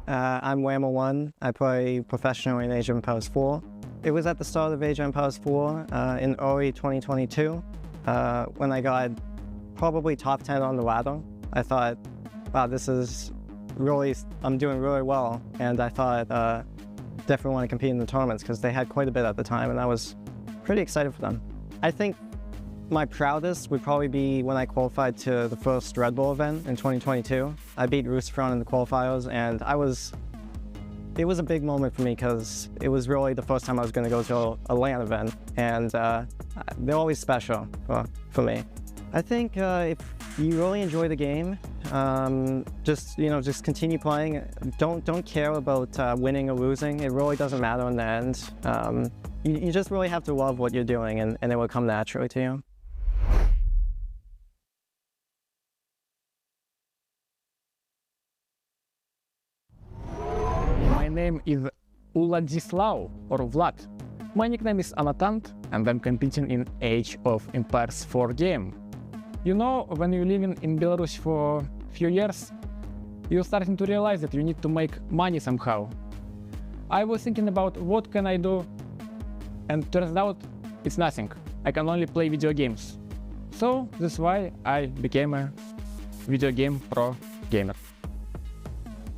I'm LoueMT. I play professionally in Age of Empires 4. It was at the start of Age of Empires 4 in early 2022 when I got probably top 10 on the ladder. I thought, wow, this is really, I'm doing really well. And I thought, definitely want to compete in the tournaments because they had quite a bit at the time and I was pretty excited for them. I think my proudest would probably be when I qualified to the first Red Bull event in 2022. I beat Roostefront in the qualifiers and it was a big moment for me because it was really the first time I was going to go to a LAN event and they're always special for me. I think if you really enjoy the game, just continue playing. Don't care about winning or losing. It really doesn't matter in the end. You just really have to love what you're doing and it will come naturally to you. My name is Vladislav or Vlad. My nickname is Anatant and I'm competing in Age of Empires 4 game. You know, when you're living in Belarus for a few years, you're starting to realize that you need to make money somehow. I was thinking about what can I do, and turns out it's nothing. I can only play video games. So that's why I became a video game pro gamer.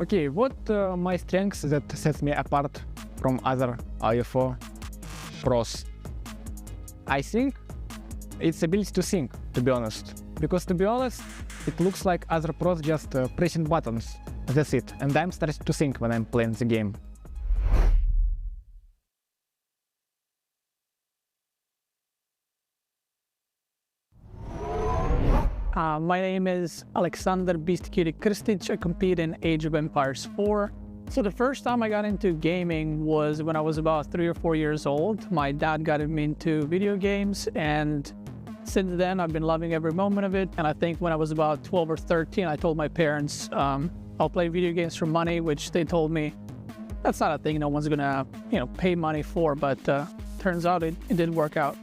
Okay, what my strengths that sets me apart from other IO4 pros? I think it's ability to think, to be honest. Because to be honest, it looks like other pros just pressing buttons. That's it. And I'm starting to think when I'm playing the game. My name is Alexander Beastyqt Kristic. I compete in Age of Empires 4. So the first time I got into gaming was when I was about 3 or 4 years old. My dad got me into video games, and since then I've been loving every moment of it. And I think when I was about 12 or 13, I told my parents I'll play video games for money, which they told me that's not a thing no one's gonna pay money for. But turns out it did work out.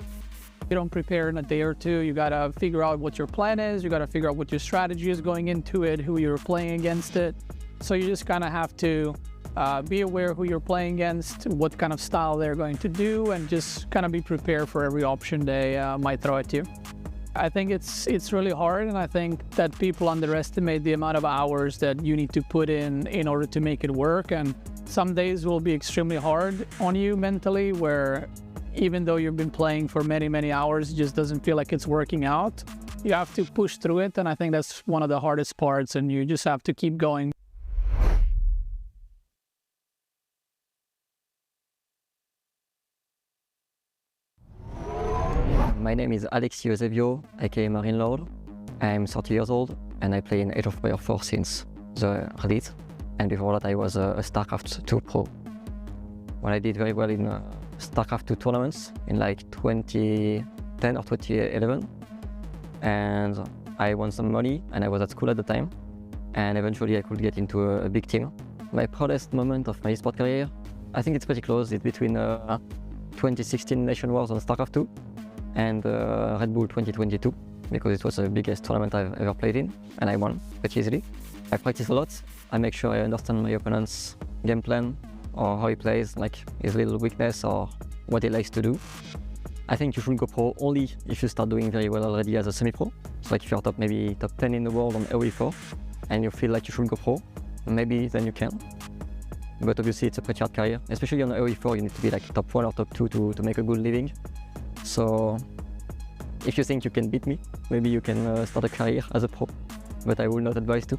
You don't prepare in a day or two. You gotta figure out what your plan is. You gotta figure out what your strategy is going into it, who you're playing against it. So you just kind of have to be aware who you're playing against, what kind of style they're going to do, and just kind of be prepared for every option they might throw at you. I think it's really hard, and I think that people underestimate the amount of hours that you need to put in order to make it work. And some days will be extremely hard on you mentally, where even though you've been playing for many, many hours, it just doesn't feel like it's working out. You have to push through it, and I think that's one of the hardest parts, and you just have to keep going. My name is Alexis Eusebio, aka Marine Lord. I'm 30 years old, and I play in Age of Empires 4 since the release. And before that, I was a StarCraft 2 pro. When I did very well in StarCraft 2 tournaments in like 2010 or 2011, and I won some money, and I was at school at the time, and eventually I could get into a big team. My proudest moment of my esports career, I think it's pretty close. It's between 2016 Nation Wars on StarCraft 2 and Red Bull 2022, because it was the biggest tournament I've ever played in, and I won pretty easily. I practice a lot. I make sure I understand my opponent's game plan, or how he plays, like his little weakness or what he likes to do. I think you should go pro only if you start doing very well already as a semi-pro. So like if you're maybe top 10 in the world on AoE4 and you feel like you should go pro, maybe then you can. But obviously it's a pretty hard career, especially on AoE4 you need to be like top 1 or top 2 to make a good living. So if you think you can beat me, maybe you can start a career as a pro, but I will not advise to.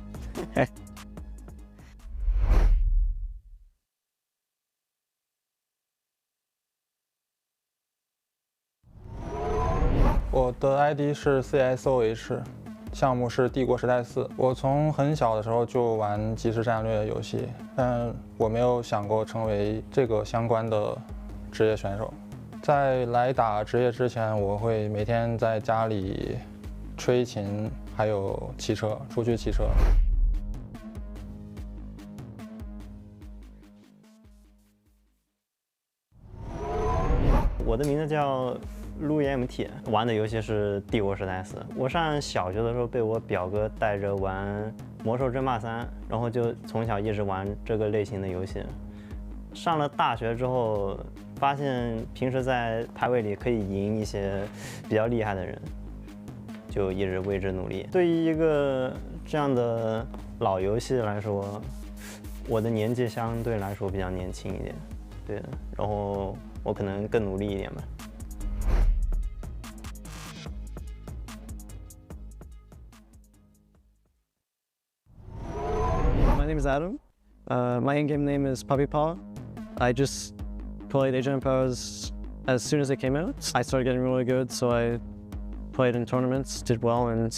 我的 ID 是 CSOH， 项目是帝国时代4。我从很小的时候就玩即时战略游戏，但我没有想过成为这个相关的职业选手。在来打职业之前，我会每天在家里吹琴，还有骑车，出去骑车。我的名字叫LoueMT， 玩的游戏是帝国时代4。我上小学的时候被我表哥带着玩魔兽争霸3，然后就从小一直玩这个类型的游戏。上了大学之后，发现平时在排位里可以赢一些比较厉害的人，就一直为之努力。对于一个这样的老游戏来说，我的年纪相对来说比较年轻一点，对，然后我可能更努力一点吧。My name is Adam. My in-game name is Puppy Paw. I just played Age of Empires as soon as it came out. I started getting really good, so I played in tournaments, did well, and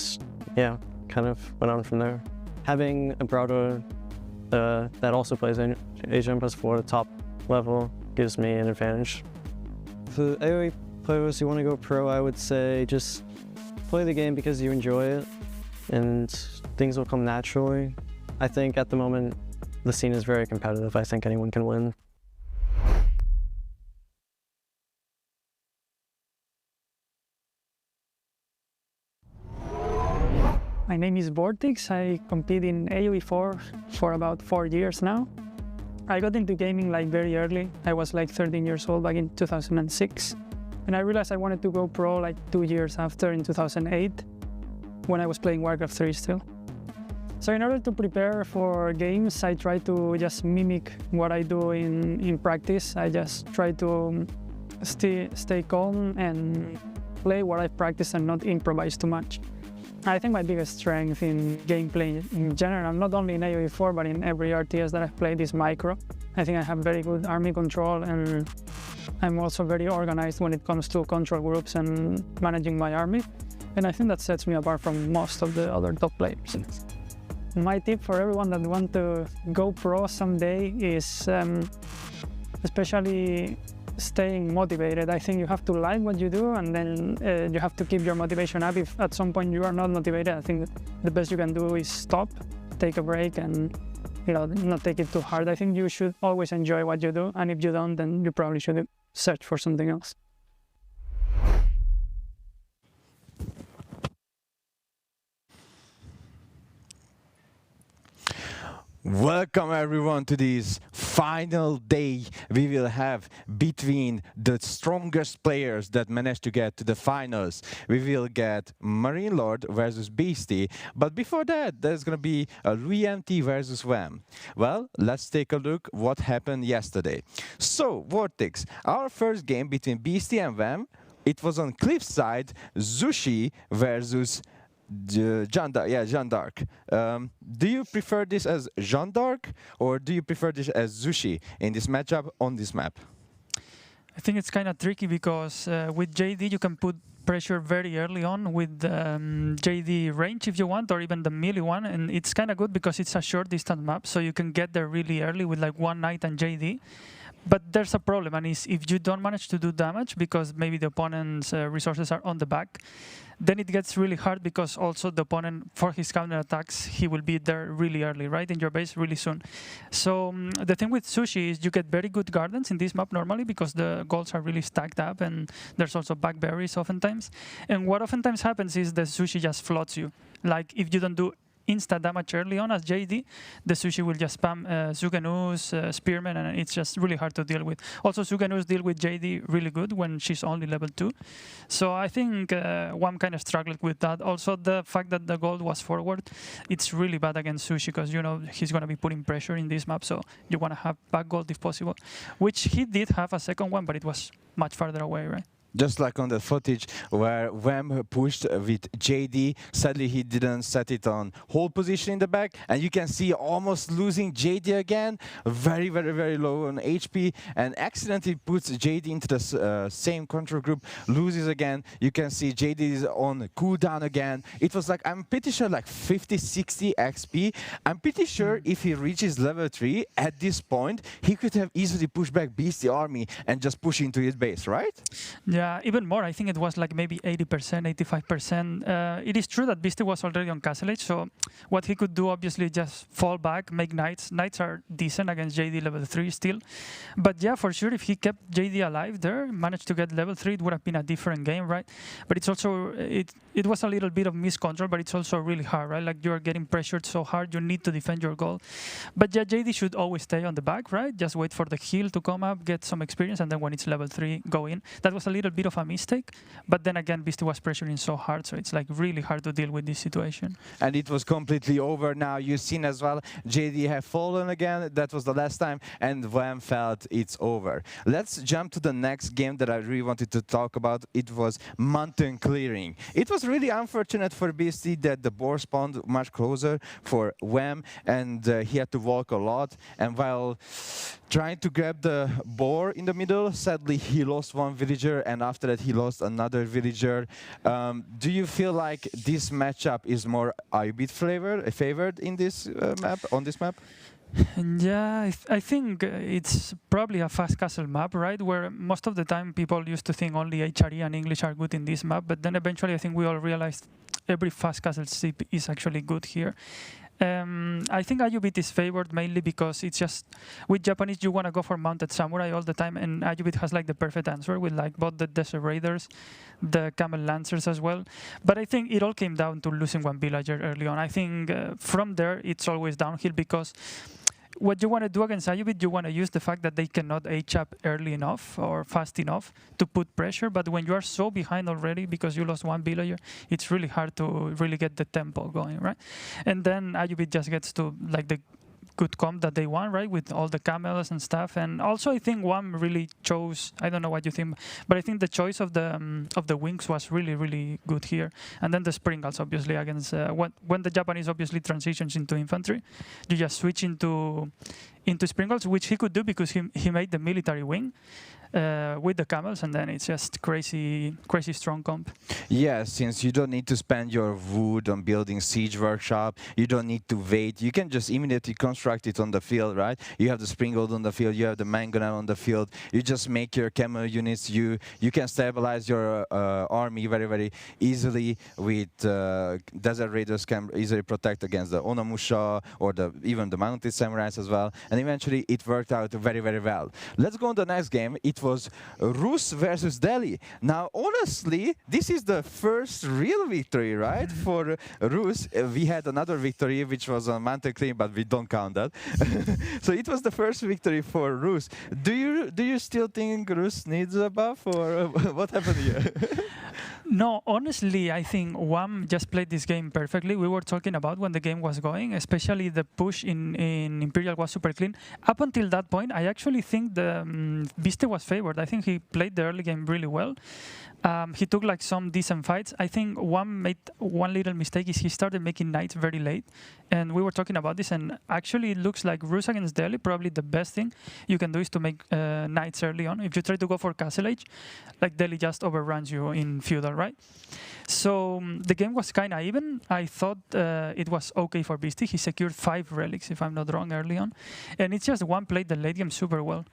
yeah, kind of went on from there. Having a brother that also plays in Age of Empires 4 at the top level gives me an advantage. For AoE players who want to go pro, I would say just play the game because you enjoy it, and things will come naturally. I think at the moment, the scene is very competitive. I think anyone can win. My name is Vortex. I compete in AoE 4 for about 4 years now. I got into gaming like very early. I was like 13 years old back in 2006. And I realized I wanted to go pro like 2 years after in 2008 when I was playing Warcraft 3 still. So in order to prepare for games, I try to just mimic what I do in practice. I just try to stay calm and play what I've practiced and not improvise too much. I think my biggest strength in gameplay in general, not only in AoE 4 but in every RTS that I've played, is micro. I think I have very good army control, and I'm also very organized when it comes to control groups and managing my army. And I think that sets me apart from most of the other top players. My tip for everyone that wants to go pro someday is especially staying motivated. I think you have to like what you do, and then you have to keep your motivation up. If at some point you are not motivated, I think the best you can do is stop, take a break, and not take it too hard. I think you should always enjoy what you do, and if you don't, then you probably should search for something else. Welcome everyone to this final day we will have between the strongest players that managed to get to the finals. We will get Marine Lord versus Beasty, but before that there's gonna be a LoueMT versus WAM. Well, let's take a look what happened yesterday. So Vortex, our first game between Beasty and WAM, it was on Cliffside, Zushi versus Jeanne d'Arc. Do you prefer this as Jeanne d'Arc, or do you prefer this as Zushi in this matchup on this map? I think it's kind of tricky because with JD you can put pressure very early on with JD range if you want, or even the melee one, and it's kind of good because it's a short distance map, so you can get there really early with like one knight and JD. But there's a problem, and is if you don't manage to do damage because maybe the opponent's resources are on the back, then it gets really hard because also the opponent, for his counter attacks, he will be there really early, right, in your base really soon. So the thing with Sushi is you get very good gardens in this map normally because the golds are really stacked up, and there's also back berries oftentimes. And what oftentimes happens is the Sushi just floats you. Like if you don't do insta damage early on as JD, the Sushi will just spam Zuganus, Spearman, and it's just really hard to deal with. Also, Zuganus deal with JD really good when she's only level 2. So I think WAM kind of struggled with that. Also, the fact that the gold was forward, it's really bad against Sushi because, he's going to be putting pressure in this map, so you want to have back gold if possible, which he did have a second one, but it was much farther away, right? Just like on the footage where WAM pushed with JD, sadly he didn't set it on hold position in the back, and you can see almost losing JD again, very, very, very low on HP, and accidentally puts JD into the same control group, loses again. You can see JD is on cooldown again. It was like, I'm pretty sure like 50-60 XP. I'm pretty sure if he reaches level 3 at this point, he could have easily pushed back Beastie army and just push into his base, right? Yeah, even more. I think it was like maybe 80%, 85%. It is true that Beastyqt was already on Castle Age, so what he could do, obviously, just fall back, make knights. Knights are decent against JD level 3 still. But yeah, for sure, if he kept JD alive there, managed to get level 3, it would have been a different game, right? But it's also, it was a little bit of miscontrol, but it's also really hard, right? Like, you're getting pressured so hard, you need to defend your goal. But yeah, JD should always stay on the back, right? Just wait for the heal to come up, get some experience, and then when it's level 3, go in. That was a little bit of a mistake, but then again, Beastyqt was pressuring so hard, so it's like really hard to deal with this situation. And it was completely over now. You've seen as well, JD have fallen again. That was the last time, and LoueMT felt it's over. Let's jump to the next game that I really wanted to talk about. It was mountain clearing. It was really unfortunate for Beastyqt that the boar spawned much closer for LoueMT, and he had to walk a lot. And while trying to grab the boar in the middle, sadly he lost one villager, and after that he lost another villager. Do you feel like this matchup is more LoueMT favored in this map, on this map? Yeah, I think it's probably a fast castle map, right? Where most of the time people used to think only HRE and English are good in this map, but then eventually I think we all realized every fast castle ship is actually good here. I think LoueMT is favored mainly because it's just, with Japanese you want to go for mounted samurai all the time, and LoueMT has like the perfect answer with like both the Desert Raiders, the Camel Lancers as well. But I think it all came down to losing one villager early on. I think from there it's always downhill, because what you want to do against LoueMT, you want to use the fact that they cannot H-up early enough or fast enough to put pressure. But when you are so behind already because you lost one villager, it's really hard to really get the tempo going, right? And then LoueMT just gets to like the good comp that they want, right, with all the camels and stuff. And also I think LoueMT really chose, I don't know what you think, but I think the choice of the wings was really, really good here. And then the sprinkles, obviously, against when the Japanese obviously transitions into infantry, you just switch into sprinkles, which he could do because he made the military wing with the camels, and then it's just crazy strong comp. Yeah, since you don't need to spend your wood on building siege workshop, you don't need to wait, you can just immediately construct it on the field, right? You have the springald on the field, you have the mangonel on the field, you just make your camel units, you can stabilize your army very, very easily with Desert Raiders can easily protect against the Onamusha or even the mounted samurais as well, and eventually it worked out very, very well. Let's go on the next game. It was Rus versus Delhi. Now, honestly, this is the first real victory, right, for Rus. We had another victory, which was on mountain clearing, but we don't count that. So it was the first victory for Rus. Do you still think Rus needs a buff, or what happened here? No, honestly, I think LoueMT just played this game perfectly. We were talking about when the game was going, especially the push in Imperial was super clean. Up until that point, I actually think the Beastyqt was favored. I think he played the early game really well. He took like some decent fights. I think LoueMT made one little mistake, is he started making knights very late. And we were talking about this, and actually it looks like Rus against Delhi, probably the best thing you can do is to make knights early on. If you try to go for Castle Age, like Delhi just overruns you in feudal, right? So the game was kind of even. I thought it was okay for Beastyqt. He secured 5 relics, if I'm not wrong, early on. And it's just LoueMT played the late game super well.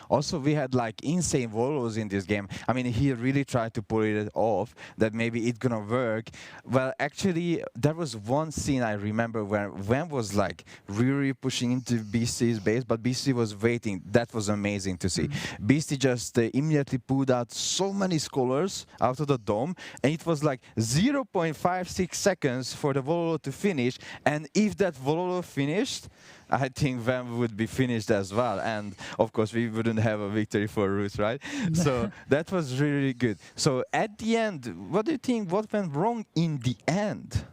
Also, we had like insane volos in this game. I mean, he really tried to pull it off, that maybe it's gonna work. Well, actually, there was one scene I remember where LoueMT was like really pushing into Beastyqt's base, but Beastyqt was waiting. That was amazing to see. Beastyqt just immediately pulled out so many scholars out of the dome, and it was like 0.56 seconds for the vololo to finish. And if that vololo finished, I think LoueMT would be finished as well, and of course we wouldn't have a victory for Rus, right? So that was really good. So at the end, what do you think, what went wrong in the end?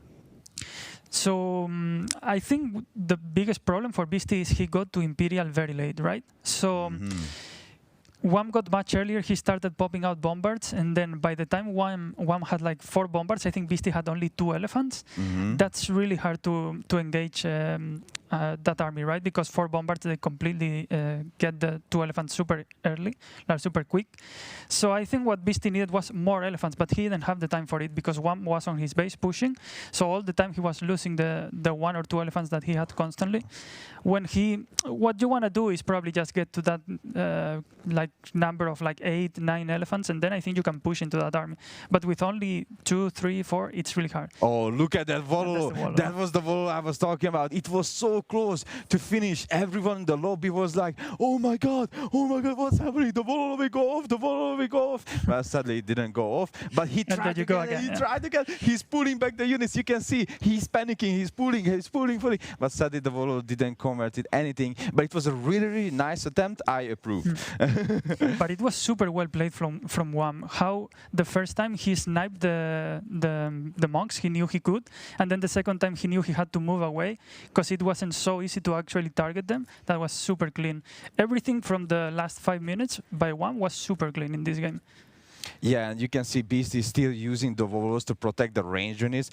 So I think the biggest problem for Beastyqt is he got to Imperial very late, right? So LoueMT got much earlier. He started popping out bombards, and then by the time LoueMT had like 4 bombards, I think Beastyqt had only 2 elephants. That's really hard to engage that army, right? Because 4 bombards, they completely get the 2 elephants super early, like super quick. So I think what Beasty needed was more elephants, but he didn't have the time for it because one was on his base pushing. So all the time he was losing the 1 or 2 elephants that he had constantly. What you want to do is probably just get to that like number of like 8, 9 elephants, and then I think you can push into that army. But with only 2, 3, 4, it's really hard. Oh, look at that volo. That was the volo I was talking about. It was so close to finish. Everyone in the lobby was like, oh my God, what's happening? The volo will go off, the volo will go off. Well, sadly, it didn't go off, but he tried again. Tried again. He's pulling back the units. You can see he's panicking, he's pulling. But sadly, the volo didn't convert it anything. But it was a really, really nice attempt. I approve. But it was super well played from WAM. How the first time he sniped the monks, he knew he could, and then the second time he knew he had to move away because it wasn't so easy to actually target them. That was super clean. Everything from the last 5 minutes by WAM was super clean in this game. Yeah, and you can see Beasty still using the volos to protect the range units,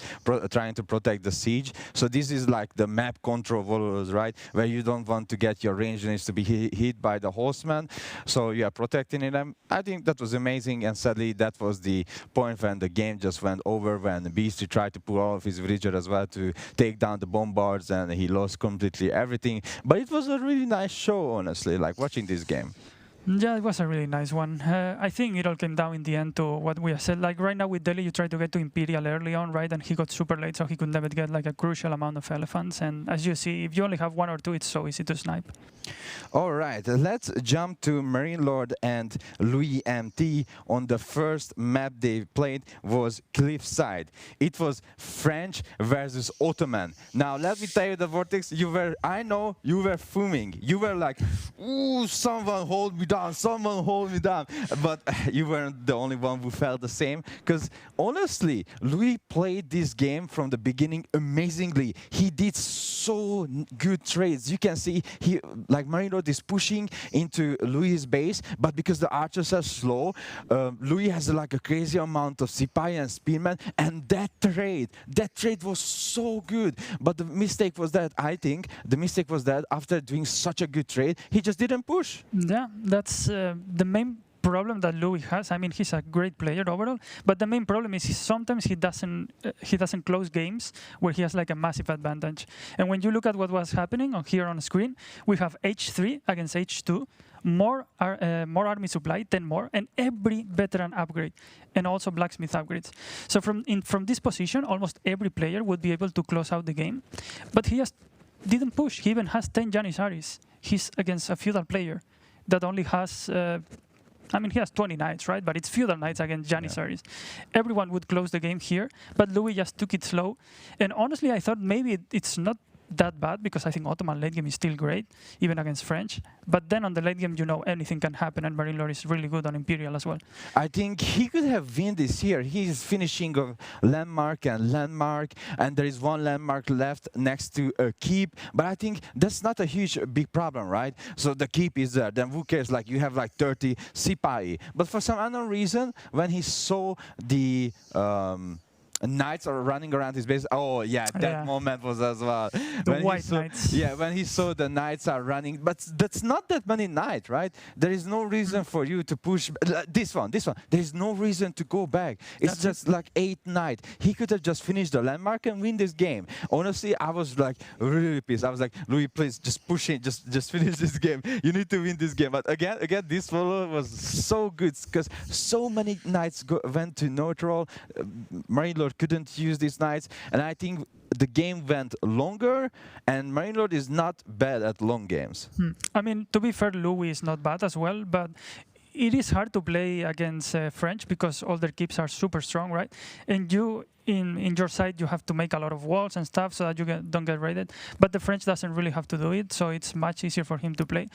trying to protect the siege. So this is like the map control volos, right? Where you don't want to get your range units to be hit by the horseman. So you are protecting them. I think that was amazing, and sadly that was the point when the game just went over, when Beasty tried to pull all of his villager as well to take down the bombards, and he lost completely everything. But it was a really nice show, honestly, like watching this game. Yeah, it was a really nice one. I think it all came down in the end to what we have said. Like right now with Delhi, you try to get to Imperial early on, right? And he got super late, so he could never get like a crucial amount of elephants. And as you see, if you only have 1 or 2, it's so easy to snipe. All right, let's jump to Marine Lord and LoueMT. On the first map they played was Cliffside. It was French versus Ottoman. Now let me tell you, the Vortex, I know you were fuming. You were like, ooh, someone hold me down, someone hold me down. But you weren't the only one who felt the same, because honestly, Louis played this game from the beginning amazingly. He did so good trades. You can see like Marine Lord is pushing into Louis' base, but because the archers are slow, Louis has like a crazy amount of Sipahi and Spearmen, and that trade was so good. But the mistake was that, I think, after doing such a good trade, he just didn't push. Yeah, that's the main problem that Louis has. I mean, he's a great player overall, but the main problem is sometimes he doesn't close games where he has like a massive advantage. And when you look at what was happening here on screen, we have H3 against H2, more army supply, 10 more, and every veteran upgrade, and also blacksmith upgrades. So from this position, almost every player would be able to close out the game, but he just didn't push. He even has 10 Janissaries. He's against a feudal player that only has I mean, he has 20 knights, right? But it's feudal knights against Janissaries. Yeah. Everyone would close the game here, but Louis just took it slow. And honestly, I thought maybe it's not that bad, because I think Ottoman late game is still great, even against French. But then on the late game, you know, anything can happen, and Marine Lord is really good on Imperial as well. I think he could have win this here. He's finishing of landmark, and there is one landmark left next to a keep. But I think that's not a big problem, right? So the keep is there. Then who cares? Like, you have like 30 Sipahi. But for some unknown reason, when he saw the knights are running around his base. Oh yeah, that moment was as well. The white knights. Yeah, when he saw the knights are running, but that's not that many knights, right? There is no reason for you to push this one. There is no reason to go back. It's just like 8 knights. He could have just finished the landmark and win this game. Honestly, I was like really pissed. I was like, Louis, please just push it. Just finish this game. You need to win this game. But again, this follow was so good because so many knights went to neutral. Marine Lord couldn't use these knights, and I think the game went longer, and Marine Lord is not bad at long games. I mean, to be fair, Louis is not bad as well, but it is hard to play against French because all their keeps are super strong, right? And you, in your side, you have to make a lot of walls and stuff so that you don't get raided. But the French doesn't really have to do it, so it's much easier for him to play.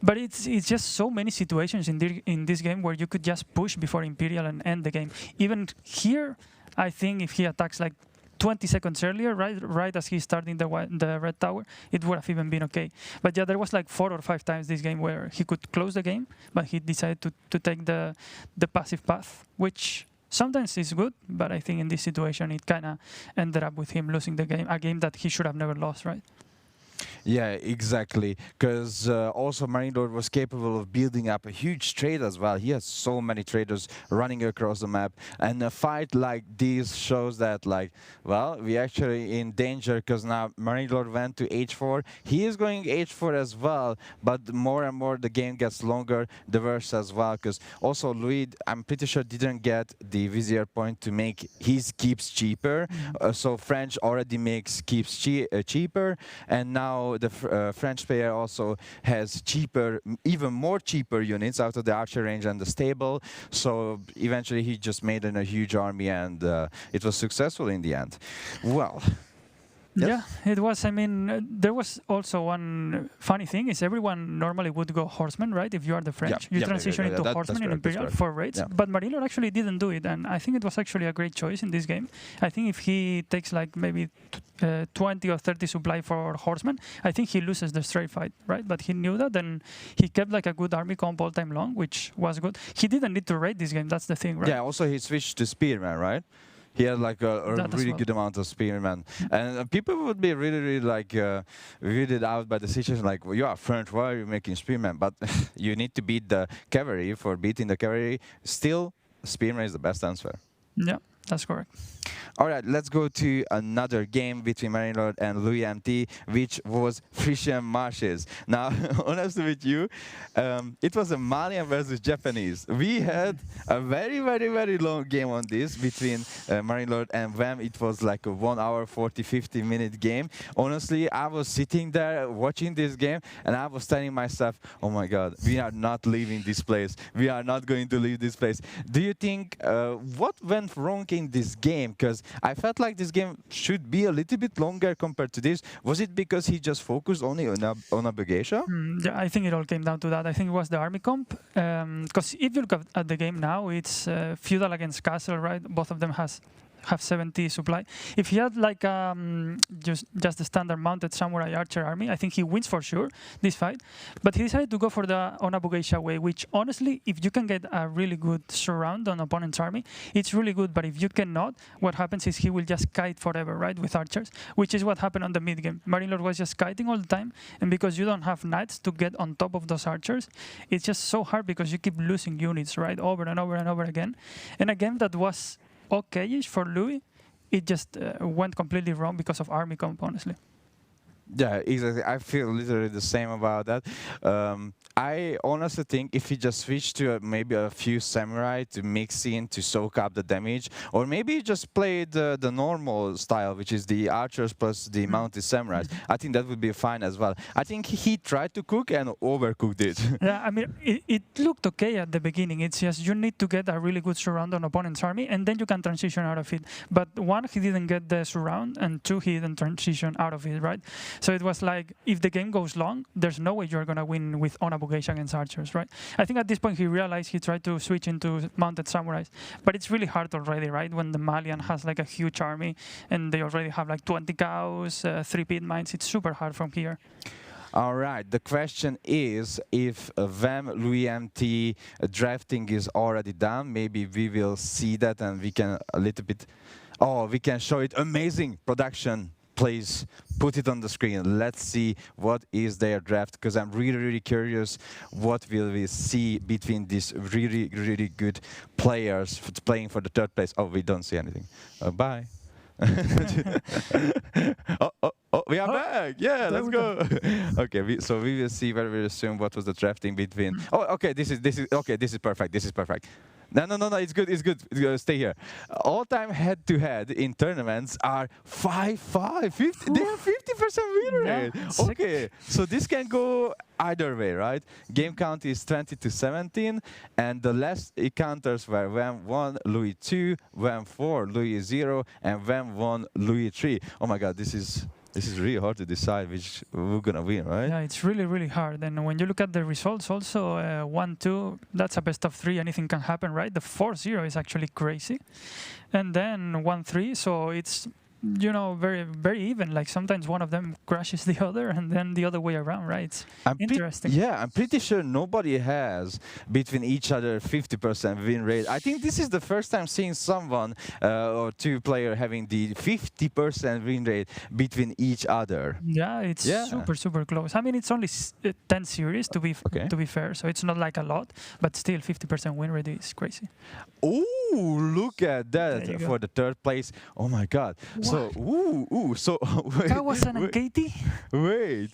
But it's just so many situations in this game where you could just push before Imperial and end the game. Even here, I think if he attacks like 20 seconds earlier, right as he's starting the red tower, it would have even been okay. But yeah, there was like 4 or 5 times this game where he could close the game, but he decided to take the passive path, which sometimes is good, but I think in this situation it kind of ended up with him losing the game, a game that he should have never lost, right? Yeah, exactly. Because also Marine Lord was capable of building up a huge trade as well. He has so many traders running across the map. And a fight like this shows that, like, well, we actually in danger because now Marine Lord went to H4. He is going H4 as well. But more and more the game gets longer, the worse as well. Because also Louis, I'm pretty sure, didn't get the Vizier point to make his keeps cheaper. So French already makes keeps cheaper. And now the French player also has cheaper, even more cheaper units out of the archer range and the stable. So eventually he just made a huge army, and it was successful in the end. Well. Yes? Yeah, it was. I mean, there was also one funny thing is everyone normally would go horseman, right? If you are the French, you transition into horseman in Imperial for raids. But Marine Lord actually didn't do it, and I think it was actually a great choice in this game. I think if he takes like maybe 20 or 30 supply for horseman, I think he loses the straight fight, right? But he knew that, and he kept like a good army comp all time long, which was good. He didn't need to raid this game. That's the thing, right? Yeah. Also, he switched to spearman, right? He had like a really good amount of spearmen, and people would be really like weirded out by the situation. Like, well, you are French, why are you making spearmen? But you need to beat the cavalry. For beating the cavalry, still spearman is the best answer. Yeah, that's correct. All right, let's go to another game between Marine Lord and LoueMT, which was Frisian Marshes. Now, honestly with you, it was a Malian versus Japanese. We had a very long game on this between Marine Lord and WAM. It was like a 1 hour, 40-50 minute game. Honestly, I was sitting there watching this game, and I was telling myself, oh my God, we are not leaving this place. We are not going to leave this place. Do you think, what went wrong in this game? Because I felt like this game should be a little bit longer compared to this. Was it because he just focused only on Abugaisha? Yeah, I think it all came down to that. I think it was the army comp. Because if you look at the game now, it's feudal against castle, right? Both of them have 70 supply. If he had like just the standard mounted samurai archer army, I think he wins for sure this fight. But he decided to go for the Onabugeisha way, which honestly, if you can get a really good surround on opponent's army, it's really good. But if you cannot, what happens is he will just kite forever, right, with archers, which is what happened on the mid game. Marine Lord was just kiting all the time, and because you don't have knights to get on top of those archers, it's just so hard because you keep losing units, right, over and over and over again. And a game that was okay-ish for Louis, it just went completely wrong because of army comp, honestly. Yeah, exactly. I feel literally the same about that. I honestly think if he just switched to maybe a few samurai to mix in to soak up the damage, or maybe just played the normal style, which is the archers plus the mounted samurais, I think that would be fine as well. I think he tried to cook and overcooked it. Yeah, I mean, it looked okay at the beginning. It's just you need to get a really good surround on opponent's army, and then you can transition out of it. But one, he didn't get the surround, and two, he didn't transition out of it, right? So it was like, if the game goes long, there's no way you're going to win with Onabugeisha against archers, right? I think at this point he realized he tried to switch into mounted samurais, but it's really hard already, right? When the Malian has like a huge army and they already have like 20 cows, 3 pit mines, it's super hard from here. All right, the question is if WAM LoueMT drafting is already done. Maybe we will see that and we can a little bit, we can show it. Amazing production. Please put it on the screen. Let's see what is their draft, because I'm really curious what will we see between these really good players playing for the third place. Oh, we don't see anything. Bye. We are back. Yeah, let's go. Okay, so we will see very soon what was the drafting between. Oh, okay, this is perfect. This is perfect. No, it's good. Stay here. All-time head-to-head in tournaments are 5-5. 50, they have 50% win rate. Yeah, okay, so this can go either way, right? Game count is 20-17, and the last encounters were WAM 1, Louis 2, WAM 4, Louis 0, and WAM 1, Louis 3. Oh my God, this is really hard to decide which we're gonna win, right? Yeah, it's really hard. And when you look at the results, also 1-2, that's a best of 3. Anything can happen, right? The 4-0 is actually crazy, and then 1-3. So it's you know, very, very even. Like sometimes one of them crushes the other and then the other way around, right? It's interesting. Yeah, I'm pretty sure nobody has between each other 50% win rate. I think this is the first time seeing someone or two player having the 50% win rate between each other. Yeah, it's super, super close. I mean, it's only 10 series to be fair, so it's not like a lot, but still 50% win rate is crazy. Oh, look at that for the third place. Oh my God. What? So, so Kawasan and Katie? Wait.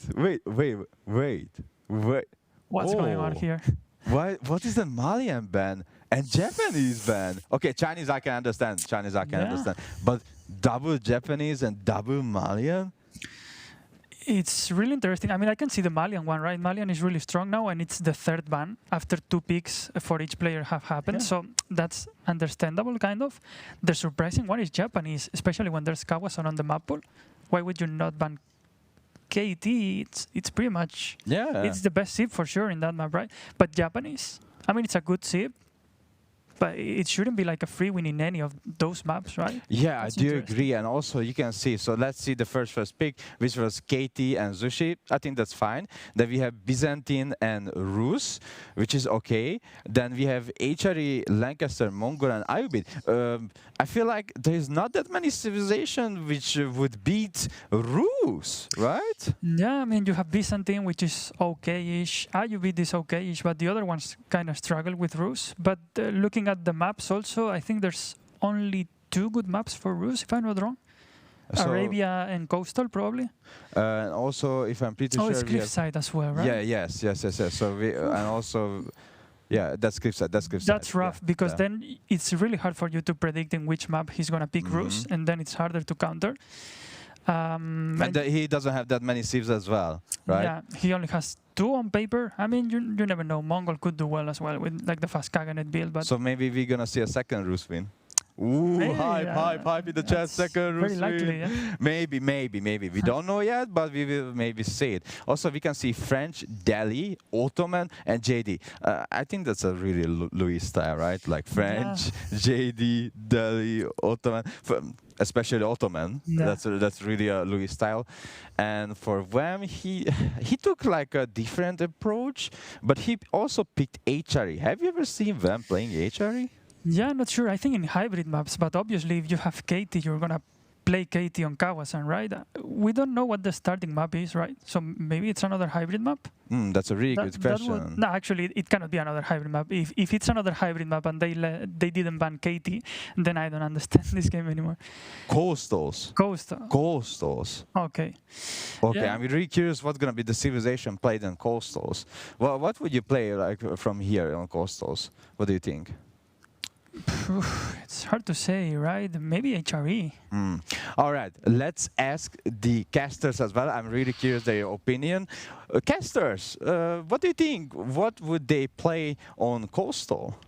What's going on here? What is the Malian ban and Japanese ban? Okay, Chinese I can understand. Understand. But double Japanese and double Malian? It's really interesting. I mean, I can see the Malian one, right? Malian is really strong now, and it's the third ban after 2 picks for each player have happened. So that's understandable, kind of. The surprising one is Japanese, especially when there's Kawasan on the map pool. Why would you not ban KT? It's pretty much it's the best SIP for sure in that map, right? But Japanese, I mean, it's a good SIP, but it shouldn't be like a free win in any of those maps, right? Yeah, I do agree. And also you can see, so let's see the first pick, which was KT and Zushi. I think that's fine. Then we have Byzantine and Rus, which is okay. Then we have HRE, Lancaster, Mongol, and Ayubid. I feel like there's not that many civilizations which would beat Rus, right? Yeah, I mean, you have Byzantine, which is okay-ish. Ayubid is okay-ish, but the other ones kind of struggle with Rus. But looking at the maps also, I think there's only 2 good maps for Rus, if I'm not wrong. So Arabia and Coastal, probably. And also, if I'm pretty sure... it's Cliffside as well, right? Yeah, yes. So we, and also... Yeah, that's Cliffside. That's rough, because then it's really hard for you to predict in which map he's going to pick Rus, and then it's harder to counter. And he doesn't have that many sieves as well, right? Yeah, he only has 2 on paper. I mean, you never know. Mongol could do well as well with like the fast Kaganet build. But so maybe we're going to see a second Rus win. Ooh, hype in the chat, second Rus win. Likely, yeah. Maybe. We don't know yet, but we will maybe see it. Also, we can see French, Delhi, Ottoman, and JD. I think that's a really Louis style, right? Like French, JD, Delhi, Ottoman. Especially Ottoman, that's really a Louis style. And for Wham, he took like a different approach, but he also picked HRE. Have you ever seen Wham playing HRE? Yeah, not sure. I think in hybrid maps, but obviously if you have KT, you're gonna play KT on Kawasan, right? We don't know what the starting map is, right? So maybe it's another hybrid map? That's a really good question. No, actually, it cannot be another hybrid map. If it's another hybrid map and they didn't ban KT, then I don't understand this game anymore. Coastals. Okay, yeah. I'm really curious what's going to be the civilization played in Coastals. Well, what would you play like from here on Coastals? What do you think? It's hard to say, right? Maybe HRE. All right, let's ask the casters as well. I'm really curious their opinion. Casters, what do you think? What would they play on Coastal?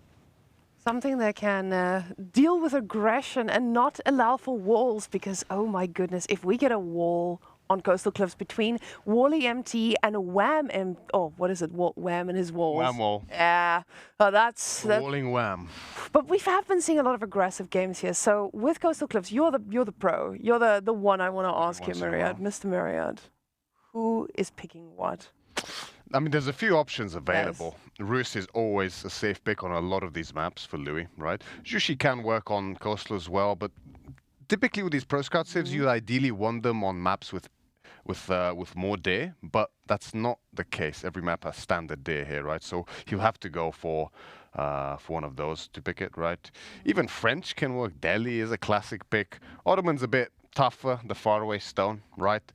Something that can deal with aggression and not allow for walls, because, oh my goodness, if we get a wall on Coastal Cliffs between LoueMT and Wham, what is it? Wham and his walls. Wham wall. Yeah, that's walling Wham. But we have been seeing a lot of aggressive games here. So with Coastal Cliffs, you're the pro. You're the one I want to ask you, Myriad, Mr. Myriad. Who is picking what? I mean, there's a few options available. Yes. Rus is always a safe pick on a lot of these maps for Louis, right? Jushi can work on Coastal as well, but typically with these Pro Scout saves, you ideally want them on maps with more deer, but that's not the case. Every map has standard deer here, right? So you have to go for one of those to pick it, right? Even French can work. Delhi is a classic pick. Ottoman's a bit tougher, the faraway stone, right?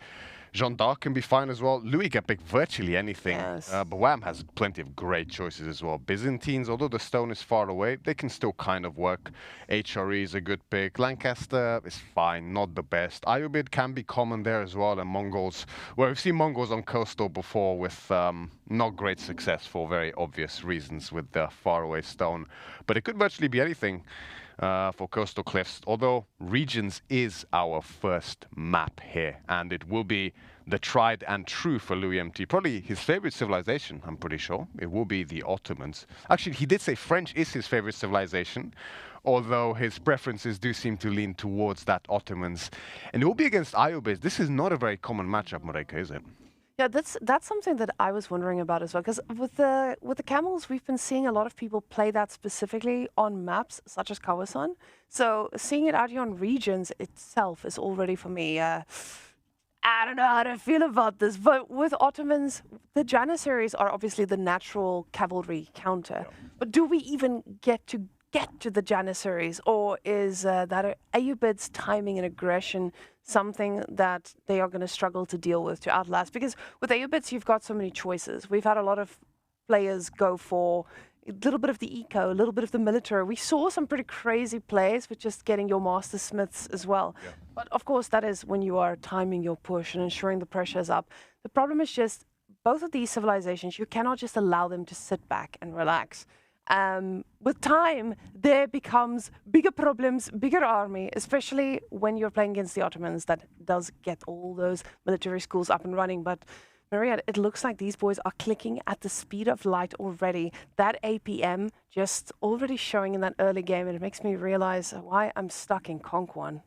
Jeanne d'Arc can be fine as well. Louis can pick virtually anything, but Wham has plenty of great choices as well. Byzantines, although the stone is far away, they can still kind of work. HRE is a good pick. Lancaster is fine, not the best. Ayubid can be common there as well, and Mongols. Well, we've seen Mongols on Coastal before with not great success for very obvious reasons with the faraway stone. But it could virtually be anything. For Coastal Cliffs, although Regions is our first map here, and it will be the tried and true for LoueMT. Probably his favorite civilization, I'm pretty sure. It will be the Ottomans. Actually, he did say French is his favorite civilization, although his preferences do seem to lean towards that Ottomans. And it will be against IOBiz. This is not a very common matchup, Mareka, is it? Yeah, that's something that I was wondering about as well. Because with the camels, we've been seeing a lot of people play that specifically on maps such as Kawasan. So seeing it out here on regions itself is already for me. I don't know how to feel about this, but with Ottomans, the Janissaries are obviously the natural cavalry counter. Yeah. But do we even get to the Janissaries, or is that Ayyubid's timing and aggression something that they are going to struggle to deal with, to outlast? Because with Ayyubids, you've got so many choices. We've had a lot of players go for a little bit of the eco, a little bit of the military. We saw some pretty crazy plays with just getting your master smiths as well. Yeah. But of course, that is when you are timing your push and ensuring the pressure is up. The problem is just both of these civilizations, you cannot just allow them to sit back and relax. With time, there becomes bigger problems, bigger army, especially when you're playing against the Ottomans. That does get all those military schools up and running. But Maria, it looks like these boys are clicking at the speed of light already. That APM just already showing in that early game, and it makes me realize why I'm stuck in Conk 1.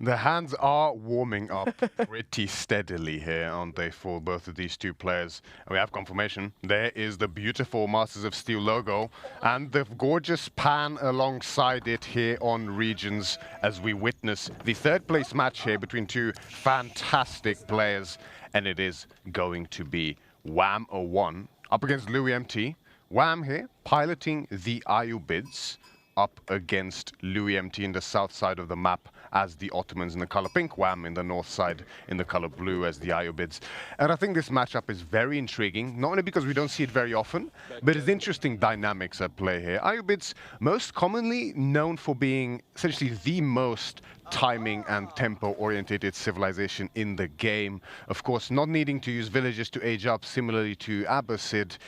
The hands are warming up pretty steadily here, aren't they, for both of these two players? And we have confirmation. There is the beautiful Masters of Steel logo and the gorgeous pan alongside it here on Regions as we witness the third place match here between two fantastic players. And it is going to be LoueMT up against LoueMT. Wham here piloting the IOBids up against LoueMT in the south side of the map as the Ottomans in the color pink, Wham in the north side in the color blue as the IOBids. And I think this matchup is very intriguing, not only because we don't see it very often, but it's interesting dynamics at play here. IOBids most commonly known for being essentially the most timing and tempo orientated civilization in the game. Of course, not needing to use villages to age up similarly to Abbasid.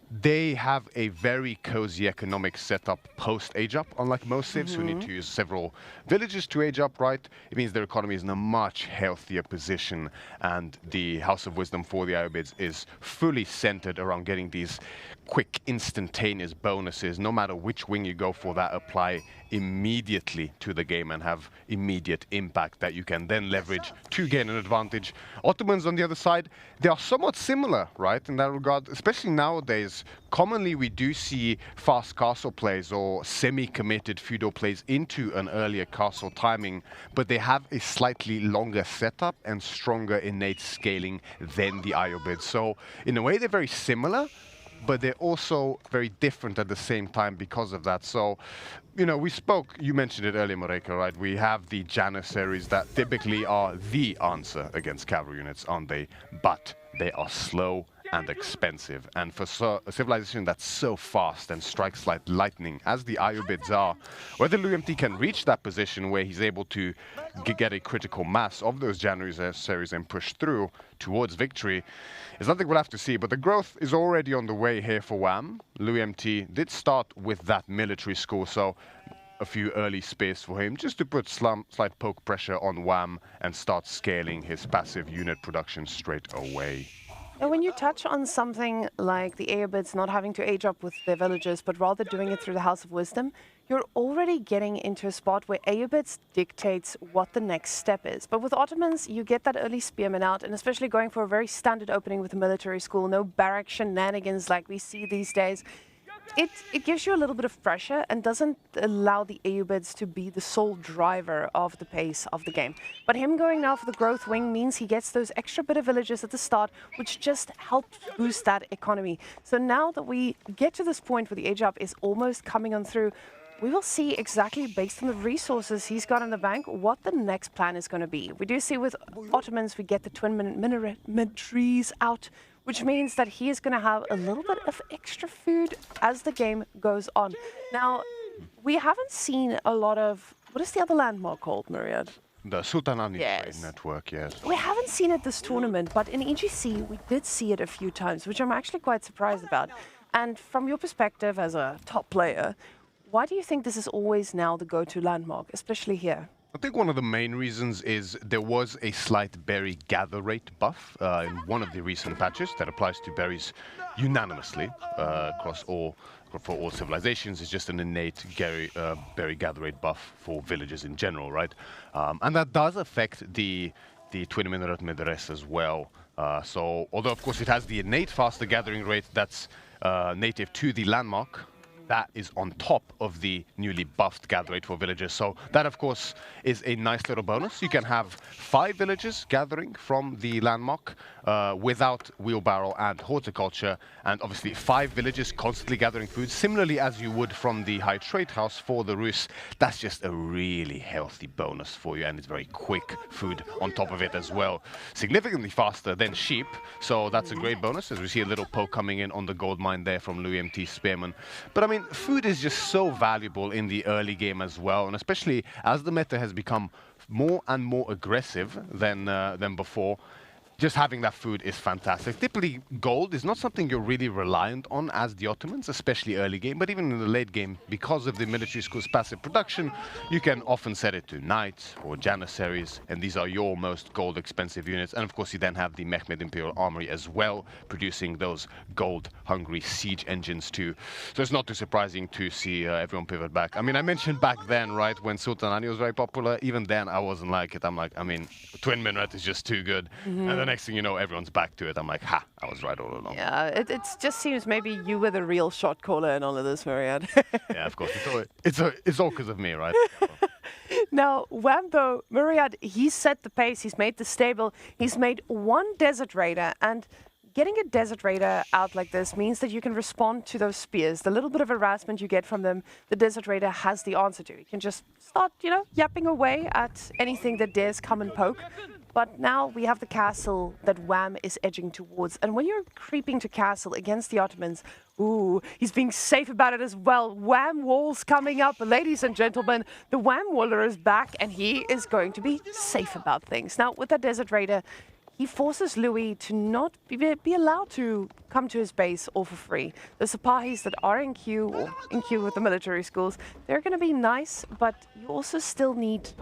They have a very cozy economic setup post-age up, unlike most civs who need to use several villages to age up, right? It means their economy is in a much healthier position, and the House of Wisdom for the IOBids is fully centered around getting these quick, instantaneous bonuses, no matter which wing you go for, that apply immediately to the game and have immediate impact that you can then leverage to gain an advantage. Ottomans on the other side, they are somewhat similar, right, in that regard, especially nowadays. Commonly we do see fast castle plays or semi-committed feudal plays into an earlier castle timing, but they have a slightly longer setup and stronger innate scaling than the IOBids. So in a way they're very similar, but they're also very different at the same time because of that. So, you know, you mentioned it earlier, Mareka, right? We have the Janissaries that typically are the answer against cavalry units, aren't they? But they are slow and expensive. And for a civilization that's so fast and strikes like lightning, as the IOBids are, whether LoueMT can reach that position where he's able to get a critical mass of those Janissaries and push through towards victory is something we'll have to see. But the growth is already on the way here for Wham. LoueMT did start with that military school, so a few early space for him just to put slight poke pressure on Wham and start scaling his passive unit production straight away. And when you touch on something like the Ayyubids not having to age up with their villagers, but rather doing it through the House of Wisdom, you're already getting into a spot where Ayyubids dictates what the next step is. But with Ottomans, you get that early spearman out, and especially going for a very standard opening with a military school, no barrack shenanigans like we see these days. It gives you a little bit of pressure and doesn't allow the Ayyubids to be the sole driver of the pace of the game. But him going now for the growth wing means he gets those extra bit of villages at the start, which just helps boost that economy. So now that we get to this point where the age up is almost coming on through, we will see exactly based on the resources he's got in the bank what the next plan is going to be. We do see with Ottomans we get the twin mid trees out, which means that he is going to have a little bit of extra food as the game goes on. Now, we haven't seen a lot of... What is the other landmark called, Myriad? The Sultanani Trade Network, yes. We haven't seen it this tournament, but in EGC, we did see it a few times, which I'm actually quite surprised about. And from your perspective as a top player, why do you think this is always now the go-to landmark, especially here? I think one of the main reasons is there was a slight berry gather rate buff in one of the recent patches that applies to berries unanimously across for all civilizations. It's just an innate berry gather rate buff for villages in general, right? And that does affect the Twin Minaret Midres as well. So although of course it has the innate faster gathering rate that's native to the landmark, that is on top of the newly buffed gather rate for villagers. So that, of course, is a nice little bonus. You can have 5 villages gathering from the landmark without wheelbarrow and horticulture, and obviously 5 villages constantly gathering food, similarly as you would from the high trade house for the Rus. That's just a really healthy bonus for you, and it's very quick food on top of it as well. Significantly faster than sheep, so that's a great bonus, as we see a little poke coming in on the gold mine there from LoueMT Spearman. But I mean, food is just so valuable in the early game as well, and especially as the meta has become more and more aggressive than before. Just having that food is fantastic. Typically, gold is not something you're really reliant on as the Ottomans, especially early game, but even in the late game, because of the military school's passive production, you can often set it to knights or janissaries, and these are your most gold expensive units. And of course, you then have the Mehmed Imperial Armory as well, producing those gold-hungry siege engines too. So it's not too surprising to see everyone pivot back. I mean, I mentioned back then, right, when Sultan Ali was very popular, even then I wasn't like it. I'm like, I mean, Twin Minaret is just too good. And then next thing you know, everyone's back to it. I'm like, ha, I was right all along. Yeah, it just seems maybe you were the real shot caller in all of this, Myriad. Yeah, of course. It's all because of me, right? Now, Wambo, Myriad, he set the pace. He's made the stable. He's made 1 Desert Raider, and getting a Desert Raider out like this means that you can respond to those spears. The little bit of harassment you get from them, the Desert Raider has the answer to. You can just start, yapping away at anything that dares come and poke. But now we have the castle that Wham is edging towards. And when you're creeping to castle against the Ottomans, ooh, he's being safe about it as well. Wham walls coming up. Ladies and gentlemen, the Wham Waller is back, and he is going to be safe about things. Now, with that Desert Raider, he forces Louis to not be allowed to come to his base all for free. The Sipahis that are in queue, or in queue with the military schools, they're going to be nice, but you also still need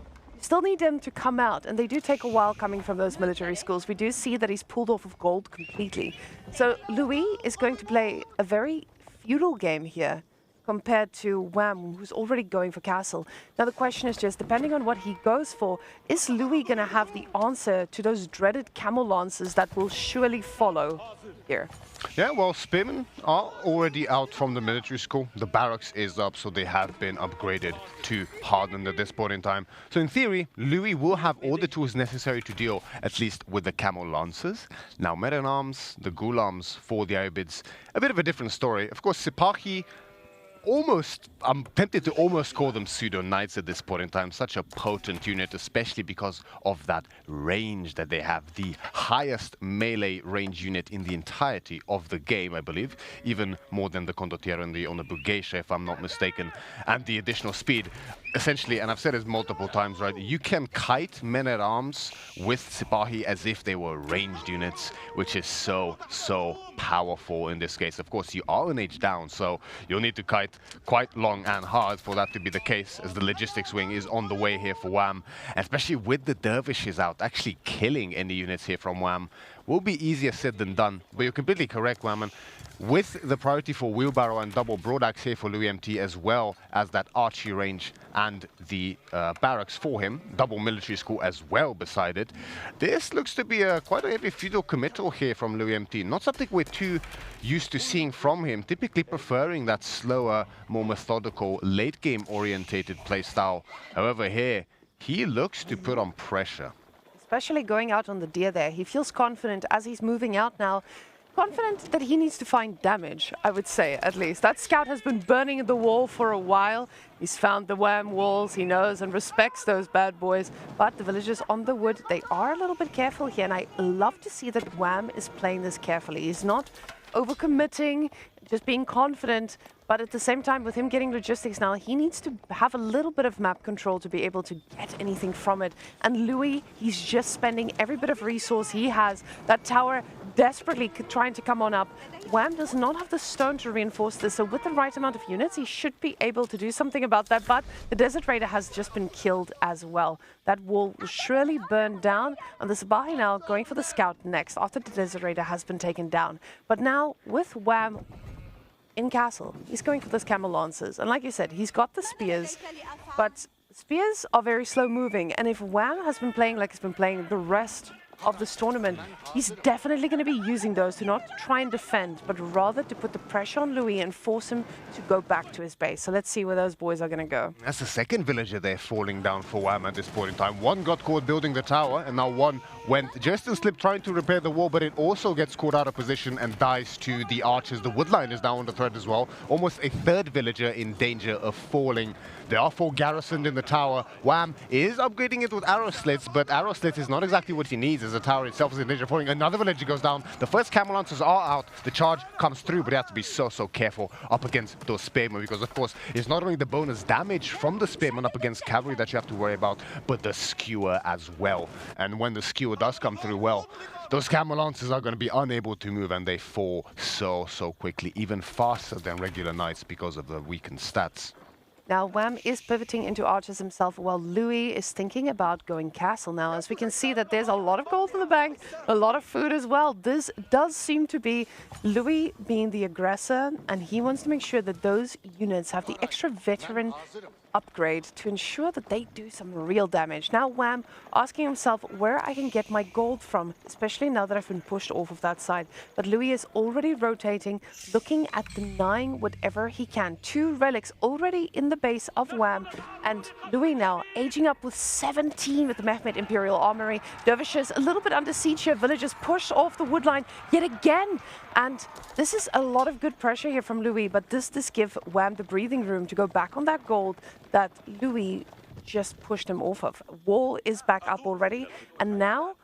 them to come out, and they do take a while coming from those military schools. We do see that he's pulled off of gold completely. So Louis is going to play a very feudal game here compared to Wham, who's already going for castle. Now the question is just, depending on what he goes for, is Louis going to have the answer to those dreaded camel lances that will surely follow here? Yeah, well, Spearmen are already out from the military school. The barracks is up, so they have been upgraded to hardened at this point in time. So in theory, Louis will have all the tools necessary to deal at least with the camel lancers. Now, men-at-arms, the Ghulams for the Arabids, a bit of a different story. Of course, Sipahi, I'm tempted to almost call them pseudo-knights at this point in time. Such a potent unit, especially because of that range that they have. The highest melee range unit in the entirety of the game, I believe. Even more than the Condottiero and the Onabu Geisha, if I'm not mistaken. And the additional speed. Essentially, and I've said this multiple times, right? You can kite men-at-arms with Sipahi as if they were ranged units, which is so powerful in this case. Of course, you are an age down, so you'll need to kite quite long and hard for that to be the case, as the logistics wing is on the way here for Wham. Especially with the dervishes out, actually killing any units here from Wham will be easier said than done. But you're completely correct, Whamman. With the priority for wheelbarrow and double broadaxe here for LoueMT, as well as that archery range and the barracks for him, double military school as well beside it, this looks to be quite a heavy feudal committal here from LoueMT. Not something we're too used to seeing from him, typically preferring that slower, more methodical, late game orientated playstyle. However, here, he looks to put on pressure. Especially going out on the deer there. He feels confident as he's moving out now. Confident that he needs to find damage, I would say, at least. That scout has been burning the wall for a while. He's found the Wham walls, he knows and respects those bad boys. But the villagers on the wood, they are a little bit careful here, and I love to see that Wham is playing this carefully. He's not overcommitting, just being confident, but at the same time, with him getting logistics now, he needs to have a little bit of map control to be able to get anything from it. And Louis, he's just spending every bit of resource he has. That tower desperately trying to come on up. Wham does not have the stone to reinforce this, so with the right amount of units, he should be able to do something about that, but the Desert Raider has just been killed as well. That wall will surely burn down, and the Sabahi now going for the scout next, after the Desert Raider has been taken down. But now, with Wham in castle, he's going for those camel lancers, and like you said, he's got the spears, but spears are very slow moving, and if Wham has been playing like he's been playing the rest of this tournament, he's definitely going to be using those to not try and defend, but rather to put the pressure on Louis and force him to go back to his base. So let's see where those boys are going to go. That's the second villager there falling down for Wham at this point in time. One got caught building the tower, and now one went just in slip trying to repair the wall, but it also gets caught out of position and dies to the archers. The woodline is now under threat as well. Almost a third villager in danger of falling. There are 4 garrisoned in the tower. Wham is upgrading it with arrow slits, but arrow slits is not exactly what he needs, as the tower itself is in danger of falling. Another villager goes down. The first camel lancers are out. The charge comes through, but you have to be so careful up against those spearmen, because of course it's not only the bonus damage from the spearmen up against cavalry that you have to worry about, but the skewer as well. And when the skewer does come through, well, those camel lancers are going to be unable to move, and they fall so quickly, even faster than regular knights because of the weakened stats. Now, Wham is pivoting into archers himself, while Louis is thinking about going castle now. As we can see that there's a lot of gold in the bank, a lot of food as well. This does seem to be Louis being the aggressor, and he wants to make sure that those units have the extra veteran upgrade to ensure that they do some real damage. Now Wham asking himself where I can get my gold from, especially now that I've been pushed off of that side. But Louis is already rotating, looking at denying whatever he can. 2 relics already in the base of Wham, and Louis now aging up with 17 with the Mehmet Imperial Armory. Dervishes a little bit under siege here, villagers pushed off the woodline yet again. And this is a lot of good pressure here from Louis, but does this give Wham the breathing room to go back on that gold that Louis just pushed him off of? Wall is back up already, and now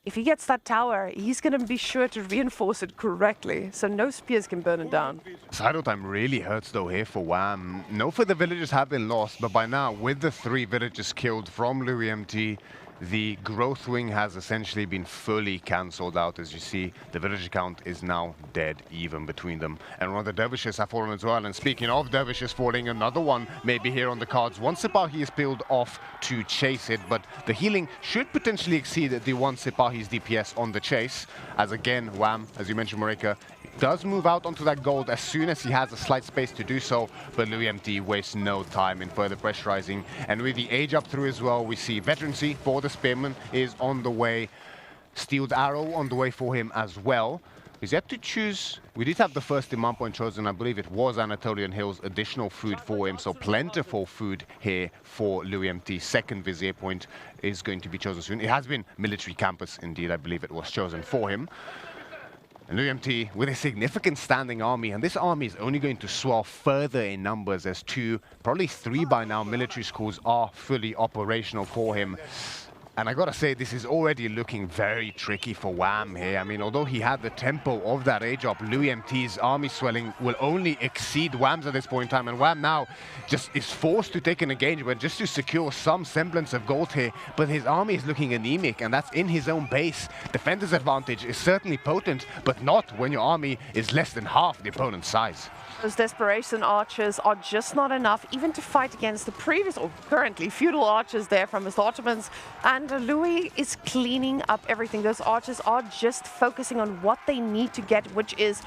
if he gets that tower, he's going to be sure to reinforce it correctly, so no spears can burn it down. Idle time really hurts though here for Wham. No further villagers have been lost, but by now, with the 3 villagers killed from LoueMT, the growth wing has essentially been fully cancelled out. As you see, the villager count is now dead even between them. And one of the dervishes have fallen as well. And speaking of dervishes falling, another one may be here on the cards. One Sipahi is peeled off to chase it, but the healing should potentially exceed the one Sipahi's DPS on the chase. As again, Wham, as you mentioned, Marika, does move out onto that gold as soon as he has a slight space to do so, but LoueMT wastes no time in further pressurizing. And with the age up through as well, we see veterancy for the spearman is on the way. Steeled arrow on the way for him as well. He's yet to choose. We did have the first demand point chosen. I believe it was Anatolian Hills, additional food for him, so plentiful food here for LoueMT. Second vizier point is going to be chosen soon. It has been military campus indeed, I believe it was chosen for him. And LoueMT with a significant standing army, and this army is only going to swell further in numbers as 2, probably 3 by now military schools are fully operational for him. And I gotta say, this is already looking very tricky for Wham here. I mean, although he had the tempo of that age up, LoueMT's army swelling will only exceed Wham's at this point in time. And Wham now just is forced to take an engagement just to secure some semblance of gold here. But his army is looking anemic, and that's in his own base. Defender's advantage is certainly potent, but not when your army is less than half the opponent's size. Those desperation archers are just not enough even to fight against the previous or currently feudal archers there from his Ottomans. And Louis is cleaning up everything. Those archers are just focusing on what they need to get, which is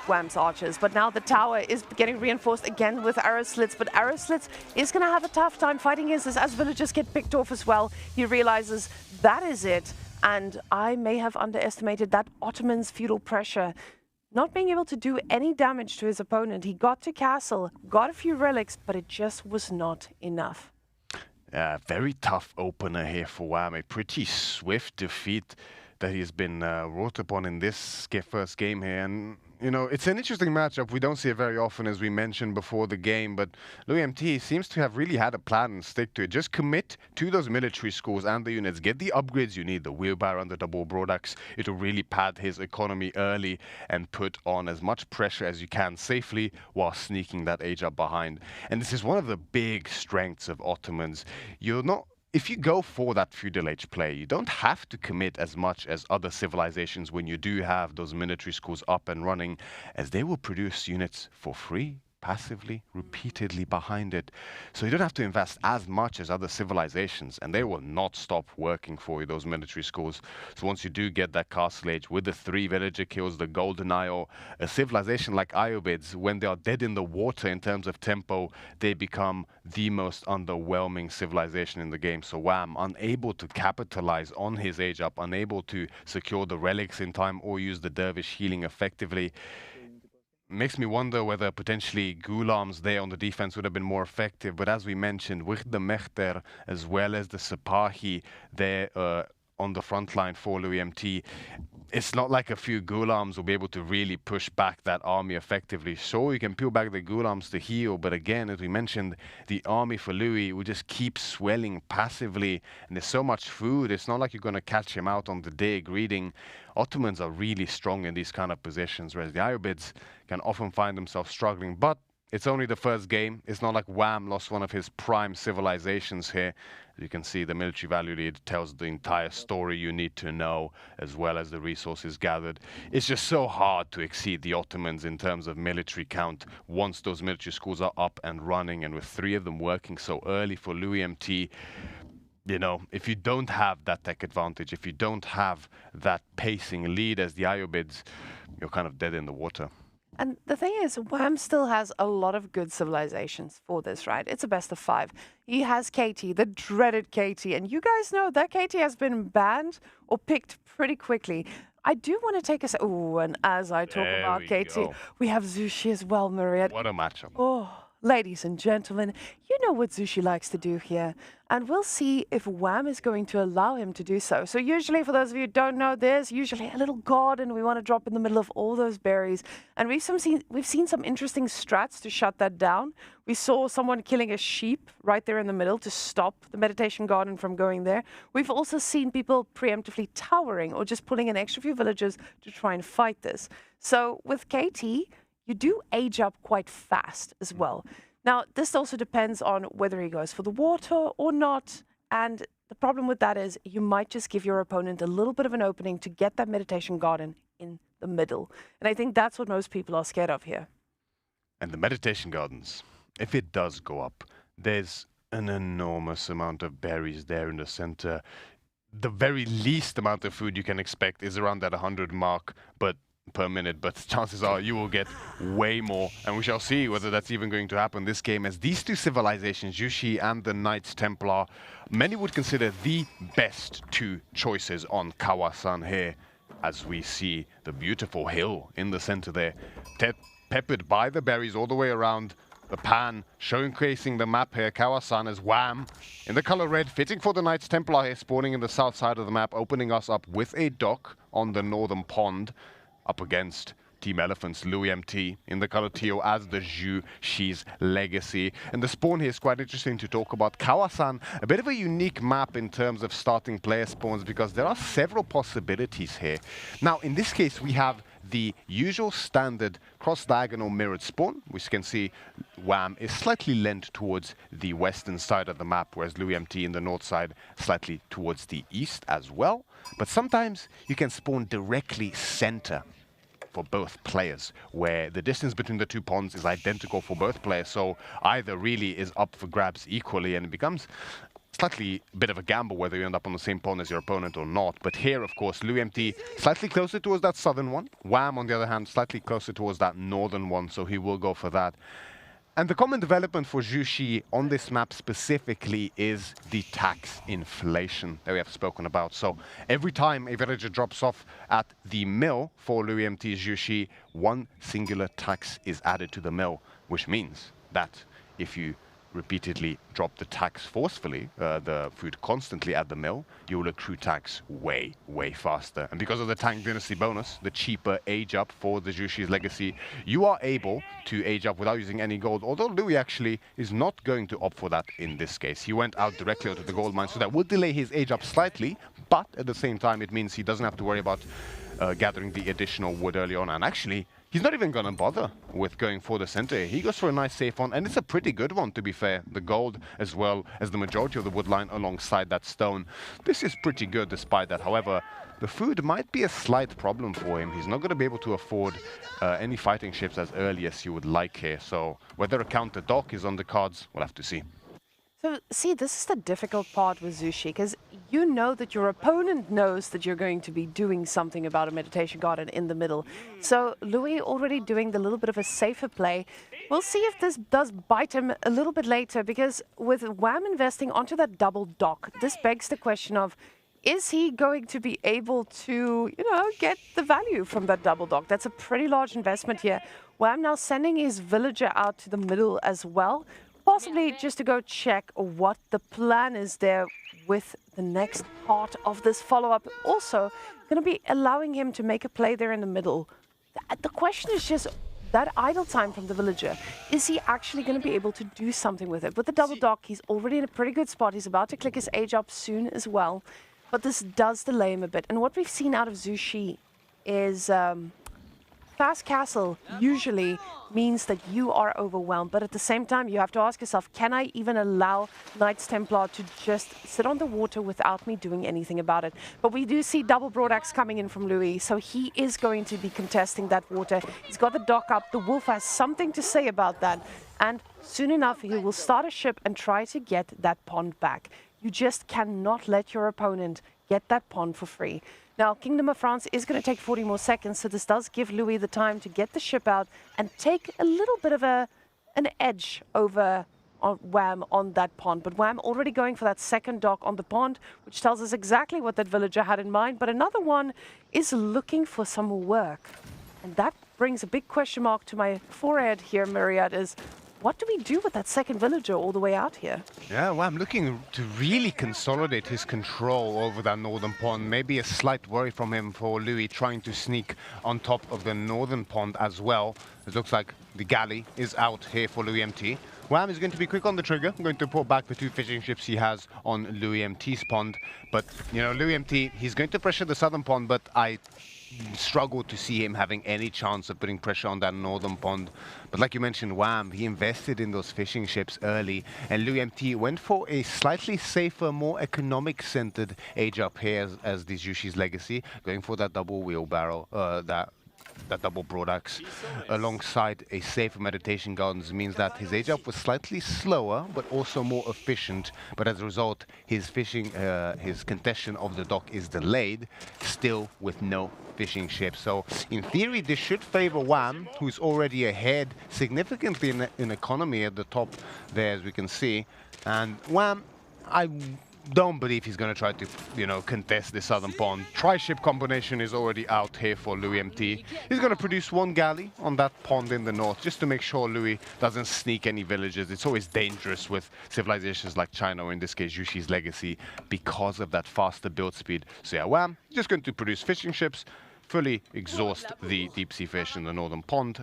Wham's archers. But now the tower is getting reinforced again with arrow slits, but arrow slits is going to have a tough time fighting against this as villagers get picked off as well. He realizes that is it, and I may have underestimated that Ottoman's feudal pressure. Not being able to do any damage to his opponent. He got to castle, got a few relics, but it just was not enough. Very tough opener here for Wham. A pretty swift defeat that he's been wrought upon in this first game here. And, you know, it's an interesting matchup. We don't see it very often, as we mentioned before the game, but LoueMT seems to have really had a plan and stick to it. Just commit to those military schools and the units. Get the upgrades you need, the wheelbarrow and the double broadaxe. It'll really pad his economy early and put on as much pressure as you can safely while sneaking that age up behind. And this is one of the big strengths of Ottomans. You're not if you go for that feudal age play, you don't have to commit as much as other civilizations when you do have those military schools up and running, as they will produce units for free, passively, repeatedly behind it. So you don't have to invest as much as other civilizations, and they will not stop working for you, those military schools. So once you do get that castle age with the 3 villager kills, the golden isle, a civilization like Iobids, when they are dead in the water in terms of tempo, they become the most underwhelming civilization in the game. So Wham, unable to capitalize on his age up, unable to secure the relics in time or use the dervish healing effectively, makes me wonder whether potentially Gulams there on the defense would have been more effective. But as we mentioned, with the Mehter as well as the Sipahi there on the front line for LoueMT, it's not like a few Gulams will be able to really push back that army effectively. Sure, you can peel back the Gulams to heal, but again, as we mentioned, the army for Louis will just keep swelling passively, and there's so much food, it's not like you're going to catch him out on the dig reading. Ottomans are really strong in these kind of positions, whereas the Iobids can often find themselves struggling. But it's only the first game. It's not like Wham lost one of his prime civilizations here. As you can see, the military value lead tells the entire story you need to know, as well as the resources gathered. It's just so hard to exceed the Ottomans in terms of military count once those military schools are up and running, and with 3 of them working so early for LoueMT. You know, if you don't have that tech advantage, if you don't have that pacing lead as the Iobids, you're kind of dead in the water. And the thing is, Wham still has a lot of good civilizations for this, right? It's a best of 5. He has KT, the dreaded KT, and you guys know that KT has been banned or picked pretty quickly. I do want to take a oh, and as I talk about KT, we have Zushi as well, Mariette. What a matchup. Oh, ladies and gentlemen, you know what Zushi likes to do here, and we'll see if Wham is going to allow him to do so. So usually, for those of you who don't know, there's usually a little garden we want to drop in the middle of all those berries, and we've seen some interesting strats to shut that down. We saw someone killing a sheep right there in the middle to stop the meditation garden from going there. We've also seen people preemptively towering or just pulling an extra few villagers to try and fight this. So with KT, you do age up quite fast as well. Now, this also depends on whether he goes for the water or not. And the problem with that is you might just give your opponent a little bit of an opening to get that meditation garden in the middle. And I think that's what most people are scared of here. And the meditation gardens, if it does go up, there's an enormous amount of berries there in the center. The very least amount of food you can expect is around that 100 mark, but per minute, but chances are you will get way more, and we shall see whether that's even going to happen this game, as these 2 civilizations, Yushi and the Knights Templar, many would consider the best 2 choices on Kawasan here, as we see the beautiful hill in the center there, peppered by the berries all the way around. The pan showcasing the map here, Kawasan as Wham in the color red, fitting for the Knights Templar here, spawning in the south side of the map, opening us up with a dock on the northern pond, up against Team Elephant's LoueMT in the color teal as the Zhu Shi's legacy. And the spawn here is quite interesting to talk about. Kawasan, a bit of a unique map in terms of starting player spawns, because there are several possibilities here. Now, in this case, we have the usual standard cross-diagonal mirrored spawn, which you can see Wham is slightly lent towards the western side of the map, whereas LoueMT in the north side slightly towards the east as well. But sometimes you can spawn directly center for both players, where the distance between the 2 ponds is identical for both players, so either really is up for grabs equally, and it becomes slightly a bit of a gamble whether you end up on the same pond as your opponent or not. But here, of course, LoueMT slightly closer towards that southern one. Wham, on the other hand, slightly closer towards that northern one, so he will go for that. And the common development for Zhu Shi on this map specifically is the tax inflation that we have spoken about. So every time a villager drops off at the mill for LoueMT Zhu Shi, 1 singular tax is added to the mill, which means that if you repeatedly drop the tax forcefully, the food constantly at the mill, you will accrue tax way, way faster. And because of the Tang Dynasty bonus, the cheaper age up for the Zhu Shi's legacy, you are able to age up without using any gold, although Louis actually is not going to opt for that in this case. He went out directly out of the gold mine, so that will delay his age up slightly, but at the same time it means he doesn't have to worry about gathering the additional wood early on. And actually, he's not even going to bother with going for the center. He goes for a nice safe one, and it's a pretty good one, to be fair. The gold, as well as the majority of the wood line alongside that stone. This is pretty good despite that. However, the food might be a slight problem for him. He's not going to be able to afford any fighting ships as early as you would like here. So whether a counter dock is on the cards, we'll have to see. So, see, this is the difficult part with Zushi, because you know that your opponent knows that you're going to be doing something about a meditation garden in the middle. So, Louis already doing the little bit of a safer play. We'll see if this does bite him a little bit later, because with Wham investing onto that double dock, this begs the question of, is he going to be able to, get the value from that double dock? That's a pretty large investment here. Wham now sending his villager out to the middle as well. Possibly just to go check what the plan is there with the next part of this follow-up. Also, going to be allowing him to make a play there in the middle. The question is just that idle time from the villager. Is he actually going to be able to do something with it? With the double dock, he's already in a pretty good spot. He's about to click his age up soon as well. But this does delay him a bit. And what we've seen out of Zushi is fast castle usually means that you are overwhelmed, but at the same time you have to ask yourself, can I even allow Knights Templar to just sit on the water without me doing anything about it? But we do see double broadaxe coming in from Louis, so he is going to be contesting that water. He's got the dock up. The Wolf has something to say about that, and soon enough he will start a ship and try to get that pond back. You just cannot let your opponent get that pond for free. Now, Kingdom of France is going to take 40 more seconds, so this does give Louis the time to get the ship out and take a little bit of an edge over Wham on that pond. But Wham already going for that second dock on the pond, which tells us exactly what that villager had in mind. But another one is looking for some work. And that brings a big question mark to my forehead here, Myriad, is what do we do with that second villager all the way out here? Yeah, well, I'm looking to really consolidate his control over that northern pond. Maybe a slight worry from him for Louis trying to sneak on top of the northern pond as well. It looks like the galley is out here for LoueMT. Wham is going to be quick on the trigger. I'm going to pull back the 2 fishing ships he has on LoueMT's pond. But, LoueMT, he's going to pressure the southern pond, but I struggle to see him having any chance of putting pressure on that northern pond. But like you mentioned, Wham, he invested in those fishing ships early, and LoueMT went for a slightly safer, more economic-centered age up here as the Jushi's legacy, going for that double wheelbarrow, that double broadaxe alongside a safer meditation gardens means that his age up was slightly slower but also more efficient, but as a result his contention of the dock is delayed, still with no fishing ship. So in theory this should favor Wham, who's already ahead significantly in economy at the top there, as we can see. And Wham, I don't believe he's going to try to, contest the southern pond. Tri-ship combination is already out here for LoueMT. He's going to produce 1 galley on that pond in the north, just to make sure Louis doesn't sneak any villages. It's always dangerous with civilizations like China, or in this case, Jushi's legacy, because of that faster build speed. So yeah, Wham, just going to produce fishing ships, fully exhaust the deep sea fish in the northern pond.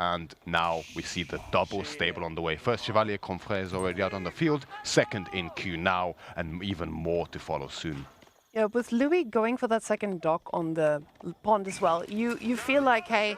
And now we see the double stable on the way. First Chevalier Confrère is already out on the field, second in queue now, and even more to follow soon. Yeah, with Louis going for that second dock on the pond as well, you feel like, hey,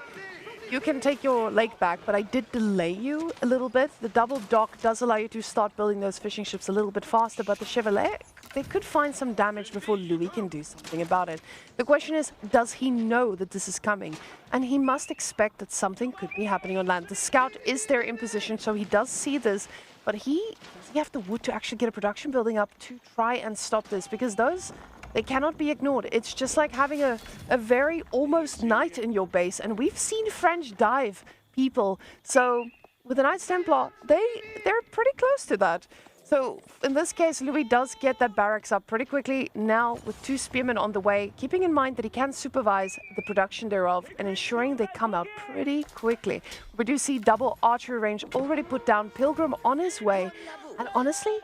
you can take your lake back, but I did delay you a little bit. The double dock does allow you to start building those fishing ships a little bit faster, but the Chevalier, they could find some damage before Louis can do something about it. The question is, does he know that this is coming? And he must expect that something could be happening on land. The scout is there in position, so he does see this, but does he have the wood to actually get a production building up to try and stop this? Because those, they cannot be ignored. It's just like having a very almost knight in your base, and we've seen French dive people. So with the Knights Templar, they're pretty close to that. So in this case, Louis does get that barracks up pretty quickly now with 2 spearmen on the way, keeping in mind that he can supervise the production thereof and ensuring they come out pretty quickly. We do see double archery range already put down, Pilgrim on his way, and honestly,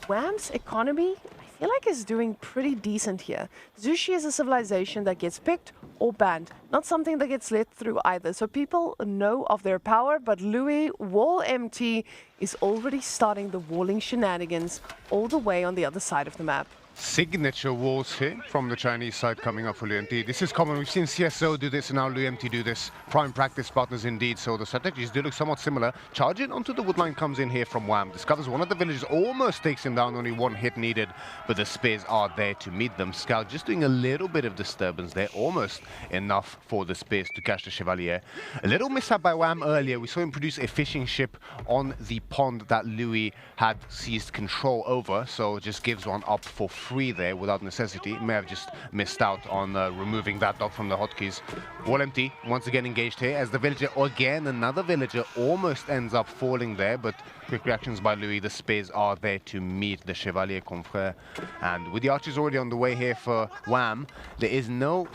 Wham's economy, I feel like, is doing pretty decent here. Zushi is a civilization that gets picked or banned, not something that gets let through either. So people know of their power, but Louis LoueMT is already starting the walling shenanigans all the way on the other side of the map. signature walls here from the Chinese side coming up for LoueMT. This is common. We've seen CSO do this and now LoueMT do this. Prime practice partners indeed. So the strategies do look somewhat similar. Charging onto the wood line comes in here from Wham. Discovers one of the villagers, almost takes him down. Only one hit needed, but the spears are there to meet them. Scout just doing a little bit of disturbance there. Almost enough for the spears to catch the Chevalier. A little mishap by Wham earlier. We saw him produce a fishing ship on the pond that Louis had seized control over. So just gives one up for free there without necessity. May have just missed out on removing that dog from the hotkeys. LoueMT once again engaged here as the villager, again another villager, almost ends up falling there, but quick reactions by Louis. The spears are there to meet the Chevalier Confrère. And with the archers already on the way here for Wham, there is no...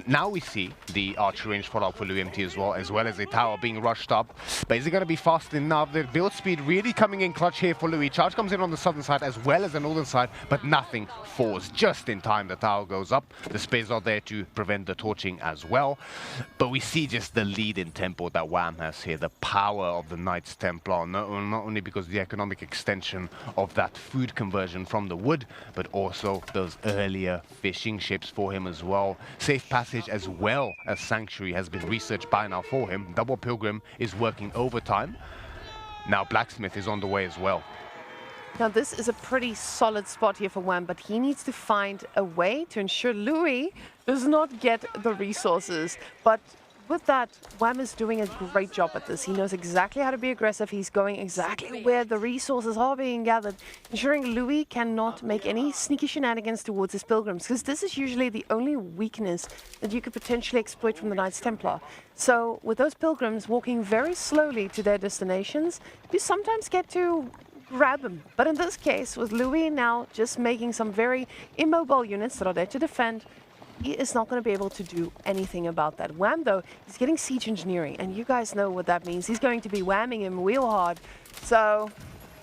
now we see the archer range follow up for LoueMT as well as a tower being rushed up. But is it going to be fast enough? The build speed really coming in clutch here for Louis. Charge comes in on the southern side as well as the northern side, but nothing falls. Just in time, the tower goes up. The spears are there to prevent the torching as well. But we see just the lead in tempo that Wham has here, the power of the Knights Templar, not only because of the economic extension of that food conversion from the wood, but also those earlier fishing ships for him as well. Safe passage as well as Sanctuary has been researched by now for him. Double Pilgrim is working overtime. Now Blacksmith is on the way as well. Now this is a pretty solid spot here for Wham, but he needs to find a way to ensure Louis does not get the resources. But with that, Wham is doing a great job at this. He knows exactly how to be aggressive. He's going exactly where the resources are being gathered, ensuring Louis cannot make any sneaky shenanigans towards his pilgrims, because this is usually the only weakness that you could potentially exploit from the Knights Templar. So with those pilgrims walking very slowly to their destinations, you sometimes get to grab him. But in this case, with Louis now just making some very immobile units that are there to defend, he is not going to be able to do anything about that. Wham, though, he's getting siege engineering, and you guys know what that means. He's going to be whamming him real hard. So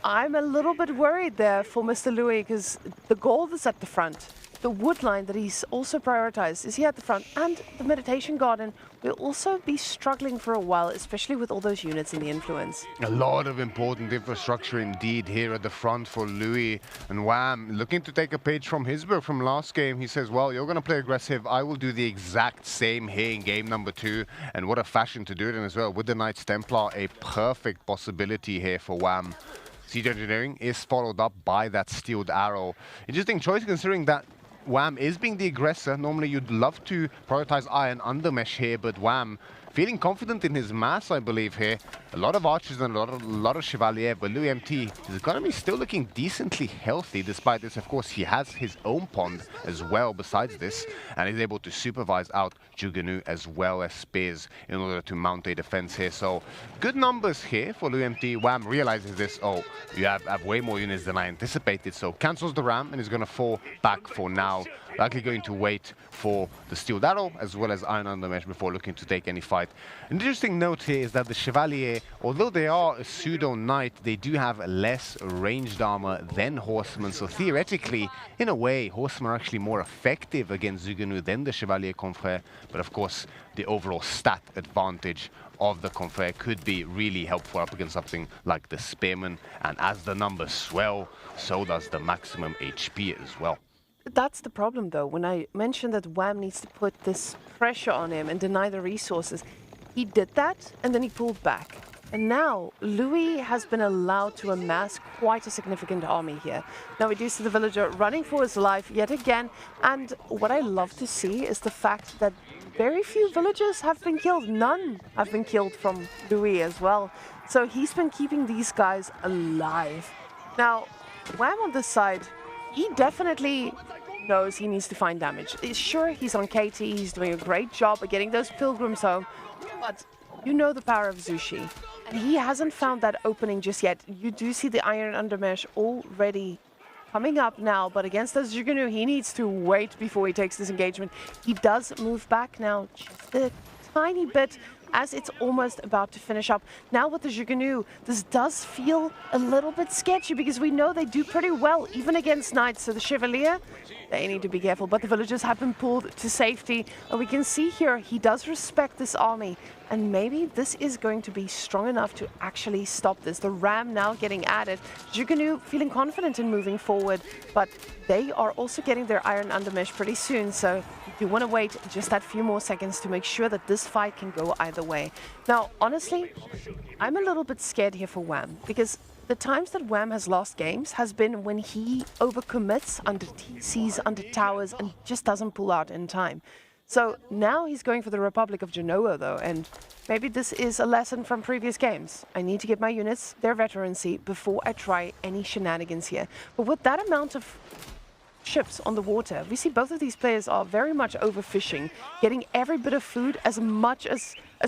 I'm a little bit worried there for Mr. Louis, because the gold is at the front. The wood line that he's also prioritized is here at the front, and the meditation garden will also be struggling for a while, especially with all those units in the influence. A lot of important infrastructure indeed here at the front for Louis. And Wham, looking to take a page from his book from last game. He says, well, you're going to play aggressive. I will do the exact same here in game number 2. And what a fashion to do it in as well. With the Knights Templar, a perfect possibility here for Wham. Siege engineering is followed up by that steeled arrow. Interesting choice considering that Wham is being the aggressor. Normally you'd love to prioritize Iron Undermesh here, but Wham feeling confident in his mass, I believe here. A lot of archers and a lot of Chevalier, but LoueMT, his economy is still looking decently healthy. Despite this, of course, he has his own pond as well besides this, and is able to supervise out Juganu as well as spears in order to mount a defense here. So good numbers here for LoueMT. Wham realizes this, oh, you have way more units than I anticipated, so cancels the ram and is going to fall back for now. Likely going to wait for the Steel Arrow as well as Iron Undermesh before looking to take any fight. An interesting note here is that the Chevalier, although they are a pseudo-knight, they do have less ranged armor than Horsemen. So theoretically, in a way, Horsemen are actually more effective against Zuganu than the Chevalier Confrère. But of course, the overall stat advantage of the Confrère could be really helpful up against something like the Spearman. And as the numbers swell, so does the maximum HP as well. That's the problem, though. When I mentioned that Wham needs to put this pressure on him and deny the resources, he did that and then he pulled back. And now Louis has been allowed to amass quite a significant army here. Now we do see the villager running for his life yet again. And what I love to see is the fact that very few villagers have been killed. None have been killed from Louis as well. So he's been keeping these guys alive. Now, Wham on this side, he definitely knows he needs to find damage. Sure, he's on KT, he's doing a great job at getting those pilgrims home, but you know the power of Zushi. And he hasn't found that opening just yet. You do see the Iron Undermesh already coming up now, but against those Juganu, he needs to wait before he takes this engagement. He does move back now just a tiny bit, as it's almost about to finish up. Now with the Juganu, this does feel a little bit sketchy because we know they do pretty well, even against Knights. So the Chevalier, they need to be careful, but the villagers have been pulled to safety. And we can see here, he does respect this army. And maybe this is going to be strong enough to actually stop this. The Ram now getting added. Jugunu feeling confident in moving forward, but they are also getting their Iron Undermesh pretty soon. So you do want to wait just that few more seconds to make sure that this fight can go either way. Now, honestly, I'm a little bit scared here for Wham, because the times that Wham has lost games has been when he overcommits under TCs, under towers, and just doesn't pull out in time. So now he's going for the Republic of Genoa, though, and maybe this is a lesson from previous games. I need to get my units their veterancy before I try any shenanigans here. But with that amount of ships on the water, we see both of these players are very much overfishing, getting every bit of food as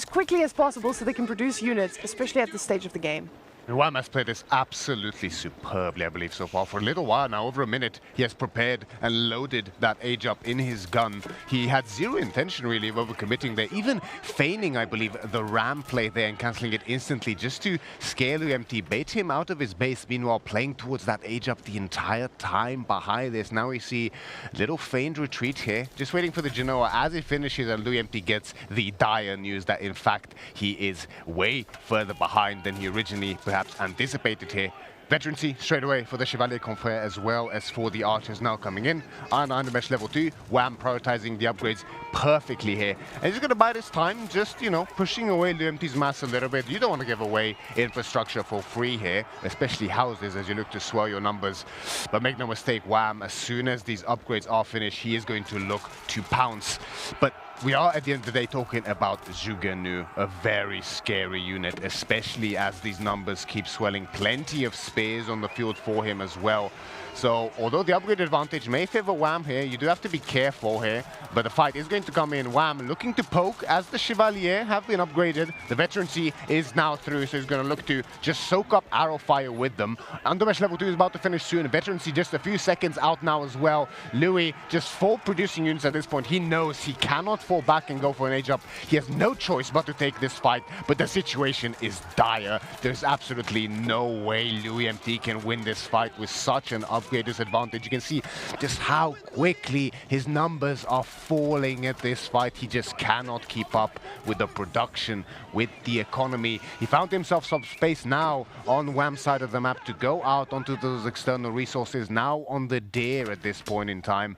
quickly as possible so they can produce units, especially at this stage of the game. Wham has played this absolutely superbly, I believe, so far. For a little while now, over a minute, he has prepared and loaded that age up in his gun. He had zero intention, really, of overcommitting there, even feigning, I believe, the Ram play there and cancelling it instantly just to scare LoueMT, bait him out of his base, meanwhile playing towards that age up the entire time behind this. Now we see little feigned retreat here, just waiting for the Genoa as it finishes, and LoueMT gets the dire news that, in fact, he is way further behind than he originally perhaps anticipated here. Veterancy straight away for the Chevalier Confrère as well as for the Archers now coming in. Iron Undermesh level 2, Wham prioritizing the upgrades perfectly here. And he's going to buy this time, just, you know, pushing away LoueMT's mass a little bit. You don't want to give away infrastructure for free here, especially houses as you look to swell your numbers. But make no mistake, Wham, as soon as these upgrades are finished, he is going to look to pounce. But we are, at the end of the day, talking about Jugunu, a very scary unit, especially as these numbers keep swelling. Plenty of spares on the field for him as well. So, although the upgrade advantage may favor Wham here, you do have to be careful here. But the fight is going to come in. Wham looking to poke as the Chevalier have been upgraded. The veterancy is now through, so he's going to look to just soak up arrow fire with them. Undermesh level 2 is about to finish soon. Veterancy just a few seconds out now as well. Louis just full producing units at this point. He knows he cannot fall back and go for an age up. He has no choice but to take this fight, but the situation is dire. There's absolutely no way LoueMT can win this fight with such an upgrade disadvantage. You can see just how quickly his numbers are falling at this fight. He just cannot keep up with the production, with the economy. He found himself some space now on Wham's side of the map to go out onto those external resources, now on the Dare at this point in time.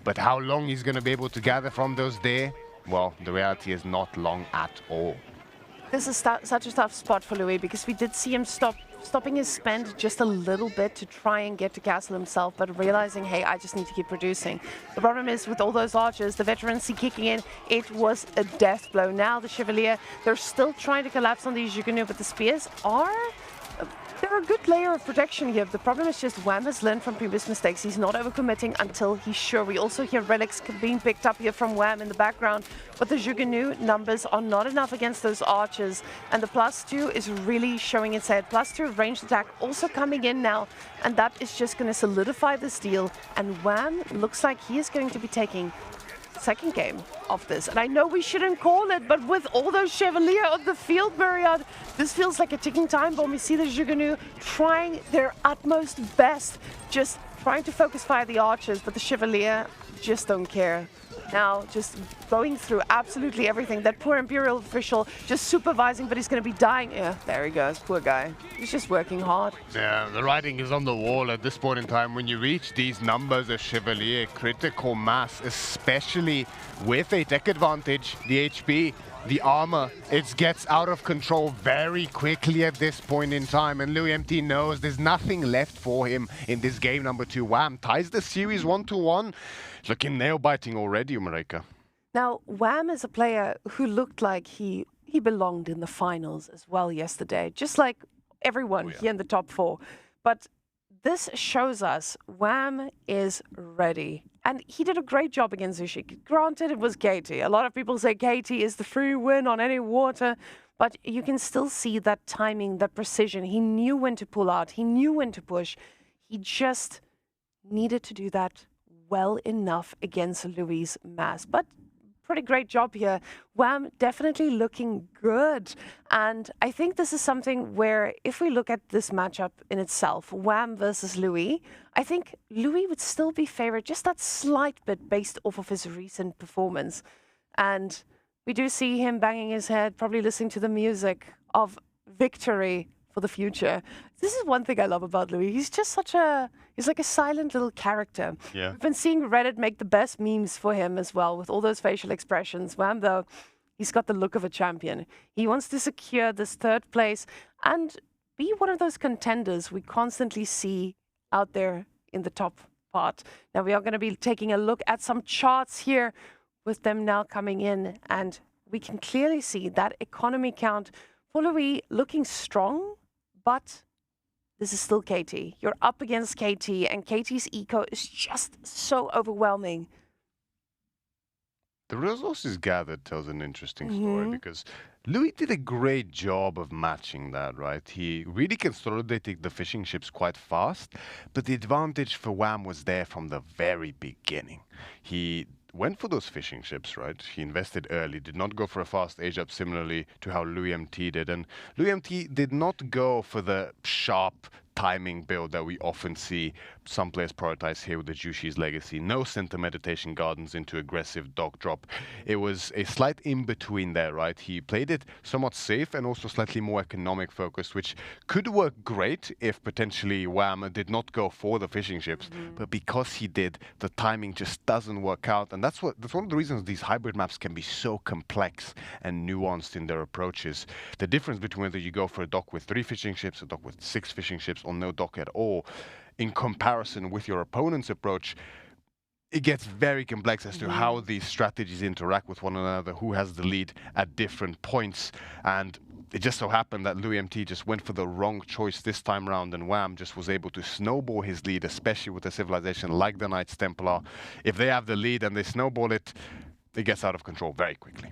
But how long he's going to be able to gather from those Dare? Well, the reality is not long at all. This is such a tough spot for Louis, because we did see him stopping his spend just a little bit to try and get to castle himself, but realizing, hey, I just need to keep producing. The problem is with all those archers, the veterancy kicking in, it was a death blow. Now the Chevalier, they're still trying to collapse on these Jugunu, but the spears are... they're a good layer of protection here. The problem is just Wham has learned from previous mistakes. He's not overcommitting until he's sure. We also hear relics being picked up here from Wham in the background, but the Jugunu numbers are not enough against those archers, and the +2 is really showing its head. +2 ranged attack also coming in now, and that is just going to solidify this deal, and Wham looks like he is going to be taking second game of this. And I know we shouldn't call it, but with all those Chevalier on the field, Myriad, this feels like a ticking time bomb. We see the Jugunu trying their utmost best, just trying to focus fire the archers, but the Chevalier just don't care. Now just going through absolutely everything. That poor Imperial official just supervising, but he's going to be dying. Yeah, there he goes, poor guy. He's just working hard. Yeah, the writing is on the wall at this point in time. When you reach these numbers of Chevalier, critical mass, especially with a tech advantage, the HP, the armor, it gets out of control very quickly at this point in time, and LoueMT knows there's nothing left for him in this game. Number 2, Wham ties the series 1-1. Looking nail-biting already, Marika. Now, Wham is a player who looked like he belonged in the finals as well yesterday, just like everyone here in the top 4. But this shows us Wham is ready. And he did a great job against Zushi. Granted, it was Katie. A lot of people say Katie is the free win on any water, but you can still see that timing, that precision. He knew when to pull out. He knew when to push. He just needed to do that well enough against Louis' mass. But pretty great job here. Wham definitely looking good. And I think this is something where if we look at this matchup in itself, Wham versus Louis, I think Louis would still be favored just that slight bit based off of his recent performance. And we do see him banging his head, probably listening to the music of victory for the future. This is one thing I love about Louis. He's just he's like a silent little character. Yeah. We've been seeing Reddit make the best memes for him as well, with all those facial expressions. Wham, though, he's got the look of a champion. He wants to secure this 3rd place and be one of those contenders we constantly see out there in the top part. Now we are going to be taking a look at some charts here with them now coming in, and we can clearly see that economy count for Louis looking strong, but this is still KT. You're up against KT, and KT's eco is just so overwhelming. The resources gathered tells an interesting story because Louis did a great job of matching that, right? He really consolidated the fishing ships quite fast, but the advantage for Wham was there from the very beginning. He went for those fishing ships, right? He invested early, did not go for a fast age up similarly to how LoueMT did. And LoueMT did not go for the sharp timing build that we often see some players prioritize here with the Jushi's Legacy. No Center Meditation Gardens into aggressive dock drop. It was a slight in-between there, right? He played it somewhat safe and also slightly more economic focused, which could work great if potentially Wham did not go for the fishing ships. But because he did, the timing just doesn't work out. And that's one of the reasons these hybrid maps can be so complex and nuanced in their approaches. The difference between whether you go for a dock with 3 fishing ships, a dock with 6 fishing ships, or no dock at all, in comparison with your opponent's approach, it gets very complex as to how these strategies interact with one another, who has the lead at different points. And it just so happened that LoueMT just went for the wrong choice this time around, and Wham just was able to snowball his lead, especially with a civilization like the Knights Templar. If they have the lead and they snowball it, it gets out of control very quickly.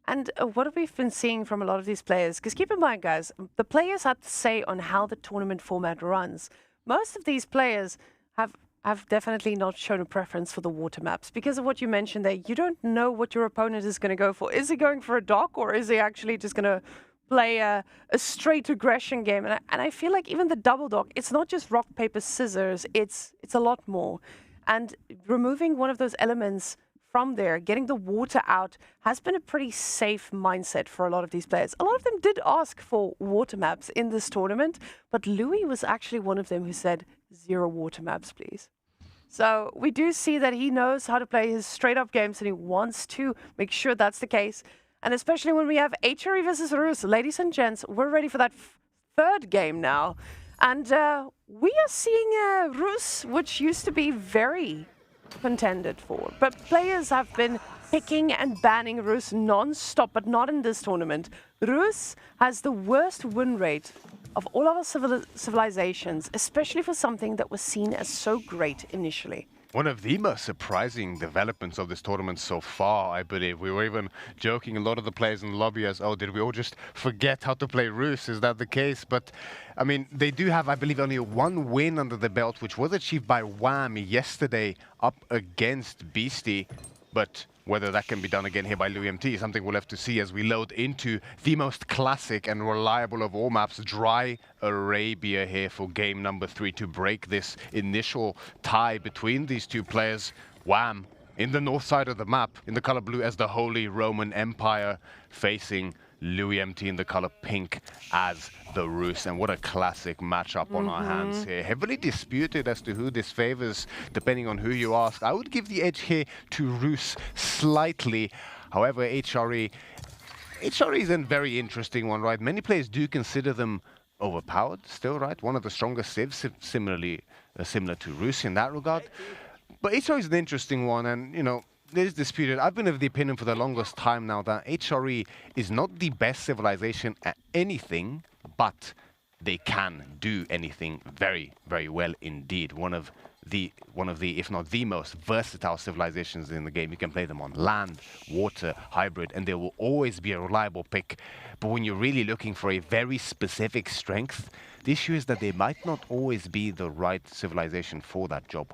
And what have we been seeing from a lot of these players? Because keep in mind, guys, the players have to say on how the tournament format runs. Most of these players have definitely not shown a preference for the water maps because of what you mentioned there. You don't know what your opponent is going to go for. Is he going for a dock, or is he actually just going to play a straight aggression game? And I feel like even the double dock, it's not just rock, paper, scissors. It's a lot more. And removing one of those elements from there, getting the water out, has been a pretty safe mindset for a lot of these players. A lot of them did ask for water maps in this tournament, but Louis was actually one of them who said 0 water maps, please. So we do see that he knows how to play his straight-up games, and he wants to make sure that's the case. And especially when we have HRE versus Roos, ladies and gents, we're ready for that 3rd game now. And we are seeing Roos, which used to be very contended for. But players have been picking and banning Roos non-stop, but not in this tournament. Roos has the worst win rate of all our civilizations, especially for something that was seen as so great initially. One of the most surprising developments of this tournament so far, I believe. We were even joking, a lot of the players in the lobby as, oh, did we all just forget how to play Roos? Is that the case? But, I mean, they do have, I believe, only 1 win under the belt, which was achieved by Wham yesterday up against Beastyqt. But whether that can be done again here by LoueMT is something we'll have to see as we load into the most classic and reliable of all maps, Dry Arabia here for game number 3 to break this initial tie between these two players. Wham in the north side of the map in the color blue as the Holy Roman Empire, facing LoueMT in the color pink as the Roos. And what a classic matchup on our hands here. Heavily disputed as to who this favors, depending on who you ask. I would give the edge here to Roos slightly. However, HRE is a very interesting one, right? Many players do consider them overpowered still, right? One of the strongest civs, similar to Roos in that regard. But HRE is an interesting one, and, you know, it is disputed. I've been of the opinion for the longest time now that HRE is not the best civilization at anything, but they can do anything very, very well indeed. One of the, if not the most versatile civilizations in the game. You can play them on land, water, hybrid, and they will always be a reliable pick. But when you're really looking for a very specific strength, the issue is that they might not always be the right civilization for that job.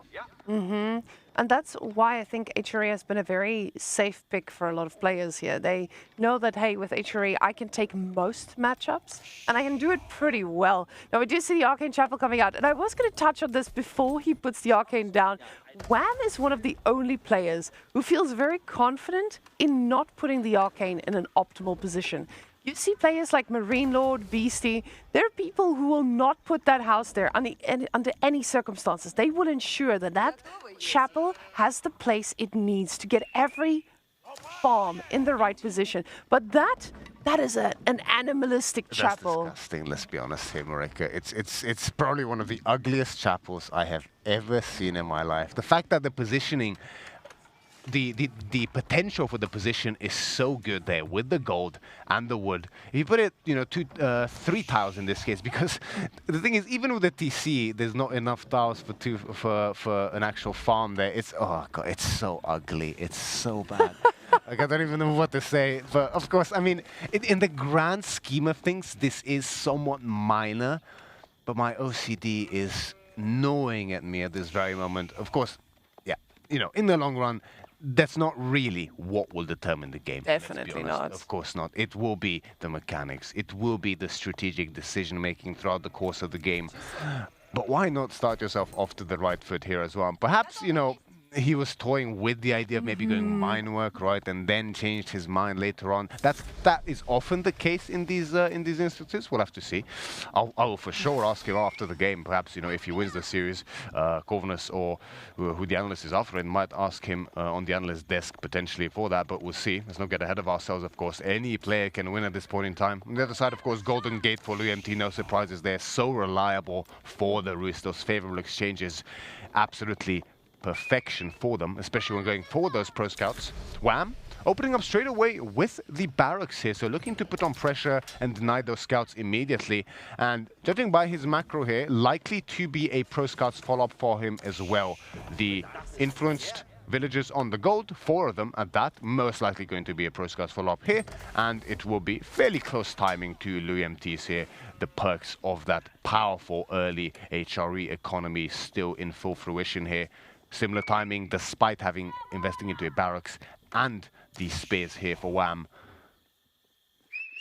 And that's why I think HRE has been a very safe pick for a lot of players here. They know that, hey, with HRE, I can take most matchups, and I can do it pretty well. Now, we do see the Arcane Chapel coming out, and I was going to touch on this before he puts the Arcane down. Wham is one of the only players who feels very confident in not putting the Arcane in an optimal position. You see players like Marine Lord, Beasty, they're people who will not put that house there under any circumstances. They will ensure that that chapel has the place it needs to get every farm in the right position. But that is an animalistic chapel. That's disgusting, let's be honest here, Marika. It's probably one of the ugliest chapels I have ever seen in my life. The fact that the positioning, the potential for the position is so good there with the gold and the wood. If you put it, you know, 3 tiles in this case, because the thing is, even with the TC, there's not enough tiles for an actual farm there. It's, oh god, it's so ugly. It's so bad. Like, I don't even know what to say. But of course, I mean, in the grand scheme of things, this is somewhat minor. But my OCD is gnawing at me at this very moment. Of course, yeah, you know, in the long run, that's not really what will determine the game. Definitely not. Of course not. It will be the mechanics. It will be the strategic decision-making throughout the course of the game. But why not start yourself off to the right foot here as well? Perhaps, you know, he was toying with the idea of maybe going mine work, right, and then changed his mind later on. That is often the case in these instances. We'll have to see. I will for sure ask him after the game. Perhaps, you know, if he wins the series, Corvinus or who the analyst is after, and might ask him on the analyst desk potentially for that. But we'll see. Let's not get ahead of ourselves. Of course, any player can win at this point in time. On the other side, of course, Golden Gate for LoueMT. No surprises there. So reliable for the Rus. Those favorable exchanges, absolutely perfection for them, especially when going for those pro scouts. Wham opening up straight away with the barracks here, so looking to put on pressure and deny those scouts immediately. And judging by his macro here, likely to be a pro scouts follow-up for him as well. The influenced villagers on the gold, 4 of them at that, most likely going to be a pro scouts follow-up here, and it will be fairly close timing to LoueMT's here. The perks of that powerful early HRE economy still in full fruition here. Similar timing, despite having investing into a barracks and the spears here for Wham.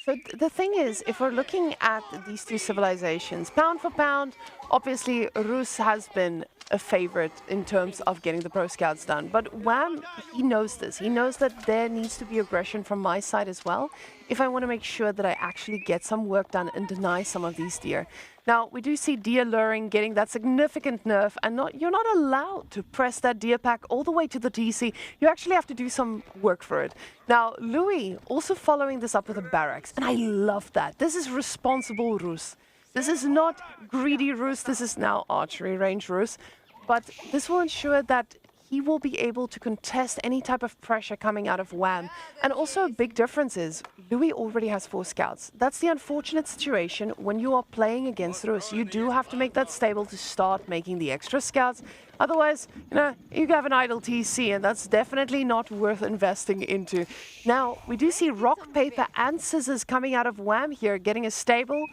So the thing is, if we're looking at these two civilizations, pound for pound, obviously Rus has been a favorite in terms of getting the pro scouts done. But Wham, he knows this. He knows that there needs to be aggression from my side as well, if I want to make sure that I actually get some work done and deny some of these deer. Now, we do see deer luring getting that significant nerf, and you're not allowed to press that deer pack all the way to the TC. You actually have to do some work for it. Now, Louis also following this up with a barracks, and I love that. This is responsible Rus. This is not greedy Rus, this is now archery range Rus, but this will ensure that he will be able to contest any type of pressure coming out of Wham. And also a big difference is, Louis already has 4 scouts. That's the unfortunate situation when you are playing against Rus. You do have to make that stable to start making the extra scouts. Otherwise, you know, you have an idle TC, and that's definitely not worth investing into. Now, we do see rock, paper, and scissors coming out of Wham here, getting a stable,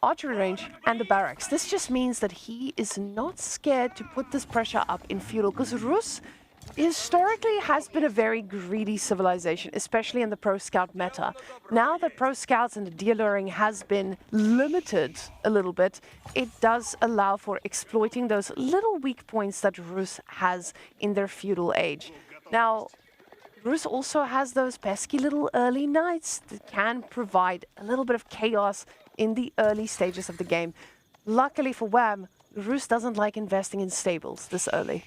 archery range, and the barracks. This just means that he is not scared to put this pressure up in feudal, because Rus historically has been a very greedy civilization, especially in the pro scout meta. Now that pro scouts and the deer luring has been limited a little bit, it does allow for exploiting those little weak points that Rus has in their feudal age. Now, Rus also has those pesky little early knights that can provide a little bit of chaos in the early stages of the game. Luckily for Wham, Rus doesn't like investing in stables this early.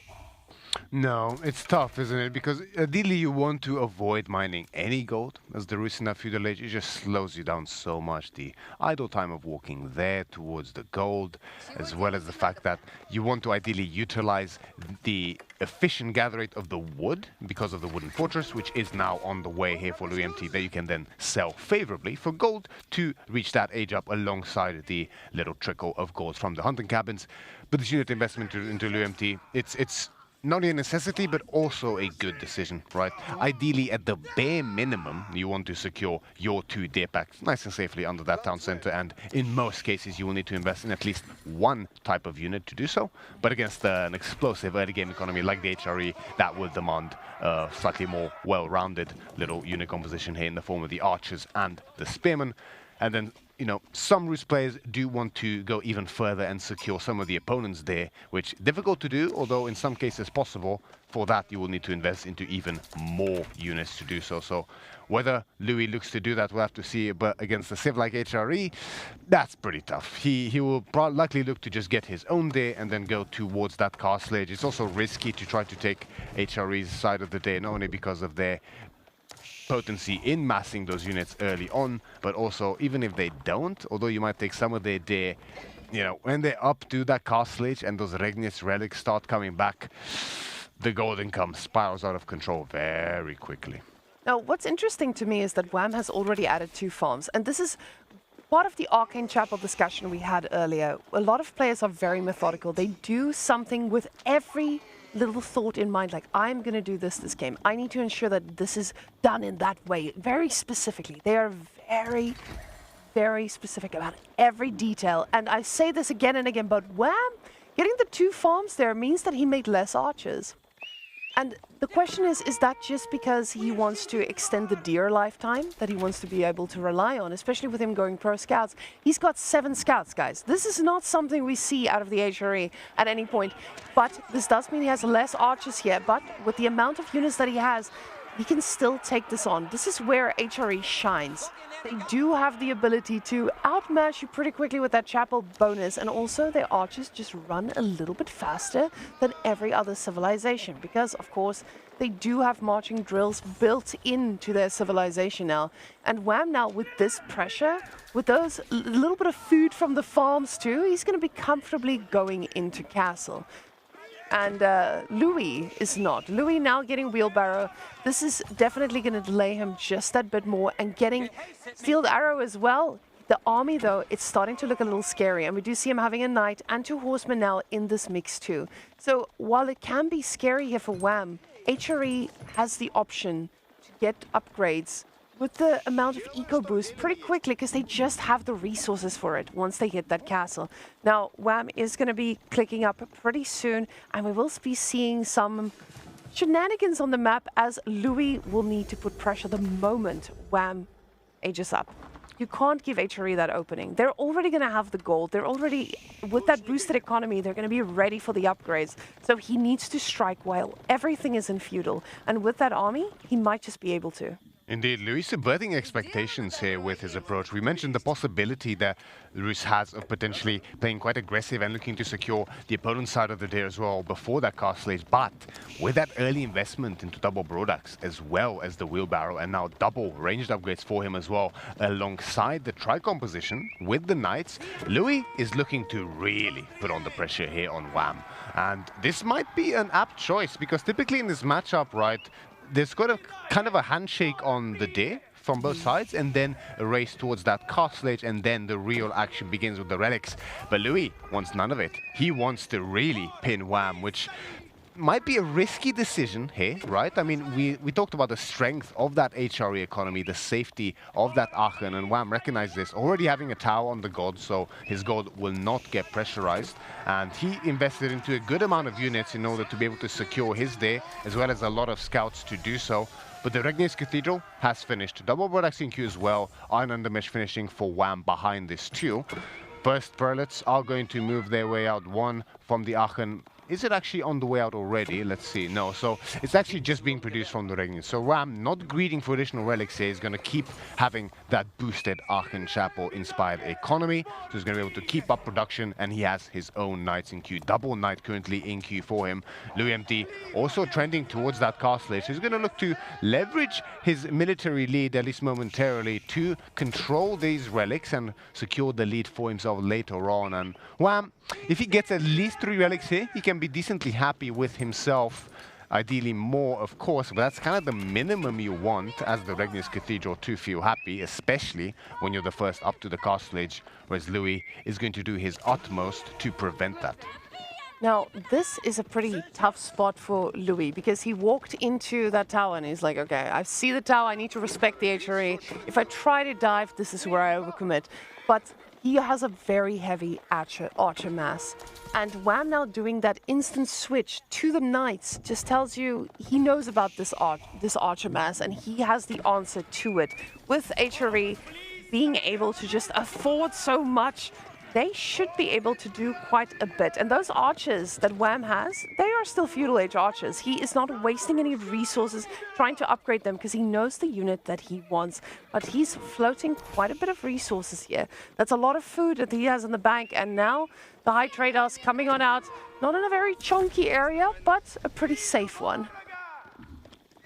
No, it's tough, isn't it? Because ideally you want to avoid mining any gold, as the Rus in that feudal age, it just slows you down so much. The idle time of walking there towards the gold, as well as the fact that you want to ideally utilize the efficient gather rate of the wood because of the wooden fortress, which is now on the way here for LoueMT, that you can then sell favorably for gold to reach that age up alongside the little trickle of gold from the hunting cabins. But this unit investment into LoueMT, it's not only a necessity, but also a good decision, right? Ideally, at the bare minimum, you want to secure your 2 dare packs nice and safely under that town center, and in most cases, you will need to invest in at least one type of unit to do so. But against an explosive early game economy like the HRE, that will demand slightly more well-rounded little unit composition here in the form of the archers and the spearmen. And then, you know, some Rus players do want to go even further and secure some of the opponents there, which difficult to do, although in some cases possible. For that, you will need to invest into even more units to do so. So whether Louis looks to do that, we'll have to see. But against a civ like HRE, that's pretty tough. He will likely look to just get his own day and then go towards that castle age. It's also risky to try to take HRE's side of the day, not only because of their potency in massing those units early on, but also even if they don't, although you might take some of their day, you know, when they're up to that castle age and those Regnis relics start coming back, the gold income spirals out of control very quickly. Now, what's interesting to me is that WAM has already added 2 farms, and this is part of the Arcane Chapel discussion we had earlier. A lot of players are very methodical. They do something with every little thought in mind, like, I'm going to do this game. I need to ensure that this is done in that way, very specifically. They are very, very specific about every detail. And I say this again and again, but WAM, getting the 2 farms there means that he made less archers. And the question is that just because he wants to extend the deer lifetime that he wants to be able to rely on, especially with him going pro scouts? He's got 7 scouts, guys. This is not something we see out of the HRE at any point. But this does mean he has less archers here. But with the amount of units that he has, he can still take this on. This is where HRE shines. They do have the ability to outmatch you pretty quickly with that chapel bonus, and also their archers just run a little bit faster than every other civilization because, of course, they do have marching drills built into their civilization now. And WAM now, with this pressure, with those little bit of food from the farms too, he's going to be comfortably going into castle. And Louis is not. Louis now getting wheelbarrow. This is definitely going to delay him just that bit more. And getting field arrow as well. The army, though, it's starting to look a little scary. And we do see him having a knight and 2 horsemen now in this mix too. So while it can be scary here for WAM, HRE has the option to get upgrades with the amount of eco boost pretty quickly because they just have the resources for it once they hit that castle. Now, WAM is going to be clicking up pretty soon, and we will be seeing some shenanigans on the map as Louis will need to put pressure the moment WAM ages up. You can't give HRE that opening. They're already going to have the gold. They're already, with that boosted economy, they're going to be ready for the upgrades. So he needs to strike while everything is in feudal. And with that army, he might just be able to. Indeed, Louis subverting expectations here with his approach. We mentioned the possibility that Rus has of potentially playing quite aggressive and looking to secure the opponent's side of the day as well before that castle age. But with that early investment into double broadaxe as well as the wheelbarrow and now double ranged upgrades for him as well, alongside the tri-composition with the knights, Louis is looking to really put on the pressure here on WAM. And this might be an apt choice because typically in this matchup, right, there's got a kind of a handshake on the day from both sides and then a race towards that castle age, and then the real action begins with the relics. But Louis wants none of it. He wants to really pin WAM, which might be a risky decision here, right? I mean, we talked about the strength of that HRE economy, the safety of that Aachen, and WAM recognized this, already having a tower on the god, so his god will not get pressurized. And he invested into a good amount of units in order to be able to secure his day, as well as a lot of scouts to do so. But the Regnis Cathedral has finished. Double broadaxe in queue as well. Iron Undermesh finishing for WAM behind this too. First prelates are going to move their way out. One from the Aachen. Is it actually on the way out already? Let's see. No, so it's actually just being produced from the Regnis. So WAM, not greeding for additional relics here, is going to keep having that boosted Aachen Chapel inspired economy. So he's going to be able to keep up production, and he has his own knights in queue. Double knight currently in queue for him. LoueMT also trending towards that castle age. So he's going to look to leverage his military lead, at least momentarily, to control these relics and secure the lead for himself later on. And WAM, if he gets at least 3 relics here, he can be decently happy with himself. Ideally more, of course, but that's kind of the minimum you want as the Regnis Cathedral to feel happy, especially when you're the first up to the castle age, whereas Louis is going to do his utmost to prevent that. Now, this is a pretty tough spot for Louis because he walked into that tower and he's like, okay, I see the tower, I need to respect the HRE. If I try to dive, this is where I overcommit. But he has a very heavy archer mass. And Wham now doing that instant switch to the Knights just tells you he knows about this archer mass and he has the answer to it. With HRE being able to just afford so much, they should be able to do quite a bit. And those archers that Wham has, they are still feudal age archers. He is not wasting any resources trying to upgrade them because he knows the unit that he wants. But he's floating quite a bit of resources here. That's a lot of food that he has in the bank. And now the high traders coming on out, not in a very chunky area, but a pretty safe one.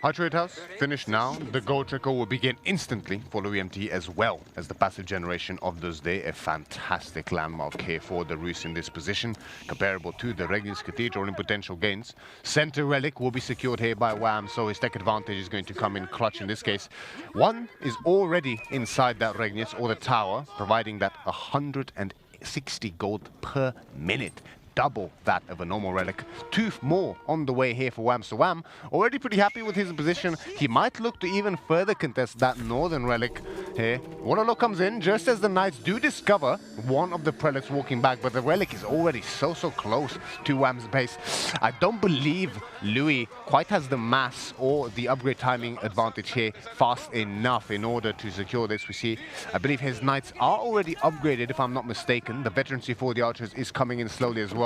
High Trade House finished now. The gold trickle will begin instantly for LoueMT as well as the passive generation of this day. A fantastic landmark here for the Rus in this position, comparable to the Regnitz Cathedral in potential gains. Center relic will be secured here by Wham, so his tech advantage is going to come in clutch in this case. One is already inside that Regnitz or the tower, providing that 160 gold per minute. Double that of a normal relic. 2 more on the way here for Wham. So Wham already pretty happy with his position. He might look to even further contest that northern relic here. Waterlock comes in just as the Knights do discover one of the prelates walking back, but the relic is already so close to Wham's base. I don't believe Louis quite has the mass or the upgrade timing advantage here fast enough in order to secure this. We see, I believe his Knights are already upgraded, if I'm not mistaken. The veterancy for the archers is coming in slowly as well.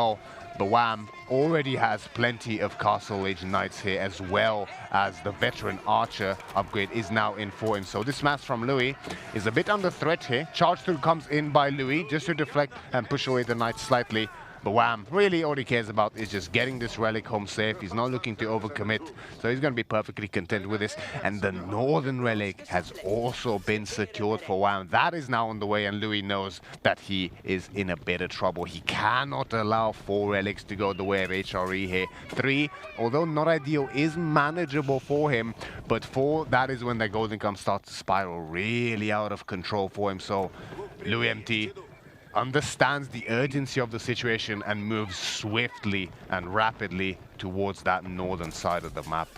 But Wham already has plenty of Castle Age Knights here, as well as the veteran archer upgrade is now in for him. So this mass from Louis is a bit under threat here. Charge through comes in by Louis just to deflect and push away the Knights slightly. But Wham really all he cares about is just getting this relic home safe. He's not looking to overcommit, so he's going to be perfectly content with this. And the northern relic has also been secured for Wham. That is now on the way, and Louis knows that he is in a bit of trouble. He cannot allow 4 relics to go the way of HRE here. 3, although not ideal, is manageable for him, but 4, that is when the gold income starts to spiral really out of control for him. So LoueMT understands the urgency of the situation and moves swiftly and rapidly towards that northern side of the map.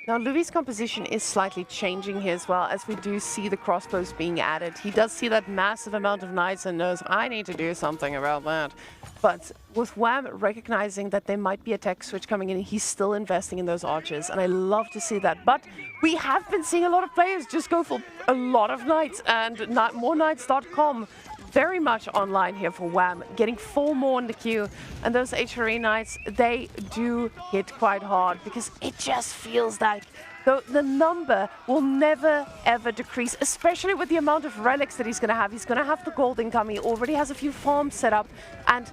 Now, Louis' composition is slightly changing here as well, as we do see the crossbows being added. He does see that massive amount of knights and knows, I need to do something about that. But with Wham recognizing that there might be a tech switch coming in, he's still investing in those archers, and I love to see that. But we have been seeing a lot of players just go for a lot of knights, and moreknights.com very much online here for Wham, getting 4 more in the queue. And those HRE Knights, they do hit quite hard because it just feels like the number will never ever decrease, especially with the amount of relics that he's going to have. He's going to have the gold income. He already has a few farms set up, and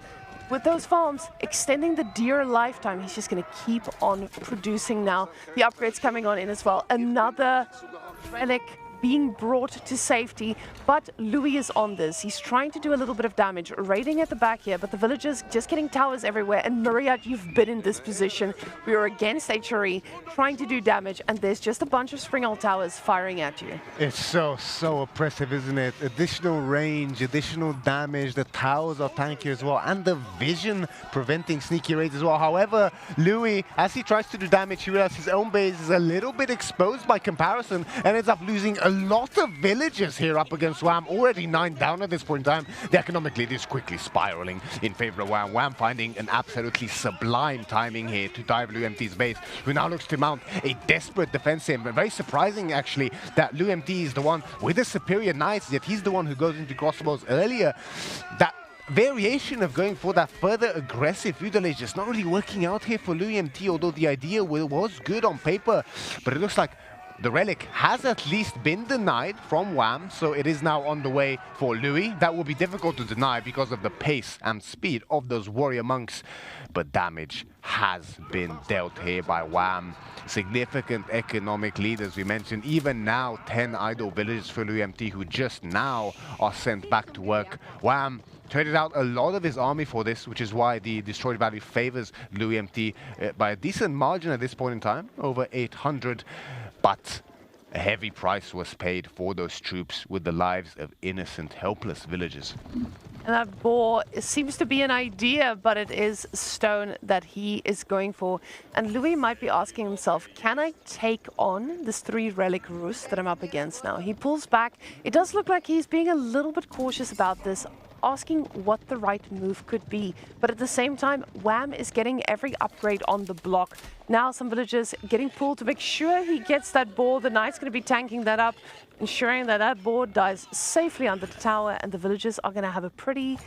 with those farms extending the deer lifetime, he's just going to keep on producing now. The upgrades coming on in as well. Another relic being brought to safety, but Louis is on this. He's trying to do a little bit of damage, raiding at the back here, but the villagers just getting towers everywhere. And Myriad, you've been in this position. We are against HRE, trying to do damage, and there's just a bunch of Springall towers firing at you. It's so oppressive, isn't it? Additional range, additional damage, the towers are tanky as well, and the vision preventing sneaky raids as well. However, Louis, as he tries to do damage, he realizes his own base is a little bit exposed by comparison and ends up losing a lot of villagers here up against Wham. Already 9 down at this point in time. The economically, it is quickly spiraling in favor of Wham. Wham finding an absolutely sublime timing here to dive LoueMT's base, who now looks to mount a desperate defense here. But very surprising, actually, that LoueMT is the one with the superior knights, yet he's the one who goes into crossbows earlier. That variation of going for that further aggressive feudal age is not really working out here for LoueMT, although the idea was good on paper, but it looks like the relic has at least been denied from Wham, so it is now on the way for Louis. That will be difficult to deny because of the pace and speed of those warrior monks, but damage has been dealt here by Wham. Significant economic lead, as we mentioned. Even now, 10 idle villages for LoueMT, who just now are sent back to work. Wham traded out a lot of his army for this, which is why the destroyed value favors LoueMT by a decent margin at this point in time, over 800. But a heavy price was paid for those troops with the lives of innocent, helpless villagers. And that boar seems to be an idea, but it is stone that he is going for. And Louis might be asking himself, can I take on this 3-relic Rus that I'm up against now? He pulls back. It does look like he's being a little bit cautious about this, asking what the right move could be. But at the same time, Wham is getting every upgrade on the block. Now some villagers getting pulled to make sure he gets that boar. The Knight's going to be tanking that up, ensuring that that boar dies safely under the tower, and the villagers are going to have a pretty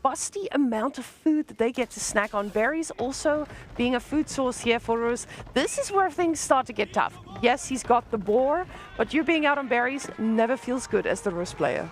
busty amount of food that they get to snack on. Berries also being a food source here for Rus. This is where things start to get tough. Yes, he's got the boar, but you being out on berries never feels good as the Rus player.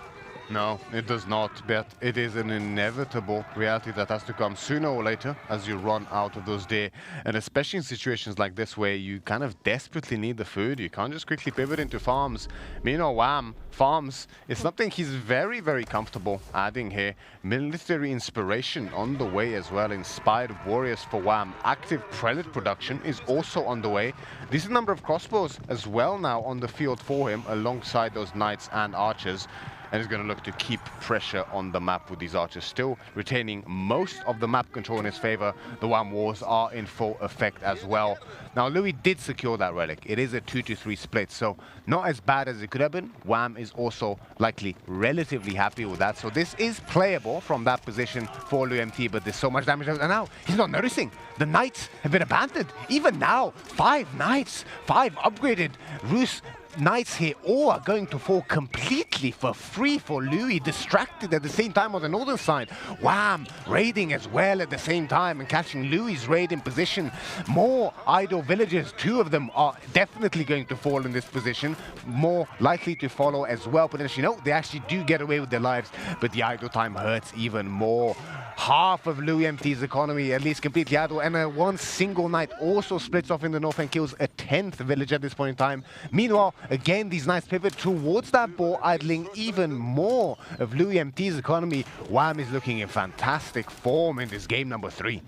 No, it does not, but it is an inevitable reality that has to come sooner or later as you run out of those deer. And especially in situations like this where you kind of desperately need the food, you can't just quickly pivot into farms. Meanwhile, Wham, farms is something he's very, very comfortable adding here. Military inspiration on the way as well, inspired warriors for Wham. Active prelate production is also on the way. Decent number of crossbows as well now on the field for him, alongside those knights and archers. And he's going to look to keep pressure on the map with these archers still retaining most of the map control in his favor. The Wham wars are in full effect as well. Now, Louis did secure that relic. It is a 2-to-3 split, so not as bad as it could have been. Wham is also likely relatively happy with that. So this is playable from that position for LoueMT, but there's so much damage. And now he's not noticing. The Knights have been abandoned. Even now, 5 Knights, 5 upgraded Rus Knights here, all are going to fall completely for free for Louis, distracted at the same time on the northern side. Wham raiding as well at the same time and catching Louis' raid in position. More idle villagers, 2 of them are definitely going to fall in this position, more likely to follow as well. Potentially, no, they actually do get away with their lives, but the idle time hurts even more. Half of LoueMT's economy at least completely idle, and one single knight also splits off in the north and kills a 10th village at this point in time. Meanwhile, again, these knights pivot towards that boar, idling even more of LoueMT's economy. Wham is looking in fantastic form in this game number 3.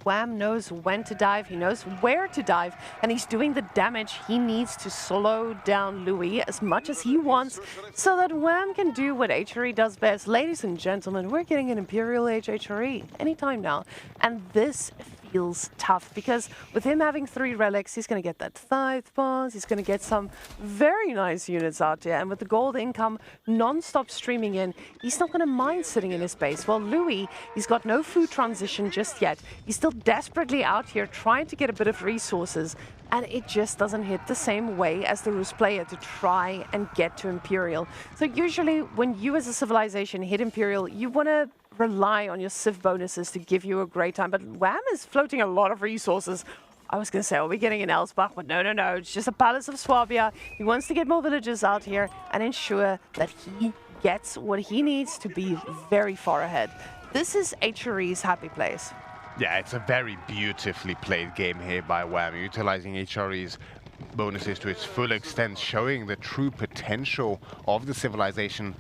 Wham knows when to dive, he knows where to dive, and he's doing the damage he needs to slow down Louis as much as he wants so that Wham can do what HRE does best. Ladies and gentlemen, we're getting an Imperial Age HRE anytime now, and this feels tough because with him having 3 relics, he's going to get that Tithe Bonds, he's going to get some very nice units out there, and with the gold income non-stop streaming in, he's not going to mind sitting in his base. Well, Louis, he's got no food transition just yet. He's still desperately out here trying to get a bit of resources, and it just doesn't hit the same way as the Rus player to try and get to Imperial. So usually when you as a civilization hit Imperial, you want to rely on your civ bonuses to give you a great time, but Wham is floating a lot of resources. I was going to say, are we getting an Elsbach? But no, it's just a Palace of Swabia. He wants to get more villagers out here and ensure that he gets what he needs to be very far ahead. This is HRE's happy place. Yeah, it's a very beautifully played game here by Wham, utilizing HRE's bonuses to its full extent, showing the true potential of the civilization,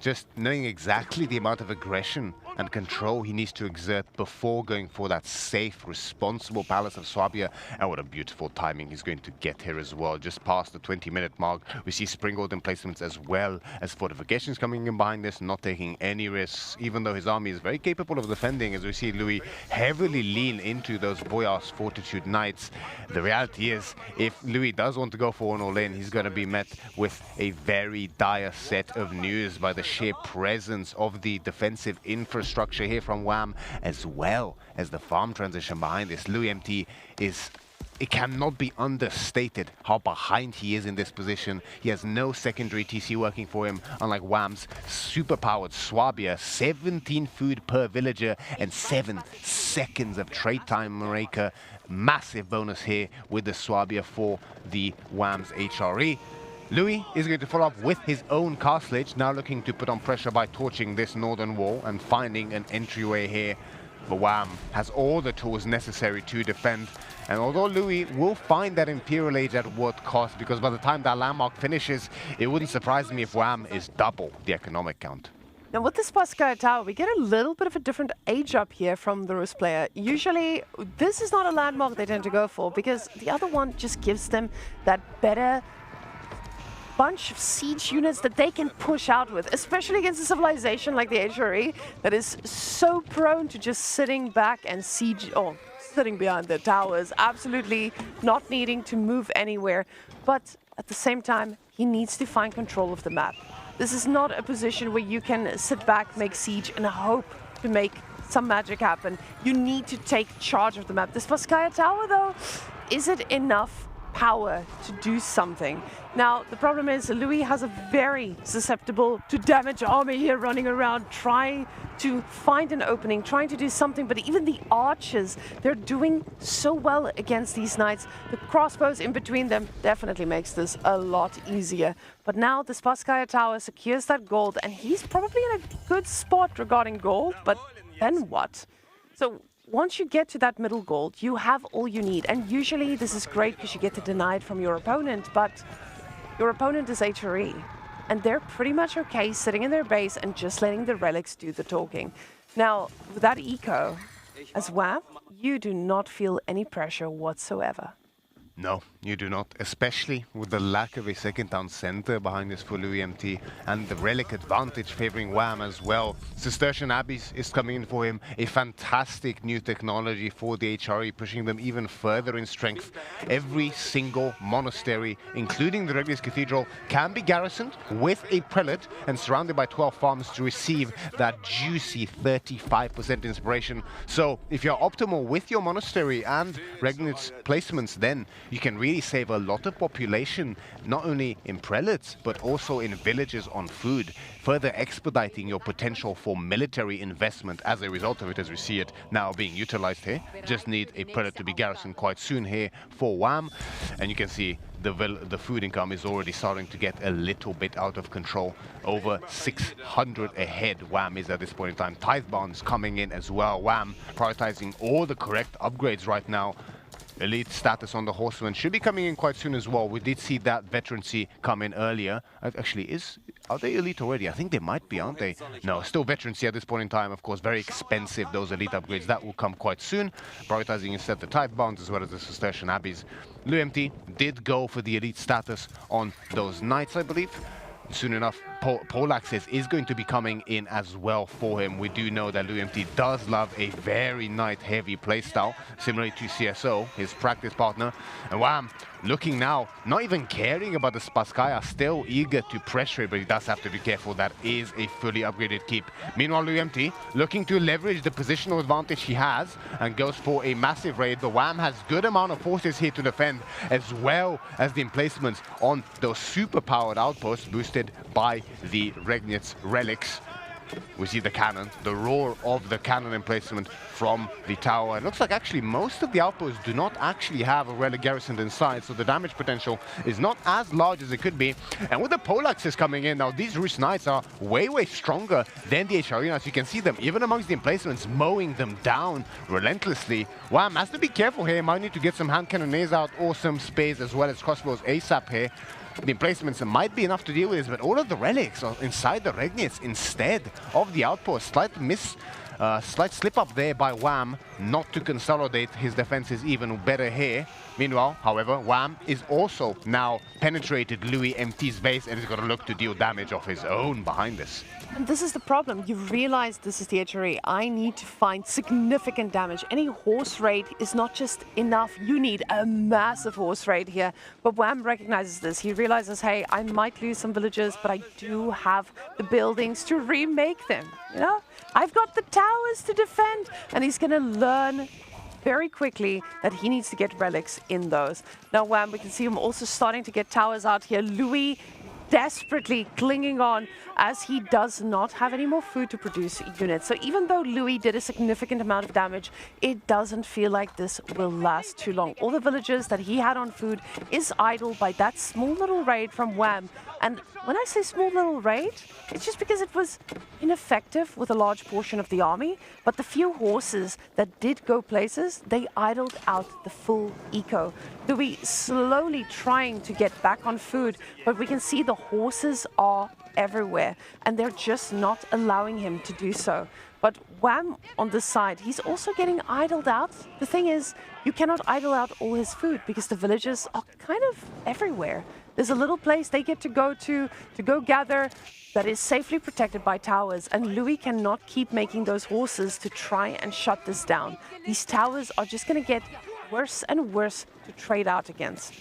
just knowing exactly the amount of aggression and control he needs to exert before going for that safe, responsible Palace of Swabia. And what a beautiful timing he's going to get here as well. Just past the 20-minute mark, we see Spring Golden placements as well as fortifications coming in behind this, not taking any risks, even though his army is very capable of defending, as we see Louis heavily lean into those Boyar's Fortitude Knights. The reality is, if Louis does want to go for an all-in, he's going to be met with a very dire set of news by the sheer presence of the defensive infrastructure here from Wham, as well as the farm transition behind this. LoueMT is, it cannot be understated how behind he is in this position. He has no secondary TC working for him, unlike Wham's super-powered Swabia. 17 food per villager and 7 seconds of trade time Mareka. Massive bonus here with the Swabia for the Wham's HRE. Louis is going to follow up with his own castlage, now looking to put on pressure by torching this northern wall and finding an entryway here. But Wham has all the tools necessary to defend. And although Louis will find that Imperial Age at what cost, because by the time that landmark finishes, it wouldn't surprise me if Wham is double the economic count. Now with this Beastyqt tower, we get a little bit of a different age up here from the Rus player. Usually, this is not a landmark they tend to go for, because the other one just gives them that better bunch of siege units that they can push out with, especially against a civilization like the HRE that is so prone to just sitting back and siege, or sitting behind their towers, absolutely not needing to move anywhere. But at the same time, he needs to find control of the map. This is not a position where you can sit back, make siege, and hope to make some magic happen. You need to take charge of the map. This Beastyqt tower, though, is it enough power to do something? Now, the problem is Louis has a very susceptible to damage army here running around, trying to find an opening, trying to do something, but even the archers, they're doing so well against these knights. The crossbows in between them definitely makes this a lot easier. But now this Beastyqt tower secures that gold, and he's probably in a good spot regarding gold, but then what? So once you get to that middle gold, you have all you need. And usually this is great because you get to deny it from your opponent, but your opponent is HRE. And they're pretty much okay sitting in their base and just letting the relics do the talking. Now, with that eco, as WAM, you do not feel any pressure whatsoever. No, you do not, especially with the lack of a second down center behind this for LoueMT and the relic advantage favoring WAM as well. Cistercian Abbeys is coming in for him, a fantastic new technology for the HRE, pushing them even further in strength. Every single monastery, including the Regnius Cathedral, can be garrisoned with a prelate and surrounded by 12 farms to receive that juicy 35% inspiration. So if you're optimal with your monastery and Regnius placements, then you can really save a lot of population, not only in prelates, but also in villages on food, further expediting your potential for military investment as a result of it, as we see it now being utilized here. Just need a prelate to be garrisoned quite soon here for WAM, and you can see the food income is already starting to get a little bit out of control. Over 600 ahead WAM is at this point in time. Tithe bonds coming in as well. WAM prioritizing all the correct upgrades right now. Elite status on the horseman should be coming in quite soon as well. We did see that veterancy come in earlier. Actually, are they elite already? I think they might be, aren't they? No, still veterancy at this point in time. Of course, very expensive, those elite upgrades. That will come quite soon. Prioritizing instead the Tithe Bounds as well as the Cistercian Abbeys. LoueMT did go for the elite status on those knights, I believe. Soon enough, Polaxis is going to be coming in as well for him. We do know that LoueMT does love a very knight-heavy playstyle, similarly to CSO, his practice partner. And WAM, looking now, not even caring about the Beastyqt, still eager to pressure it, but he does have to be careful. That is a fully upgraded keep. Meanwhile, LoueMT looking to leverage the positional advantage he has and goes for a massive raid. The WAM has good amount of forces here to defend, as well as the emplacements on those super-powered outposts boosted by the Regnius relics. We see the cannon, the roar of the cannon emplacement from the tower. It looks like actually most of the outposts do not actually have a relic garrisoned inside, so the damage potential is not as large as it could be. And with the Polaxis coming in now, these Rus Knights are way stronger than the HRE. You can see them even amongst the emplacements, mowing them down relentlessly. WAM has to be careful here. Might need to get some hand cannonades out or some space as well as crossbows ASAP here. The emplacements might be enough to deal with this, but all of the relics are inside the Regnius instead of the outpost. Slight slip up there by WAM, not to consolidate his defenses even better here. Meanwhile, however, WAM is also now penetrated LoueMT's base and is going to look to deal damage of his own behind this. And this is the problem. You realize this is the HRE. I need to find significant damage. Any horse raid is not just enough. You need a massive horse raid here. But WAM recognizes this. He realizes, hey, I might lose some villagers, but I do have the buildings to remake them. You know, I've got the towers to defend. And he's going to learn very quickly that he needs to get relics in those. Now, WAM, we can see him also starting to get towers out here. Louis desperately clinging on as he does not have any more food to produce units. So even though Louis did a significant amount of damage, it doesn't feel like this will last too long. All the villagers that he had on food is idle by that small little raid from WAM. And when I say small little raid, it's just because it was ineffective with a large portion of the army, but the few horses that did go places, they idled out the full eco. Louis slowly trying to get back on food, but we can see the horses are everywhere, and they're just not allowing him to do so. But WAM on this side, he's also getting idled out. The thing is, you cannot idle out all his food because the villagers are kind of everywhere. There's a little place they get to go gather that is safely protected by towers, and Louis cannot keep making those horses to try and shut this down. These towers are just going to get worse and worse to trade out against.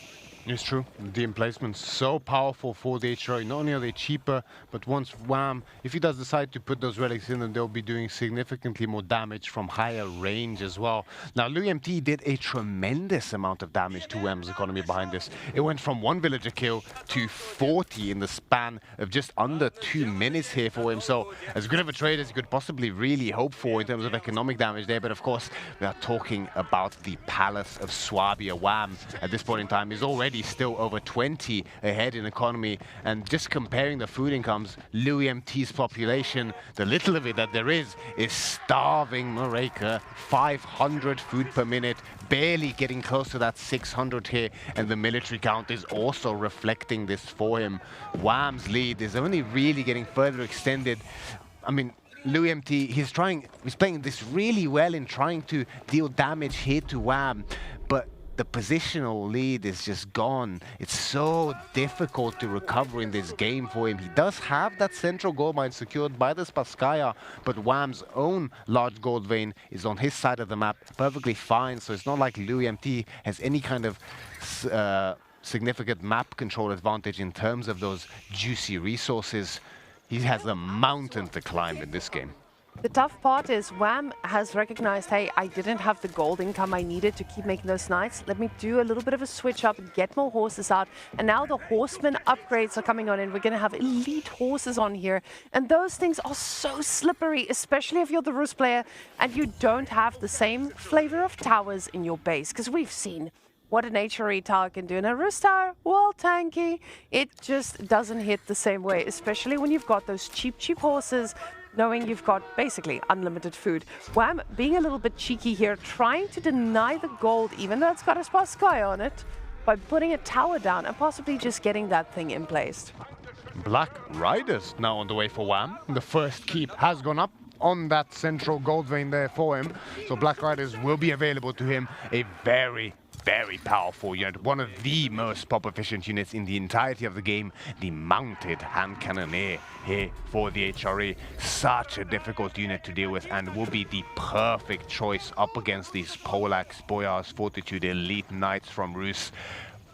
It's true. The emplacement's so powerful for the HRA. Not only are they cheaper, but once Wham, if he does decide to put those relics in, then they'll be doing significantly more damage from higher range as well. Now, LoueMT did a tremendous amount of damage to Wham's economy behind this. It went from 1 villager kill to 40 in the span of just under 2 minutes here for him. So, as good of a trade as you could possibly really hope for in terms of economic damage there. But of course, we are talking about the Palace of Swabia. Wham, at this point in time, is already still over 20 ahead in economy, and just comparing the food incomes, LoueMT's population, the little of it that there is starving Mareka. 500 food per minute, barely getting close to that 600 here, and the military count is also reflecting this for him. Wham's lead is only really getting further extended. I mean, LoueMT, he's playing this really well in trying to deal damage here to Wham, but the positional lead is just gone. It's so difficult to recover in this game for him. He does have that central gold mine secured by the Spasskaya, but Wham's own large gold vein is on his side of the map perfectly fine, so it's not like LoueMT has any kind of significant map control advantage in terms of those juicy resources. He has a mountain to climb in this game. The tough part is Wham has recognized, hey, I didn't have the gold income I needed to keep making those knights. Let me do a little bit of a switch up and get more horses out. And now the horseman upgrades are coming on in. We're going to have elite horses on here. And those things are so slippery, especially if you're the Rus player and you don't have the same flavor of towers in your base. Because we've seen what an HRE tower can do. And a Rus tower, well, tanky, it just doesn't hit the same way, especially when you've got those cheap horses, knowing you've got basically unlimited food. Wham being a little bit cheeky here, trying to deny the gold, even though it's got a Spasskaya on it, by putting a tower down and possibly just getting that thing in place. Black Riders now on the way for Wham. The first keep has gone up on that central gold vein there for him. So Black Riders will be available to him. A very powerful unit, one of the most pop efficient units in the entirety of the game, the mounted hand cannoneer here for the HRE. Such a difficult unit to deal with, and will be the perfect choice up against these Polaks, Boyars, Fortitude, elite knights from Rus.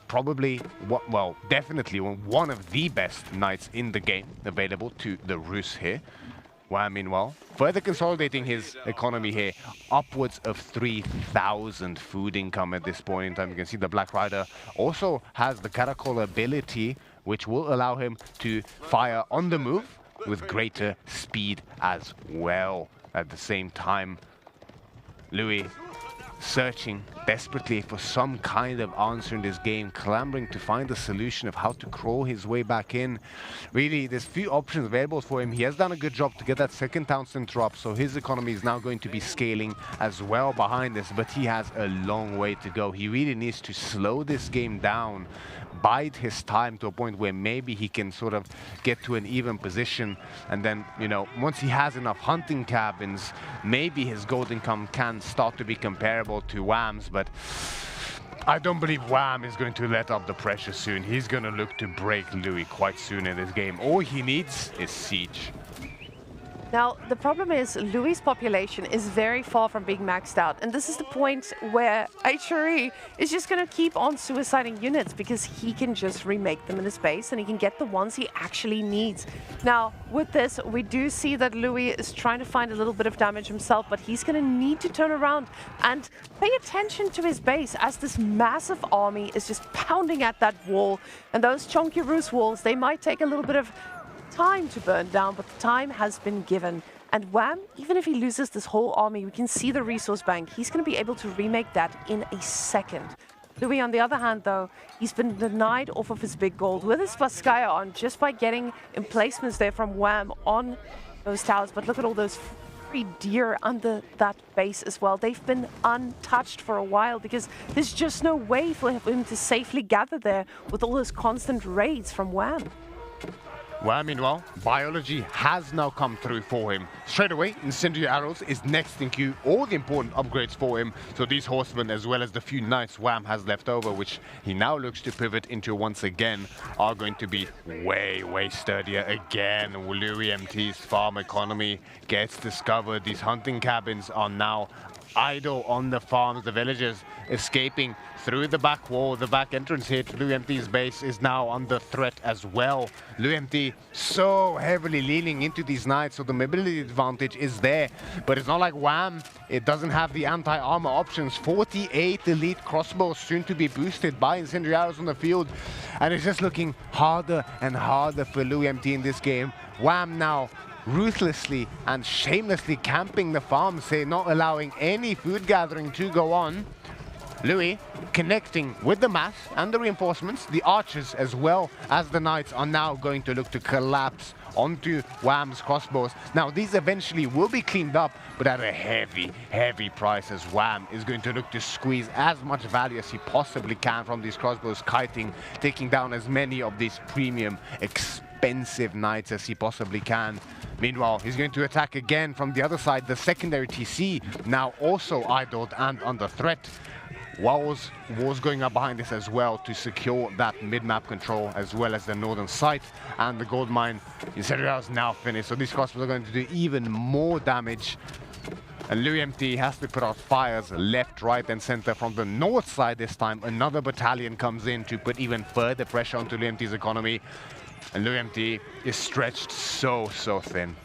Probably, well, definitely one of the best knights in the game available to the Rus here. Wham, meanwhile, further consolidating his economy here, upwards of 3,000 food income at this point in time. You can see the Black Rider also has the Caracol ability, which will allow him to fire on the move with greater speed as well. At the same time, Louis searching desperately for some kind of answer in this game, clamoring to find a solution of how to crawl his way back in. Really, there's few options available for him. He has done a good job to get that second town center up, so his economy is now going to be scaling as well behind this, but he has a long way to go. He really needs to slow this game down, bide his time to a point where maybe he can sort of get to an even position, and then, you know, once he has enough hunting cabins, maybe his gold income can start to be comparable to Wham's, but I don't believe Wham is going to let up the pressure soon. He's going to look to break Louis quite soon in this game. All he needs is siege. Now, the problem is Louis' population is very far from being maxed out. And this is the point where HRE is just going to keep on suiciding units because he can just remake them in his base and he can get the ones he actually needs. Now, with this, we do see that Louis is trying to find a little bit of damage himself, but he's going to need to turn around and pay attention to his base as this massive army is just pounding at that wall. And those chunky Rus walls, they might take a little bit of time to burn down, but the time has been given. And Wham, even if he loses this whole army, we can see the resource bank. He's going to be able to remake that in a second. Louis, on the other hand, though, he's been denied off of his big gold with his Spasskaya on just by getting emplacements there from Wham on those towers. But look at all those free deer under that base as well. They've been untouched for a while because there's just no way for him to safely gather there with all those constant raids from Wham. Well, meanwhile, biology has now come through for him. Straight away, incendiary arrows is next in queue, all the important upgrades for him. So these horsemen, as well as the few knights Wham has left over, which he now looks to pivot into once again, are going to be way, way sturdier again. LoueMT's farm economy gets discovered. These hunting cabins are now idle on the farms. The villagers escaping through the back wall. The back entrance here to LoueMT's base is now under threat as well. LoueMT so heavily leaning into these knights, so the mobility advantage is there. But it's not like Wham. It doesn't have the anti-armor options. 48 elite crossbows soon to be boosted by incendiary arrows on the field. And it's just looking harder and harder for LoueMT in this game. Wham now ruthlessly and shamelessly camping the farms here, not allowing any food gathering to go on. Louis connecting with the mass and the reinforcements, the archers as well as the knights are now going to look to collapse onto Wham's crossbows. Now these eventually will be cleaned up, but at a heavy, heavy price, as Wham is going to look to squeeze as much value as he possibly can from these crossbows, kiting, taking down as many of these premium, expensive knights as he possibly can. Meanwhile, he's going to attack again from the other side. The secondary TC now also idled and under threat. Wars going up behind this as well to secure that mid-map control, as well as the northern site and the gold mine. Incendiary arrows now finished, so these crossbows are going to do even more damage. And LoueMT has to put out fires left, right, and center from the north side this time. Another battalion comes in to put even further pressure onto LoueMT's economy. And LoueMT is stretched so thin.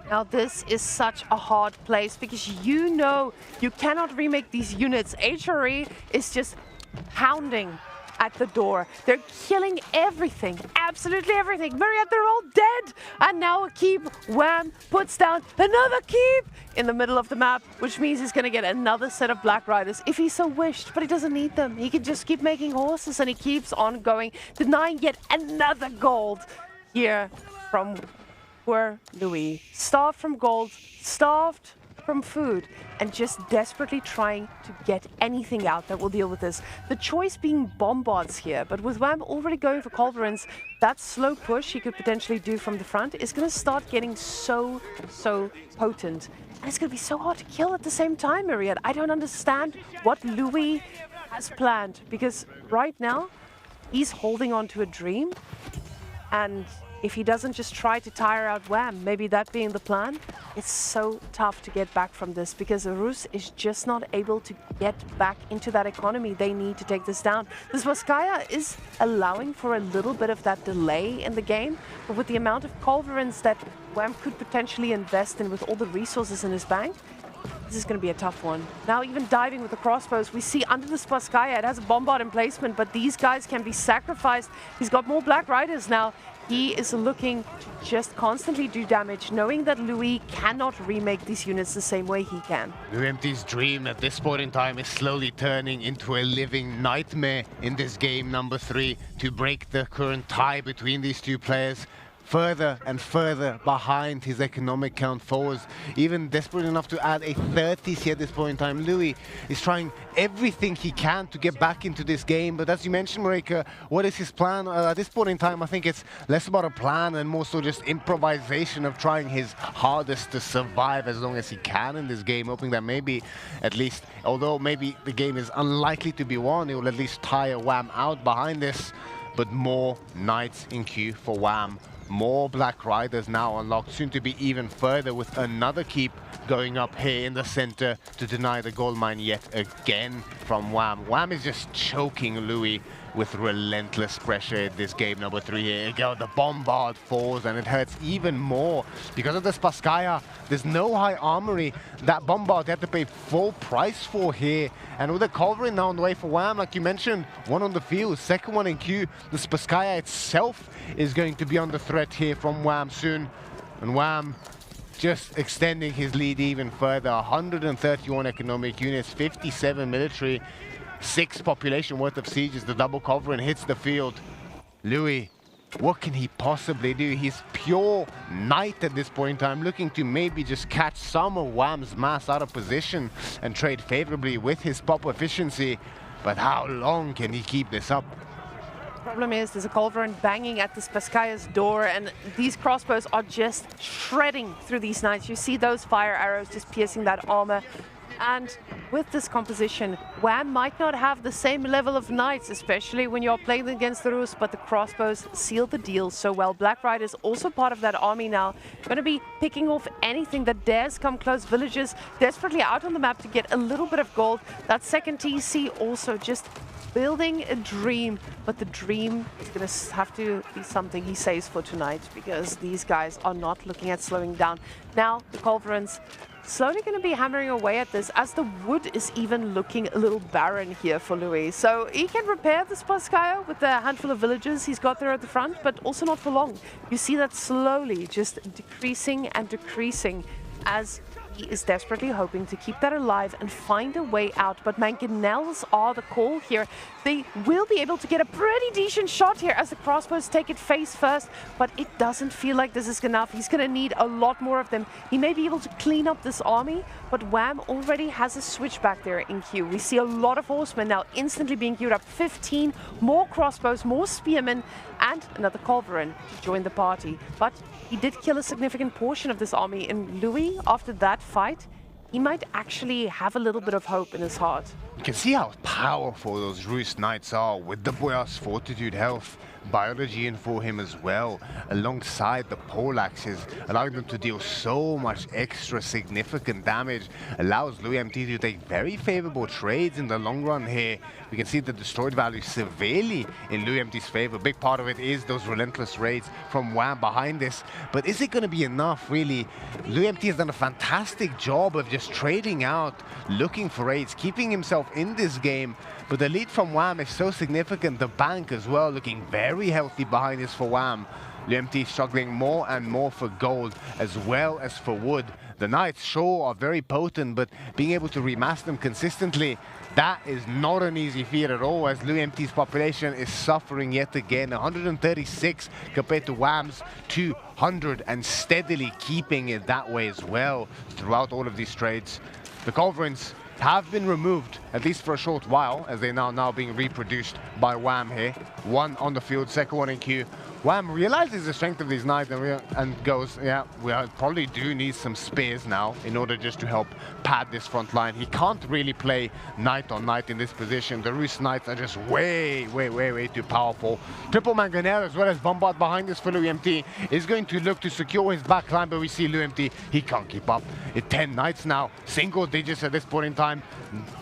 Now this is such a hard place because you know you cannot remake these units. HRE is just pounding at the door. They're killing everything, absolutely everything. Myriad, they're all dead. And now a keep. Wham puts down another keep in the middle of the map, which means he's going to get another set of Black Riders if he so wished, but he doesn't need them. He can just keep making horses, and he keeps on going, denying yet another gold here from poor Louis. Starved from gold, starved from food, and just desperately trying to get anything out that will deal with this. The choice being bombards here, but with Wham already going for culverins, that slow push he could potentially do from the front is going to start getting so potent. And it's going to be so hard to kill at the same time, Myriad. I don't understand what Louis has planned, because right now he's holding on to a dream, and if he doesn't just try to tire out Wham, maybe that being the plan, it's so tough to get back from this because Rus is just not able to get back into that economy. They need to take this down. This Vaskaya is allowing for a little bit of that delay in the game, but with the amount of culverins that Wham could potentially invest in with all the resources in his bank, this is going to be a tough one. Now even diving with the crossbows, we see under the Spaskaya, it has a bombard emplacement, but these guys can be sacrificed. He's got more Black Riders now. He is looking to just constantly do damage, knowing that Louis cannot remake these units the same way he can. LoueMT's dream at this point in time is slowly turning into a living nightmare in this game number 3 to break the current tie between these two players. Further and further behind his economic count foes, even desperate enough to add a 30th here at this point in time. Louis is trying everything he can to get back into this game, but as you mentioned, Marika, what is his plan? At this point in time, I think it's less about a plan and more so just improvisation of trying his hardest to survive as long as he can in this game, hoping that maybe at least, although maybe the game is unlikely to be won, it will at least tire Wham out behind this. But more knights in queue for Wham. More Black Riders now unlocked, soon to be even further with another keep going up here in the center to deny the gold mine yet again from Wham. Wham is just choking Louis with relentless pressure in this game number 3 here. Again, the bombard falls and it hurts even more. Because of the Spaskaya, there's no high armory. That bombard they had to pay full price for here. And with the culverin now on the way for Wham, like you mentioned, one on the field, second one in queue. The Spaskaya itself is going to be under threat here from Wham soon. And Wham just extending his lead even further. 131 economic units, 57 military. 6 population worth of sieges. The double culverin hits the field. Louis, what can he possibly do? He's pure knight at this point in time, looking to maybe just catch some of Wham's mass out of position and trade favorably with his pop efficiency. But how long can he keep this up? Problem is, there's a culverin banging at this Beastyqt's door, and these crossbows are just shredding through these knights. You see those fire arrows just piercing that armor. And with this composition, WHAM might not have the same level of knights, especially when you're playing against the Rus, but the crossbows seal the deal so well. Black Riders also part of that army now. Going to be picking off anything that dares come close. Villagers desperately out on the map to get a little bit of gold. That second TC also just building a dream, but the dream is going to have to be something he saves for tonight, because these guys are not looking at slowing down. Now, the culverins slowly going to be hammering away at this, as the wood is even looking a little barren here for Louis. So he can repair this Beastyqt with the handful of villagers he's got there at the front, but also not for long. You see that slowly just decreasing and decreasing as he is desperately hoping to keep that alive and find a way out. But mangonels are the call here. They will be able to get a pretty decent shot here as the crossbows take it face first, but it doesn't feel like this is enough. He's going to need a lot more of them. He may be able to clean up this army, but WHAM already has a switchback there in queue. We see a lot of horsemen now instantly being queued up. 15 more crossbows, more spearmen, and another culverin to join the party. But he did kill a significant portion of this army, and Louis, after that fight, he might actually have a little bit of hope in his heart. You can see how powerful those Rus Knights are with the Boyar's Fortitude health. Biology in for him as well, alongside the pole axes, allowing them to deal so much extra significant damage, allows LoueMT to take very favorable trades in the long run here. We can see the destroyed value severely in LoueMT's favor. Big part of it is those relentless raids from WHAM behind this, but is it going to be enough really? LoueMT has done a fantastic job of just trading out, looking for raids, keeping himself in this game. But the lead from WHAM is so significant. The bank as well looking very healthy behind this for WHAM. LoueMT struggling more and more for gold as well as for wood. The Knights sure are very potent, but being able to remass them consistently, that is not an easy feat at all, as LoueMT's population is suffering yet again. 136 compared to WHAM's 200, and steadily keeping it that way as well throughout all of these trades. The culverins have been removed, at least for a short while, as they're now being reproduced by WHAM here. One on the field, second one in queue. WHAM realizes the strength of these knights and goes, yeah, we probably do need some spears now in order just to help pad this front line. He can't really play knight on knight in this position. The Rus Knights are just way too powerful. Triple Mangonel as well as Bombard behind this for LoueMT is going to look to secure his backline, but we see LoueMT, he can't keep up. It's 10 knights now, single digits at this point in time,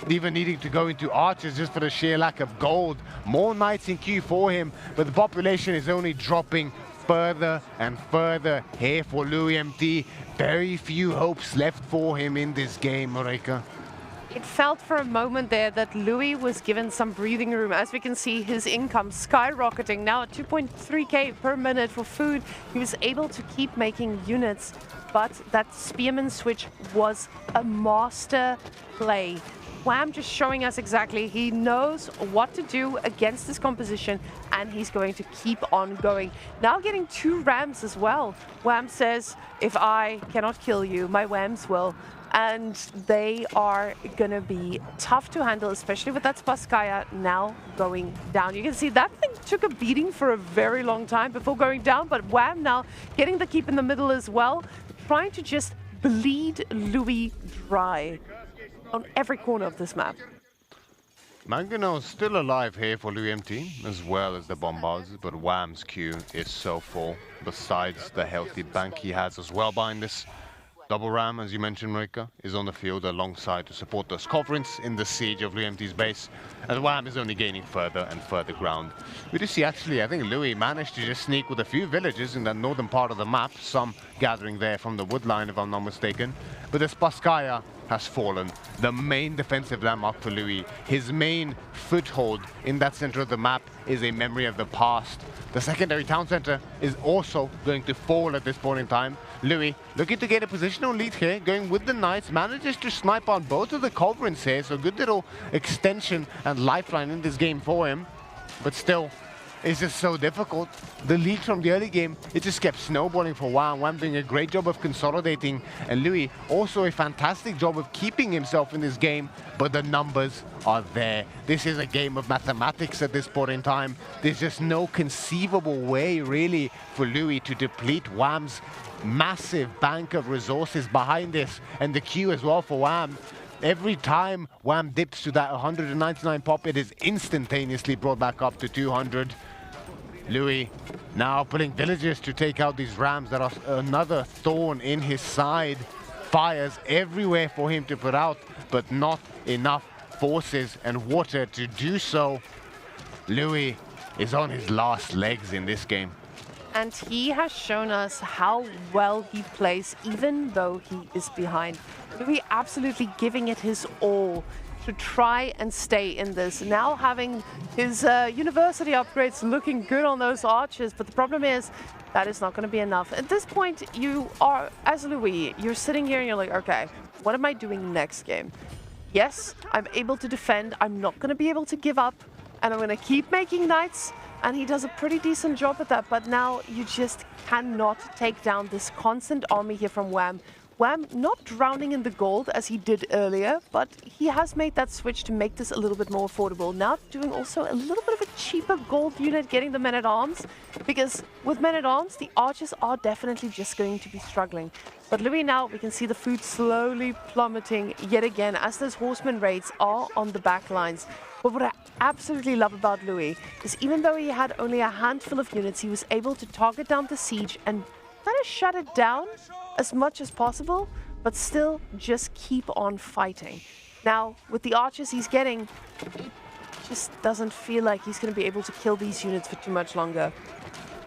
even needing to go into archers just for the sheer lack of gold. More knights in queue for him, but the population is only dropping further and further here for LoueMT. Very few hopes left for him in this game, Marika. It felt for a moment there that Louis was given some breathing room. As we can see, his income skyrocketing now at 2.3k per minute for food. He was able to keep making units, but that spearman switch was a master play. WHAM just showing us exactly he knows what to do against this composition, and he's going to keep on going. Now getting 2 rams as well. WHAM says, if I cannot kill you, my WHAMs will. And they are going to be tough to handle, especially with that Beastyqt now going down. You can see that thing took a beating for a very long time before going down, but WHAM now getting the keep in the middle as well, trying to just bleed Louis dry on every corner of this map. Mangonel's still alive here for LoueMT, as well as the Bombards, but WHAM's queue is so full, besides the healthy bank he has as well behind this. Double Ram, as you mentioned, Marika, is on the field alongside to support those culverins in the siege of LoueMT's base, as WHAM is only gaining further and further ground. We do see, actually, I think Louis managed to just sneak with a few villages in that northern part of the map, some gathering there from the wood line, if I'm not mistaken. But this Beastyqt has fallen, the main defensive landmark for Louis. His main foothold in that center of the map is a memory of the past. The secondary town center is also going to fall at this point in time. Louis looking to get a positional lead here, going with the Knights, manages to snipe on both of the culverins here, so good little extension and lifeline in this game for him. But still, is just so difficult. The lead from the early game, it just kept snowballing for WhAM. WhAM doing a great job of consolidating, and Louis also a fantastic job of keeping himself in this game, but the numbers are there. This is a game of mathematics at this point in time. There's just no conceivable way, really, for Louis to deplete WhAM's massive bank of resources behind this, and the queue as well for WhAM. Every time WhAM dips to that 199 pop, it is instantaneously brought back up to 200. Louis now putting villagers to take out these rams that are another thorn in his side. Fires everywhere for him to put out, but not enough forces and water to do so. Louis is on his last legs in this game. And he has shown us how well he plays, even though he is behind. Louis absolutely giving it his all to try and stay in this. Now having his university upgrades looking good on those archers, but the problem is that is not going to be enough. At this point, you are, as Louis, you're sitting here and you're like, okay, what am I doing next game? Yes, I'm able to defend. I'm not going to be able to give up, and I'm going to keep making knights. And he does a pretty decent job at that, but now you just cannot take down this constant army here from WhAM. WhAM not drowning in the gold as he did earlier, but he has made that switch to make this a little bit more affordable. Now doing also a little bit of a cheaper gold unit, getting the men-at-arms, because with men-at-arms, the archers are definitely just going to be struggling. But Louis now, we can see the food slowly plummeting yet again as those horseman raids are on the back lines. But what I absolutely love about Louis is even though he had only a handful of units, he was able to target down the siege and kind of shut it down as much as possible, but still just keep on fighting. Now, with the archers he's getting, it just doesn't feel like he's going to be able to kill these units for too much longer.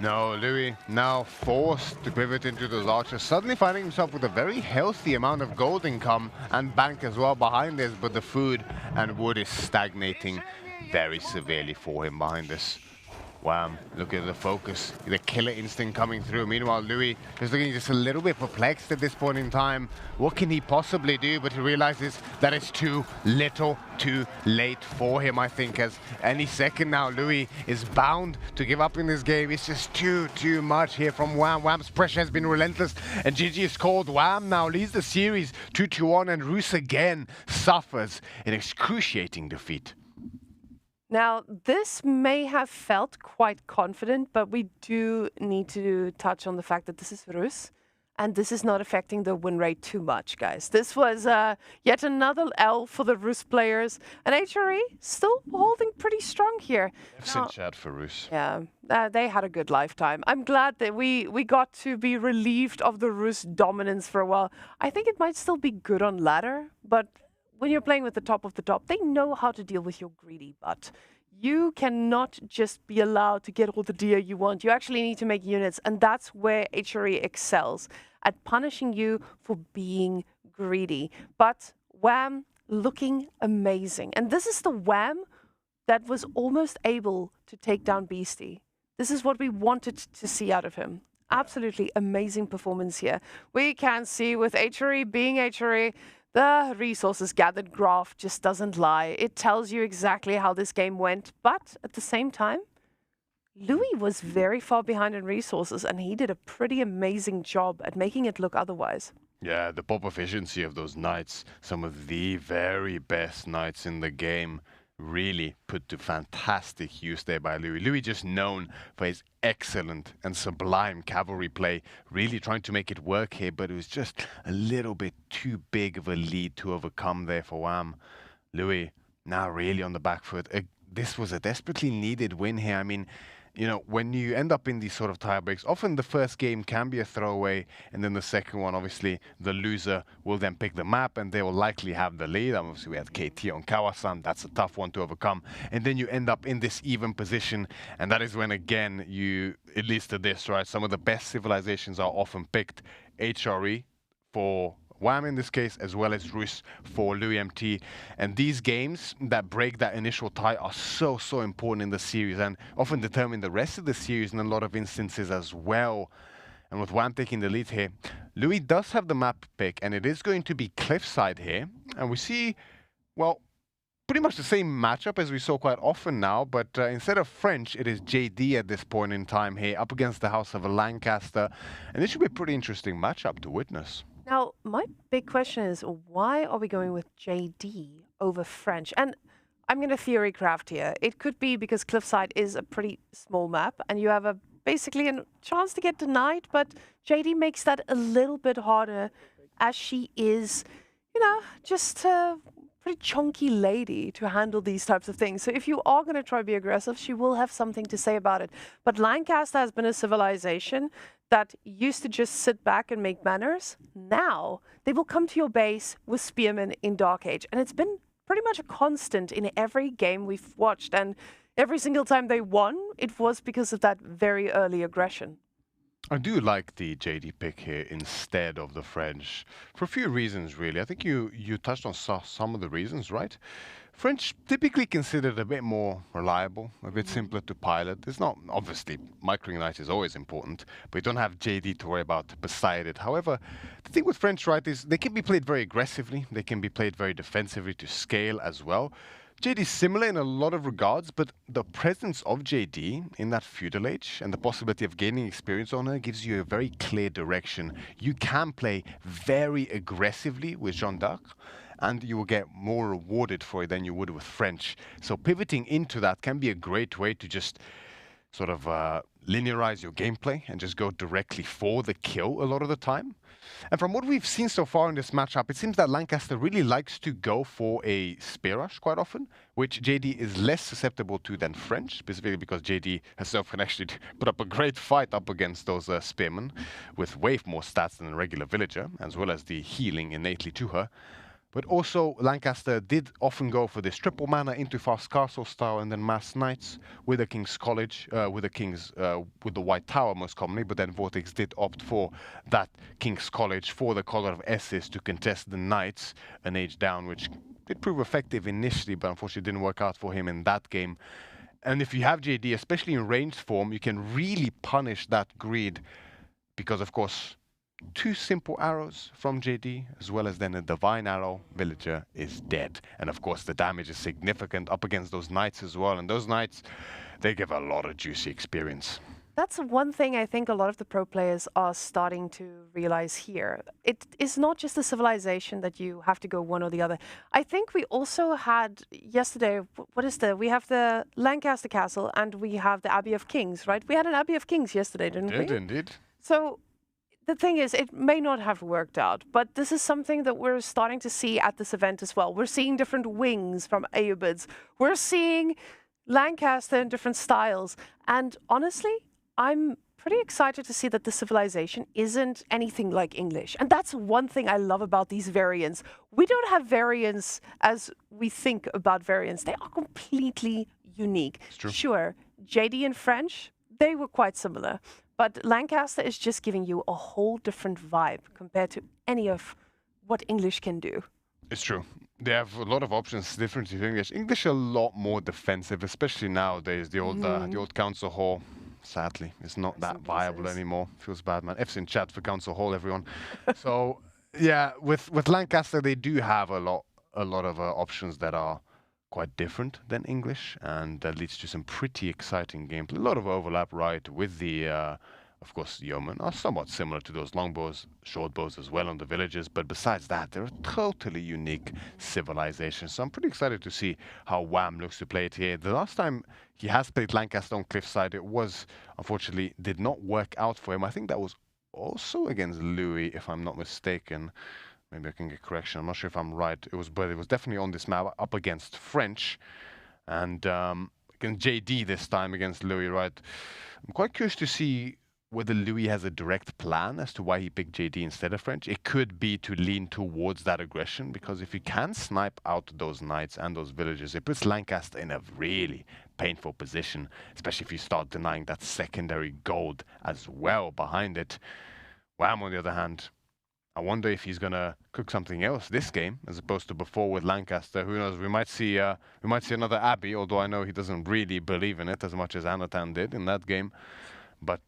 No, Louis now forced to pivot into those archers, suddenly finding himself with a very healthy amount of gold income and bank as well behind this, but the food and wood is stagnating very severely for him behind this. WhAM, look at the focus, the killer instinct coming through. Meanwhile, Louis is looking just a little bit perplexed at this point in time. What can he possibly do? But he realizes that it's too little, too late for him, I think, as any second now, Louis is bound to give up in this game. It's just too much here from WhAM. WhAM's pressure has been relentless, and GG is called. WhAM now leads the series 2-1, and Roos again suffers an excruciating defeat. Now, this may have felt quite confident, but we do need to touch on the fact that this is Roos, and this is not affecting the win rate too much, guys. This was yet another L for the Roos players, and HRE still holding pretty strong here. Now, chat for Roos. Yeah, they had a good lifetime. I'm glad that we got to be relieved of the Roos dominance for a while. I think it might still be good on ladder, but when you're playing with the top of the top, they know how to deal with your greedy butt. You cannot just be allowed to get all the gear you want. You actually need to make units, and that's where HRE excels, at punishing you for being greedy. But WhAM looking amazing. And this is the WhAM that was almost able to take down Beastyqt. This is what we wanted to see out of him. Absolutely amazing performance here. We can see with HRE being HRE, the resources gathered graph just doesn't lie. It tells you exactly how this game went, but at the same time, Louis was very far behind in resources, and he did a pretty amazing job at making it look otherwise. Yeah, the pop efficiency of those knights, some of the very best knights in the game, really put to fantastic use there by Louis. Louis just known for his excellent and sublime cavalry play, really trying to make it work here, but it was just a little bit too big of a lead to overcome there for WhAM. Louis now really on the back foot. This was a desperately needed win here. I mean, you know, when you end up in these sort of tie breaks, often the first game can be a throwaway, and then the second one, obviously, the loser will then pick the map, and they will likely have the lead. Obviously, we had KT on Kawasan. That's a tough one to overcome. And then you end up in this even position, and that is when, again, it leads to this, right? Some of the best civilizations are often picked. HRE for WhAM in this case, as well as Roos for LoueMT. And these games that break that initial tie are so important in the series, and often determine the rest of the series in a lot of instances as well. And with WhAM taking the lead here, Louis does have the map pick, and it is going to be Cliffside here. And we see, well, pretty much the same matchup as we saw quite often now, but instead of French, it is JD at this point in time here, up against the house of Lancaster. And this should be a pretty interesting matchup to witness. Now, my big question is, why are we going with JD over French? And I'm going to theory craft here. It could be because Cliffside is a pretty small map, and you have basically a chance to get denied, but JD makes that a little bit harder, as she is, you know, just a pretty chunky lady to handle these types of things. So if you are going to try to be aggressive, she will have something to say about it. But Lancaster has been a civilization that used to just sit back and make manners. Now they will come to your base with spearmen in Dark Age, and it's been pretty much a constant in every game we've watched, and every single time they won, it was because of that very early aggression. I do like the JD pick here instead of the French for a few reasons, really. I think you touched on some of the reasons, right? French typically considered a bit more reliable, a bit simpler to pilot. It's not, obviously, micro-ignite is always important, but you don't have JD to worry about beside it. However, the thing with French, right, is they can be played very aggressively. They can be played very defensively to scale as well. JD is similar in a lot of regards, but the presence of JD in that feudal age and the possibility of gaining experience on her gives you a very clear direction. You can play very aggressively with Jeanne d'Arc, and you will get more rewarded for it than you would with French. So pivoting into that can be a great way to just sort of linearize your gameplay and just go directly for the kill a lot of the time. And from what we've seen so far in this matchup, it seems that Lancaster really likes to go for a spear rush quite often, which JD is less susceptible to than French, specifically because JD herself can actually put up a great fight up against those spearmen with way more stats than a regular villager, as well as the healing innately to her. But also, Lancaster did often go for this triple mana into fast castle style and then mass knights with the King's College, with the White Tower most commonly. But then Vortex did opt for that King's College for the color of S's to contest the knights an age down, which did prove effective initially, but unfortunately didn't work out for him in that game. And if you have JD, especially in ranged form, you can really punish that greed because, of course, 2 simple arrows from JD, as well as then a divine arrow, villager is dead. And of course the damage is significant up against those knights as well. And those knights, they give a lot of juicy experience. That's one thing I think a lot of the pro players are starting to realize here. It is not just a civilization that you have to go one or the other. I think we also had yesterday, we have the Lancaster Castle and we have the Abbey of Kings, right? We had an Abbey of Kings yesterday, didn't we? Indeed. So the thing is, it may not have worked out, but this is something that we're starting to see at this event as well. We're seeing different wings from Aeobids. We're seeing Lancaster in different styles. And honestly, I'm pretty excited to see that the civilization isn't anything like English. And that's one thing I love about these variants. We don't have variants as we think about variants. They are completely unique. It's true. Sure, JD and French, they were quite similar. But Lancaster is just giving you a whole different vibe compared to any of what English can do. It's true. They have a lot of options different to English. English a lot more defensive, especially nowadays. The old Council Hall, sadly, is not that viable anymore. Feels bad, man. F's in chat for Council Hall, everyone. So yeah, with Lancaster, they do have a lot of options that are quite different than English, and that leads to some pretty exciting gameplay. A lot of overlap, right, with the, of course, yeomen are somewhat similar to those longbows, short bows as well on the villages, but besides that, they're a totally unique civilization. So I'm pretty excited to see how Wham looks to play it here. The last time he has played Lancaster on Cliffside, it was, unfortunately, did not work out for him. I think that was also against Louis, if I'm not mistaken. Maybe I can get correction. I'm not sure if I'm right. But it was definitely on this map up against French, and against JD this time against Louis. Right. I'm quite curious to see whether Louis has a direct plan as to why he picked JD instead of French. It could be to lean towards that aggression, because if you can snipe out those knights and those villagers, it puts Lancaster in a really painful position, especially if you start denying that secondary gold as well behind it. Wham, on the other hand, I wonder if he's gonna cook something else this game as opposed to before with Lancaster. Who knows? We might see another Abbey, although I know he doesn't really believe in it as much as Anatan did in that game. But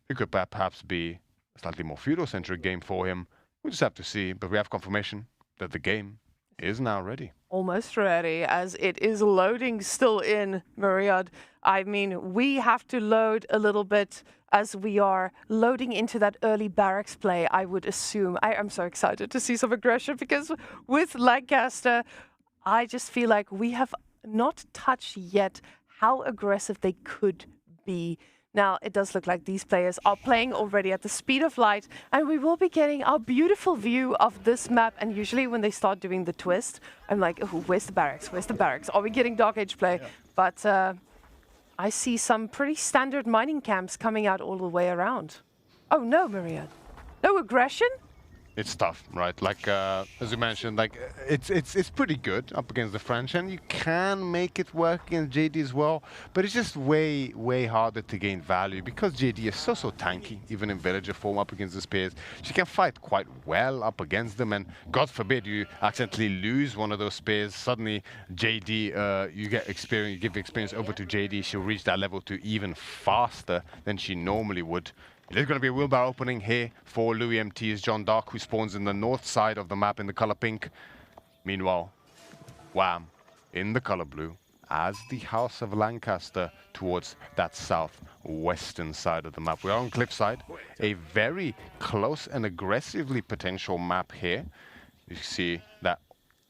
it could perhaps be a slightly more feudal-centric game for him. We just have to see. But we have confirmation that the game is now ready. Almost ready, as it is loading still in Myriad. I mean, we have to load a little bit as we are loading into that early barracks play, I would assume. I'm so excited to see some aggression, because with Lancaster, I just feel like we have not touched yet how aggressive they could be. Now, it does look like these players are playing already at the speed of light, and we will be getting our beautiful view of this map. And usually when they start doing the twist, I'm like, oh, where's the barracks? Where's the barracks? Are we getting Dark Age play? Yeah. But I see some pretty standard mining camps coming out all the way around. Oh no, Myriad. No aggression? It's tough, right? Like, as you mentioned, like, it's pretty good up against the French, and you can make it work against JD as well, but it's just way harder to gain value because JD is so tanky, even in Villager form up against the spears. She can fight quite well up against them, and God forbid you accidentally lose one of those spears. Suddenly, JD, you get experience, you give experience over to JD, she'll reach that level 2 even faster than she normally would. There's going to be a wheelbarrow opening here for LoueMT's John Dark, who spawns in the north side of the map in the color pink. Meanwhile, Wham in the color blue as the House of Lancaster towards that southwestern side of the map. We are on Cliffside, a very close and aggressively potential map here. You see that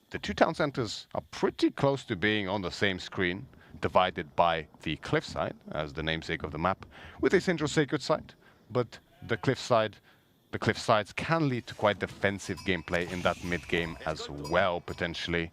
the two town centers are pretty close to being on the same screen, divided by the cliffside as the namesake of the map, with a central sacred site. But the cliffsides can lead to quite defensive gameplay in that mid-game as well, potentially.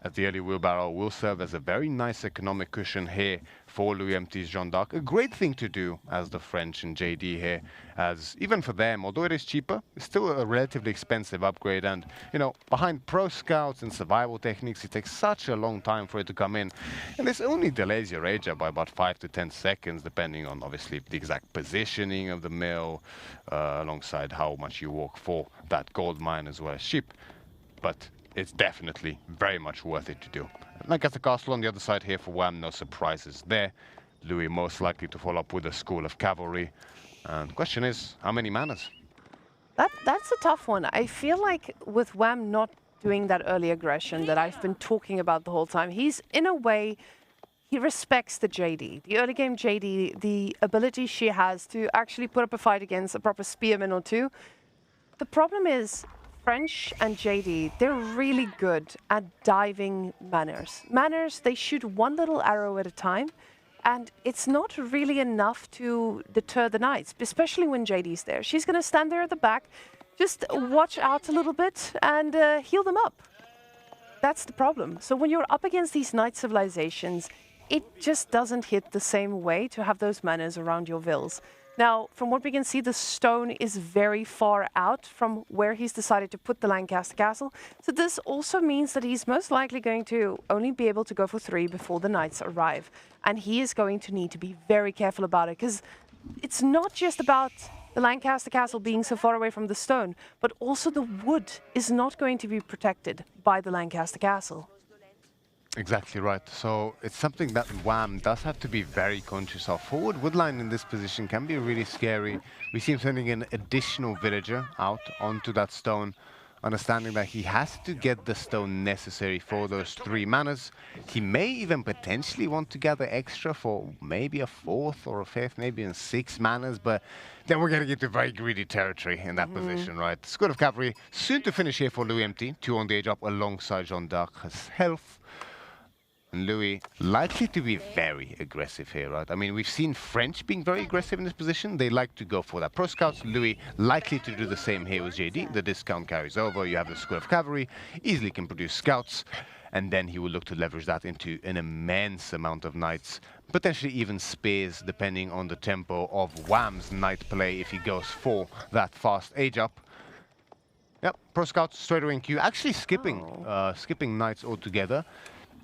As the early wheelbarrow will serve as a very nice economic cushion here for LoueMT's Jeanne d'Arc. A great thing to do as the French and JD here, as even for them, although it is cheaper, it's still a relatively expensive upgrade. And, you know, behind pro scouts and survival techniques, it takes such a long time for it to come in. And this only delays your age up by about 5 to 10 seconds, depending on, obviously, the exact positioning of the mill, alongside how much you walk for that gold mine as well as sheep. But it's definitely very much worth it to do. Lancaster Castle on the other side here for Wham, no surprises there. Louis most likely to follow up with a School of Cavalry. And the question is, how many manas? That's a tough one. I feel like with Wham not doing that early aggression that I've been talking about the whole time, he's, in a way, he respects the JD. The early game JD, the ability she has to actually put up a fight against a proper spearman or two. The problem is, French and JD, they're really good at diving manners. Manners, they shoot one little arrow at a time, and it's not really enough to deter the knights, especially when JD's there. She's going to stand there at the back, just watch out a little bit and heal them up. That's the problem. So when you're up against these knight civilizations, it just doesn't hit the same way to have those manners around your vills. Now, from what we can see, the stone is very far out from where he's decided to put the Lancaster Castle. So this also means that he's most likely going to only be able to go for 3 before the knights arrive. And he is going to need to be very careful about it, because it's not just about the Lancaster Castle being so far away from the stone, but also the wood is not going to be protected by the Lancaster Castle. Exactly right. So it's something that Wham does have to be very conscious of. Forward woodline in this position can be really scary. We see him sending an additional villager out onto that stone, understanding that he has to get the stone necessary for those 3 manas. He may even potentially want to gather extra for maybe a 4th or a 5th, maybe in 6 manas, but then we're getting into very greedy territory in that position, right? School of Cavalry soon to finish here for LoueMT, 2 on the age up alongside Jeanne d'Arc has health. And Louis likely to be very aggressive here, right? I mean, we've seen French being very aggressive in this position. They like to go for that pro scouts. Louis likely to do the same here with JD. The discount carries over. You have the School of Cavalry, easily can produce scouts. And then he will look to leverage that into an immense amount of knights, potentially even spears, depending on the tempo of Wham's knight play if he goes for that fast age up. Yep, pro scouts straight away in queue, actually skipping knights altogether.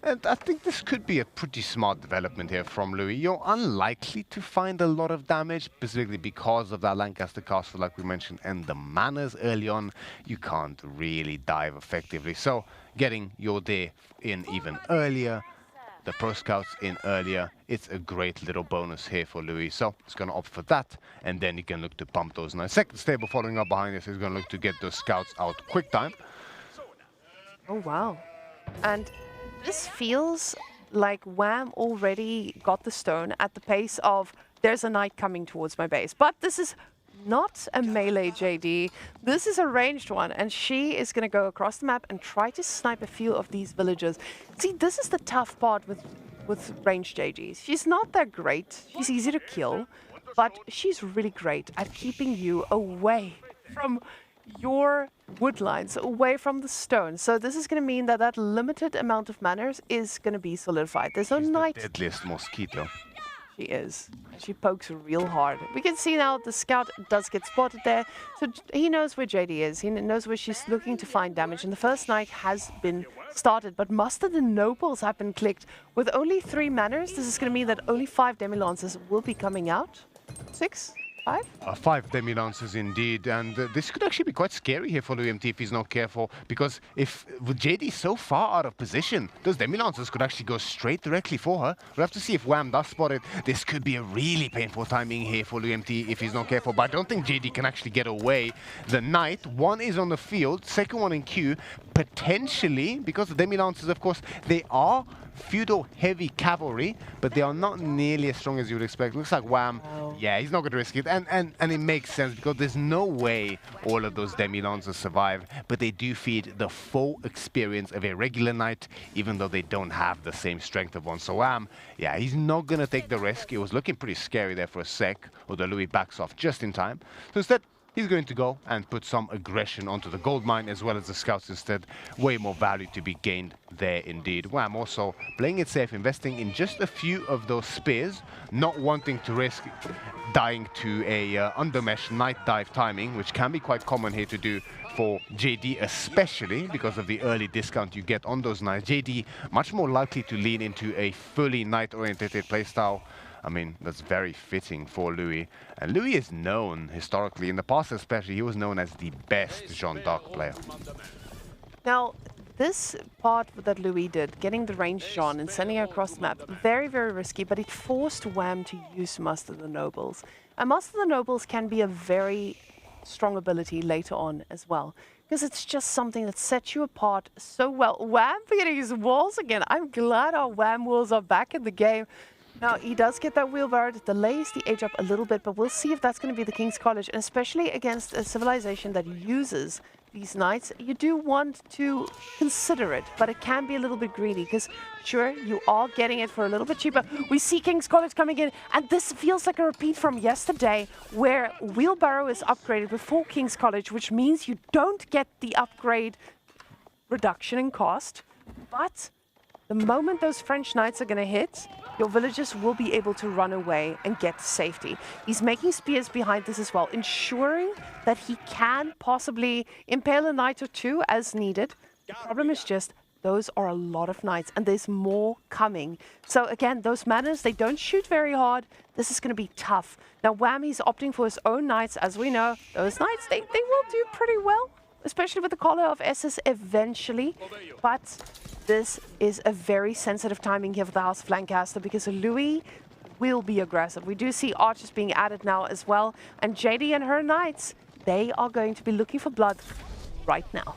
And I think this could be a pretty smart development here from Louis. You're unlikely to find a lot of damage, specifically because of that Lancaster Castle, like we mentioned, and the manners early on. You can't really dive effectively. So getting your day in even earlier, the pro scouts in earlier, it's a great little bonus here for Louis. So he's going to opt for that, and then he can look to pump those knights. Second stable following up behind this, he's going to look to get those scouts out quick time. Oh, wow. And this feels like Wham already got the stone at the pace of there's a knight coming towards my base. But this is not a melee JD. This is a ranged one, and she is going to go across the map and try to snipe a few of these villagers. See, this is the tough part with ranged JDs. She's not that great. She's easy to kill, but she's really great at keeping you away from your wood lines, away from the stone. So this is going to mean that that limited amount of manners is going to be solidified. There's no knight. The deadliest mosquito. She is. She pokes real hard. We can see now the scout does get spotted there. So he knows where JD is. He knows where she's looking to find damage. And the first knight has been started. But Muster the Nobles have been clicked. With only 3 manners, this is going to mean that only 5 Demi-Lancers will be coming out. 6? 5? 5 Demi-Lancers indeed, and this could actually be quite scary here for LoueMT if he's not careful, because if with JD so far out of position, those Demi-Lancers could actually go straight directly for her. We'll have to see if Wham does spot it. This could be a really painful timing here for LoueMT if he's not careful, but I don't think JD can actually get away. The Knight, one is on the field, second one in queue, potentially, because the Demi-Lancers, of course, they are feudal heavy cavalry, but they are not nearly as strong as you would expect. Looks like Wham, yeah, he's not going to risk it, and it makes sense because there's no way all of those Demi-Lancers survive, but they do feed the full experience of a regular knight, even though they don't have the same strength of one. So Wham, yeah, he's not going to take the risk. It was looking pretty scary there for a sec, although Louis backs off just in time. So instead, he's going to go and put some aggression onto the gold mine as well as the scouts instead. Way more value to be gained there indeed. Wham also playing it safe, investing in just a few of those spears, not wanting to risk dying to a undermesh night dive timing, which can be quite common here to do for JD, especially because of the early discount you get on those knights. JD much more likely to lean into a fully knight-oriented playstyle. I mean, that's very fitting for Louis. And Louis is known, historically, in the past especially, he was known as the best Jeanne d'Arc player. Now, this part that Louis did, getting the range Jeanne and sending her across the map, very, very risky, but it forced Wham to use Muster the Nobles. And Muster the Nobles can be a very strong ability later on as well, because it's just something that sets you apart so well. Wham forgetting his walls again. I'm glad our Wham walls are back in the game. Now, he does get that wheelbarrow, it delays the age up a little bit, but we'll see if that's going to be the King's College, and especially against a civilization that uses these knights, you do want to consider it, but it can be a little bit greedy, because sure, you are getting it for a little bit cheaper. We see King's College coming in, and this feels like a repeat from yesterday, where wheelbarrow is upgraded before King's College, which means you don't get the upgrade reduction in cost, but the moment those French knights are going to hit, your villagers will be able to run away and get to safety. He's making spears behind this as well, ensuring that he can possibly impale a knight or two as needed. The problem is just, those are a lot of knights, and there's more coming. So again, those manners, they don't shoot very hard. This is going to be tough. Now, Whammy's opting for his own knights. As we know, those knights, they will do pretty well, especially with the collar of Essus eventually. But this is a very sensitive timing here for the House of Lancaster, because Louis will be aggressive. We do see archers being added now as well. And JD and her knights, they are going to be looking for blood right now.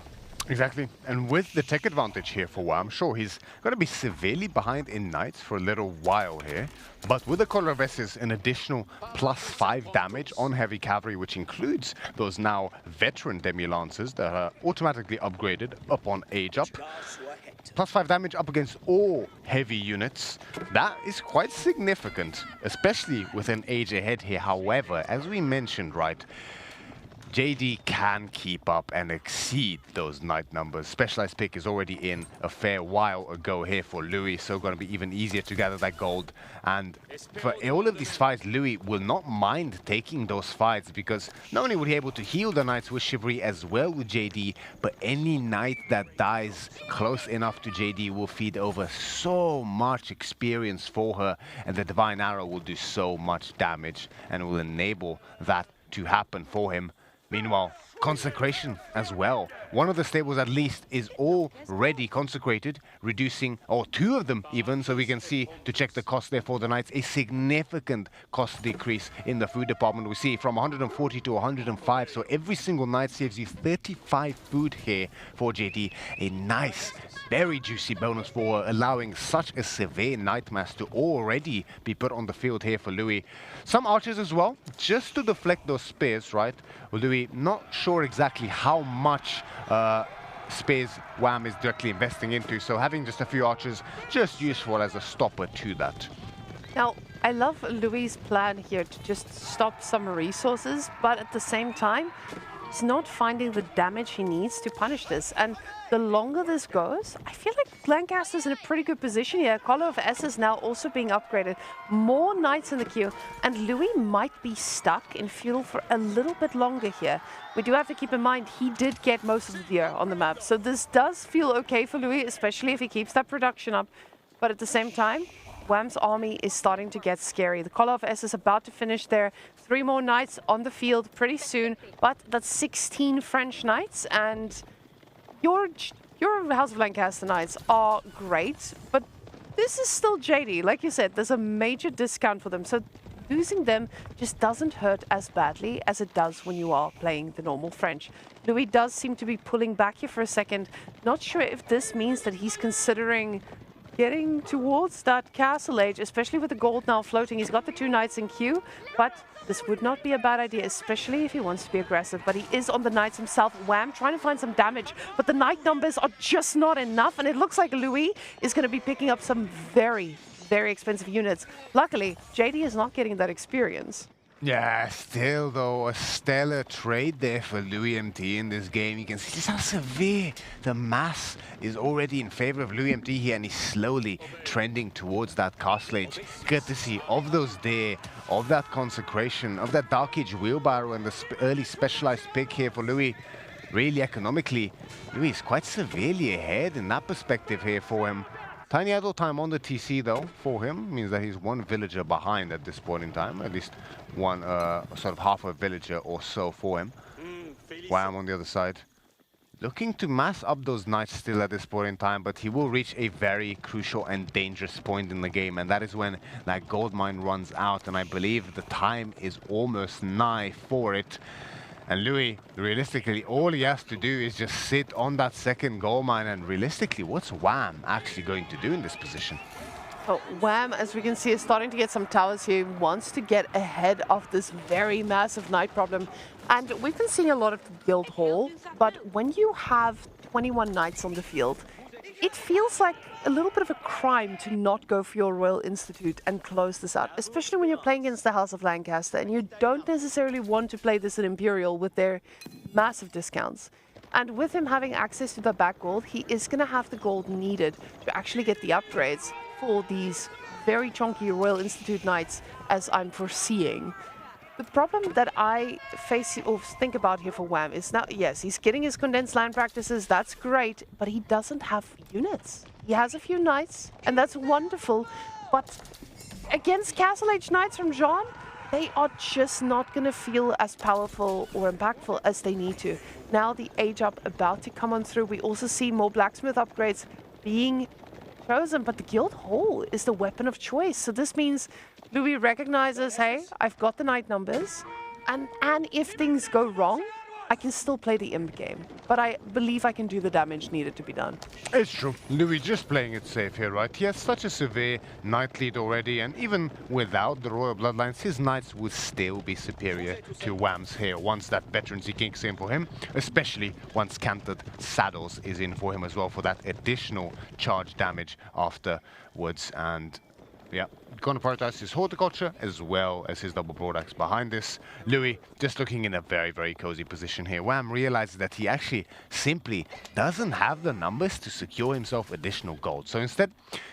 Exactly, and with the tech advantage here for Wham, sure, he's going to be severely behind in knights for a little while here, but with the Collar of Essus, an additional +5 damage on heavy cavalry, which includes those now veteran Demi-Lancers that are automatically upgraded upon age up. +5 damage up against all heavy units. That is quite significant, especially with an age ahead here. However, as we mentioned, right, JD can keep up and exceed those knight numbers. Specialized pick is already in a fair while ago here for Louis, so going to be even easier to gather that gold. And for all of these fights, Louis will not mind taking those fights, because not only will he be able to heal the knights with chivalry as well with JD, but any knight that dies close enough to JD will feed over so much experience for her, and the Divine Arrow will do so much damage and will enable that to happen for him. Meanwhile, Consecration as well one of the stables at least is already consecrated, reducing, or two of them even, so we can see, to check the cost there for the Knights, a significant cost decrease in the food department. We see from 140 to 105, so every single Knight saves you 35 food here for JD. A nice, very juicy bonus for allowing such a severe Knight mass to already be put on the field here for Louis. Some archers as well, just to deflect those spears, right? Well, Louis, not sure exactly how much spears Wham is directly investing into, so having just a few archers, just useful as a stopper to that. Now, I love Louis' plan here to just stop some resources, but at the same time, he's not finding the damage he needs to punish this. And the longer this goes, I feel like Lancaster's in a pretty good position here. Collar of S is now also being upgraded. More Knights in the queue, and Louis might be stuck in fuel for a little bit longer here. We do have to keep in mind he did get most of the gear on the map, so this does feel okay for Louis, especially if he keeps that production up. But at the same time, Wham's army is starting to get scary. The Collar of S is about to finish there. 3 more Knights on the field pretty soon, but that's 16 French Knights, and your House of Lancaster Knights are great, but this is still JD. Like you said, there's a major discount for them, so losing them just doesn't hurt as badly as it does when you are playing the normal French. Louis does seem to be pulling back here for a second. Not sure if this means that he's considering getting towards that castle age, especially with the gold now floating. He's got the 2 Knights in queue, but this would not be a bad idea, especially if he wants to be aggressive. But he is on the Knights himself. Wham trying to find some damage, but the Knight numbers are just not enough, and it looks like Louis is going to be picking up some very, very expensive units. Luckily, JD is not getting that experience. Yeah, still though, a stellar trade there for LoueMT in this game. You can see just how severe the mass is already in favor of LoueMT here, and he's slowly trending towards that castle age. Courtesy of those there, of that consecration, of that Dark Age wheelbarrow and the early specialized pick here for Louis. Really economically, Louis is quite severely ahead in that perspective here for him. Tiny idle time on the TC though for him means that he's 1 villager behind at this point in time, at least one sort of half a villager or so for him. Wham on the other side, looking to mass up those Knights still at this point in time, but he will reach a very crucial and dangerous point in the game, and that is when that gold mine runs out, and I believe the time is almost nigh for it. And Louis, realistically, all he has to do is just sit on that second gold mine, and realistically, what's Wham actually going to do in this position? Oh, Wham, as we can see, is starting to get some towers here. He wants to get ahead of this very massive Knight problem. And we've been seeing a lot of the guild hall, but when you have 21 Knights on the field, it feels like a little bit of a crime to not go for your Royal Institute and close this out, especially when you're playing against the House of Lancaster and you don't necessarily want to play this at Imperial with their massive discounts. And with him having access to the back gold, he is going to have the gold needed to actually get the upgrades for these very chunky Royal Institute Knights, as I'm foreseeing. The problem that I face or think about here for Wham is now, yes, he's getting his condensed LAN practices, that's great, but he doesn't have units. He has a few Knights, and that's wonderful, but against Castle Age Knights from Jean, they are just not going to feel as powerful or impactful as they need to. Now the Age Up about to come on through. We also see more blacksmith upgrades being chosen, but the Guild Hall is the weapon of choice. So this means Louis recognizes, hey, I've got the Knight numbers, and if things go wrong, I can still play the imp game, but I believe I can do the damage needed to be done. It's true. Louis just playing it safe here, right? He has such a severe Knight lead already, and even without the Royal Bloodlines, his Knights would still be superior to Wham's here once that Veterancy kicks in for him, especially once Canted Saddles is in for him as well for that additional charge damage afterwards. And yeah, going to prioritize his horticulture as well as his double broadaxe behind this. Louis just looking in a very, very cozy position here. Wham realizes that he actually simply doesn't have the numbers to secure himself additional gold. So instead,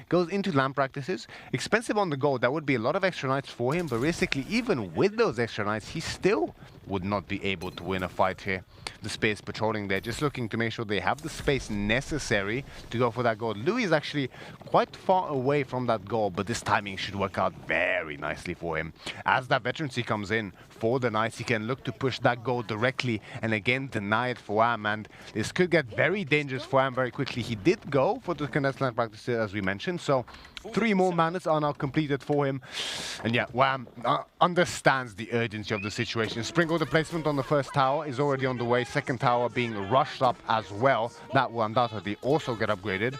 goes into LAN practices. Expensive on the gold, that would be a lot of extra Knights for him, but realistically, even with those extra Knights, he still would not be able to win a fight here. The space patrolling there, just looking to make sure they have the space necessary to go for that gold. Louis is actually quite far away from that goal, but this timing should work out very nicely for him. As that veterancy comes in for the Knights, he can look to push that goal directly and again deny it for Wham, and this could get very dangerous for Wham very quickly. He did go for the contested LAN practice as we mentioned, so 3 more minutes are now completed for him. And yeah, Wham understands the urgency of the situation. Sprinkle the placement on the first tower is already on the way. Second tower being rushed up as well. That will undoubtedly also get upgraded.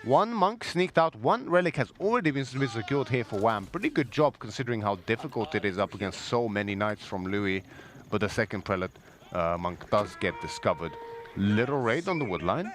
1 monk sneaked out. 1 relic has already been secured here for Wham. Pretty good job considering how difficult it is up against so many knights from Louis. But the second prelate monk does get discovered. Little raid on the woodline.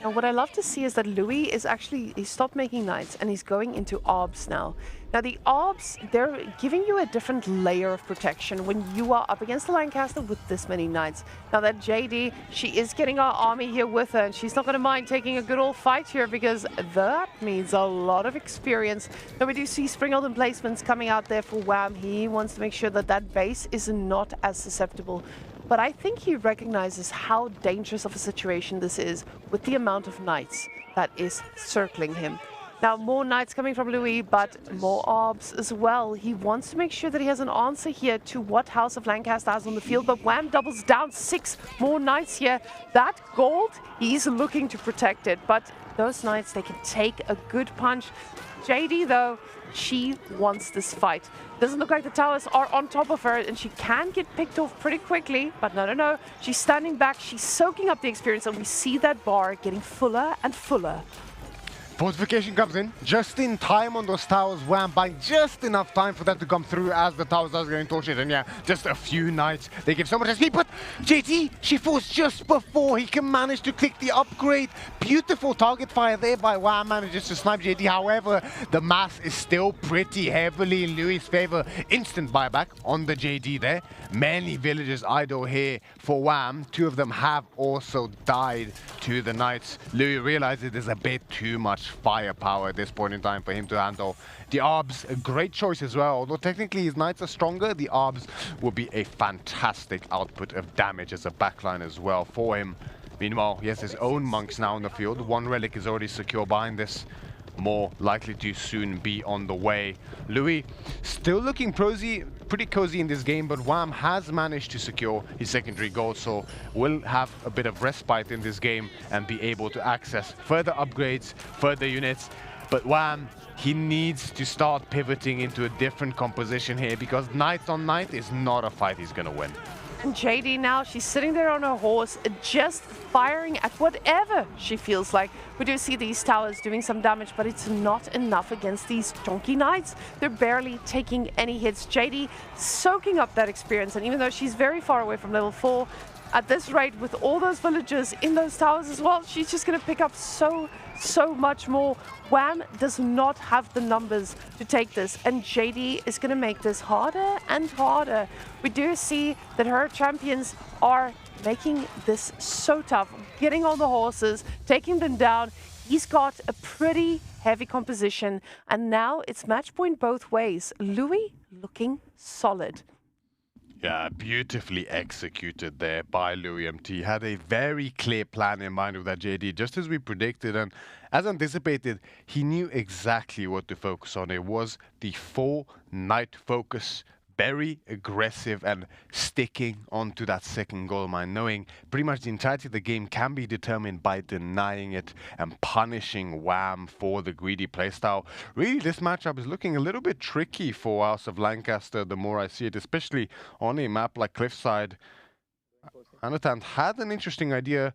Now, what I love to see is that Louis is actually, he stopped making knights and he's going into orbs now. Now, the orbs, they're giving you a different layer of protection when you are up against the Lancaster with this many knights. Now, that JD, she is getting our army here with her, and she's not going to mind taking a good old fight here because that means a lot of experience. Now, we do see Springald placements coming out there for Wham. He wants to make sure that that base is not as susceptible. But I think he recognizes how dangerous of a situation this is with the amount of knights that is circling him. Now, more knights coming from Louis, but more orbs as well. He wants to make sure that he has an answer here to what House of Lancaster has on the field, but Wham doubles down 6 more knights here. That gold, he's looking to protect it, but those knights, they can take a good punch. JD, though, she wants this fight. Doesn't look like the towers are on top of her, and she can get picked off pretty quickly, but no. She's standing back, she's soaking up the experience, and we see that bar getting fuller and fuller. Fortification comes in just in time on those towers. Wham, buying just enough time for that to come through as the towers are getting tortured. And yeah, just a few knights. They give so much XP, but JT, she falls just before he can manage to click the upgrade. Beautiful target fire there by Wham, manages to snipe JT. However, the mass is still pretty heavily in Louis' favor. Instant buyback on the JD there. Many villagers idle here for Wham. 2 of them have also died to the knights. Louis realizes there's a bit too much firepower at this point in time for him to handle. The Arbs, a great choice as well. Although technically his knights are stronger, the Arbs will be a fantastic output of damage as a backline as well for him. Meanwhile, he has his own monks now in the field. 1 relic is already secure behind this. More likely to soon be on the way. Louis still looking pretty cozy in this game, but Wham has managed to secure his secondary gold, so will have a bit of respite in this game and be able to access further upgrades, further units. But Wham, he needs to start pivoting into a different composition here because knight on knight is not a fight he's gonna win. And JD now, she's sitting there on her horse, just firing at whatever she feels like. We do see these towers doing some damage, but it's not enough against these donkey knights. They're barely taking any hits. JD soaking up that experience, and even though she's very far away from level 4, at this rate, with all those villagers in those towers as well, she's just going to pick up so much more. Wham does not have the numbers to take this, and JD is going to make this harder and harder. We do see that her champions are making this so tough, getting on the horses, taking them down. He's got a pretty heavy composition, and now it's match point both ways. Louis looking solid. Yeah, beautifully executed there by LoueMT. Had a very clear plan in mind with that JD, just as we predicted. And as anticipated, he knew exactly what to focus on. It was the full night focus, very aggressive and sticking onto that second gold mine, knowing pretty much the entirety of the game can be determined by denying it and punishing Wham for the greedy playstyle. Really, this matchup is looking a little bit tricky for House of Lancaster the more I see it, especially on a map like Cliffside. Anatan had an interesting idea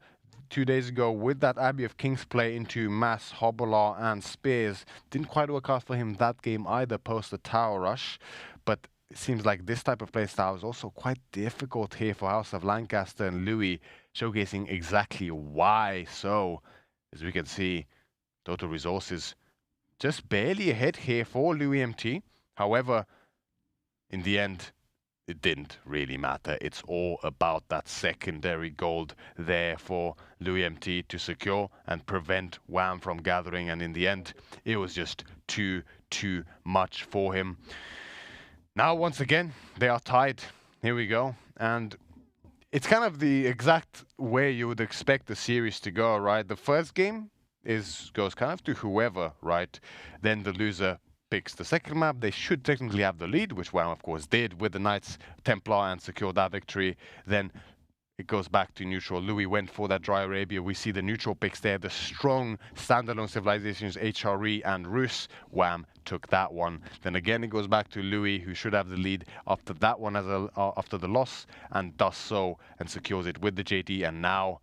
2 days ago with that Abbey of Kings play into Mass, Hobbler and Spears. Didn't quite work out for him that game either post the tower rush, but it seems like this type of playstyle is also quite difficult here for House of Lancaster, and Louis showcasing exactly why so. As we can see, total resources just barely ahead here for LoueMT. However, in the end, it didn't really matter. It's all about that secondary gold there for LoueMT to secure and prevent Wham from gathering, and in the end, it was just too much for him. Now, once again, they are tied. Here we go. And it's kind of the exact way you would expect the series to go, right? The first game goes kind of to whoever, right? Then the loser picks the second map, they should technically have the lead, which WHAM of course did with the Knights Templar and secured that victory. Then it goes back to neutral. Louis went for that Dry Arabia. We see the neutral picks there, the strong standalone civilizations, HRE and Rus. WHAM took that one. Then again, it goes back to Louis, who should have the lead after that one after the loss, and does so and secures it with the JD. And now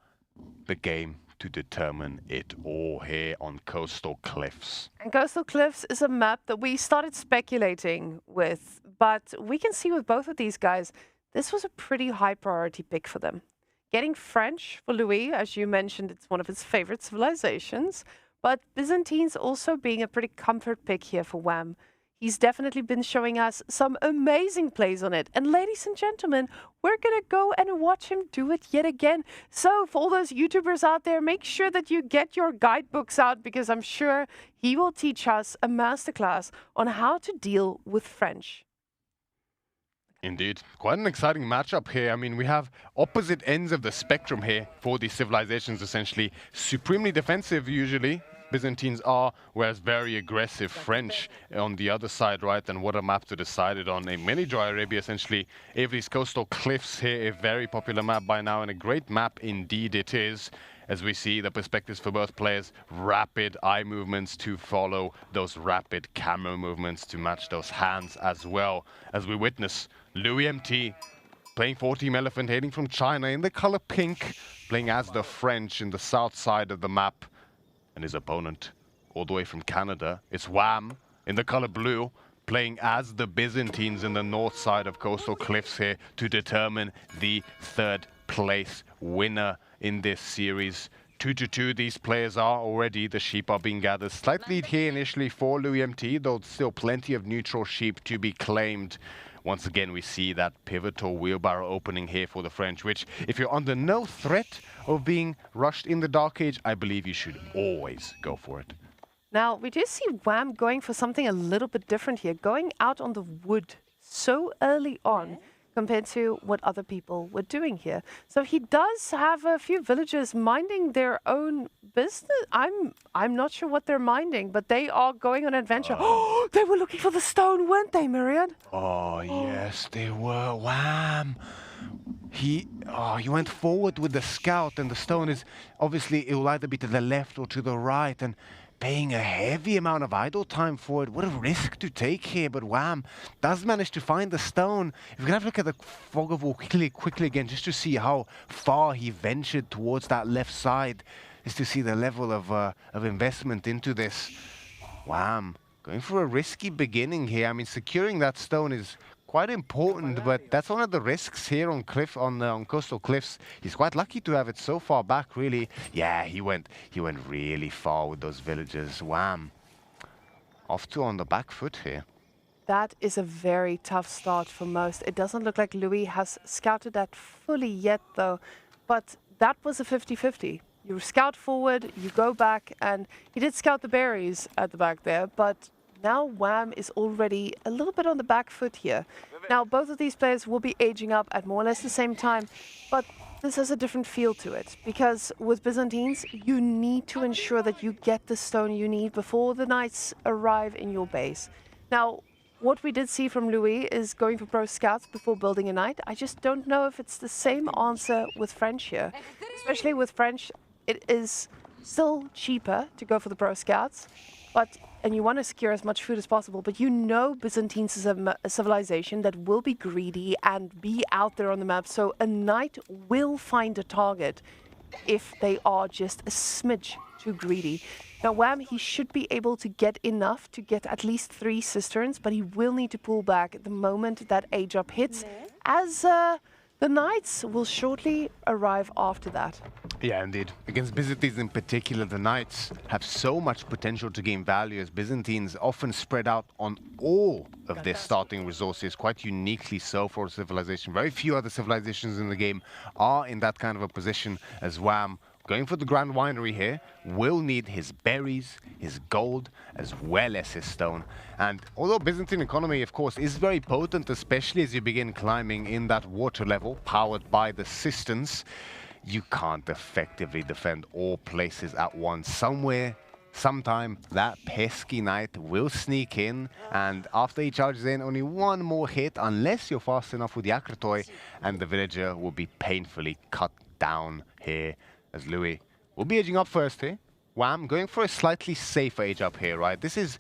the game to determine it all here on Coastal Cliffs. And Coastal Cliffs is a map that we started speculating with, but we can see with both of these guys, this was a pretty high priority pick for them. Getting French for Louis, as you mentioned, it's one of his favorite civilizations, but Byzantines also being a pretty comfort pick here for WHAM. He's definitely been showing us some amazing plays on it. And ladies and gentlemen, we're going to go and watch him do it yet again. So for all those YouTubers out there, make sure that you get your guidebooks out, because I'm sure he will teach us a masterclass on how to deal with French. Indeed. Quite an exciting matchup here. I mean, we have opposite ends of the spectrum here for these civilizations, essentially. Supremely defensive, usually, Byzantines are, whereas very aggressive French on the other side, right? And what a map to decide it on. A mini Dry Arabia, essentially. Avery's Coastal Cliffs here, a very popular map by now, and a great map indeed it is. As we see the perspectives for both players, rapid eye movements to follow those rapid camera movements to match those hands as well. As we witness LoueMT playing for Team Elephant, hailing from China in the color pink, playing as the French in the south side of the map. And his opponent, all the way from Canada, it's WHAM in the color blue, playing as the Byzantines in the north side of Coastal Cliffs here to determine the third place winner in this series. 2-2 these players are already. The sheep are being gathered. Slight lead here initially for LoueMT, though still plenty of neutral sheep to be claimed. Once again, we see that pivotal wheelbarrow opening here for the French, which, if you're under no threat of being rushed in the Dark Age, I believe you should always go for it. Now, we do see WHAM going for something a little bit different here, going out on the wood so early on compared to what other people were doing here. So he does have a few villagers minding their own business. I'm not sure what they're minding, but they are going on adventure. Oh, they were looking for the stone, weren't they, Myriad? Oh, yes, they were. Wham! He went forward with the scout, and the stone is obviously, it will either be to the left or to the right, and paying a heavy amount of idle time for it. What a risk to take here, but WHAM does manage to find the stone. If we can have a look at the fog of war quickly again, just to see how far he ventured towards that left side, just to see the level of investment into this. WHAM going for a risky beginning here. I mean, securing that stone is quite important, but that's one of the risks here on Coastal Cliffs. He's quite lucky to have it so far back, really. Yeah, he went really far with those villagers. WHAM. Off to on the back foot here. That is a very tough start for most. It doesn't look like Louis has scouted that fully yet, though. But that was a 50-50. You scout forward, you go back, and he did scout the berries at the back there, but now WHAM is already a little bit on the back foot here. Now, both of these players will be aging up at more or less the same time, but this has a different feel to it, because with Byzantines, you need to ensure that you get the stone you need before the knights arrive in your base. Now, what we did see from Louis is going for pro scouts before building a knight. I just don't know if it's the same answer with French here. Especially with French, it is still cheaper to go for the pro scouts, and you want to secure as much food as possible, but you know Byzantines is a civilization that will be greedy and be out there on the map, so a knight will find a target if they are just a smidge too greedy. Now WHAM, he should be able to get enough to get at least 3 cisterns, but he will need to pull back the moment that age up hits, as the knights will shortly arrive after that. Yeah, indeed. Against Byzantines in particular, the knights have so much potential to gain value, as Byzantines often spread out on all of their starting resources, quite uniquely so for a civilization. Very few other civilizations in the game are in that kind of a position as WHAM. Going for the Grand Winery here, will need his berries, his gold, as well as his stone. And although Byzantine economy, of course, is very potent, especially as you begin climbing in that water level, powered by the cisterns, you can't effectively defend all places at once. Somewhere sometime that pesky knight will sneak in, and after he charges in, only one more hit, unless you're fast enough with the Akrotoy, and the villager will be painfully cut down here, as Louis will be edging up first here. Wham, going for a slightly safer age up here, right? This is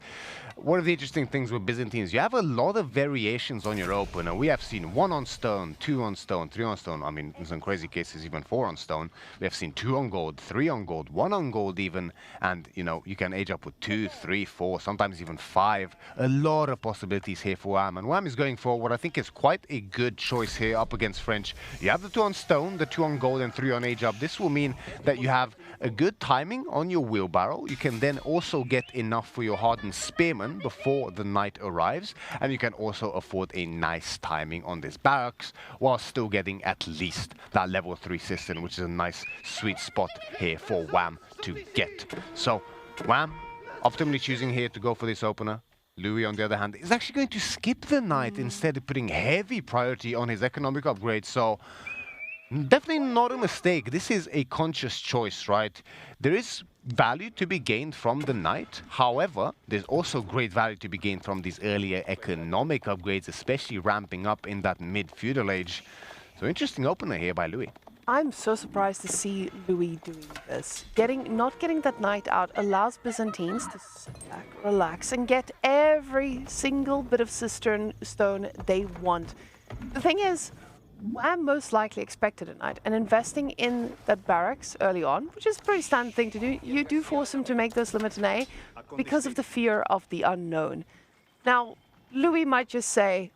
one of the interesting things with Byzantines. You have a lot of variations on your opener. We have seen 1 on stone, 2 on stone, 3 on stone. I mean, in some crazy cases, even 4 on stone. We have seen 2 on gold, 3 on gold, 1 on gold even. And, you know, you can age up with 2, 3, 4, sometimes even 5. A lot of possibilities here for Wham. And Wham is going for what I think is quite a good choice here up against French. You have the 2 on stone, the 2 on gold, and 3 on age up. This will mean that you have a good timing on your wheelbarrow. You can then also get enough for your hardened spearman before the knight arrives, and you can also afford a nice timing on this barracks while still getting at least that level 3 cistern, which is a nice sweet spot here for Wham to get. So Wham optimally choosing here to go for this opener. Louis, on the other hand, is actually going to skip the knight instead of putting heavy priority on his economic upgrade. So definitely not a mistake. This is a conscious choice, right? There is value to be gained from the knight. However, there's also great value to be gained from these earlier economic upgrades, especially ramping up in that mid-feudal age. So interesting opener here by Louis. I'm so surprised to see Louis doing this. Not getting that knight out allows Byzantines to sit back, relax, and get every single bit of cistern stone they want. The thing is, Wham most likely expected a knight, and investing in that barracks early on, which is a pretty standard thing to do, you do force him to make those limit an A because of the fear of the unknown. Now, Louis might just say,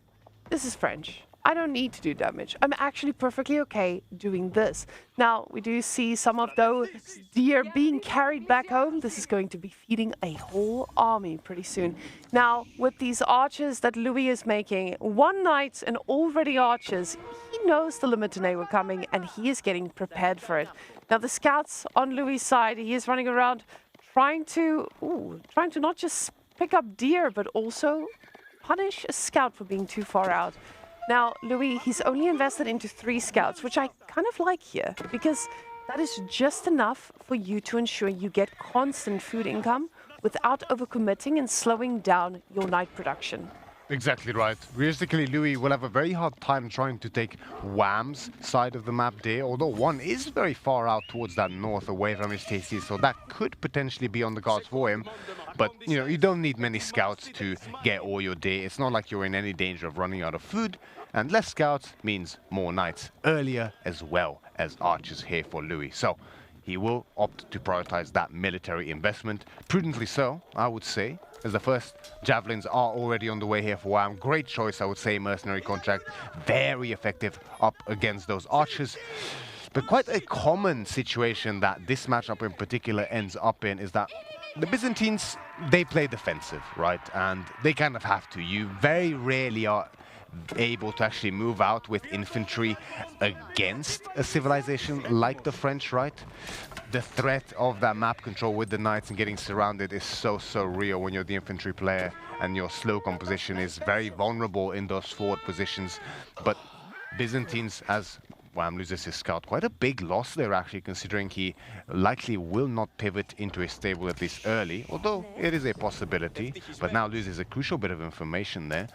this is French. I don't need to do damage. I'm actually perfectly okay doing this. Now, we do see some of those deer being carried back home. This is going to be feeding a whole army pretty soon. Now, with these archers that Louis is making, 1 knight and already archers, he knows the Limitanei were coming and he is getting prepared for it. Now, the scouts on Louis' side, he is running around trying to not just pick up deer, but also punish a scout for being too far out. Now, Louis, he's only invested into 3 scouts, which I kind of like here, because that is just enough for you to ensure you get constant food income without overcommitting and slowing down your night production. Exactly right. Realistically, Louis will have a very hard time trying to take Wham's side of the map there, although 1 is very far out towards that north away from his TC, so that could potentially be on the cards for him. But, you know, you don't need many scouts to get all your day. It's not like you're in any danger of running out of food, and less scouts means more knights earlier as well as archers here for Louis. So he will opt to prioritize that military investment, prudently so, I would say, as the first javelins are already on the way here for Wham. Great choice, I would say, mercenary contract. Very effective up against those archers. But quite a common situation that this matchup in particular ends up in is that the Byzantines, they play defensive, right? And they kind of have to. You very rarely are able to actually move out with infantry against a civilization like the French, right? The threat of that map control with the knights and getting surrounded is so real when you're the infantry player, and your slow composition is very vulnerable in those forward positions. But Byzantines, as Wham loses his scout, quite a big loss there actually, considering he likely will not pivot into a stable at least early, although it is a possibility, but now loses a crucial bit of information there.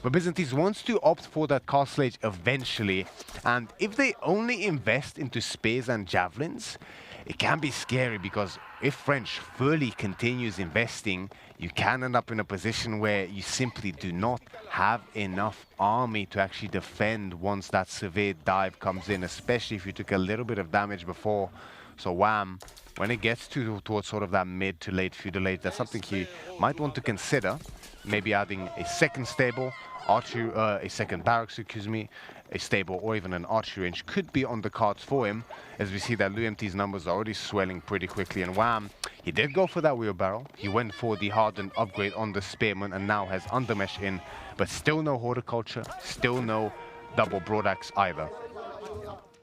But Byzantines wants to opt for that castle age eventually, and if they only invest into spears and javelins, it can be scary, because if French fully continues investing, you can end up in a position where you simply do not have enough army to actually defend once that severe dive comes in, especially if you took a little bit of damage before. So Wham, when it gets towards sort of that mid to late feudal age, that's something he might want to consider. Maybe adding a second stable, a second barracks, excuse me, a stable or even an archery range could be on the cards for him, as we see that LoueMT's numbers are already swelling pretty quickly. And Wham, he did go for that wheelbarrow. He went for the hardened upgrade on the spearman and now has undermesh in, but still no horticulture, still no double broadaxe either.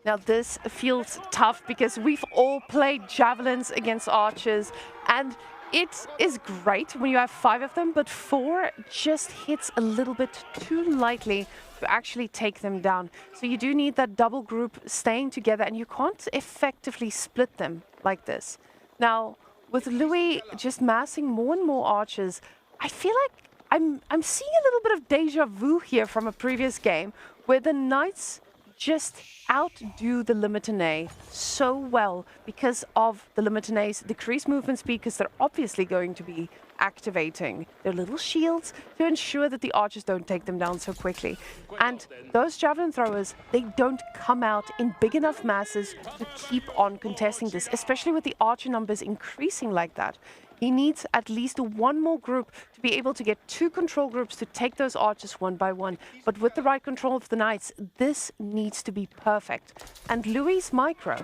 Now this feels tough because we've all played javelins against archers, and it is great when you have 5 of them, but 4 just hits a little bit too lightly to actually take them down. So you do need that double group staying together, and you can't effectively split them like this. Now, with Louis just massing more and more archers, I feel like I'm seeing a little bit of deja vu here from a previous game where the Knights just outdo the Limitanei so well because of the Limitanei's decreased movement speed, because they're obviously going to be activating their little shields to ensure that the archers don't take them down so quickly. And those javelin throwers, they don't come out in big enough masses to keep on contesting this, especially with the archer numbers increasing like that. He needs at least one more group to be able to get 2 control groups to take those archers one by one. But with the right control of the Knights, this needs to be perfect. And Louis' micro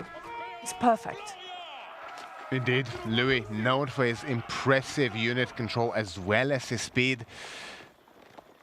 is perfect. Indeed, Louis, known for his impressive unit control as well as his speed.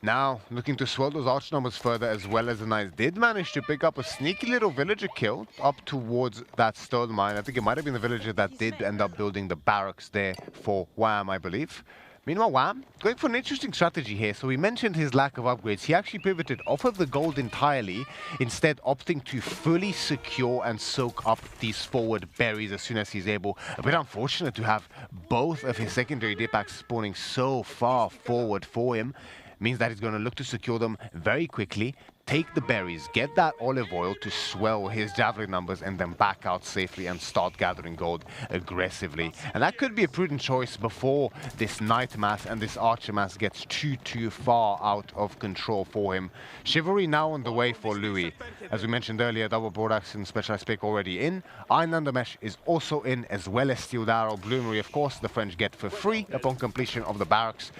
Now, looking to swell those arch numbers further, as well as the Knights did manage to pick up a sneaky little villager kill up towards that stone mine. I think it might have been the villager that did end up building the barracks there for Wham, I believe. Meanwhile, Wham going for an interesting strategy here. So we mentioned his lack of upgrades. He actually pivoted off of the gold entirely, instead opting to fully secure and soak up these forward berries as soon as he's able. A bit unfortunate to have both of his secondary dipacks spawning so far forward for him. Means that he's going to look to secure them very quickly, take the berries, get that olive oil to swell his javelin numbers, and then back out safely and start gathering gold aggressively. And that could be a prudent choice before this knight mass and this archer mass gets too far out of control for him. Chivalry now on the way for Louis. As we mentioned earlier, double broadaxe and specialized pick already in. Iron Undermesh is also in, as well as Steel Arrow. Bloomery, of course, the French get for free upon completion of the barracks.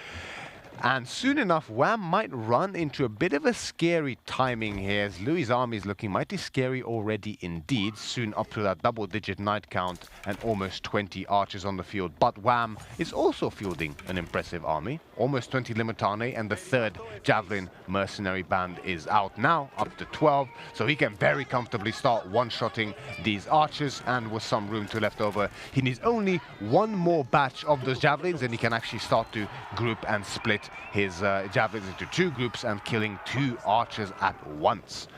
And soon enough, Wham might run into a bit of a scary timing here, as Louis' army is looking mighty scary already indeed, soon up to that double-digit knight count and almost 20 archers on the field. But Wham is also fielding an impressive army, almost 20 Limitane, and the 3rd Javelin mercenary band is out now, up to 12, so he can very comfortably start one-shotting these archers, and with some room to left over, he needs only one more batch of those javelins, and he can actually start to group and split his javelins into 2 groups and killing 2 archers at once.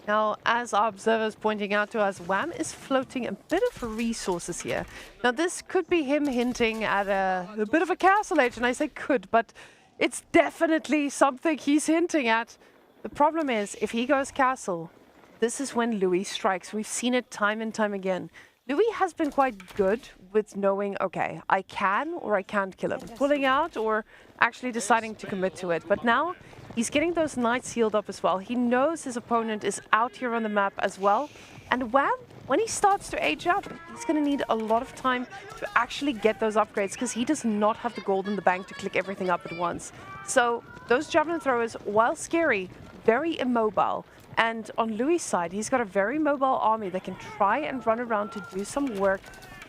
Now, as our observers pointing out to us, Wham is floating a bit of resources here. Now, this could be him hinting at a bit of a castle age, and I say could, but it's definitely something he's hinting at. The problem is, if he goes castle, this is when Louis strikes. We've seen it time and time again. Louis has been quite good with knowing, okay, I can or I can't kill him. Pulling out or actually deciding to commit to it. But now he's getting those knights healed up as well. He knows his opponent is out here on the map as well. And Wham, when he starts to age up, he's going to need a lot of time to actually get those upgrades, because he does not have the gold in the bank to click everything up at once. So those javelin throwers, while scary, very immobile. And on Louis' side, he's got a very mobile army that can try and run around to do some work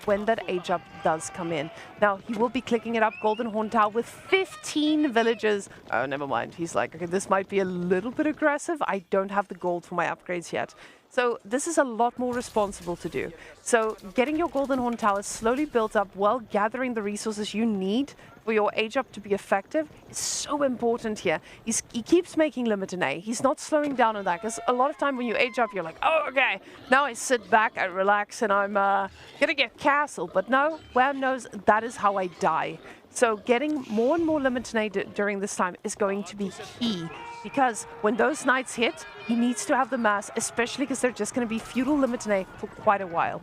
when that age up does come in. Now, he will be clicking it up, Golden Horn Tower with 15 villagers. Oh, never mind. He's like, okay, this might be a little bit aggressive. I don't have the gold for my upgrades yet. So this is a lot more responsible to do. So getting your Golden Horn Tower slowly built up while gathering the resources you need for your age up to be effective is so important here. He keeps making Limitane. He's not slowing down on that, because a lot of time when you age up, you're like, oh, okay, now I sit back, I relax, and I'm gonna get castle. But no, Wham knows that is how I die. So getting more and more Limitane during this time is going to be key, because when those knights hit, he needs to have the mass, especially because they're just going to be feudal Limitane for quite a while.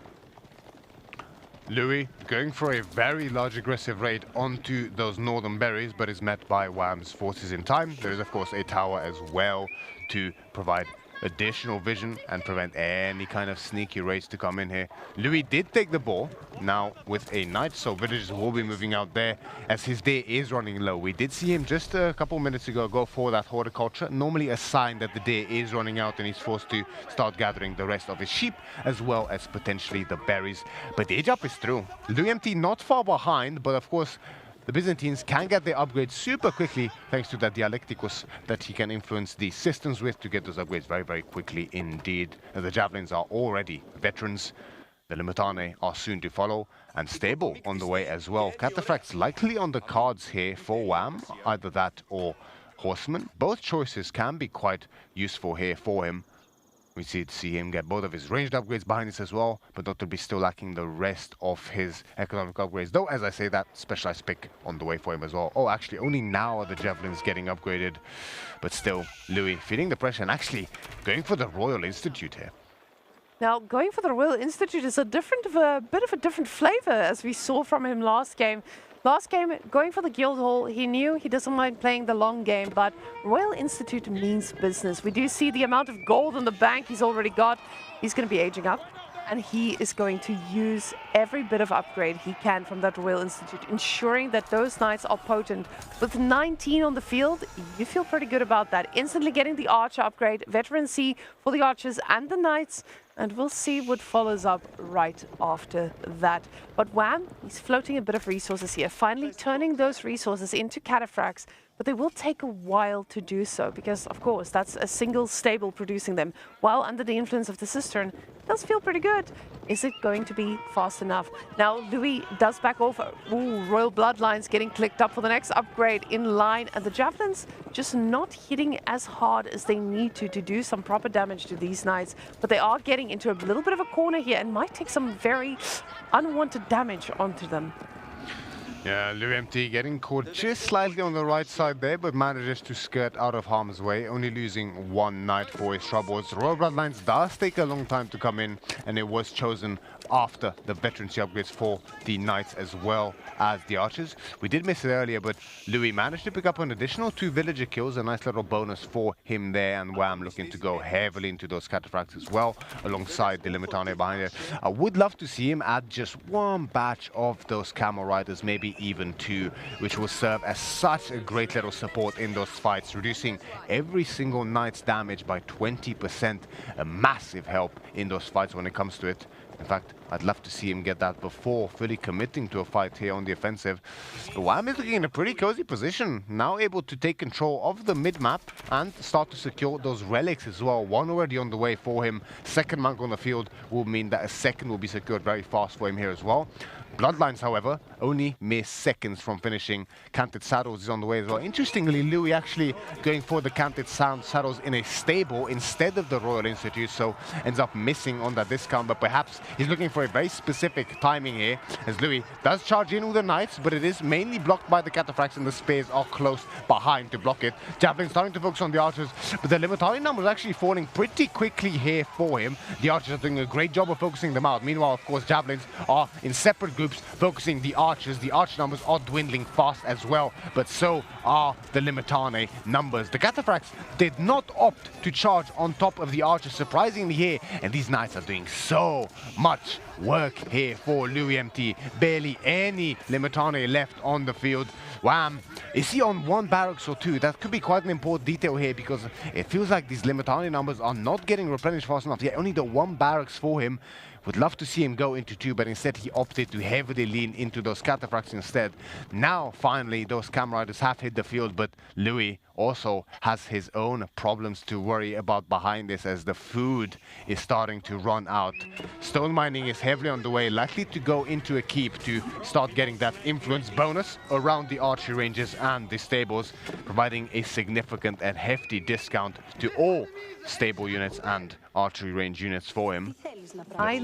Louis going for a very large aggressive raid onto those northern berries, but is met by Wham's forces in time. There is, of course, a tower as well to provide additional vision and prevent any kind of sneaky raids to come in here. Louis did take the ball now with a knight, so villagers will be moving out there as his day is running low. We did see him just a couple minutes ago go for that horticulture, normally a sign that the day is running out and he's forced to start gathering the rest of his sheep as well as potentially the berries. But the age up is through. LoueMT not far behind, but of course the Byzantines can get their upgrades super quickly thanks to that Dialecticus that he can influence the systems with to get those upgrades very, very quickly indeed. And the Javelins are already veterans. The Limitane are soon to follow, and Stable on the way as well. Cataphracts likely on the cards here for Wham, either that or Horseman. Both choices can be quite useful here for him. We see him get both of his ranged upgrades behind this as well, but Dr. B still lacking the rest of his economic upgrades. Though, as I say, that specialized pick on the way for him as well. Oh, actually, only now are the Javelins getting upgraded. But still, Louis feeling the pressure and actually going for the Royal Institute here. Now, going for the Royal Institute is a bit of a different flavor, as we saw from him last game. Last game, going for the Guildhall, he knew he doesn't mind playing the long game, but Royal Institute means business. We do see the amount of gold in the bank he's already got. He's going to be aging up, and he is going to use every bit of upgrade he can from that Royal Institute, ensuring that those knights are potent. With 19 on the field, you feel pretty good about that. Instantly getting the Archer upgrade, Veterancy for the Archers and the Knights, and we'll see what follows up right after that. But Wham, he's floating a bit of resources here, finally turning those resources into cataphracts, but they will take a while to do so because, of course, that's a single stable producing them. While under the influence of the Cistern, it does feel pretty good. Is it going to be fast enough? Now, Louis does back off. Ooh, Royal Bloodlines getting clicked up for the next upgrade in line, and the Javelins just not hitting as hard as they need to do some proper damage to these Knights. But they are getting into a little bit of a corner here and might take some very unwanted damage onto them. Yeah, LoueMT getting caught just slightly on the right side there, but manages to skirt out of harm's way, only losing one knight for his troubles. Royal Bloodlines does take a long time to come in, and it was chosen after the veterancy upgrades for the knights as well as the archers. We did miss it earlier, but Louis managed to pick up an additional 2 villager kills, a nice little bonus for him there, and Wham looking to go heavily into those cataphracts as well, alongside the Limitane behind it. I would love to see him add just one batch of those camel riders, maybe even 2, which will serve as such a great little support in those fights, reducing every single knight's damage by 20%, a massive help in those fights when it comes to it. In fact, I'd love to see him get that before fully committing to a fight here on the offensive. But Wham is looking in a pretty cozy position, now able to take control of the mid-map and start to secure those relics as well. One already on the way for him. Second monk on the field will mean that a second will be secured very fast for him here as well. Bloodlines, however, only mere seconds from finishing. Canted Saddles is on the way as well. Interestingly, Louis actually going for the Canted Saddles in a stable instead of the Royal Institute, so ends up missing on that discount, but perhaps he's looking for a very specific timing here, as Louis does charge in with the Knights, but it is mainly blocked by the Cataphracts, and the Spears are close behind to block it. Javelin starting to focus on the Archers, but the Limitari numbers actually falling pretty quickly here for him. The Archers are doing a great job of focusing them out. Meanwhile, of course, Javelins are in separate groups focusing the Archers. The Arch numbers are dwindling fast as well, but so are the Limitane numbers. The Cataphracts did not opt to charge on top of the Archers, surprisingly here, and these Knights are doing so much work here for LoueMT. Barely any Limitane left on the field. Wham! Is he on 1 barracks or 2? That could be quite an important detail here, because it feels like these Limitane numbers are not getting replenished fast enough. Yeah, only the 1 barracks for him. Would love to see him go into 2, but instead he opted to heavily lean into those Cataphracts instead. Now, finally, those Cam Riders have hit the field, but Louis also has his own problems to worry about behind this, as the food is starting to run out. Stone mining is heavily on the way, likely to go into a keep to start getting that influence bonus around the archery ranges and the stables, providing a significant and hefty discount to all stable units and archery range units for him.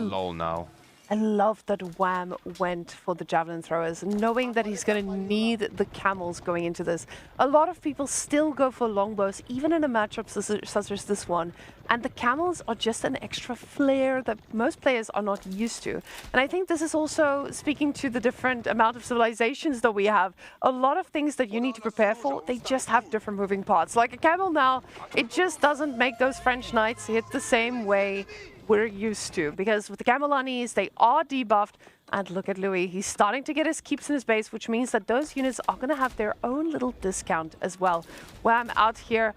Lol now. I love that Wham went for the javelin throwers, knowing that he's going to need the camels going into this. A lot of people still go for longbows, even in a matchup such as this one. And the camels are just an extra flair that most players are not used to. And I think this is also speaking to the different amount of civilizations that we have. A lot of things that you need to prepare for, they just have different moving parts. Like a camel now, it just doesn't make those French knights hit the same way we're used to, because with the Camelanis, they are debuffed. And look at Louis, he's starting to get his keeps in his base, which means that those units are going to have their own little discount as well. Wham out here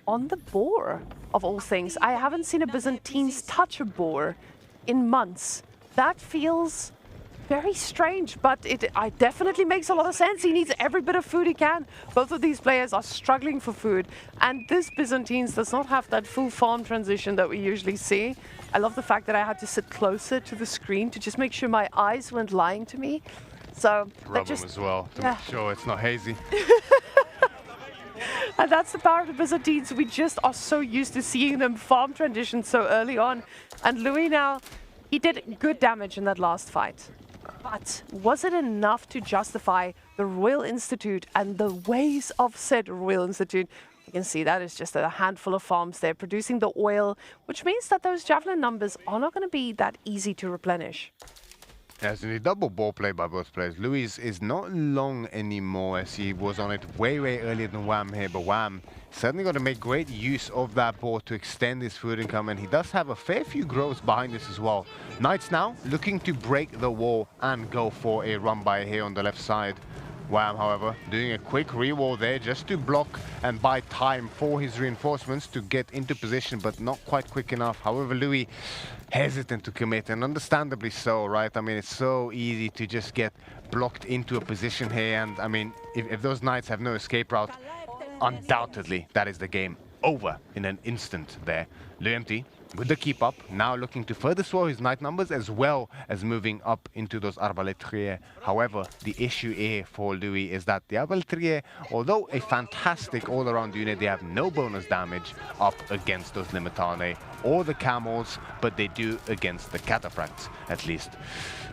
on the boar, of all things. I haven't seen a Byzantines touch a boar in months. That feels very strange, but it definitely makes a lot of sense. He needs every bit of food he can. Both of these players are struggling for food, and this Byzantines does not have that full farm transition that we usually see. I love the fact that I had to sit closer to the screen to just make sure my eyes weren't lying to me. So Rub them as well to make sure it's not hazy. And that's the power of the Byzantines. We just are so used to seeing them farm transition so early on. And Louis now, he did good damage in that last fight. But was it enough to justify the Royal Institute and the ways of said Royal Institute? You can see that is just a handful of farms there producing the oil, which means that those javelin numbers are not going to be that easy to replenish. Yes, in the double ball play by both players. Louis is not long anymore as he was on it way earlier than Wham here, but Wham certainly got to make great use of that ball to extend his food income, and he does have a fair few growths behind this as well. Knights now looking to break the wall and go for a run by here on the left side. Wham, however, doing a quick rewall there just to block and buy time for his reinforcements to get into position, but not quite quick enough. However, Louis hesitant to commit, and understandably so, right? I mean, it's so easy to just get blocked into a position here, and I mean, if those Knights have no escape route, undoubtedly that is the game over in an instant there. LoueMT with the keep up, now looking to further swell his Knight numbers as well as moving up into those Arbalétriers. However, the issue here for Louis is that the Arbalétriers, although a fantastic all-around unit, they have no bonus damage up against those Limitane or the Camels, but they do against the Cataphracts at least,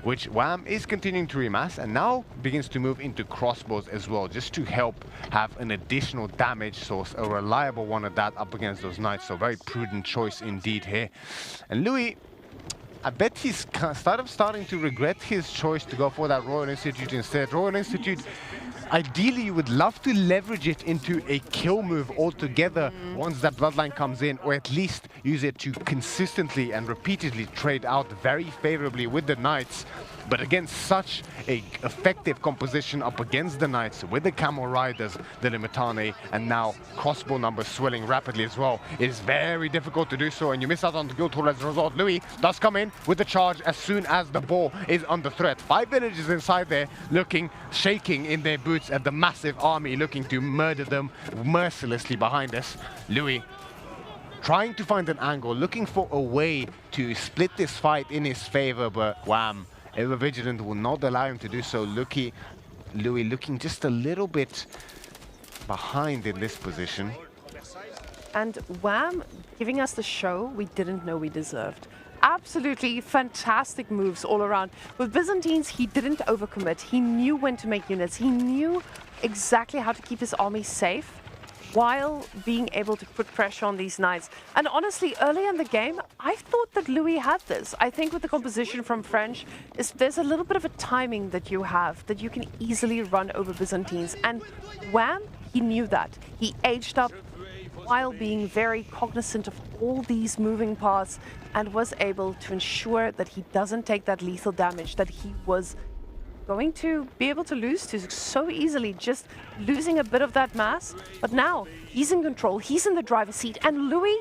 which Wham is continuing to remass and now begins to move into crossbows as well, just to help have an additional damage source, a reliable one at that, up against those Knights. So very prudent choice indeed here. And Louis, I bet he's starting to regret his choice to go for that Royal Institute instead. Royal Institute, ideally you would love to leverage it into a kill move altogether once that bloodline comes in, or at least use it to consistently and repeatedly trade out very favorably with the Knights. But against such a effective composition up against the Knights with the Camel Riders, the Limitane, and now crossbow numbers swelling rapidly as well, it is very difficult to do so, and you miss out on the guild hall as a result. Louis does come in with the charge as soon as the ball is under threat. 5 villagers inside there looking, shaking in their boots at the massive army looking to murder them mercilessly behind us. Louis trying to find an angle, looking for a way to split this fight in his favor, but Wham, ever vigilant, will not allow him to do so. Louis looking just a little bit behind in this position. And Wham giving us the show we didn't know we deserved. Absolutely fantastic moves all around. With Byzantines, he didn't overcommit. He knew when to make units. He knew exactly how to keep his army safe while being able to put pressure on these Knights. And honestly, early in the game, I thought that Louis had this. I think with the composition from French, there's a little bit of a timing that you have, that you can easily run over Byzantines. And Wham, he knew that. He aged up while being very cognizant of all these moving parts and was able to ensure that he doesn't take that lethal damage that he was going to be able to lose to so easily, just losing a bit of that mass. But now he's in control, he's in the driver's seat, and Louis,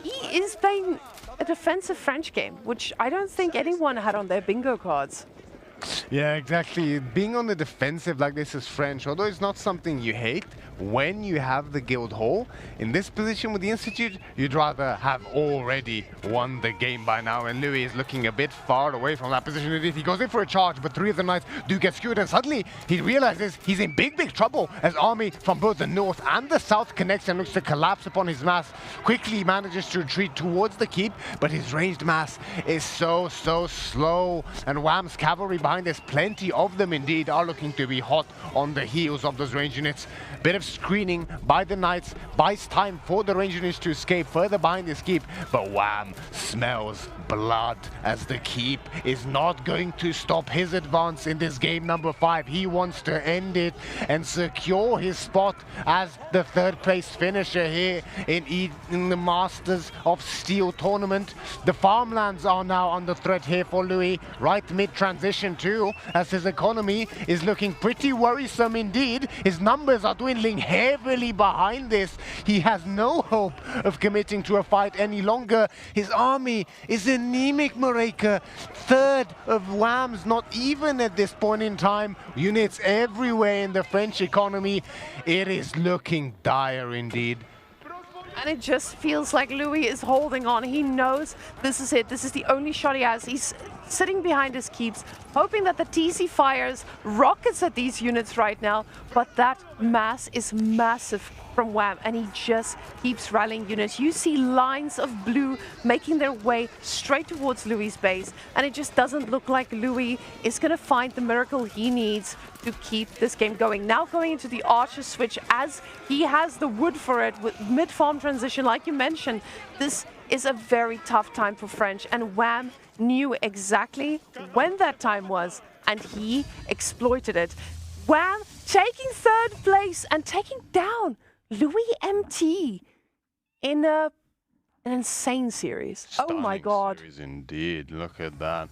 he is playing a defensive French game, which I don't think anyone had on their bingo cards. Yeah, exactly. Being on the defensive like this is French, although it's not something you hate when you have the guild hall. In this position with the Institute, you'd rather have already won the game by now, and Louis is looking a bit far away from that position. He goes in for a charge, but 3 of the Knights do get skewered, and suddenly he realizes he's in big trouble as army from both the north and the south connects and looks to collapse upon his mass. Quickly manages to retreat towards the keep, but his ranged mass is so slow, and Wham's cavalry behind us, plenty of them indeed, are looking to be hot on the heels of those range units. Bit of screening by the Knights buys time for the range units to escape further behind this keep, but Wham smells blood as the keep is not going to stop his advance in this game number 5. He wants to end it and secure his spot as the 3rd place finisher here in the Masters of Steel tournament. The farmlands are now under threat here for Louis, right mid-transition too, as his economy is looking pretty worrisome indeed. His numbers are dwindling heavily behind this. He has no hope of committing to a fight any longer. His army is anemic, Mareka. 3rd of Wham's, not even at this point in time. Units everywhere in the French economy. It is looking dire indeed. And it just feels like Louis is holding on. He knows this is it. This is the only shot he has. He's sitting behind his keeps, hoping that the TC fires rockets at these units right now, but that mass is massive from Wham, and he just keeps rallying units. You see lines of blue making their way straight towards Louis' base, and it just doesn't look like Louis is going to find the miracle he needs to keep this game going. Now going into the Archer switch, as he has the wood for it with mid-farm transition, like you mentioned. This is a very tough time for French, and Wham knew exactly when that time was, and he exploited it. Wham taking third place and taking down LoueMT in an insane series. Stunning oh my god. Series indeed. Look at that.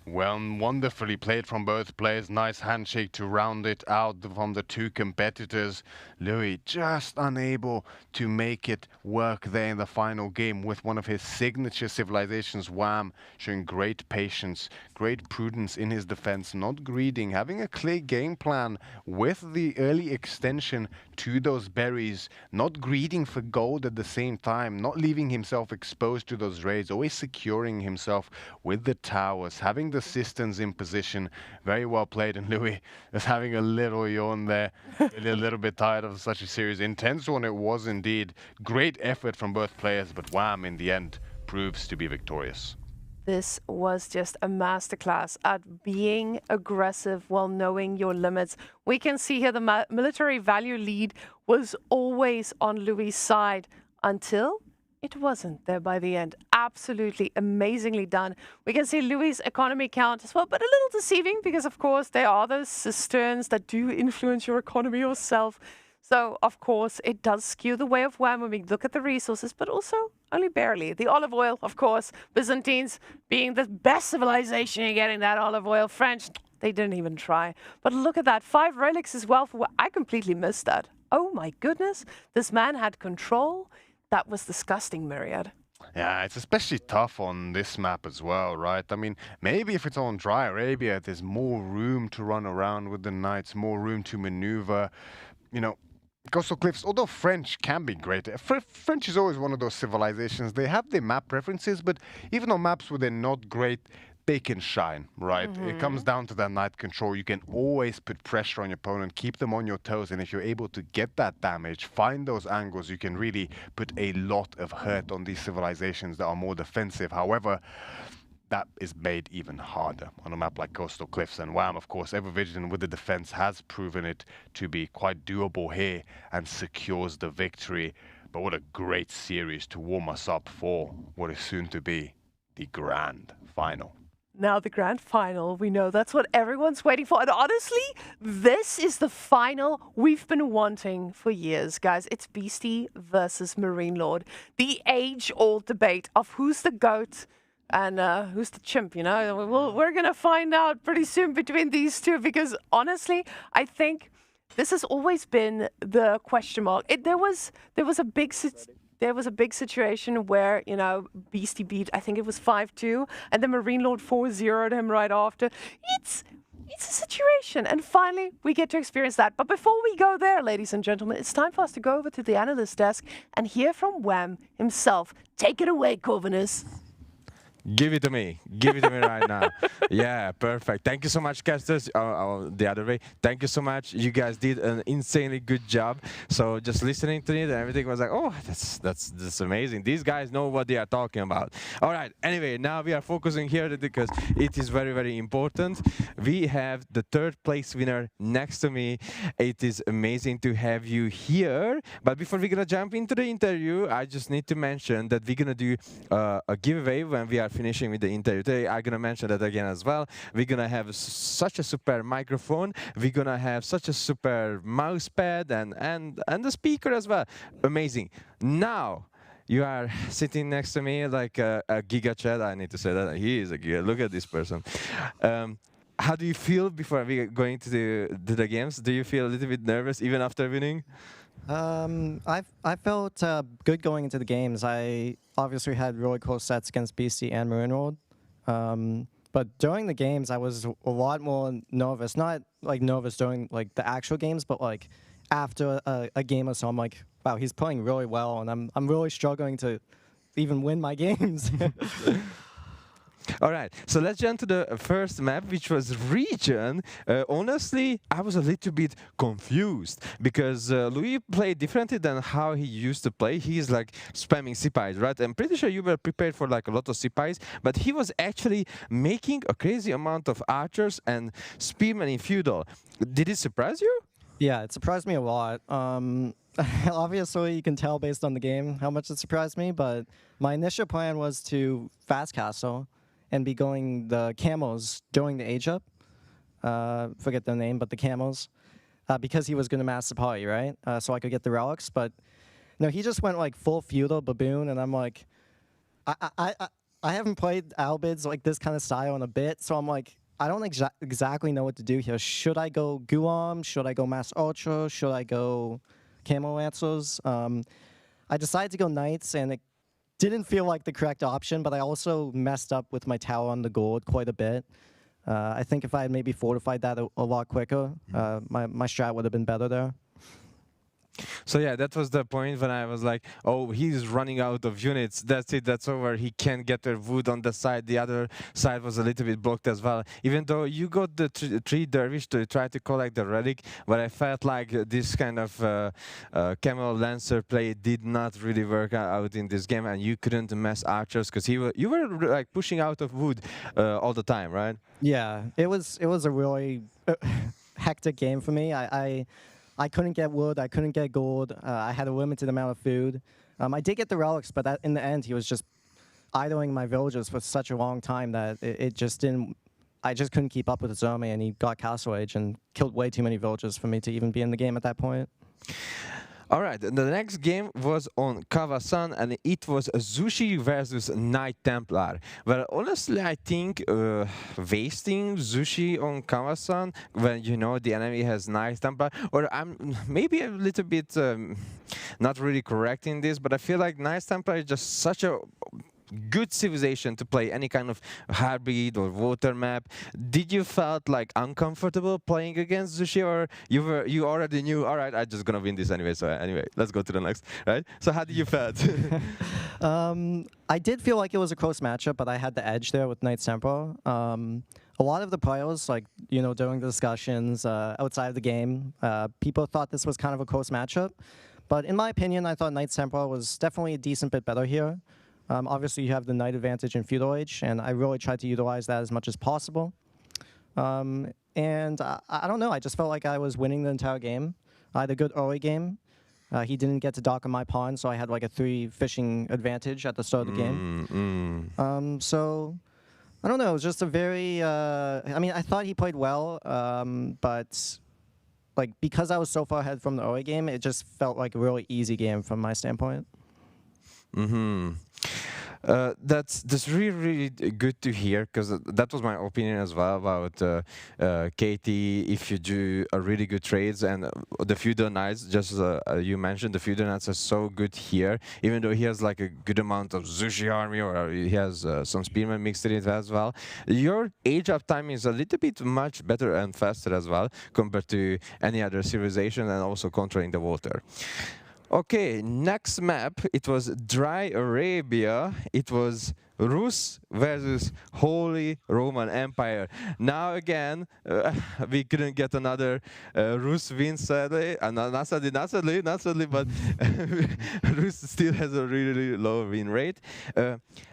Well, wonderfully played from both players. Nice handshake to round it out from the two competitors. Louis just unable to make it work there in the final game with one of his signature civilizations. Wham showing great patience, great prudence in his defense, not greeding, having a clear game plan with the early extension to those berries, not greeding for gold at the same time, not leaving himself exposed to those raids, always securing himself with the towers, having the systems in position. Very well played, and Louis is having a little yawn there, a little bit tired of such a series. Intense one it was indeed. Great effort from both players, but Wham in the end proves to be victorious. This was just a masterclass at being aggressive while knowing your limits. We can see here the military value lead was always on Louis' side until it wasn't there by the end. Absolutely amazingly done. We can see Louis' economy count as well, but a little deceiving because, of course, there are those cisterns that do influence your economy yourself. So, of course, it does skew the way of Wham when we look at the resources, but also only barely. The olive oil, of course, Byzantines being the best civilization in getting that olive oil. French, they didn't even try. But look at that. 5 relics as well. I completely missed that. Oh my goodness. This man had control. That was disgusting, Myriad. Yeah, it's especially tough on this map as well, right? I mean, maybe if it's on Dry Arabia, there's more room to run around with the knights, more room to maneuver. You know, Coastal Cliffs, although French can be great, French is always one of those civilizations. They have their map preferences, but even on maps where they're not great, they can shine, right? It comes down to that knight control. You can always put pressure on your opponent, keep them on your toes, and if you're able to get that damage, find those angles, you can really put a lot of hurt on these civilizations that are more defensive. However, that is made even harder on a map like Coastal Cliffs, and Wham, of course, ever vigilant with the defense, has proven it to be quite doable here and secures the victory. But what a great series to warm us up for what is soon to be the grand final. Now the grand final, we know that's what everyone's waiting for. And honestly, this is the final we've been wanting for years, guys. It's Beastie versus Marine Lord. The age-old debate of who's the GOAT and who's the chimp, you know? We're going to find out pretty soon between these two because honestly, I think this has always been the question mark. There was a big situation where, you know, Beastie beat, I think it was 5-2, and then Marine Lord 4-0'd him right after. It's a situation, and finally we get to experience that. But before we go there, ladies and gentlemen, it's time for us to go over to the analyst desk and hear from Wham himself. Take it away, Corvinus. Give it to me. Give it to me right now. Yeah, perfect. Thank you so much, casters. The other way. Thank you so much. You guys did an insanely good job. So just listening to it and everything was like, oh, that's amazing. These guys know what they are talking about. All right. Anyway, now we are focusing here because it is very, very important. We have the third place winner next to me. It is amazing to have you here. But before we're going to jump into the interview, I just need to mention that we're going to do a giveaway when we are finishing with the interview today. I'm gonna mention that again as well. We're gonna have such a super microphone. We're gonna have such a super mouse pad and the speaker as well. Amazing. Now you are sitting next to me like a giga chat. I need to say that he is a giga. Look at this person. How do you feel before we going to the games? Do you feel a little bit nervous even after winning? I felt good going into the games. I obviously had really close sets against Beastie and Marine Lord. But during the games, I was a lot more nervous. Not like nervous during like the actual games, but like after a game or so, I'm like, wow, he's playing really well, and I'm really struggling to even win my games. All right, so let's jump to the first map, which was region. Honestly, I was a little bit confused because Louis played differently than how he used to play. He's like spamming CPIs, right? I'm pretty sure you were prepared for like a lot of CPIs, but he was actually making a crazy amount of archers and spearmen in feudal. Did it surprise you? Yeah, it surprised me a lot. Obviously, you can tell based on the game how much it surprised me, but my initial plan was to fast castle and be going the camos during the age up. Forget the name, but the camos. Because he was going to mass the party, right? So I could get the relics. But no, he just went like full feudal baboon, and I'm like, I haven't played Albids like this kind of style in a bit, so I'm like, I don't exactly know what to do here. Should I go Guam? Should I go Mass Ultra? Should I go Camo Lancers? I decided to go Knights, and it didn't feel like the correct option, but I also messed up with my tower on the gold quite a bit. I think if I had maybe fortified that a lot quicker, my strat would have been better there. So yeah, that was the point when I was like, oh, he's running out of units. That's it, that's over. He can't get their wood on the side. The other side was a little bit blocked as well. Even though you got the three dervish to try to collect the relic, but I felt like this kind of camel lancer play did not really work out in this game, and you couldn't mess archers because you were like pushing out of wood all the time, right? Yeah, it was a really hectic game for me. I couldn't get wood, I couldn't get gold, I had a limited amount of food. I did get the relics, but in the end, he was just idling my villagers for such a long time that it just didn't, I just couldn't keep up with his army, and he got Castle Age and killed way too many villagers for me to even be in the game at that point. All right, the next game was on Kawasan, and it was Zushi versus Knight Templar. Well, honestly, I think wasting Zushi on Kawasan when you know the enemy has Knight Templar, or I'm maybe a little bit not really correct in this, but I feel like Knight Templar is just such a good civilization to play any kind of hybrid or water map. Did you felt like uncomfortable playing against Zushi, or you already knew, all right, I'm just gonna win this anyway, so anyway, let's go to the next, right? So how did you felt? I did feel like it was a close matchup, but I had the edge there with Knights Templar. A lot of the players, like, you know, during the discussions outside of the game, people thought this was kind of a close matchup, but in my opinion, I thought Knights Templar was definitely a decent bit better here. Obviously, you have the Knight advantage in Feudal Age, and I really tried to utilize that as much as possible. And I don't know, I just felt like I was winning the entire game. I had a good early game. He didn't get to dock on my pawn, so I had like a 3 fishing advantage at the start of the game. So, I don't know, it was just a very, I mean, I thought he played well, but like because I was so far ahead from the early game, it just felt like a really easy game from my standpoint. That's really good to hear, because that was my opinion as well about KT. If you do a really good trades, and the feudal knights, just you mentioned, the feudal knights are so good here, even though he has like a good amount of Zushi army, or he has some spearmen mixed in it as well. Your age up time is a little bit much better and faster as well compared to any other civilization, and also controlling the water. Okay, next map, it was Dry Arabia. It was Rus versus Holy Roman Empire. Now again, we couldn't get another Rus win, sadly. Not sadly, but Rus still has a really low win rate.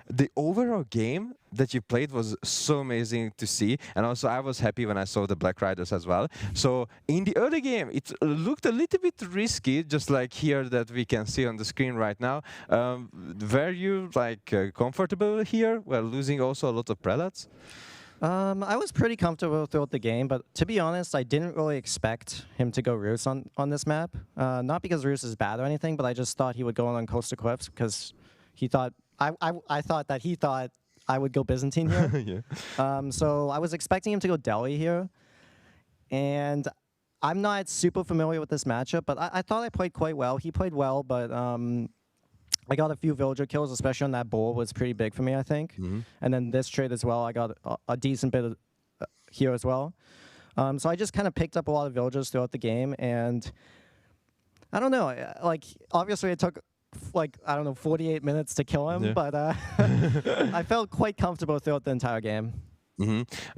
The overall game that you played was so amazing to see, and also I was happy when I saw the Black Riders as well. So in the early game, it looked a little bit risky, just like here that we can see on the screen right now. Were you like comfortable here, while losing also a lot of prelates? I was pretty comfortable throughout the game, but to be honest, I didn't really expect him to go Rus on this map. Not because Rus is bad or anything, but I just thought he would go on Coastal Cliffs because he thought I thought that he thought I would go Byzantine here. Yeah. So I was expecting him to go Delhi here, and I'm not super familiar with this matchup, but I thought I played quite well. He played well, but I got a few villager kills, especially on that bull was pretty big for me, I think. And then this trade as well, I got a decent bit of, here as well. So I just kind of picked up a lot of villagers throughout the game, and I don't know, like, obviously it took like I don't know 48 minutes to kill him, but I felt quite comfortable throughout the entire game.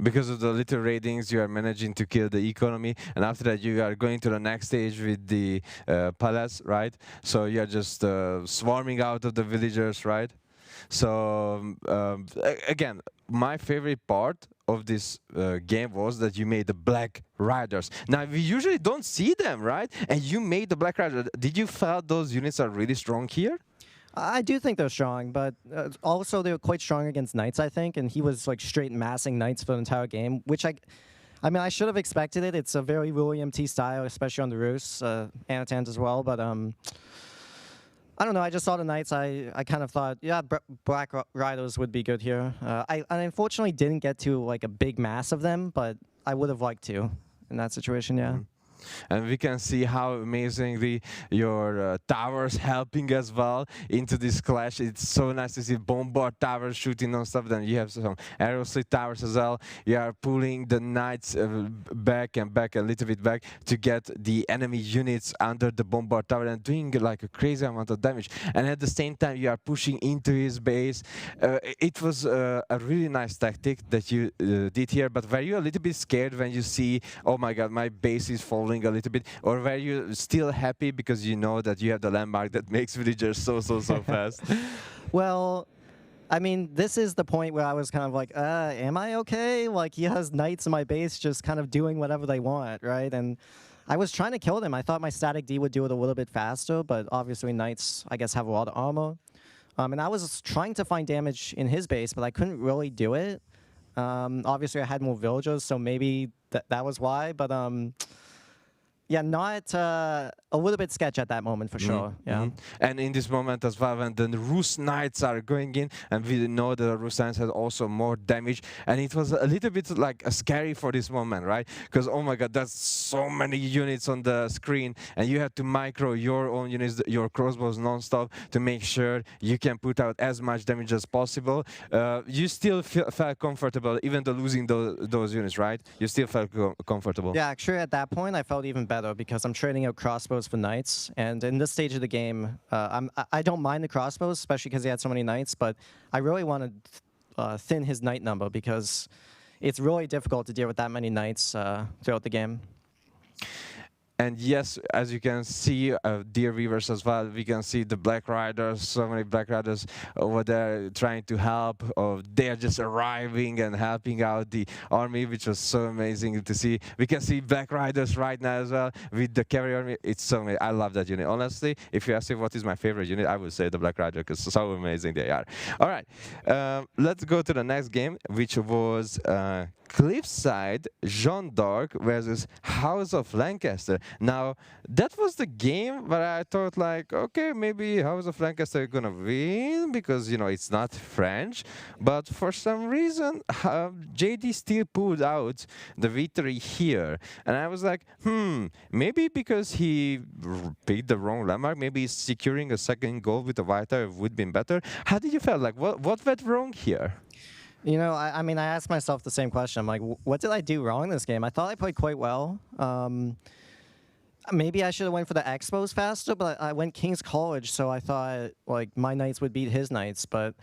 Because of the little ratings, you are managing to kill the economy, and after that you are going to the next stage with the palace, right? So you are just swarming out of the villagers, right? So again, my favorite part of this game was that you made the Black Riders. Now we usually don't see them, right? And you made the Black Riders. Did you feel those units are really strong here? I do think they're strong, but also they were quite strong against Knights, I think, and he was like straight massing Knights for the entire game, which I mean, I should have expected it. It's a very LoueMT style, especially on the Rus, Anatans as well, but I don't know, I just saw the Knights, I kind of thought, yeah, Black Riders would be good here. I unfortunately didn't get to like a big mass of them, but I would have liked to in that situation, yeah. And we can see how amazingly your towers helping as well into this clash. It's so nice to see bombard towers shooting on stuff. Then you have some arrow slit towers as well. You are pulling the knights back and back a little bit back to get the enemy units under the bombard tower and doing like a crazy amount of damage. And at the same time, you are pushing into his base. It was a really nice tactic that you did here. But were you a little bit scared when you see, oh my God, my base is falling a little bit, or were you still happy because you know that you have the landmark that makes villagers so fast? Well, I mean, this is the point where I was kind of like, am I okay? Like, he has knights in my base just kind of doing whatever they want, right? And I was trying to kill them. I thought my static D would do it a little bit faster, but obviously knights, I guess, have a lot of armor. And I was trying to find damage in his base, but I couldn't really do it. Obviously, I had more villagers, so maybe that was why, but yeah, not a little bit sketch at that moment for sure. Yeah. And in this moment as well, when the Rus Knights are going in, and we know the Rus Knights had also more damage, and it was a little bit like scary for this moment, right? Because oh my God, there's so many units on the screen, and you have to micro your own units, your crossbows non-stop to make sure you can put out as much damage as possible. You still felt comfortable, even though losing those units, right? You still felt comfortable. Yeah, actually at that point I felt even better because I'm trading out crossbows for knights, and in this stage of the game, I don't mind the crossbows, especially because he had so many knights, but I really want to thin his knight number because it's really difficult to deal with that many knights throughout the game. And yes, as you can see, dear viewers as well, we can see the Black Riders, so many Black Riders over there trying to help. They are just arriving and helping out the army, which was so amazing to see. We can see Black Riders right now as well with the cavalry army. It's so amazing. I love that unit. Honestly, if you ask me what is my favorite unit, I would say the Black Rider because so amazing they are. All right, let's go to the next game, which was Cliffside Jeanne d'Arc versus House of Lancaster. Now, that was the game where I thought like, okay, maybe House of Lancaster is gonna win because, you know, it's not French. But for some reason, JD still pulled out the victory here. And I was like, maybe because he picked the wrong landmark, maybe securing a second goal with the white tower would have been better. How did you feel? Like, what went wrong here? You know, I mean, I asked myself the same question. I'm like, what did I do wrong in this game? I thought I played quite well. Maybe I should have went for the Expos faster, but I went King's College, so I thought like my knights would beat his knights. But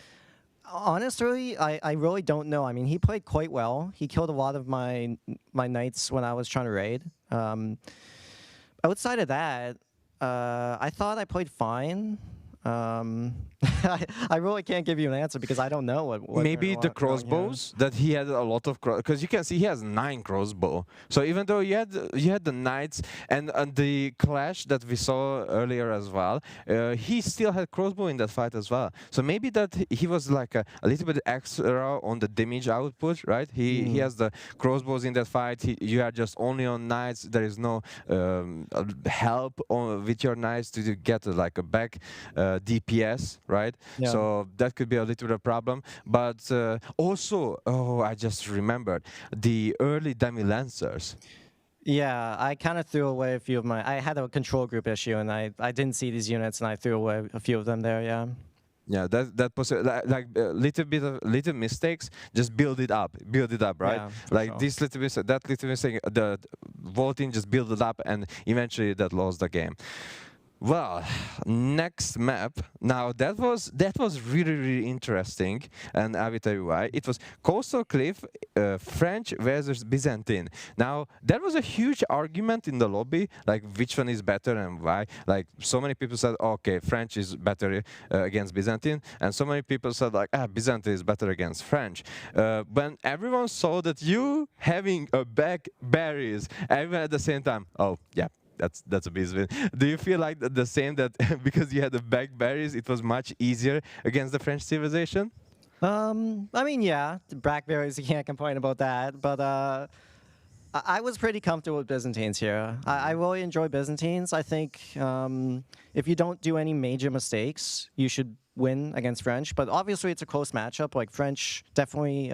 honestly, I really don't know. I mean, he played quite well. He killed a lot of my knights when I was trying to raid. Outside of that, I thought I played fine. I really can't give you an answer because I don't know what maybe the crossbows that he had a lot of because you can see he has 9 crossbow. So even though you had the knights and the clash that we saw earlier as well, he still had crossbow in that fight as well. So maybe that he was like a little bit extra on the damage output, right? He has the crossbows in that fight. You are just only on knights. There is no help with your knights to get like a back DPS, right? Yeah. So that could be a little bit of a problem. But also, I just remembered the early dummy lancers. Yeah, I kind of threw away a few of I had a control group issue, and I didn't see these units, and I threw away a few of them there. Yeah. Yeah, that was like little mistakes. Just build it up, right? Yeah, like sure. This little mistake, that little mistake, the vaulting, just build it up, and eventually that lost the game. Well, next map. Now that was really interesting, and I will tell you why. It was Coastal Cliff, French versus Byzantine. Now that was a huge argument in the lobby, like which one is better and why. Like so many people said, okay, French is better against Byzantine, and so many people said like, Byzantine is better against French. When everyone saw that you having a back barriers, everyone at the same time, oh yeah. That's a big win. Do you feel like the same, that because you had the back barriers, it was much easier against the French civilization? I mean, yeah, the blackberries, you can't complain about that. But I was pretty comfortable with Byzantines here. I really enjoy Byzantines. I think if you don't do any major mistakes, you should win against French. But obviously, it's a close matchup. Like French, definitely,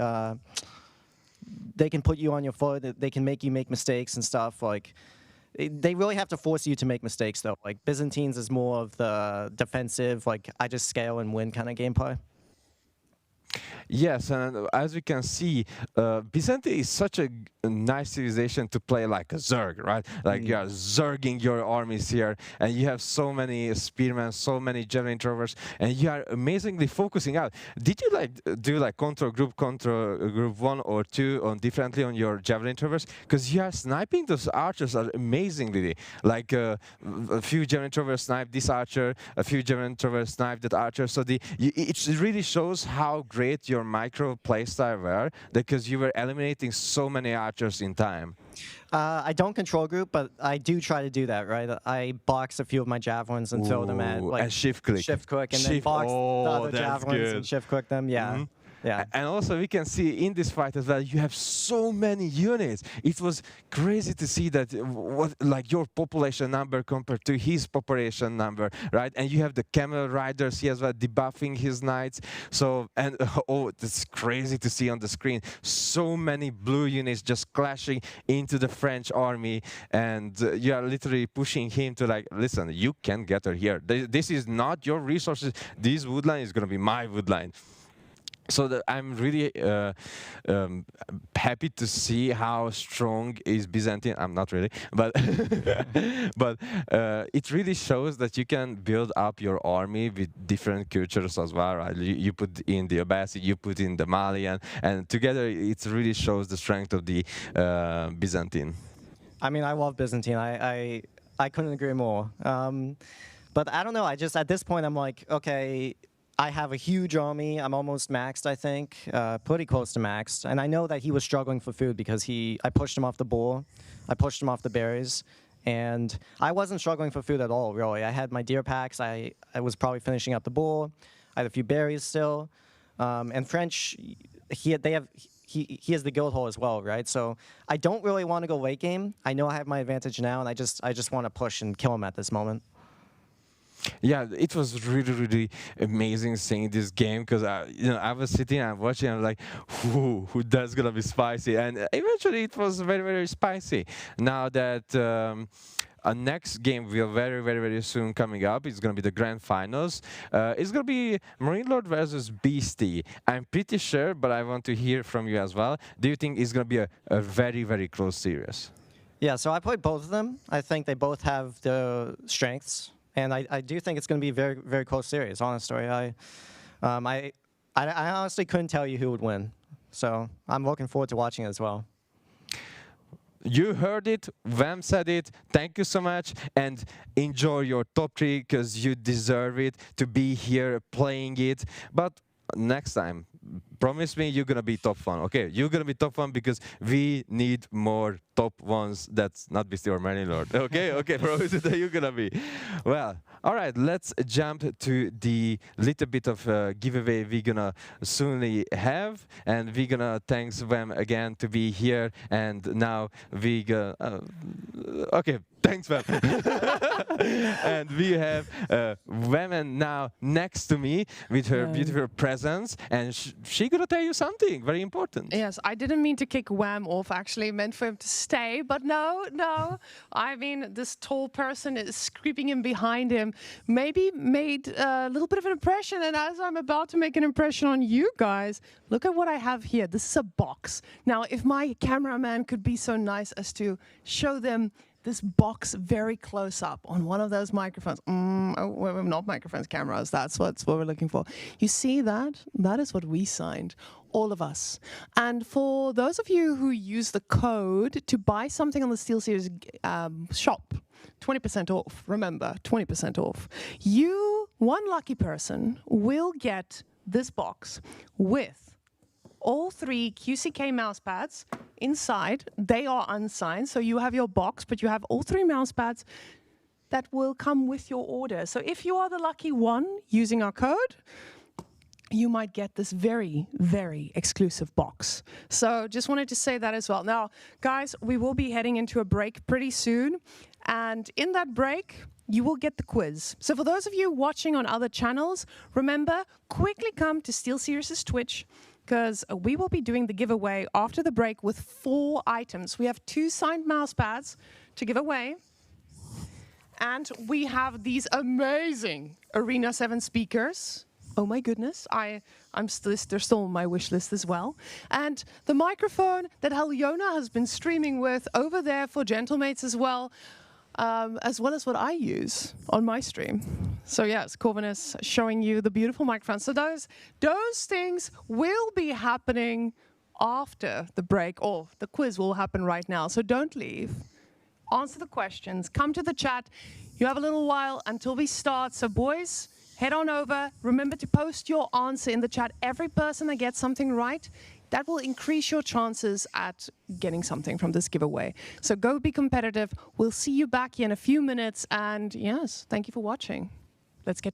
they can put you on your foot. They can make you make mistakes and stuff. Like. They really have to force you to make mistakes, though. Like, Byzantines is more of the defensive, like, I just scale and win kind of gameplay. Yes, and as we can see, Byzantine is such a nice civilization to play like a Zerg, right? Like you are Zerging your armies here, and you have so many spearmen, so many javelin throwers, and you are amazingly focusing out. Did you like do like control group 1 or 2 on differently on your javelin throwers? Because you are sniping those archers are amazingly. Like a few javelin throwers snipe this archer, a few javelin throwers snipe that archer. So it really shows how great your micro playstyle were, because you were eliminating so many archers in time. I don't control group, but I do try to do that, right? I box a few of my javelins and throw them at, like, and shift click, and then box the other javelins and shift click them. Yeah. Yeah. And also we can see in this fight as well, you have so many units. It was crazy to see that like your population number compared to his population number, right? And you have the camel riders here as well, debuffing his knights. So, and oh, it's crazy to see on the screen. So many blue units just clashing into the French army, and you are literally pushing him to like, listen, you can get her here. This is not your resources. This woodline is going to be my woodline. So I'm really happy to see how strong is Byzantine. I'm not really, but but it really shows that you can build up your army with different cultures as well, right? You put in the Abbasid, you put in the Malian, and together it really shows the strength of the Byzantine. I mean, I love Byzantine. I couldn't agree more. But I don't know. I just, at this point, I'm like, okay, I have a huge army. I'm almost maxed, I think, pretty close to maxed. And I know that he was struggling for food because I pushed him off the boar. I pushed him off the berries. And I wasn't struggling for food at all, really. I had my deer packs. I was probably finishing up the boar. I had a few berries still. And French, he has the guild hall as well, right? So I don't really want to go late game. I know I have my advantage now, and I just want to push and kill him at this moment. Yeah, it was really, really amazing seeing this game, because I was sitting and watching, and I'm like, whoo, that's gonna be spicy, and eventually it was very, very spicy. Now that our next game will very, very, very soon coming up. It's going to be the grand finals. It's going to be Marine Lord versus Beastyqt. I'm pretty sure, but I want to hear from you as well. Do you think it's going to be a very, very close series? Yeah, so I played both of them. I think they both have the strengths. And I do think it's going to be a very, very close series, honestly. I honestly couldn't tell you who would win. So I'm looking forward to watching it as well. You heard it, Vam said it. Thank you so much, and enjoy your top 3, because you deserve it to be here playing it. But next time, promise me you're gonna be top 1. Okay, you're gonna be top 1, because we need more top 1s. That's not Beastyqt or Marine Lord. Okay, okay, promise that you're gonna be. Well, all right, let's jump to the little bit of giveaway we're gonna soonly have, and we're gonna thanks them again to be here. And now we gonna okay, thanks Vam. And we have women now next to me with her beautiful presence, and she gonna tell you something very important. Yes, I didn't mean to kick Wham off, actually. I meant for him to stay, but no. I mean, this tall person is creeping in behind him. Maybe made a little bit of an impression, and as I'm about to make an impression on you guys, look at what I have here. This is a box. Now, if my cameraman could be so nice as to show them this box very close up on one of those microphones. Not microphones, cameras. That's what we're looking for. You see that? That is what we signed, all of us. And for those of you who use the code to buy something on the SteelSeries shop, 20% off. Remember, 20% off. You, one lucky person, will get this box with all 3 QCK mouse pads inside. They are unsigned, so you have your box, but you have all 3 mouse pads that will come with your order. So if you are the lucky one using our code, you might get this very, very exclusive box. So just wanted to say that as well. Now, guys, we will be heading into a break pretty soon. And in that break, you will get the quiz. So for those of you watching on other channels, remember, quickly come to SteelSeries' Twitch, because we will be doing the giveaway after the break with 4 items. We have 2 signed mouse pads to give away. And we have these amazing Arena 7 speakers. Oh my goodness, they're still on my wish list as well. And the microphone that Haljona has been streaming with over there for Gentlemates as well as what I use on my stream. So yes, Corvin is showing you the beautiful microphone. So those things will be happening after the break, or the quiz will happen right now. So don't leave. Answer the questions, come to the chat. You have a little while until we start. So boys, head on over. Remember to post your answer in the chat. Every person that gets something right, that will increase your chances at getting something from this giveaway. So go be competitive. We'll see you back here in a few minutes. And yes, thank you for watching. Let's get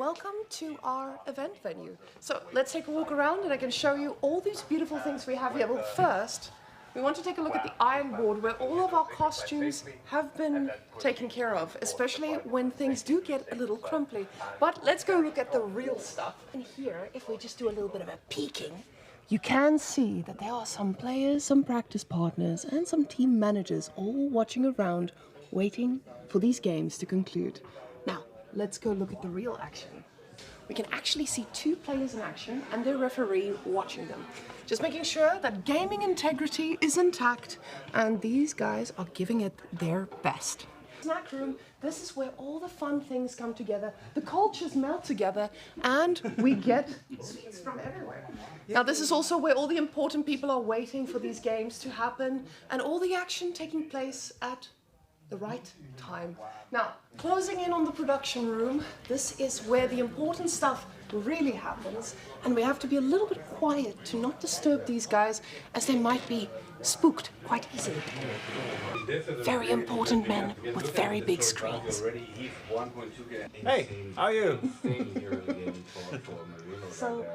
welcome to our event venue. So let's take a walk around and I can show you all these beautiful things we have here. But first, we want to take a look at the iron board where all of our costumes have been taken care of, especially when things do get a little crumply. But let's go look at the real stuff. And here, if we just do a little bit of a peeking, you can see that there are some players, some practice partners, and some team managers all watching around, waiting for these games to conclude. Now, let's go look at the real action. We can actually see two players in action and their referee watching them. Just making sure that gaming integrity is intact and these guys are giving it their best. Snack room, this is where all the fun things come together, the cultures melt together, and we get sweets from everywhere. Now this is also where all the important people are waiting for these games to happen and all the action taking place at the right time. Now, closing in on the production room, this is where the important stuff really happens, and we have to be a little bit quiet to not disturb these guys, as they might be spooked quite easily. Very important men with very big screens. Hey, how are you? So,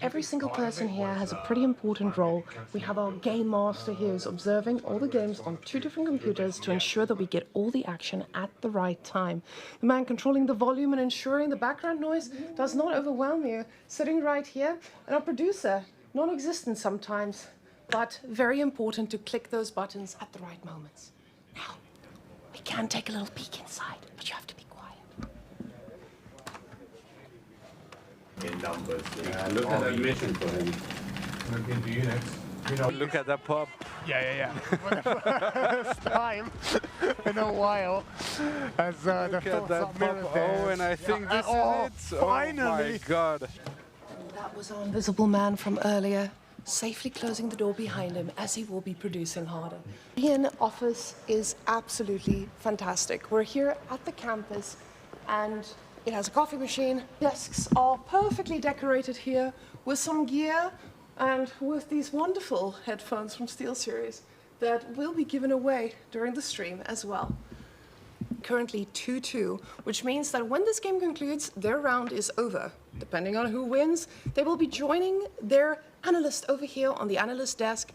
every single person here has a pretty important role. We have our game master here who's observing all the games on two different computers to ensure that we get all the action at the right time. The man controlling the volume and ensuring the background noise does not overwhelm you, sitting right here. And our producer, non-existent sometimes, but very important to click those buttons at the right moments. Now, we can take a little peek inside, but you have to be quiet. In numbers. Look at the mission for him. Look into units. You know, Look at that pop. Yeah. For the first time in a while, as the Look at thoughts that are pop. mirrored there. Oh, and I think this Oh, is it. finally. Oh my god. That was our invisible man from earlier, safely closing the door behind him as he will be producing harder. The inn office is absolutely fantastic. We're here at the campus and it has a coffee machine. Desks are perfectly decorated here with some gear and with these wonderful headphones from SteelSeries that will be given away during the stream as well. Currently 2-2, which means that when this game concludes, their round is over. Depending on who wins, they will be joining their analyst over here on the analyst desk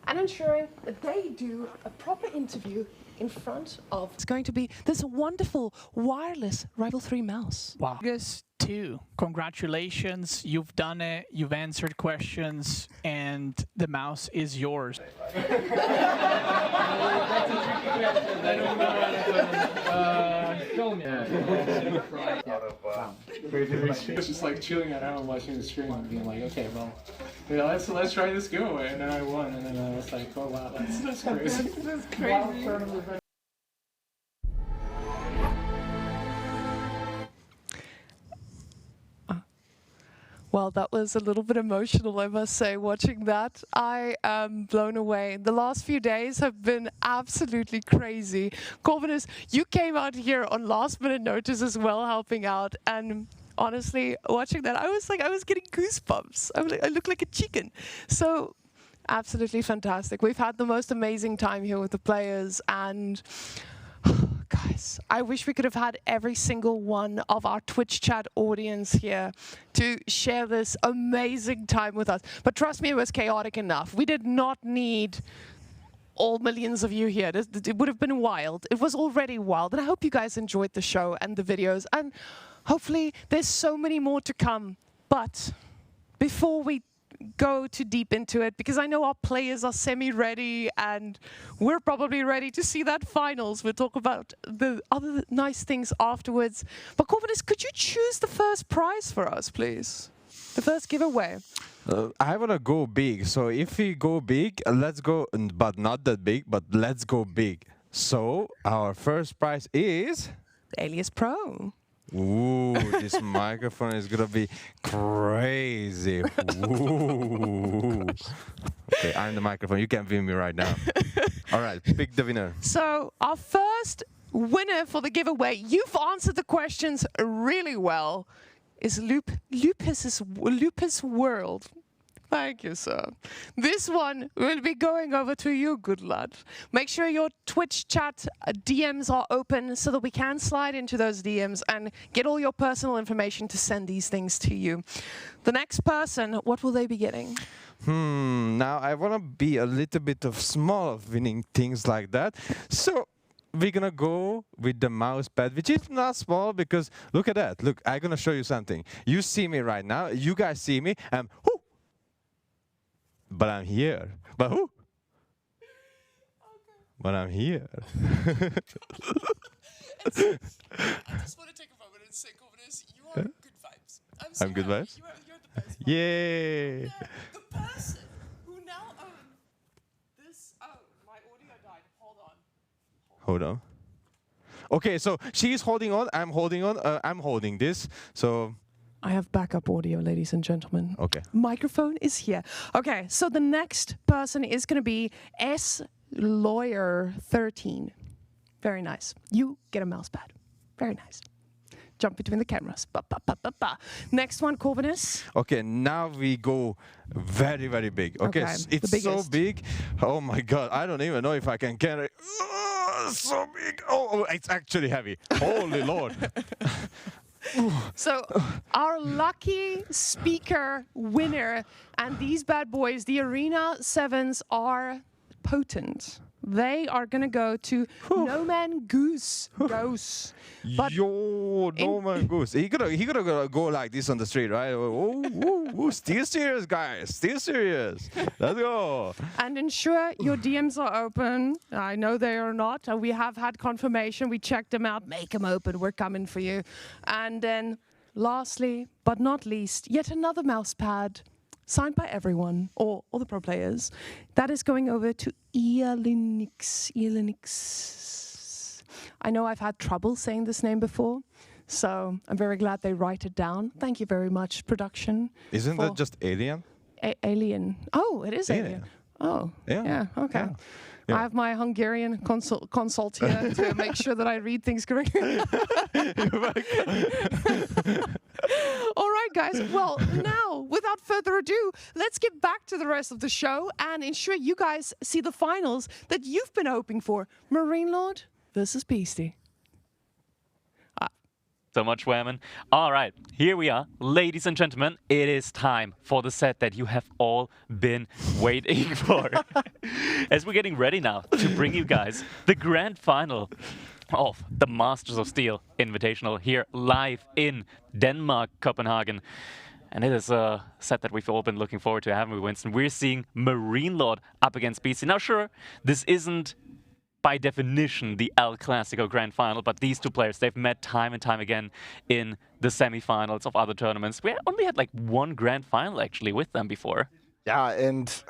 and ensuring that they do a proper interview in front of... It's going to be this wonderful wireless Rival 3 mouse. Wow. August 2, congratulations, you've done it, you've answered questions, and the mouse is yours. It's just like chilling at home watching the stream and being like, okay, well, you know, let's try this giveaway, and then I won, and then I was like, oh wow, that's crazy. That's crazy. Well, that was a little bit emotional, I must say, watching that. I am blown away. The last few days have been absolutely crazy. Corvinus, you came out here on last minute notice as well, helping out. And honestly, watching that, I was getting goosebumps. I look like a chicken. So absolutely fantastic. We've had the most amazing time here with the players, and guys, I wish we could have had every single one of our Twitch chat audience here to share this amazing time with us. But trust me, it was chaotic enough. We did not need all millions of you here. It would have been wild. It was already wild. And I hope you guys enjoyed the show and the videos. And hopefully there's so many more to come. But before we go too deep into it, because I know our players are semi-ready and we're probably ready to see that finals. We'll talk about the other nice things afterwards. But Corvinus, could you choose the first prize for us, please? The first giveaway. I want to go big. So if we go big, let's go, but not that big, but let's go big. So our first prize is... Alias Pro. Ooh, this microphone is gonna be crazy. Ooh. Okay, I'm the microphone. You can't film me right now. All right, pick the winner. So our first winner for the giveaway, you've answered the questions really well, is Lupus World. Thank you, sir. This one will be going over to you, good lad. Make sure your Twitch chat DMs are open so that we can slide into those DMs and get all your personal information to send these things to you. The next person, what will they be getting? Now I want to be a little bit of small of winning things like that. So we're gonna go with the mouse pad, which is not small because look at that. Look, I'm gonna show you something. You see me right now. You guys see me. But I'm here. But who? But I'm here. I just want to take a moment and say, Corvinus, you are good vibes. I'm good vibes? You're the best. Yay! Now, the person who now owns this... Oh, my audio died. Hold on. Hold on. Okay, so she's holding on. I'm holding on. I'm holding this. So... I have backup audio, ladies and gentlemen. Okay. Microphone is here. Okay, so the next person is going to be Lawyer13. Very nice. You get a mouse pad. Very nice. Jump between the cameras. Ba, ba, ba, ba, ba. Next one, Corvinus. Okay, now we go very, very big. Okay, it's so big. Oh my God, I don't even know if I can carry it. So big. Oh, it's actually heavy. Holy Lord. So our lucky speaker winner, and these bad boys, the Arena 7s are potent. They are going to go to No Man Goose. But Yo, No Man Goose. He gonna go like this on the street, right? Still serious, guys. Still serious. Let's go. And ensure your DMs are open. I know they are not. We have had confirmation. We checked them out. Make them open. We're coming for you. And then lastly, but not least, yet another mouse pad. Signed by everyone, or all the pro players. That is going over to Elinix. I know I've had trouble saying this name before, so I'm very glad they write it down. Thank you very much, production. Isn't that just Alien? Alien. Oh, it is Alien. Oh, yeah, okay. Yeah. Yeah. I have my Hungarian consult here to make sure that I read things correctly. All right, guys. Well, now, without further ado, let's get back to the rest of the show and ensure you guys see the finals that you've been hoping for. Marine Lord versus Beastie. So much, Women. All right, here we are. Ladies and gentlemen, it is time for the set that you have all been waiting for. As we're getting ready now to bring you guys the grand final of the Masters of Steel Invitational here live in Denmark, Copenhagen. And it is a set that we've all been looking forward to, haven't we, Winston? We're seeing Marine Lord up against Beastie. Now, sure, this isn't by definition the El Clasico Grand Final, but these two players, they've met time and time again in the semifinals of other tournaments. We only had like one Grand Final actually with them before. Yeah, and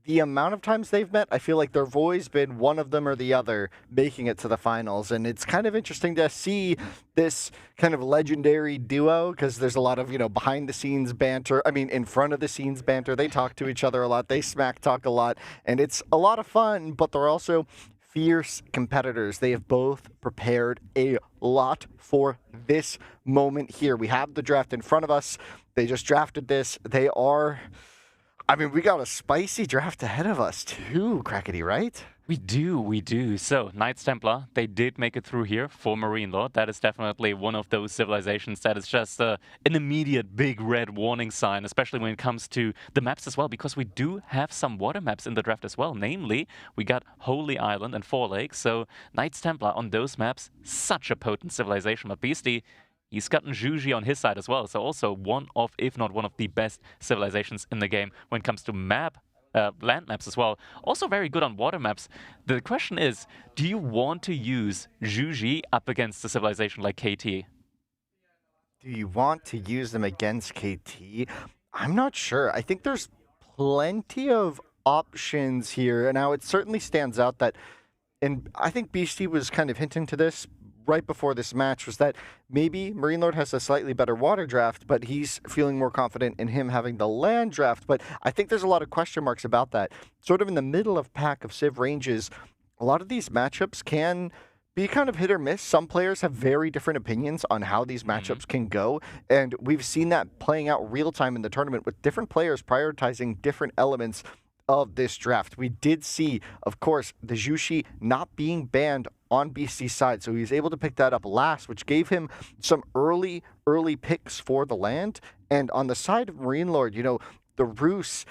the amount of times they've met, I feel like there've always been one of them or the other making it to the finals. And it's kind of interesting to see this kind of legendary duo because there's a lot of, behind the scenes banter. I mean, in front of the scenes banter. They talk to each other a lot. They smack talk a lot. And it's a lot of fun, but they're also fierce competitors. They have both prepared a lot for this moment here. We have the draft in front of us. They just drafted this. They are... we got a spicy draft ahead of us too, Crackety, right? We do. So, Knights Templar, they did make it through here for Marine Lord. That is definitely one of those civilizations that is just an immediate big red warning sign, especially when it comes to the maps as well, because we do have some water maps in the draft as well. Namely, we got Holy Island and Four Lakes. So, Knights Templar on those maps, such a potent civilization. But Beastie, he's gotten Juji on his side as well. So also one of, if not one of the best civilizations in the game when it comes to land maps as well. Also very good on water maps. The question is, do you want to use Juji up against a civilization like KT? Do you want to use them against KT? I'm not sure. I think there's plenty of options here. And now it certainly stands out that, and I think Beastie was kind of hinting to this right before this match, was that maybe Marine Lord has a slightly better water draft, but he's feeling more confident in him having the land draft. But I think there's a lot of question marks about that. Sort of in the middle of pack of Civ ranges, a lot of these matchups can be kind of hit or miss. Some players have very different opinions on how these matchups can go, and we've seen that playing out real time in the tournament with different players prioritizing different elements of this draft. We did see, of course, the Jushi not being banned on Beasty's side, so he was able to pick that up last, which gave him some early picks for the land. And on the side of Marine Lord, you know, the Roos,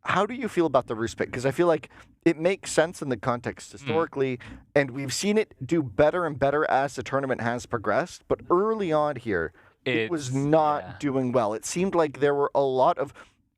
how do you feel about the Roos pick? Because I feel like it makes sense in the context historically, and we've seen it do better and better as the tournament has progressed. But early on here, it was not doing well. It seemed like there were a lot of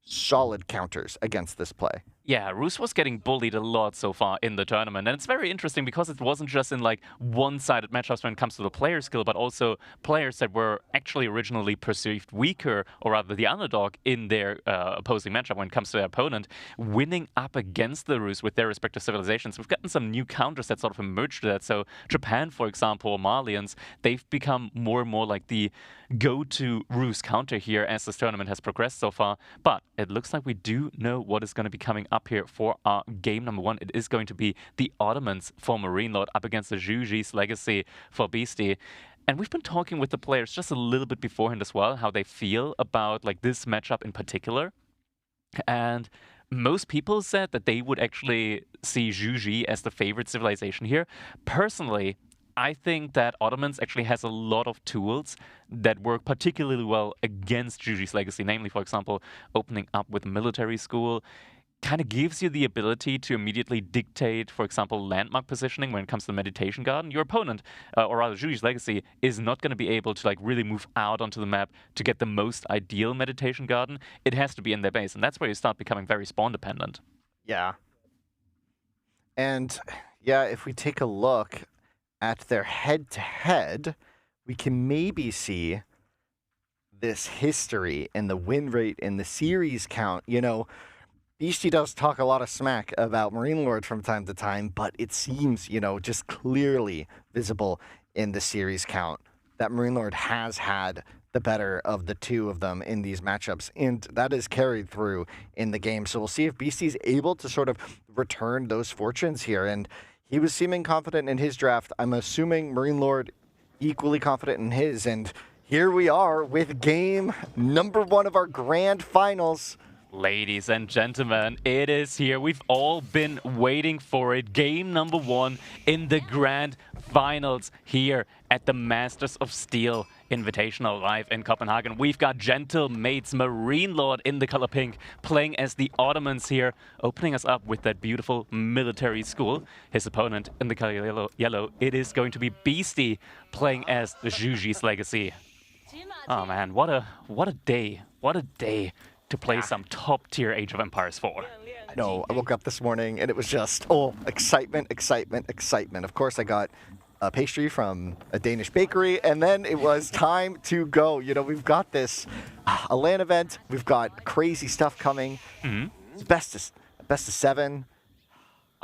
solid counters against this play. Yeah, Roos was getting bullied a lot so far in the tournament, and it's very interesting because it wasn't just in like one-sided matchups when it comes to the player skill, but also players that were actually originally perceived weaker, or rather the underdog in their opposing matchup when it comes to their opponent, winning up against the Roos with their respective civilizations. We've gotten some new counters that sort of emerged to that. So Japan, for example, or Malians, they've become more and more like the go-to Roos counter here as this tournament has progressed so far. But it looks like we do know what is going to be coming up here for our game number one. It is going to be the Ottomans for Marine Lord up against the Juji's Legacy for Beasty. And we've been talking with the players just a little bit beforehand as well, how they feel about like this matchup in particular. And most people said that they would actually see Juji as the favorite civilization here. Personally, I think that Ottomans actually has a lot of tools that work particularly well against Juji's Legacy. Namely, for example, opening up with military school kind of gives you the ability to immediately dictate, for example, landmark positioning when it comes to the Meditation Garden. Your opponent, or rather Juji's Legacy, is not going to be able to like really move out onto the map to get the most ideal Meditation Garden. It has to be in their base, and that's where you start becoming very spawn dependent. Yeah. And yeah, if we take a look at their head-to-head, we can maybe see this history and the win rate and the series count. You know, Beasty does talk a lot of smack about Marine Lord from time to time, but it seems, you know, just clearly visible in the series count that Marine Lord has had the better of the two of them in these matchups, and that is carried through in the game. So we'll see if Beasty's able to sort of return those fortunes here. And he was seeming confident in his draft. I'm assuming Marine Lord equally confident in his. And here we are with game number one of our grand finals. Ladies and gentlemen, it is here. We've all been waiting for it. Game number one in the grand finals here at the Masters of Steel Invitational live in Copenhagen. We've got Gentle Mates Marine Lord in the color pink playing as the Ottomans here, opening us up with that beautiful military school. His opponent in the color yellow, it is going to be Beasty playing as the Juji's Legacy. Oh man, what a day. What a day to play some top-tier Age of Empires 4. I know, I woke up this morning and it was just, excitement, excitement, excitement. Of course, I got a pastry from a Danish bakery, and then it was time to go. You know, we've got this, a LAN event, we've got crazy stuff coming. It's best of 7.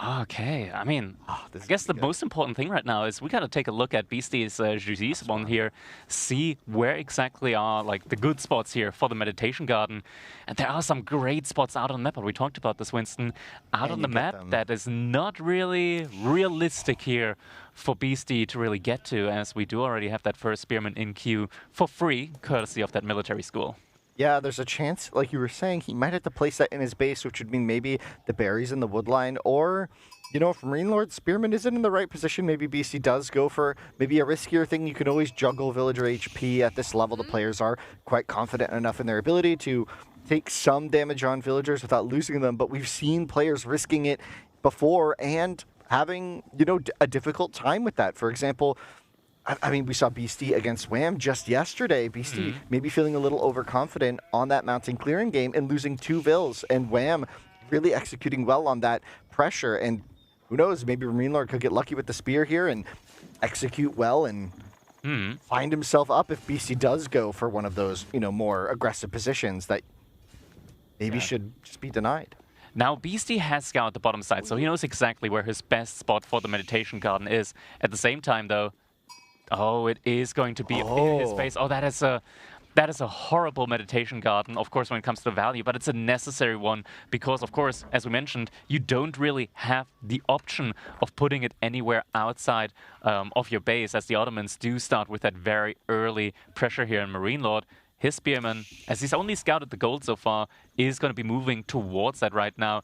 Okay, I mean, I guess the most important thing right now is we gotta take a look at Beasty's Juji's one here, see where exactly are like the good spots here for the Meditation Garden. And there are some great spots out on the map, but we talked about this, Winston, out on the map that is not really realistic here for Beasty to really get to, as we do already have that first Spearman in queue for free, courtesy of that military school. Yeah, there's a chance, like you were saying, he might have to place that in his base, which would mean maybe the berries in the woodline, or, you know, if Marine Lord Spearman isn't in the right position, maybe Beasty does go for maybe a riskier thing. You can always juggle villager HP at this level. The players are quite confident enough in their ability to take some damage on villagers without losing them, but we've seen players risking it before and having, you know, a difficult time with that. For example, I mean, we saw Beasty against Wham just yesterday. Beasty maybe feeling a little overconfident on that mountain clearing game and losing 2 vills, and Wham really executing well on that pressure. And who knows, maybe Marine Lord could get lucky with the spear here and execute well and find himself up if Beasty does go for one of those, you know, more aggressive positions that maybe should just be denied. Now, Beasty has scoured the bottom side, so he knows exactly where his best spot for the Meditation Garden is. At the same time, though, it is going to be in his base. Oh, that is a That is a horrible meditation garden, of course, when it comes to value, but it's a necessary one because, of course, as we mentioned, you don't really have the option of putting it anywhere outside of your base, as the Ottomans do start with that very early pressure here in Marine Lord. His Spearman, as he's only scouted the gold so far, is going to be moving towards that right now.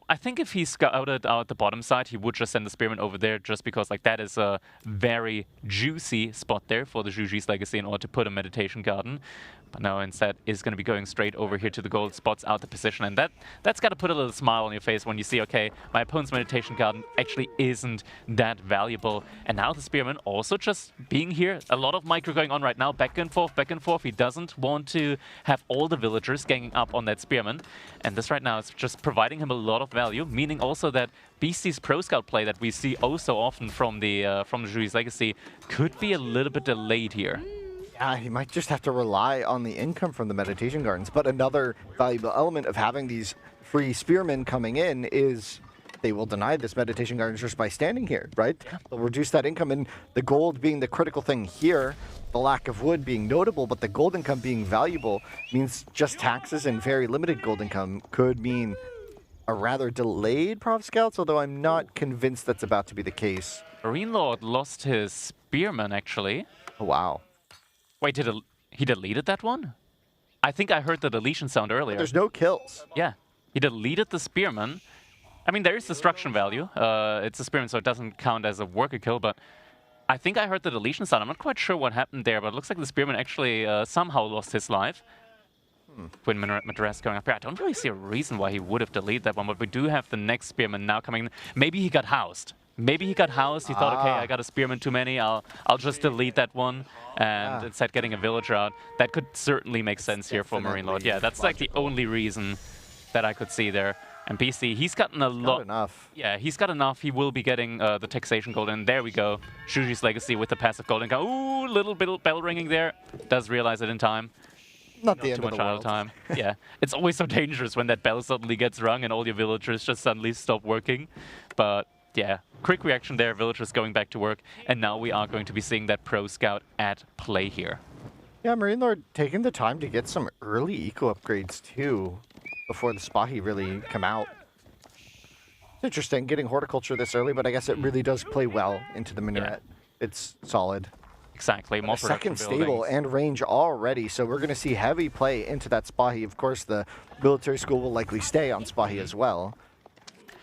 I think if he scouted out the bottom side, he would just send the Spearman over there just because like that is a very juicy spot there for the Zhuji's Legacy in order to put a meditation garden. But now instead is going to be going straight over here to the gold spots out the position. And that's got to put a little smile on your face when you see, okay, my opponent's meditation garden actually isn't that valuable. And now the Spearman also just being here. A lot of micro going on right now, back and forth, back and forth. He doesn't want to have all the villagers ganging up on that Spearman. And this right now is just providing him a lot of value, meaning also that Beastie's Pro Scout play that we see oh so often from the Zhuji's Legacy could be a little bit delayed here. Yeah, he might just have to rely on the income from the meditation gardens. But another valuable element of having these free spearmen coming in is they will deny this meditation garden just by standing here, right? They'll reduce that income, and the gold being the critical thing here, the lack of wood being notable, but the gold income being valuable means just taxes and very limited gold income could mean a rather delayed Prof Scouts, although I'm not convinced that's about to be the case. Marine Lord lost his Spearman, actually. Oh, wow. Wait, he deleted that one? I think I heard the deletion sound earlier. There's no kills. Yeah, he deleted the Spearman. I mean, there is destruction value. It's a Spearman, so it doesn't count as a worker kill, but I think I heard the deletion sound. I'm not quite sure what happened there, but it looks like the Spearman actually somehow lost his life. When Madras going up here, I don't really see a reason why he would have deleted that one, but we do have the next Spearman now coming in. Maybe he got housed. Maybe he got housed. He thought, okay, I got a Spearman too many. I'll just delete that one and instead getting a villager out. That could certainly make sense here for Marine Lord. Yeah, that's like the only reason that I could see there. And Beastie, he's gotten a lot. Enough. Yeah, he's got enough. He will be getting the taxation gold. And there we go. Zhuji's Legacy with the passive golden gun. Ooh, little bit of bell ringing there. Does realize it in time. Not the end too of much the out world. of time. Yeah, it's always so dangerous when that bell suddenly gets rung and all your villagers just suddenly stop working. But yeah, quick reaction there, villagers going back to work, and now we are going to be seeing that Pro Scout at play here. Yeah, Marine Lord taking the time to get some early eco upgrades too, before the Spahi really come out. It's interesting getting horticulture this early, but I guess it really does play well into the minaret. Yeah. It's solid. Exactly, more second stable and range already, so we're going to see heavy play into that Spahi. Of course, the military school will likely stay on Spahi as well.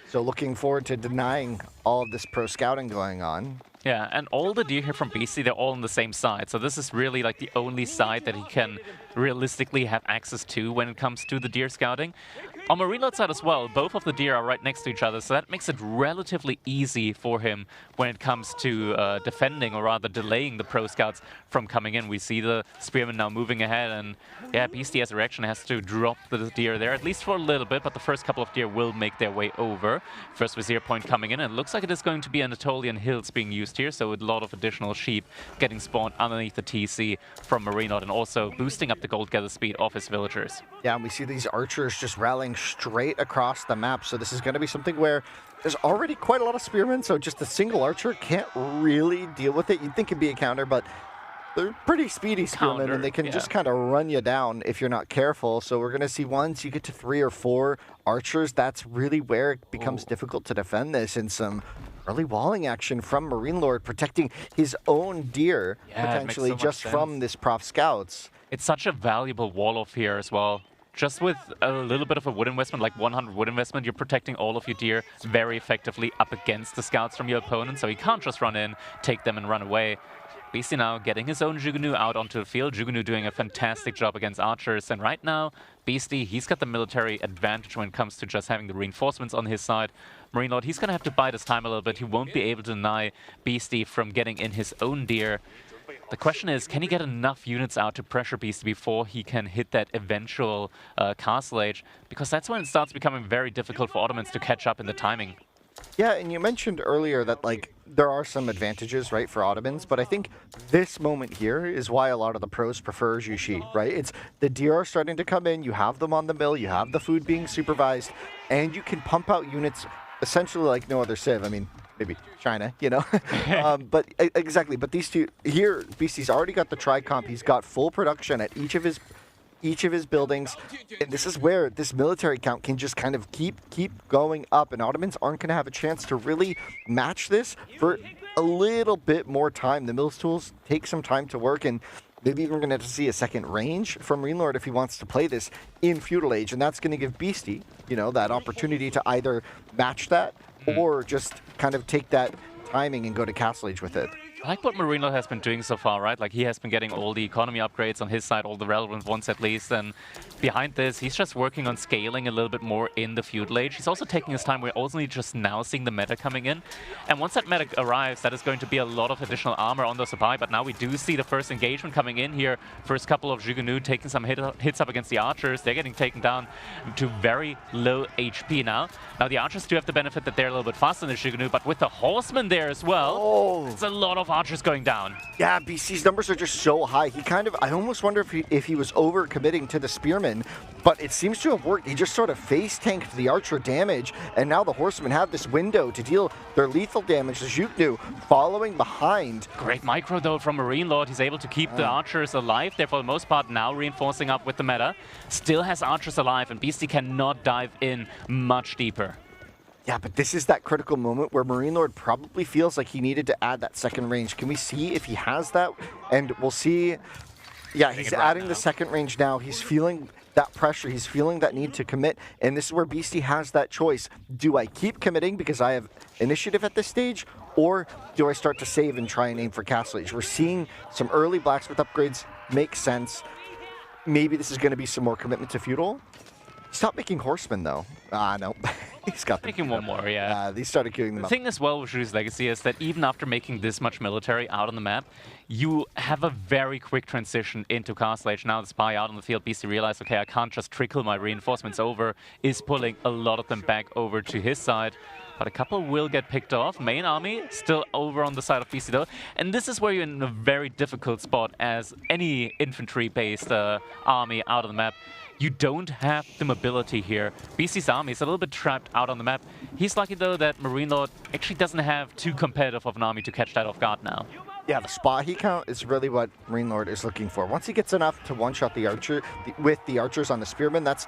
So looking forward to denying all of this pro scouting going on. Yeah, and all the deer here from BC, they're all on the same side. So this is really like the only side that he can realistically have access to when it comes to the deer scouting. On Marine Lord side as well, both of the deer are right next to each other, so that makes it relatively easy for him when it comes to defending, or rather delaying the pro scouts from coming in. We see the Spearman now moving ahead, and yeah, Beastie as a reaction has to drop the deer there, at least for a little bit, but the first couple of deer will make their way over. First Vizier point coming in, and it looks like it is going to be Anatolian Hills being used here, so a lot of additional sheep getting spawned underneath the TC from Marine Lord, and also boosting up the gold gather speed of his villagers. Yeah, and we see these archers just rallying straight across the map, so this is going to be something where there's already quite a lot of spearmen, so just a single archer can't really deal with it. You'd think it'd be a counter, but they're pretty speedy spearmen, and they can just kind of run you down if you're not careful. So we're going to see once you get to 3 or 4 archers, that's really where it becomes difficult to defend this, and some early walling action from Marine Lord protecting his own deer, potentially just from this Prof Scouts. It's such a valuable wall off here as well. Just with a little bit of a wood investment, like 100 wood investment, you're protecting all of your deer very effectively up against the scouts from your opponent, so he can't just run in, take them and run away. Beastie now getting his own Jugunu out onto the field. Jugunu doing a fantastic job against archers, and right now, Beastie, he's got the military advantage when it comes to just having the reinforcements on his side. Marine Lord, he's going to have to bide his time a little bit. He won't be able to deny Beastie from getting in his own deer. The question is, can he get enough units out to pressure Beastie before he can hit that eventual castle age? Because that's when it starts becoming very difficult for Ottomans to catch up in the timing. Yeah, and you mentioned earlier that, like, there are some advantages, right, for Ottomans, but I think this moment here is why a lot of the pros prefer Jushi, right? It's the deer are starting to come in, you have them on the mill, you have the food being supervised, and you can pump out units essentially like no other civ. I mean, maybe China, you know. But exactly. But these two here, Beasty's already got the tri-comp. He's got full production at each of his buildings, and this is where this military count can just kind of keep going up, and Ottomans aren't going to have a chance to really match this for a little bit more time. The Mills tools take some time to work, and maybe even going to see a second range from Marine if he wants to play this in Feudal Age, and that's going to give Beasty, you know, that opportunity to either match that or just kind of take that timing and go to Castle Age with it. I like what Marino has been doing so far, right? Like, he has been getting all the economy upgrades on his side, all the relevant ones at least, and behind this, he's just working on scaling a little bit more in the Feudal Age. He's also taking his time. We're only just now seeing the meta coming in, and once that meta arrives, that is going to be a lot of additional armor on the supply, but now we do see the first engagement coming in here. First couple of Jugunu taking some hits up against the archers. They're getting taken down to very low HP now. Now, the archers do have the benefit that they're a little bit faster than the Jugunu, but with the horsemen there as well, it's a lot of archers going down. Yeah, BC's numbers are just so high. He kind of, I almost wonder if he was over committing to the spearmen, but it seems to have worked. He just sort of face tanked the archer damage, and now the horsemen have this window to deal their lethal damage. The Jugnu following behind. Great micro though from Marine Lord. He's able to keep the archers alive there for the most part, now reinforcing up with the meta. Still has archers alive, and Beasty cannot dive in much deeper. Yeah, but this is that critical moment where Marine Lord probably feels like he needed to add that second range. Can we see if he has that? And we'll see. Yeah, he's adding the second range now. He's feeling that pressure. He's feeling that need to commit. And this is where Beasty has that choice. Do I keep committing because I have initiative at this stage? Or do I start to save and try and aim for Castle Age? We're seeing some early blacksmith upgrades make sense. Maybe this is going to be some more commitment to Feudal. Stop making horsemen, though. No. He's got making one more, yeah. He started queuing them up. The thing as well with Shu's Legacy is that even after making this much military out on the map, you have a very quick transition into Castle Age. Now the spy out on the field, Beasty realized, okay, I can't just trickle my reinforcements over, is pulling a lot of them back over to his side. But a couple will get picked off. Main army still over on the side of Beasty though. And this is where you're in a very difficult spot as any infantry-based army out on the map. You don't have the mobility here. Beasty's army is a little bit trapped out on the map. He's lucky though that Marine Lord actually doesn't have too competitive of an army to catch that off guard now. Yeah, the spot he count is really what Marine Lord is looking for. Once he gets enough to one-shot the archer with the archers on the spearmen, that's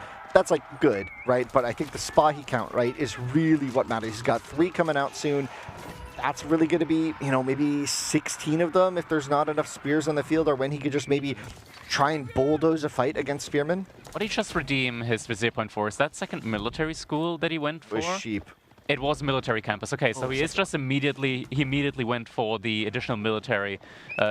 like good, right? But I think the spot he count, right, is really what matters. He's got 3 coming out soon. That's really going to be, you know, maybe 16 of them if there's not enough spears on the field, or when he could just maybe try and bulldoze a fight against spearmen. What did he just redeem his Vizier Point for? Is that second military school that he went for? It was sheep. It was military campus. Okay, so he is just immediately went for the additional military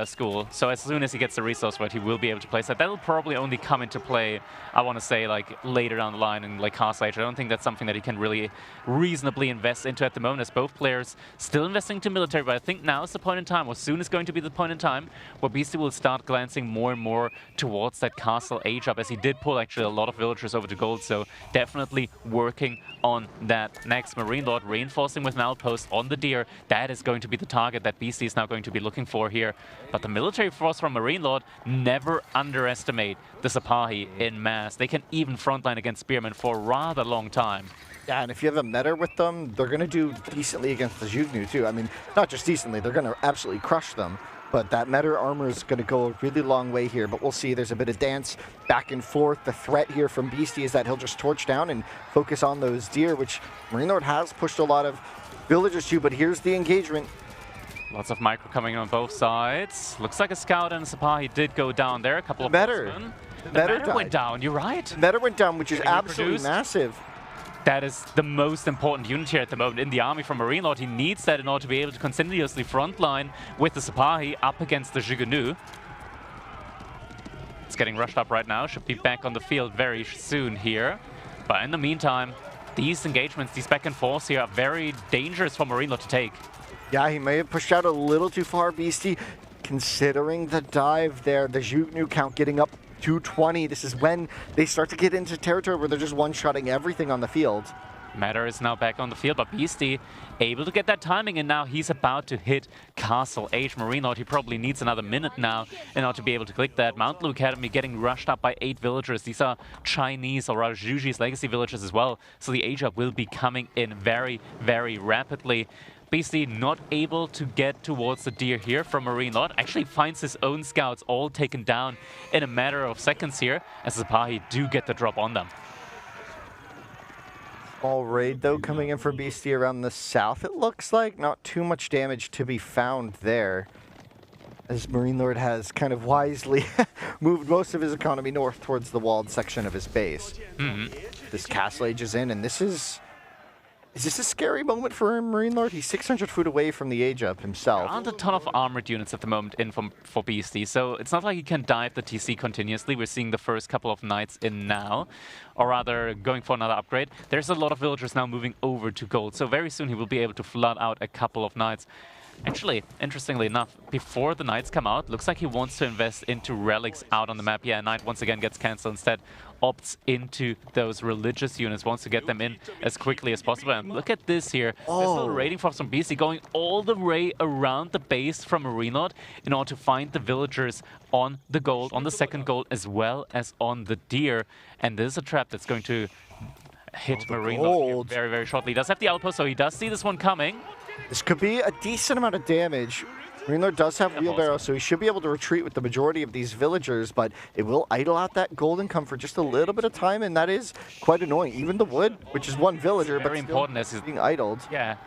school. So as soon as he gets the resource right, he will be able to place that. That'll probably only come into play, I want to say, like later down the line in like Castle Age. I don't think that's something that he can really reasonably invest into at the moment, as both players still investing into military. But I think now is the point in time, or soon is going to be the point in time, where Beasty will start glancing more and more towards that Castle Age up, as he did pull actually a lot of villagers over to gold. So definitely working on that next. Marine Lord reinforcing with an outpost on the deer. That is going to be the target that Beasty is now going to be looking for here. But the military force from Marine Lord, never underestimate the Sipahi in mass. They can even frontline against spearmen for a rather long time. Yeah, and if you have a meta with them, they're going to do decently against the Jugnu too. I mean, not just decently, they're going to absolutely crush them. But that meta armor is going to go a really long way here. But we'll see. There's a bit of dance back and forth. The threat here from Beasty is that he'll just torch down and focus on those deer, which Marine Lord has pushed a lot of villagers to. But here's the engagement. Lots of micro coming on both sides. Looks like a scout and a Sipahi did go down there. A couple of horsemen. The meta went down, you're right. Meta went down, which is absolutely massive. That is the most important unit here at the moment in the army from Marine Lord. He needs that in order to be able to continuously frontline with the Sipahi up against the Jugunu. It's getting rushed up right now. Should be back on the field very soon here. But in the meantime, these engagements, these back and forths here are very dangerous for Marine Lord to take. Yeah, he may have pushed out a little too far, Beasty. Considering the dive there, the Jugnu count getting up 220. This is when they start to get into territory where they're just one-shotting everything on the field. Matter is now back on the field, but Beasty able to get that timing, and now he's about to hit Castle Age. Marine Lord, he probably needs another minute now in order to be able to click that. Mount Lu Academy getting rushed up by 8 villagers. These are Chinese, or rather Juji's legacy villagers as well, so the age up will be coming in very, very rapidly. Beasty not able to get towards the deer here from Marine Lord. Actually finds his own scouts all taken down in a matter of seconds here, as Zapahi do get the drop on them. Small raid, though, coming in for Beasty around the south, it looks like. Not too much damage to be found there, as Marine Lord has kind of wisely moved most of his economy north towards the walled section of his base. This Castle Age is in, and this is this a scary moment for Marine Lord? He's 600 foot away from the Age Up himself. There aren't a ton of armored units at the moment in for Beasty, so it's not like he can dive the TC continuously. We're seeing the first couple of knights in now, or rather going for another upgrade. There's a lot of villagers now moving over to gold, so very soon he will be able to flood out a couple of knights. Actually, interestingly enough, before the knights come out, looks like he wants to invest into relics out on the map. Yeah, knight once again gets cancelled, instead opts into those religious units, wants to get them in as quickly as possible. And look at this here. There's still raiding from some BC going all the way around the base from Marine Lord in order to find the villagers on the gold, on the second gold, as well as on the deer. And this is a trap that's going to hit Marine Lord very, very shortly. He does have the outpost, so he does see this one coming. This could be a decent amount of damage. Marine Lord does have wheelbarrow, so he should be able to retreat with the majority of these villagers, but it will idle out that gold income for just a little bit of time, and that is quite annoying. Even the wood, which is one villager, but still being idled. Yeah.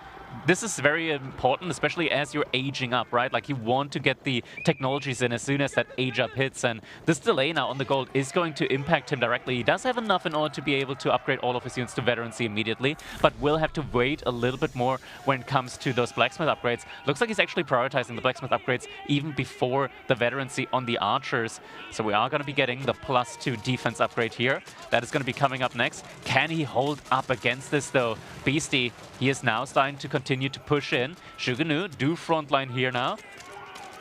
This is very important, especially as you're aging up, right? Like, you want to get the technologies in as soon as that age up hits, and this delay now on the gold is going to impact him directly. He does have enough in order to be able to upgrade all of his units to veterancy immediately, but will have to wait a little bit more when it comes to those blacksmith upgrades. Looks like he's actually prioritizing the blacksmith upgrades even before the veterancy on the archers. So we are going to be getting the +2 defense upgrade here. That is going to be coming up next. Can he hold up against this, though? Beasty, he is now starting to continue to push in. Shuganu do frontline here now.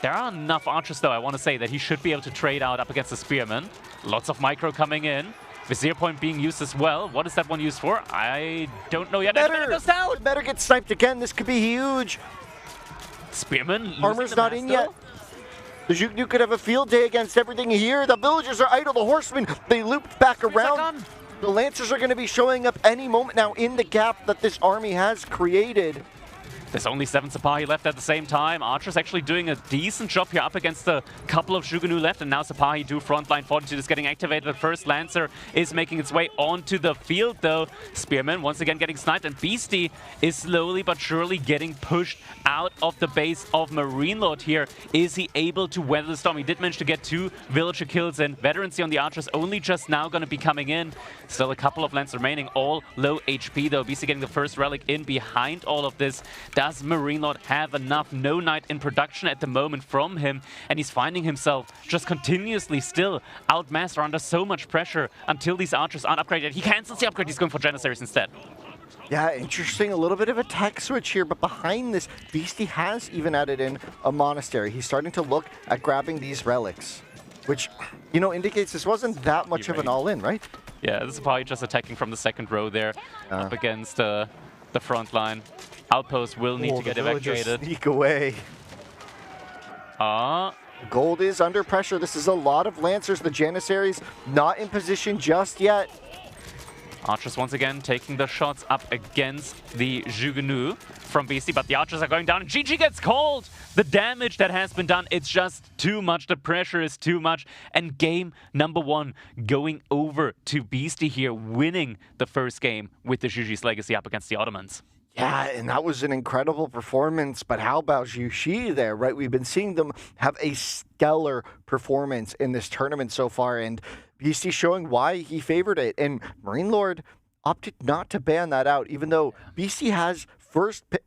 There are enough archers, though, I want to say, that he should be able to trade out up against the spearmen. Lots of micro coming in. Vizier point being used as well. What is that one used for? I don't know yet. Better goes down. Better get sniped again. This could be huge. Spearman. Armor's not in yet. The Zhugnu could have a field day against everything here. The villagers are idle. The horsemen, they looped back around. The Lancers are going to be showing up any moment now in the gap that this army has created. There's only 7 Zapahi left at the same time. Archer's actually doing a decent job here up against a couple of Zhugnu left, and now Zapahi do frontline. Fortitude is getting activated. The first Lancer is making its way onto the field, though. Spearman once again getting sniped, and Beasty is slowly but surely getting pushed out of the base of Marine Lord here. Is he able to weather the storm? He did manage to get 2 villager kills, and veterancy on the Archers only just now going to be coming in. Still a couple of Lances remaining, all low HP, though. Beasty getting the first relic in behind all of this. Does Marine Lord have enough? No knight in production at the moment from him, and he's finding himself just continuously still outmassed or under so much pressure until these archers aren't upgraded. He cancels the upgrade, he's going for Janissaries instead. Yeah, interesting. A little bit of a tech switch here, but behind this, Beasty has even added in a monastery. He's starting to look at grabbing these relics, which, you know, indicates this wasn't that much of an all-in, right? Yeah, this is probably just attacking from the second row there, up against the front line. Outpost will need to get evacuated. Sneak away. Gold is under pressure. This is a lot of Lancers. The Janissaries not in position just yet. Archers once again taking the shots up against the Zhugnu from BC, but the Archers are going down, and GG gets called! The damage that has been done, it's just too much. The pressure is too much, and game number 1 going over to Beasty here, winning the first game with the Zhuji's Legacy up against the Ottomans. Yeah, and that was an incredible performance, but how about Zhuji there, right? We've been seeing them have a stellar performance in this tournament so far, and Beasty showing why he favored it. And Marine Lord opted not to ban that out, even though Beasty has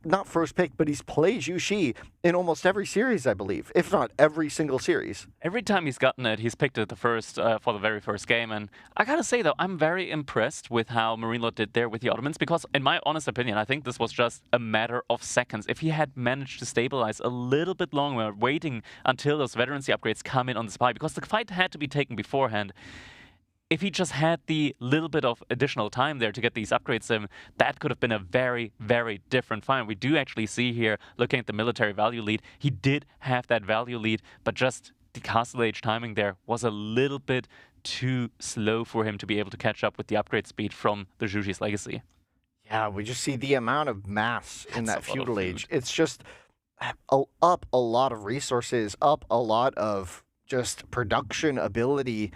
not first pick, but he's played Zhuji in almost every series, I believe, if not every single series. Every time he's gotten it, he's picked it for the very first game. And I gotta say, though, I'm very impressed with how Marine Lord did there with the Ottomans, because in my honest opinion, I think this was just a matter of seconds. If he had managed to stabilize a little bit longer, waiting until those veterancy upgrades come in on the spy, because the fight had to be taken beforehand. If he just had the little bit of additional time there to get these upgrades in, that could have been a very, very different fight. We do actually see here, looking at the military value lead, he did have that value lead, but just the Castle Age timing there was a little bit too slow for him to be able to catch up with the upgrade speed from the Zhuji's Legacy. Yeah, we just see the amount of mass in that feudal age. It's just up a lot of resources, up a lot of just production ability.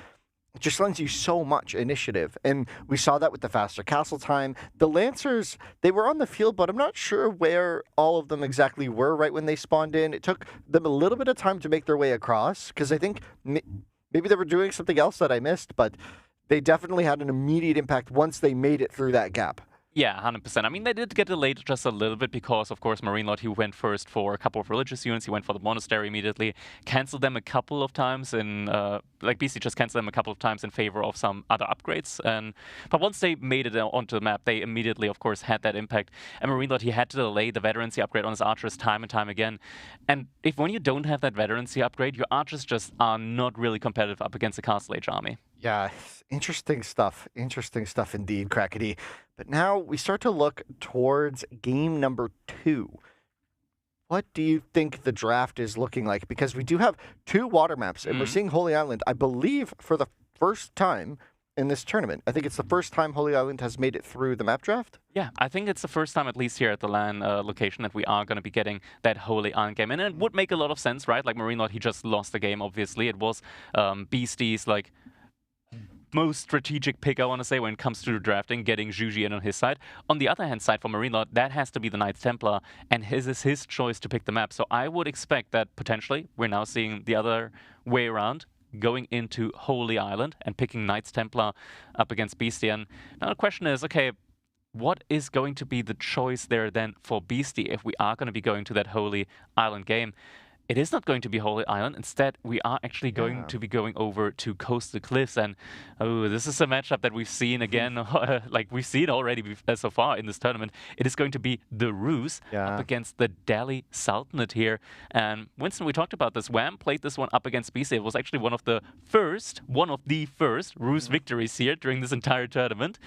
It just lends you so much initiative. And we saw that with the faster castle time. The Lancers, they were on the field, but I'm not sure where all of them exactly were right when they spawned in. It took them a little bit of time to make their way across, because I think maybe they were doing something else that I missed, but they definitely had an immediate impact once they made it through that gap. Yeah, 100%. I mean, they did get delayed just a little bit because, of course, Marine Lord, he went first for a couple of religious units. He went for the monastery immediately, canceled them a couple of times in, like Beastyqt just canceled them a couple of times in favor of some other upgrades. But once they made it onto the map, they immediately, of course, had that impact. And Marine Lord, he had to delay the veterancy upgrade on his archers time and time again. And when you don't have that veterancy upgrade, your archers just are not really competitive up against the Castle Age army. Yeah, interesting stuff. Interesting stuff indeed, Crackety. But now we start to look towards game number 2. What do you think the draft is looking like? Because we do have 2 water maps, and we're seeing Holy Island, I believe, for the first time in this tournament. I think it's the first time Holy Island has made it through the map draft. Yeah, I think it's the first time, at least here at the LAN location, that we are going to be getting that Holy Island game. And it would make a lot of sense, right? Like Marine Lord, he just lost the game, obviously. It was Beastie's, like, most strategic pick, I want to say, when it comes to drafting, getting Zhuji in on his side. On the other hand side, for Marine Lord, that has to be the Knights Templar, and his is his choice to pick the map. So I would expect that potentially we're now seeing the other way around, going into Holy Island and picking Knights Templar up against Beastyqt. And now the question is, okay, what is going to be the choice there then for Beastyqt if we are going to be going to that Holy Island game? It is not going to be Holy Island. Instead, we are actually going to be going over to Coastal Cliffs. And this is a matchup that we've seen again, like we've seen already so far in this tournament. It is going to be the Rus up against the Delhi Sultanate here. And Winston, we talked about this. WAM played this one up against Beastyqt. It was actually one of the first Rus victories here during this entire tournament.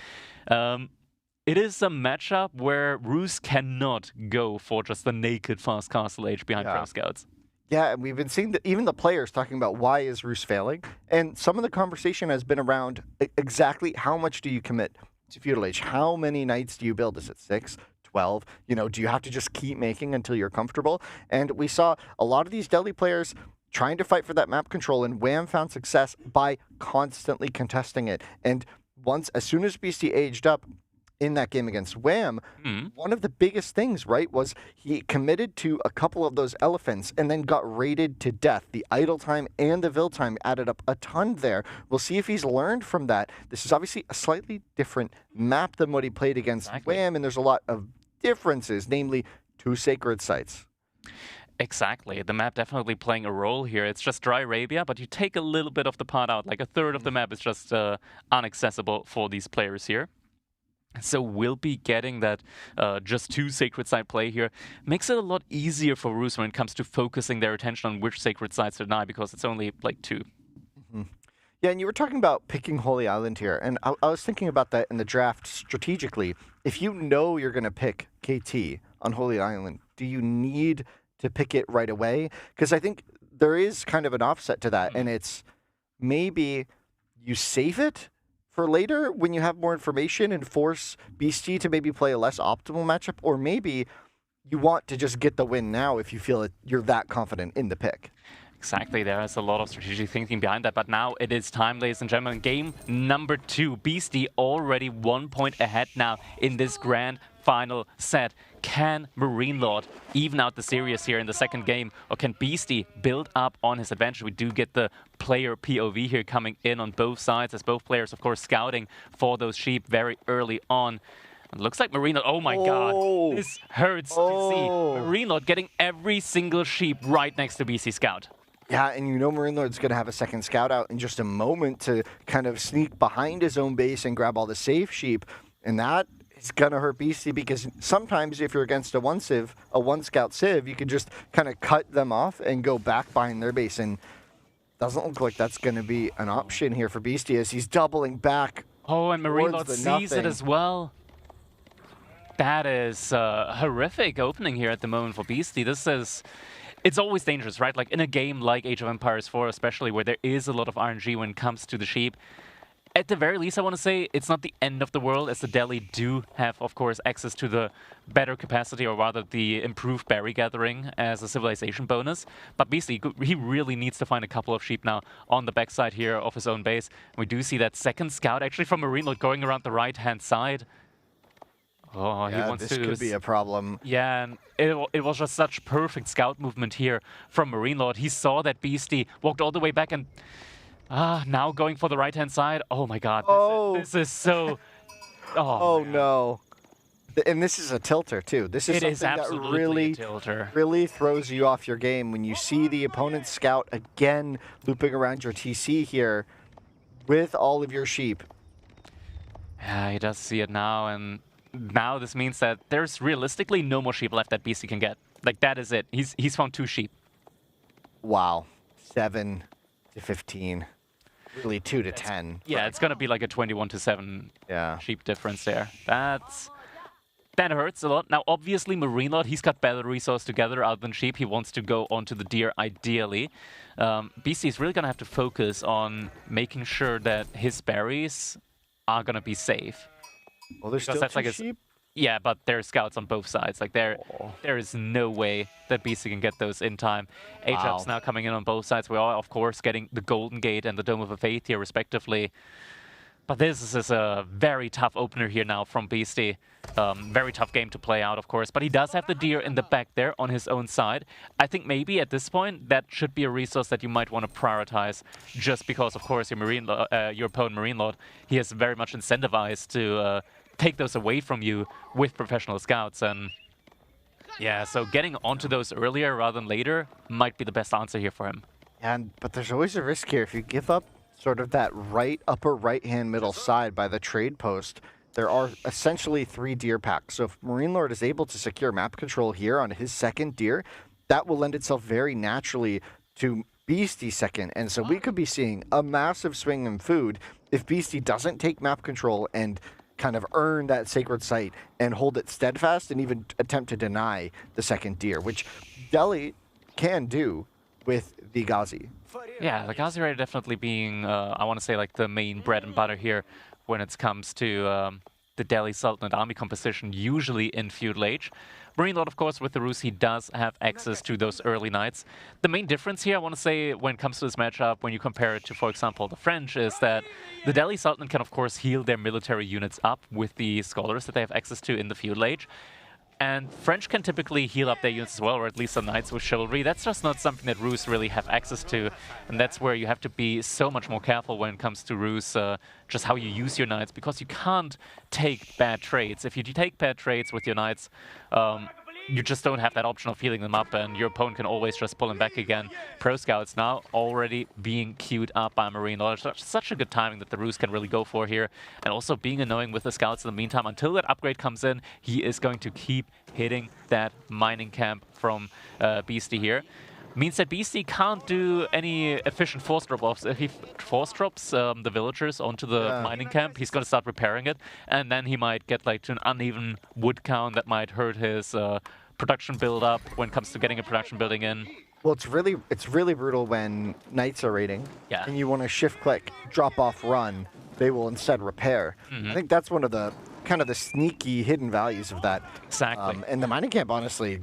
It is a matchup where Rus cannot go for just the naked fast castle age behind Pro Scouts. Yeah, and we've been seeing even the players talking about why is Rus failing, and some of the conversation has been around exactly how much do you commit to feudal age? How many knights do you build? Is it 6, 12? You know, do you have to just keep making until you're comfortable? And we saw a lot of these Delhi players trying to fight for that map control, and WAM found success by constantly contesting it. And as soon as Beastyqt aged up in that game against WAM, one of the biggest things, right, was he committed to a couple of those elephants and then got raided to death. The idle time and the vill time added up a ton there. We'll see if he's learned from that. This is obviously a slightly different map than what he played against WAM, and there's a lot of differences, namely 2 sacred sites. Exactly. The map definitely playing a role here. It's just dry Arabia, but you take a little bit of the part out. Like a third of the map is just inaccessible for these players here. So we'll be getting that just 2 sacred site play here. Makes it a lot easier for Rus when it comes to focusing their attention on which sacred sites to deny, because it's only like 2. Yeah, and you were talking about picking Holy Island here, and I was thinking about that in the draft strategically. If you know you're going to pick KT on Holy Island, do you need to pick it right away? Because I think there is kind of an offset to that, and it's maybe you save it for later when you have more information and force Beastyqt to maybe play a less optimal matchup, or maybe you want to just get the win now if you feel that you're that confident in the pick. Exactly, there is a lot of strategic thinking behind that, but now it is time, ladies and gentlemen. Game number 2. Beastyqt already 1 point ahead now in this grand final set. Can Marine Lord even out the series here in the second game, or can Beastyqt build up on his advantage? We do get the player POV here coming in on both sides, as both players, of course, scouting for those sheep very early on. It looks like Marine Lord, oh my god, this hurts to see. Marine Lord getting every single sheep right next to BC Scout. Yeah, and you know Marine Lord's going to have a second scout out in just a moment to kind of sneak behind his own base and grab all the safe sheep. And that is going to hurt Beastyqt, because sometimes if you're against a one scout civ, you can just kind of cut them off and go back behind their base. And doesn't look like that's going to be an option here for Beastyqt as he's doubling back. Oh, and Marine Lord sees it as well. That is a horrific opening here at the moment for Beastyqt. It's always dangerous, right? Like in a game like Age of Empires 4, especially where there is a lot of RNG when it comes to the sheep, At the very least, I want to say it's not the end of the world, as the Delhi do have, of course, access to the better capacity, or rather the improved berry gathering as a civilization bonus. But Beastyqt, he really needs to find a couple of sheep now on the backside here of his own base. We do see that second scout actually from Marine Lord going around the right-hand side. Oh, yeah, he wants this to... could be a problem. Yeah, and it was just such perfect scout movement here from Marine Lord. He saw that Beasty, walked all the way back, and now going for the right-hand side. Oh my god, this is so... Oh no. And this is a tilter too. This is something that really throws you off your game when you see the opponent's scout again looping around your TC here with all of your sheep. Yeah, he does see it now, and now this means that there's realistically no more sheep left that Beasty can get. Like, that is it. He's found 2 sheep. Wow. 7 to 15. Really 2 to 10. Yeah, it's gonna be like a 21 to 7 sheep difference there. That hurts a lot. Now, obviously, Marine Lord, he's got better resource together other than sheep. He wants to go onto the deer, ideally. Beasty is really gonna have to focus on making sure that his berries are gonna be safe. Well, there's still 2 sheep? Yeah, but there's scouts on both sides. Like, there is no way that Beasty can get those in time. HUP's now coming in on both sides. We are, of course, getting the Golden Gate and the Dome of the Faith here, respectively. But this is a very tough opener here now from Beasty. Very tough game to play out, of course. But he does have the deer in the back there on his own side. I think maybe at this point, that should be a resource that you might want to prioritize, just because, of course, your opponent, Marine Lord, he is very much incentivized to take those away from you with professional scouts. And yeah, so getting onto those earlier rather than later might be the best answer here for him. But there's always a risk here. If you give up sort of that upper right-hand middle side by the trade post, there are essentially 3 deer packs. So if Marine Lord is able to secure map control here on his second deer, that will lend itself very naturally to Beasty second. And so we could be seeing a massive swing in food if Beasty doesn't take map control and kind of earn that sacred site and hold it steadfast and even attempt to deny the second deer, which Delhi can do with the Ghazi. Yeah, the Ghazi Raider definitely being, I want to say, like the main bread and butter here when it comes to the Delhi Sultanate army composition, usually in feudal age. Marine Lord, of course, with the Rus, he does have access to those early knights. The main difference here, I want to say, when it comes to this matchup, when you compare it to, for example, the French, is that the Delhi Sultanate can, of course, heal their military units up with the scholars that they have access to in the feudal age. And French can typically heal up their units as well, or at least the knights with chivalry. That's just not something that Rus really have access to. And that's where you have to be so much more careful when it comes to Rus, just how you use your knights, because you can't take bad trades. If you take bad trades with your knights, you just don't have that option of healing them up, and your opponent can always just pull them back again. Pro Scouts now already being queued up by Marine Lord. Such a good timing that the Rus can really go for here. And also being annoying with the Scouts in the meantime. Until that upgrade comes in, he is going to keep hitting that mining camp from Beasty here. Means that Beasty can't do any efficient force drop-offs. If he force drops the villagers onto the mining camp, he's going to start repairing it, and then he might get like to an uneven wood count that might hurt his production build-up when it comes to getting a production building in. Well, it's really brutal when knights are raiding, and you want to shift-click, drop-off, run. They will instead repair. I think that's one of the kind of the sneaky hidden values of that. Exactly. And the mining camp, honestly,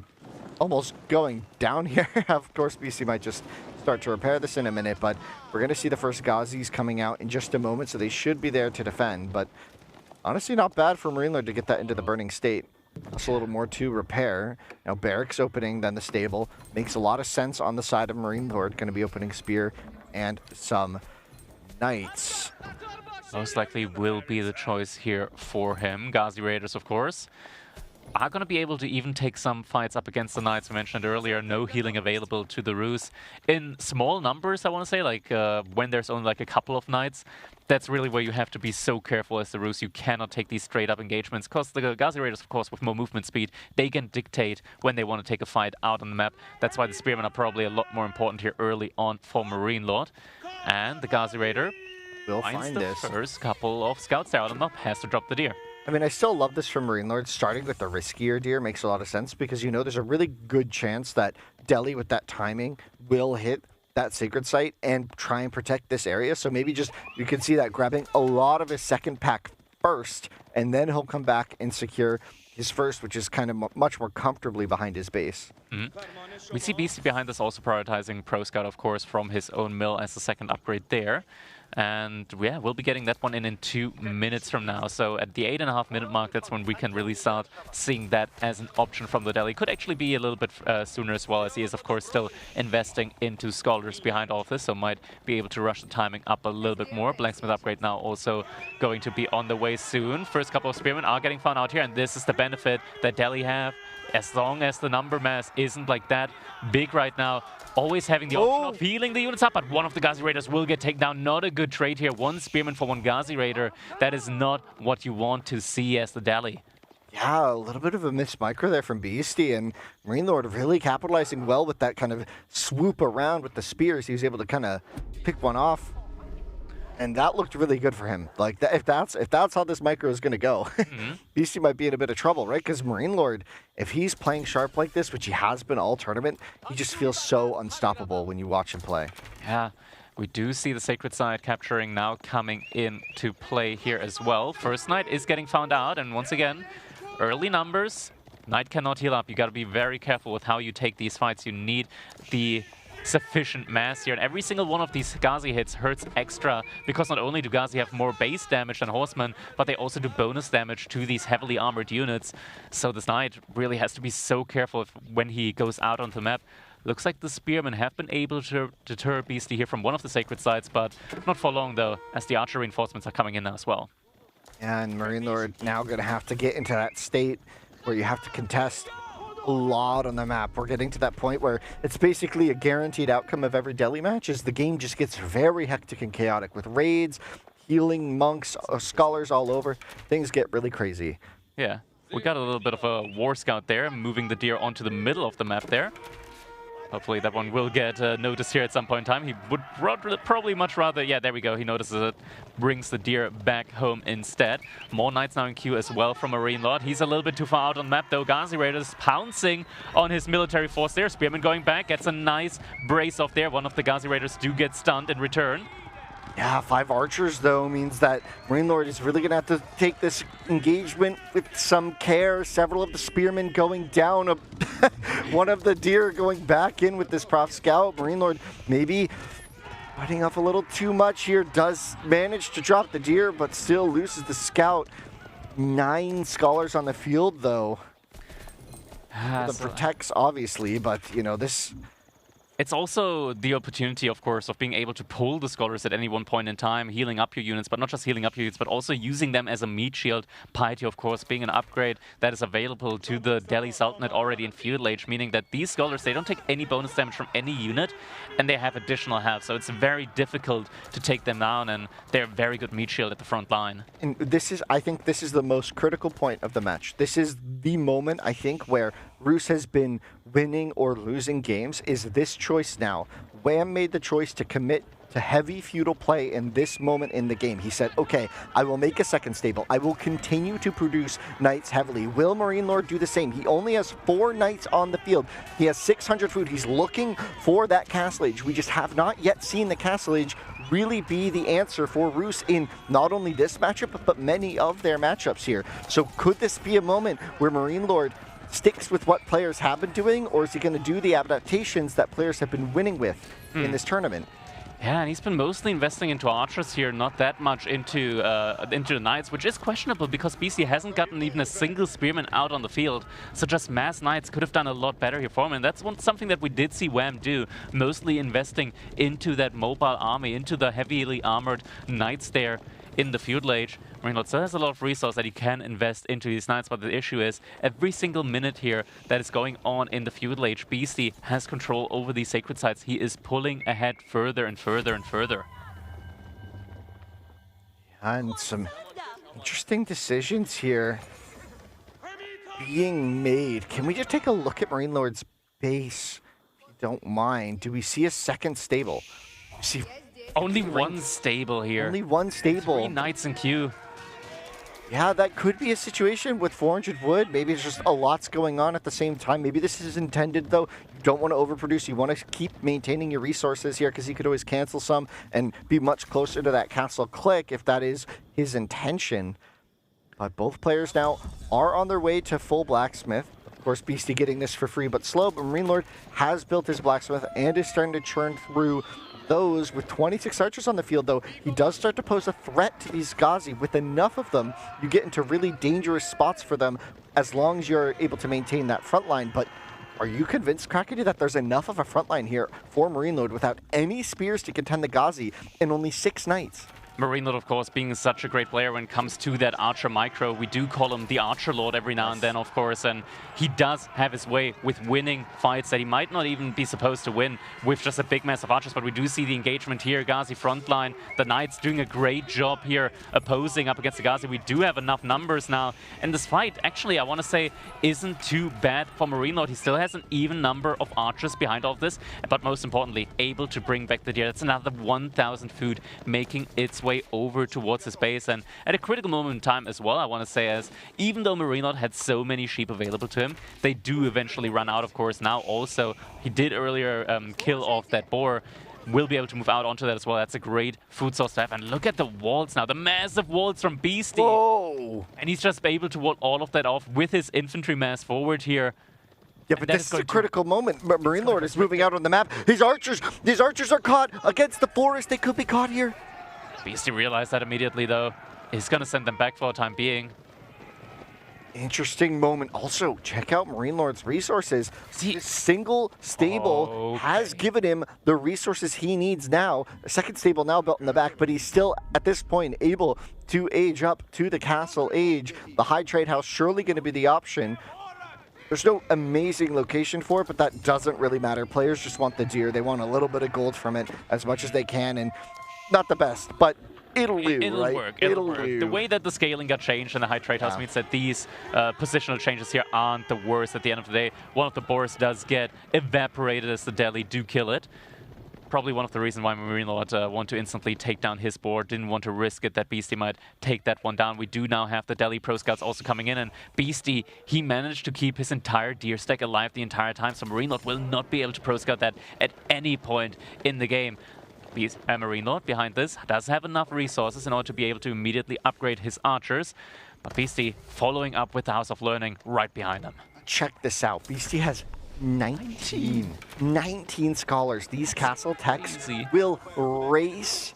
almost going down here. Of course, BC might just start to repair this in a minute, but we're going to see the first Ghazis coming out in just a moment, so they should be there to defend. But honestly, not bad for Marine Lord to get that into the burning state. Also a little more to repair. Now barracks opening, then the stable. Makes a lot of sense on the side of Marine Lord. Going to be opening spear and some knights. Most likely will be the choice here for him. Ghazi Raiders, of course, are going to be able to even take some fights up against the Knights. We mentioned earlier, no healing available to the Rus. In small numbers, I want to say, like when there's only like a couple of Knights, that's really where you have to be so careful as the Rus. You cannot take these straight-up engagements, because the Ghazi Raiders, of course, with more movement speed, they can dictate when they want to take a fight out on the map. That's why the Spearmen are probably a lot more important here early on for Marine Lord. And the Ghazi Raider will finds find the this. first couple of scouts there on the map, has to drop the deer. I mean, I still love this from Marine Lord. Starting with the riskier deer makes a lot of sense, because you know there's a really good chance that Delhi, with that timing, will hit that sacred site and try and protect this area. So maybe just, you can see that grabbing a lot of his second pack first, and then he'll come back and secure his first, which is kind of much more comfortably behind his base. We see Beasty behind this also prioritizing Pro Scout, of course, from his own mill as the second upgrade there. And yeah, we'll be getting that one in 2 minutes from now. So at the 8.5-minute mark, that's when we can really start seeing that as an option from the Delhi. Could actually be a little bit sooner as well, as he is, of course, still investing into Scholars behind all of this, so might be able to rush the timing up a little bit more. Blacksmith upgrade now also going to be on the way soon. First couple of Spearmen are getting found out here, and this is the benefit that Delhi have. As long as the number mass isn't like that big right now, always having the option of healing the units up, but one of the Ghazi Raiders will get taken down. Not a good trade here. One Spearman for one Ghazi Raider. That is not what you want to see as the Delhi. Yeah, a little bit of a missed micro there from Beasty, and Marine Lord really capitalizing well with that kind of swoop around with the spears. He was able to kind of pick one off, and that looked really good for him. Like, if that's how this micro is going to go, Beasty might be in a bit of trouble, right? Because Marine Lord, if he's playing sharp like this, which he has been all tournament, he just feels so unstoppable when you watch him play. Yeah. We do see the Sacred Side capturing now coming into play here as well. First Knight is getting found out, and once again, early numbers. Knight cannot heal up. You got to be very careful with how you take these fights. You need the sufficient mass here, and every single one of these Ghazi hits hurts extra, because not only do Ghazi have more base damage than Horsemen, but they also do bonus damage to these heavily armored units. So this Knight really has to be so careful when he goes out onto the map. Looks like the Spearmen have been able to deter Beasty here from one of the Sacred Sites, but not for long though, as the archer reinforcements are coming in now as well. And Marine Lord now going to have to get into that state where you have to contest a lot on the map. We're getting to that point where it's basically a guaranteed outcome of every Delhi match, as the game just gets very hectic and chaotic with raids, healing, monks, scholars all over. Things get really crazy. Yeah, we got a little bit of a War Scout there, moving the deer onto the middle of the map there. Hopefully that one will get noticed here at some point in time. He would probably much rather, yeah, there we go, he notices it, brings the deer back home instead. More Knights now in queue as well from Marine Lord. He's a little bit too far out on the map though. Ghazi Raiders pouncing on his military force there. Spearman going back, gets a nice brace off there. One of the Ghazi Raiders do get stunned in return. Yeah, 5 archers, though, means that Marine Lord is really going to have to take this engagement with some care. Several of the spearmen going down. One of the deer going back in with this Prof Scout. Marine Lord maybe biting off a little too much here. Does manage to drop the deer, but still loses the Scout. 9 scholars on the field, though. The protects, obviously, but, you know, this... It's also the opportunity, of course, of being able to pull the Scholars at any one point in time, healing up your units, but not just healing up your units, but also using them as a meat shield. Piety, of course, being an upgrade that is available to the Delhi Sultanate already in Feudal Age, meaning that these Scholars, they don't take any bonus damage from any unit, and they have additional health, so it's very difficult to take them down, and they're a very good meat shield at the front line. And this is, I think this is the most critical point of the match. This is the moment, I think, where Roos has been winning or losing games, is this choice now. Wham made the choice to commit to heavy feudal play in this moment in the game. He said, okay, I will make a second stable. I will continue to produce knights heavily. Will Marine Lord do the same? He only has 4 knights on the field. He has 600 food. He's looking for that Castle Age. We just have not yet seen the Castle Age really be the answer for Roos in not only this matchup, but many of their matchups here. So could this be a moment where Marine Lord sticks with what players have been doing, or is he going to do the adaptations that players have been winning with in this tournament? Yeah, and he's been mostly investing into archers here, not that much into the knights, which is questionable because BC hasn't gotten even a single spearman out on the field. So just mass knights could have done a lot better here for him, and that's something that we did see Wham do, mostly investing into that mobile army, into the heavily armored knights there in the Feudal Age. Marine Lord still has a lot of resource that he can invest into these knights, but the issue is every single minute here that is going on in the Feudal Age, Beasty has control over these sacred sites. He is pulling ahead further and further and further. And some interesting decisions here being made. Can we just take a look at Marine Lord's base, if you don't mind? Do we see a second stable? We see only one stable here. Only one stable. 3 knights in queue. Yeah, that could be a situation with 400 wood. Maybe it's just a lot's going on at the same time. Maybe this is intended, though. You don't want to overproduce. You want to keep maintaining your resources here because he could always cancel some and be much closer to that castle click if that is his intention. But both players now are on their way to full blacksmith. Of course, Beasty getting this for free but slow, but Marine Lord has built his blacksmith and is starting to churn through those. With 26 archers on the field, though, he does start to pose a threat to these Ghazi. With enough of them, you get into really dangerous spots for them as long as you're able to maintain that front line. But are you convinced, Krakeny, that there's enough of a front line here for Marine Lord without any spears to contend the Ghazi and only 6 knights? Marine Lord, of course, being such a great player when it comes to that Archer micro. We do call him the Archer Lord every now and then, of course, and he does have his way with winning fights that he might not even be supposed to win with just a big mass of archers, but we do see the engagement here. Ghazi frontline, the Knights doing a great job here opposing up against the Ghazi. We do have enough numbers now, and this fight, actually, I want to say, isn't too bad for Marine Lord. He still has an even number of archers behind all of this, but most importantly, able to bring back the deer. That's another 1,000 food making its way over towards his base, and at a critical moment in time as well, I want to say, as even though Marine Lord had so many sheep available to him, they do eventually run out, of course. Now also, he did earlier kill off that boar, will be able to move out onto that as well. That's a great food source to have. And look at the walls now, the massive walls from Beasty. Whoa! And he's just able to wall all of that off with his infantry mass forward here. Yeah, but this is a critical moment. Marine Lord is moving out on the map. These archers are caught against the forest. They could be caught here. Beasty realized that immediately, though. He's going to send them back for the time being. Interesting moment. Also, check out Marine Lord's resources. This single stable has given him the resources he needs now. A second stable now built in the back, but he's still, at this point, able to age up to the castle age. The high trade house surely going to be the option. There's no amazing location for it, but that doesn't really matter. Players just want the deer. They want a little bit of gold from it as much as they can, and not the best, but it'll do, it'll work. It'll work. The way that the scaling got changed in the high trade house means that these positional changes here aren't the worst at the end of the day. One of the boars does get evaporated as the deli do kill it. Probably one of the reasons why Marine Lord want to instantly take down his boar, didn't want to risk it that Beasty might take that one down. We do now have the Delhi Pro Scouts also coming in, and Beasty, he managed to keep his entire deer stack alive the entire time, so Marine Lord will not be able to Pro Scout that at any point in the game. Marine Lord behind this does have enough resources in order to be able to immediately upgrade his archers, but Beasty following up with the House of Learning right behind him. Check this out. Beasty has 19 scholars. These castle techs will race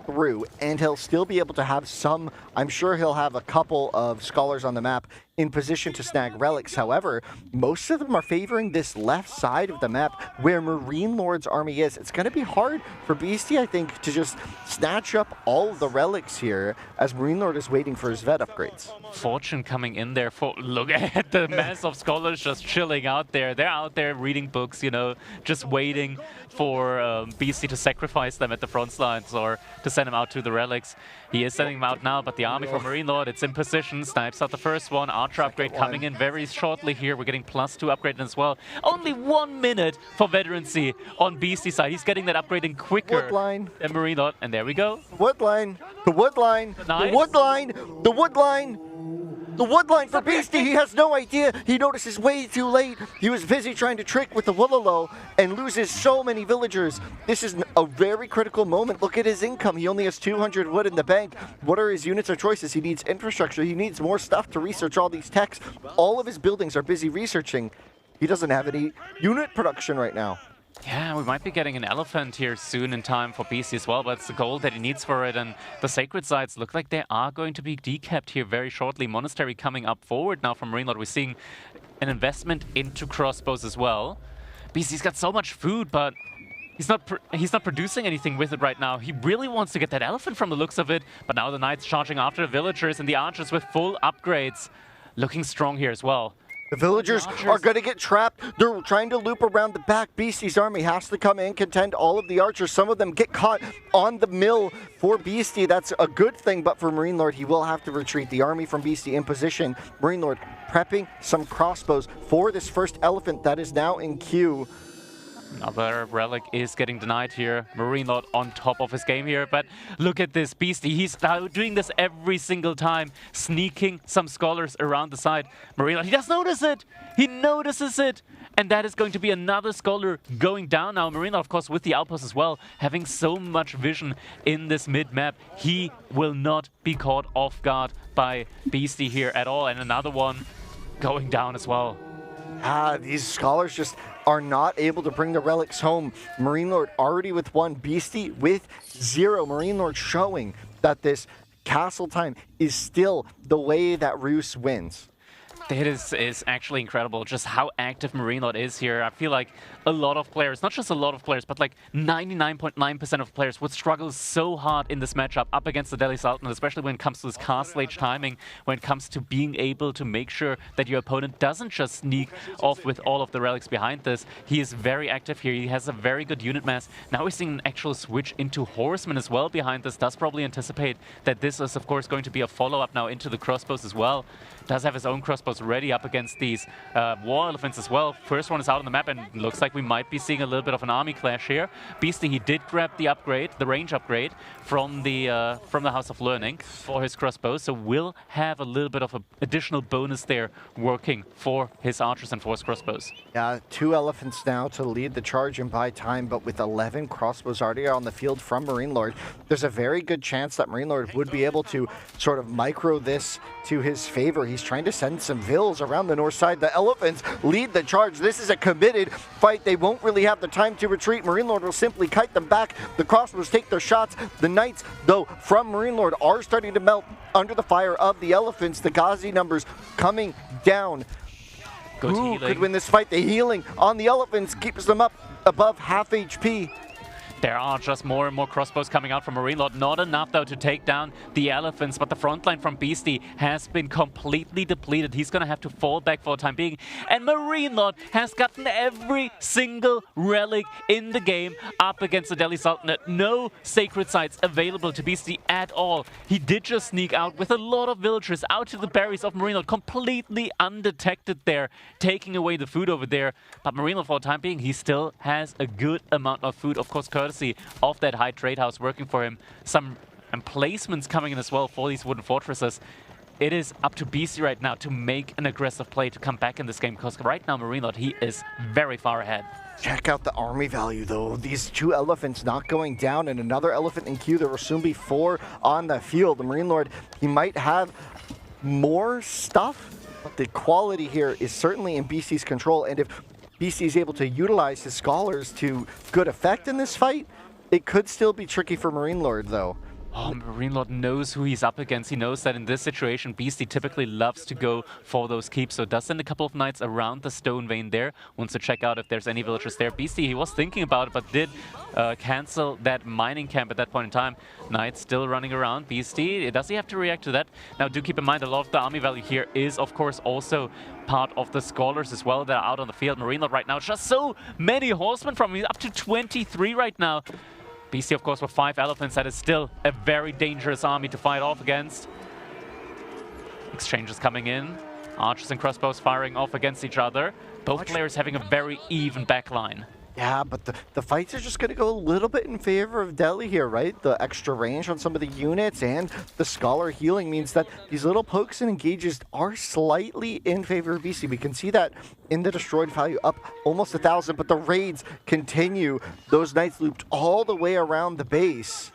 through, and he'll still be able to have some. I'm sure he'll have a couple of scholars on the map in position to snag relics. However, most of them are favoring this left side of the map where Marine Lord's army is. It's going to be hard for Beasty, I think, to just snatch up all of the relics here as Marine Lord is waiting for his vet upgrades. Fortune coming in there for, look at the mass of scholars just chilling out there. They're out there reading books, you know, just waiting for Beasty to sacrifice them at the front lines or to send him out to the relics. He is sending them out now, but the army from Marine Lord, it's in position. Snipes out the first one. Archer upgrade coming in very shortly here. We're getting +2 upgrade as well. Only 1 minute for veterancy on Beasty's side. He's getting that upgrade in quicker than Marine Lord. And there we go. The wood line. The wood line. The wood line. The wood line. The wood line for Beasty. He has no idea. He notices way too late. He was busy trying to trick with the Woololo and loses so many villagers. This is a very critical moment. Look at his income. He only has 200 wood in the bank. What are his units of choices? He needs infrastructure. He needs more stuff to research all these techs. All of his buildings are busy researching. He doesn't have any unit production right now. Yeah, we might be getting an elephant here soon in time for Beasty as well, but it's the gold that he needs for it, and the sacred sites look like they are going to be decapped here very shortly. Monastery coming up forward now from Marine Lord. We're seeing an investment into crossbows as well. Beasty's got so much food, but he's not producing anything with it right now. He really wants to get that elephant from the looks of it, but now the Knights charging after the villagers and the archers with full upgrades. Looking strong here as well. The villagers are going to get trapped. They're trying to loop around the back. Beasty's army has to come in, contend all of the archers. Some of them get caught on the mill for Beasty. That's a good thing, but for Marine Lord, he will have to retreat. The army from Beasty in position. Marine Lord prepping some crossbows for this first elephant that is now in queue. Another relic is getting denied here. Marine Lord on top of his game here, but look at this Beasty. He's now doing this every single time, sneaking some scholars around the side. Marine Lord, he does notice it! He notices it! And that is going to be another scholar going down now. Marine Lord, of course, with the outpost as well, having so much vision in this mid-map. He will not be caught off guard by Beasty here at all. And another one going down as well. These scholars just are not able to bring the relics home. Marine Lord already with 1, Beasty with 0. Marine Lord showing that this castle time is still the way that Roos wins. It is actually incredible just how active Marine Lord is here. I feel like a lot of players, not just a lot of players, but like 99.9% of players would struggle so hard in this matchup up against the Delhi Sultan, especially when it comes to this castle age timing, when it comes to being able to make sure that your opponent doesn't just sneak off with all of the relics behind this. He is very active here. He has a very good unit mass. Now we're seeing an actual switch into Horsemen as well behind this. Does probably anticipate that this is, of course, going to be a follow-up now into the crossbows as well. Does have his own crossbows ready up against these war elephants as well. First one is out on the map, and looks like we might be seeing a little bit of an army clash here. Beasty, he did grab the upgrade, the range upgrade from the House of Learning for his crossbows, so will have a little bit of an additional bonus there working for his archers and force crossbows. Yeah, 2 elephants now to lead the charge and buy time, but with 11 crossbows already on the field from Marine Lord, there's a very good chance that Marine Lord would be able to sort of micro this to his favor. He's trying to send some vills around the north side. The elephants lead the charge. This is a committed fight. They won't really have the time to retreat. Marine Lord will simply kite them back. The crossbows take their shots. The knights, though, from Marine Lord are starting to melt under the fire of the elephants. The Ghazi numbers coming down. Who could win this fight? The healing on the elephants keeps them up above half HP. There are just more and more crossbows coming out from Marine Lord. Not enough, though, to take down the elephants, but the front line from Beasty has been completely depleted. He's going to have to fall back for the time being. And Marine Lord has gotten every single relic in the game up against the Delhi Sultanate. No sacred sites available to Beasty at all. He did just sneak out with a lot of villagers out to the berries of Marine Lord, completely undetected there, taking away the food over there. But Marine Lord, for the time being, he still has a good amount of food, of course, courtesy of that high trade house working for him. Some emplacements coming in as well for these wooden fortresses. It is up to Beasty right now to make an aggressive play to come back in this game, because right now Marine Lord, he is very far ahead. Check out the army value, though. These 2 elephants not going down, and another elephant in queue. There will soon be 4 on the field. The Marine Lord, he might have more stuff, but the quality here is certainly in Beasty's control. And if Beasty is able to utilize his scholars to good effect in this fight, it could still be tricky for Marine Lord, though. Oh, Marine Lord knows who he's up against. He knows that in this situation, Beasty typically loves to go for those keeps. So does send a couple of knights around the stone vein there. Wants to check out if there's any villagers there. Beasty, he was thinking about it, but did cancel that mining camp at that point in time. Knights still running around. Beasty, does he have to react to that? Now, do keep in mind, a lot of the army value here is, of course, also part of the scholars as well that are out on the field. Marine Lord right now, just so many horsemen from him, up to 23 right now. Beasty, of course, with 5 elephants. That is still a very dangerous army to fight off against. Exchanges coming in. Archers and crossbows firing off against each other. Both players having a very even backline. Yeah, but the fights are just going to go a little bit in favor of Delhi here, right? The extra range on some of the units and the scholar healing means that these little pokes and engages are slightly in favor of BC. We can see that in the destroyed value, up almost 1,000, but the raids continue. Those knights looped all the way around the base.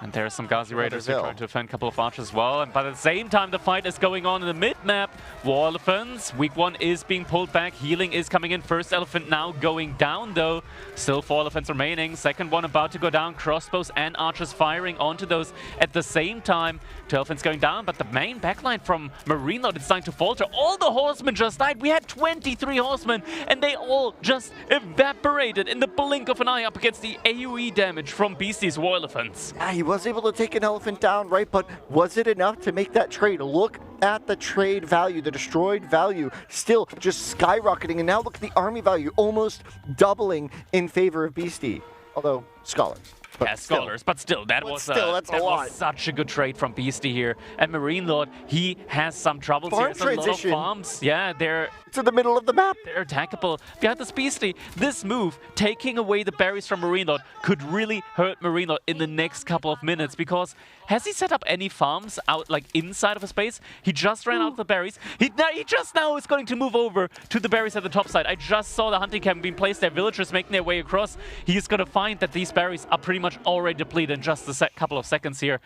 And there are some Ghazi Raiders here trying to defend a couple of archers as well. And by the same time, the fight is going on in the mid-map. War Elephants, week 1 is being pulled back. Healing is coming in. First elephant now going down, though. Still 4 elephants remaining. Second one about to go down. Crossbows and archers firing onto those at the same time. 2 elephants going down, but the main backline from Marine Lord is starting to falter. All the horsemen just died. We had 23 horsemen, and they all just evaporated in the blink of an eye up against the AoE damage from Beasty's War Elephants. Yeah, he was able to take an elephant down, right? But was it enough to make that trade? Look at the trade value, the destroyed value, still just skyrocketing. And now look at the army value, almost doubling in favor of Beasty. Although, scholars. Yeah, scholars, but still, that was such a good trade from Beasty here. And Marine Lord, he has some troubles here. There's a lot of farms. Yeah, to the middle of the map. They're attackable. Behind this Beasty, this move, taking away the berries from MarineLord, could really hurt MarineLord in the next couple of minutes, because has he set up any farms out like inside of his base? He just ran out of the berries. He just now is going to move over to the berries at the top side. I just saw the hunting camp being placed there, villagers making their way across. He's going to find that these berries are pretty much already depleted in just a couple of seconds here.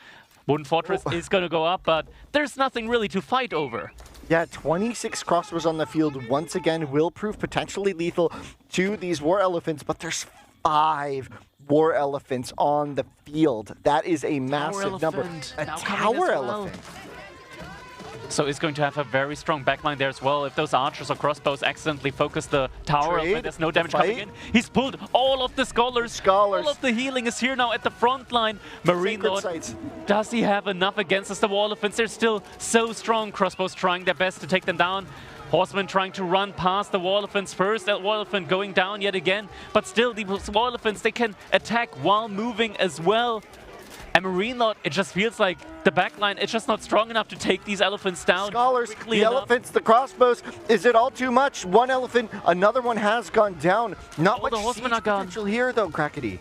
Wooden Fortress is going to go up, but there's nothing really to fight over. Yeah, 26 crossbows on the field once again will prove potentially lethal to these War Elephants, but there's 5 War Elephants on the field. That is a massive number. A Tower Elephant. So he's going to have a very strong backline there as well. If those archers or crossbows accidentally focus the tower, there's no damage coming in. He's pulled all of the scholars. All of the healing is here now at the front line. MarineLord, does he have enough against us? The War Elephants, they're still so strong. Crossbows trying their best to take them down. Horsemen trying to run past the War Elephants first. That War Elephant going down yet again. But still, the War Elephants, they can attack while moving as well. And MarineLord, it just feels like the backline, it's just not strong enough to take these elephants down. Scholars, the elephants, the crossbows. Is it all too much? One elephant, another one has gone down. Not much siege potential here, though, Crackety.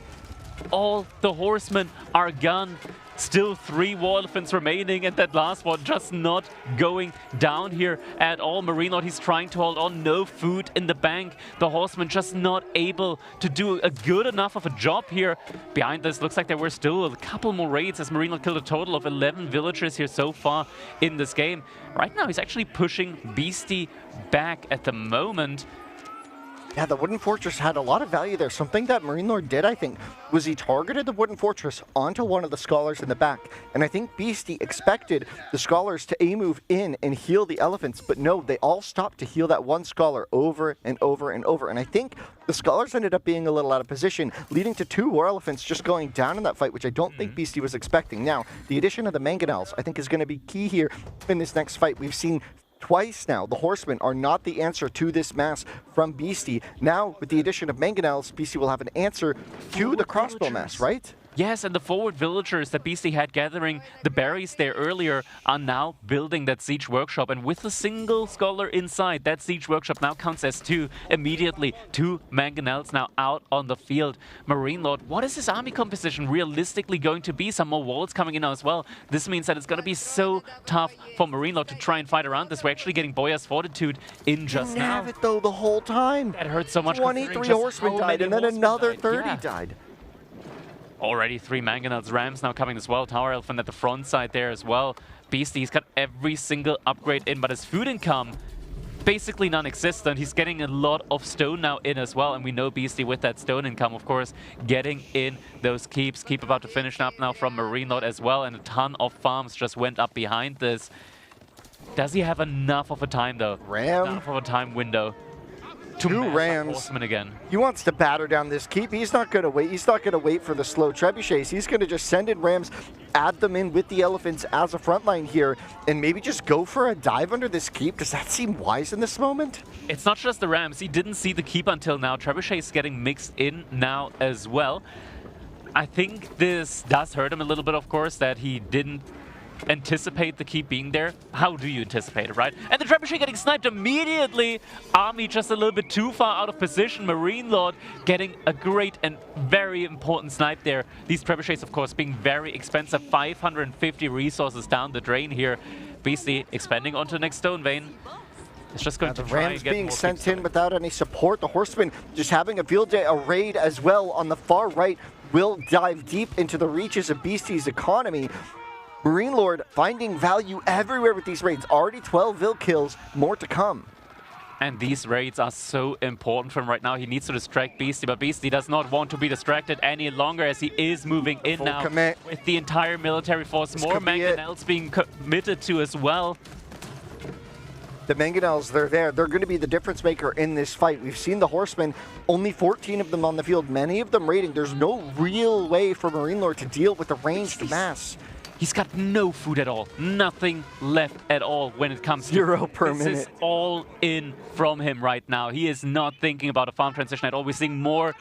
All the horsemen are gone. Still 3 War Elephants remaining, and that last one just not going down here at all. MarineLord, he's trying to hold on. No food in the bank. The horsemen just not able to do a good enough of a job here. Behind this, looks like there were still a couple more raids, as MarineLord killed a total of 11 villagers here so far in this game. Right now, he's actually pushing Beasty back at the moment. Yeah, the Wooden Fortress had a lot of value there. Something that MarineLord did, I think, was he targeted the Wooden Fortress onto one of the Scholars in the back. And I think Beasty expected the Scholars to A-move in and heal the elephants. But no, they all stopped to heal that one Scholar over and over and over. And I think the Scholars ended up being a little out of position, leading to 2 War Elephants just going down in that fight, which I don't think Beasty was expecting. Now, the addition of the Mangonels, I think, is going to be key here in this next fight. We've seen twice now, the Horsemen are not the answer to this mass from Beasty. Now, with the addition of Mangonels, Beasty will have an answer to the crossbow mass, right? Yes, and the forward villagers that Beasty had gathering the berries there earlier are now building that siege workshop. And with a single scholar inside, that siege workshop now counts as 2 immediately. 2 Mangonels now out on the field. MarineLord, what is his army composition realistically going to be? Some more walls coming in now as well. This means that it's going to be so tough for MarineLord to try and fight around this. We're actually getting Boya's Fortitude in just now. Have it though the whole time. That hurts so much. 23 horsemen died and then another 30 died. Already 3 Mangonels. Rams now coming as well. Tower Elephant at the front side there as well. Beasty's got every single upgrade in, but his food income basically non-existent. He's getting a lot of stone now in as well, and we know Beasty with that stone income, of course, getting in those keeps. Keep about to finish up now from MarineLord as well, and a ton of farms just went up behind this. Does he have enough of a time, though? Enough of a time window. 2 Rams. Horsemen again. He wants to batter down this keep. He's not going to wait. He's not going to wait for the slow trebuchets. He's going to just send in Rams, add them in with the elephants as a front line here, and maybe just go for a dive under this keep. Does that seem wise in this moment? It's not just the Rams. He didn't see the keep until now. Trebuchet is getting mixed in now as well. I think this does hurt him a little bit, of course, that he didn't anticipate the keep being there. How do you anticipate it, right? And the Trebuchet getting sniped immediately. Army just a little bit too far out of position. MarineLord getting a great and very important snipe there. These Trebuchets, of course, being very expensive. 550 resources down the drain here. Beasty expanding onto the next stone vein. It's just going to try Rams and get being more sent in without any support. The Horsemen just having a field day, a raid as well on the far right will dive deep into the reaches of Beasty's economy. MarineLord finding value everywhere with these raids. Already 12 Vil kills, more to come. And these raids are so important for him right now. He needs to distract Beasty, but Beasty does not want to be distracted any longer as he is moving in now with the entire military force. More Mangonels being committed to as well. The Mangonels, they're there. They're going to be the difference maker in this fight. We've seen the Horsemen, only 14 of them on the field, many of them raiding. There's no real way for MarineLord to deal with the ranged mass. He's got no food at all. Nothing left at all when it comes to 0 per minute. This is all in from him right now. He is not thinking about a farm transition at all. We're seeing more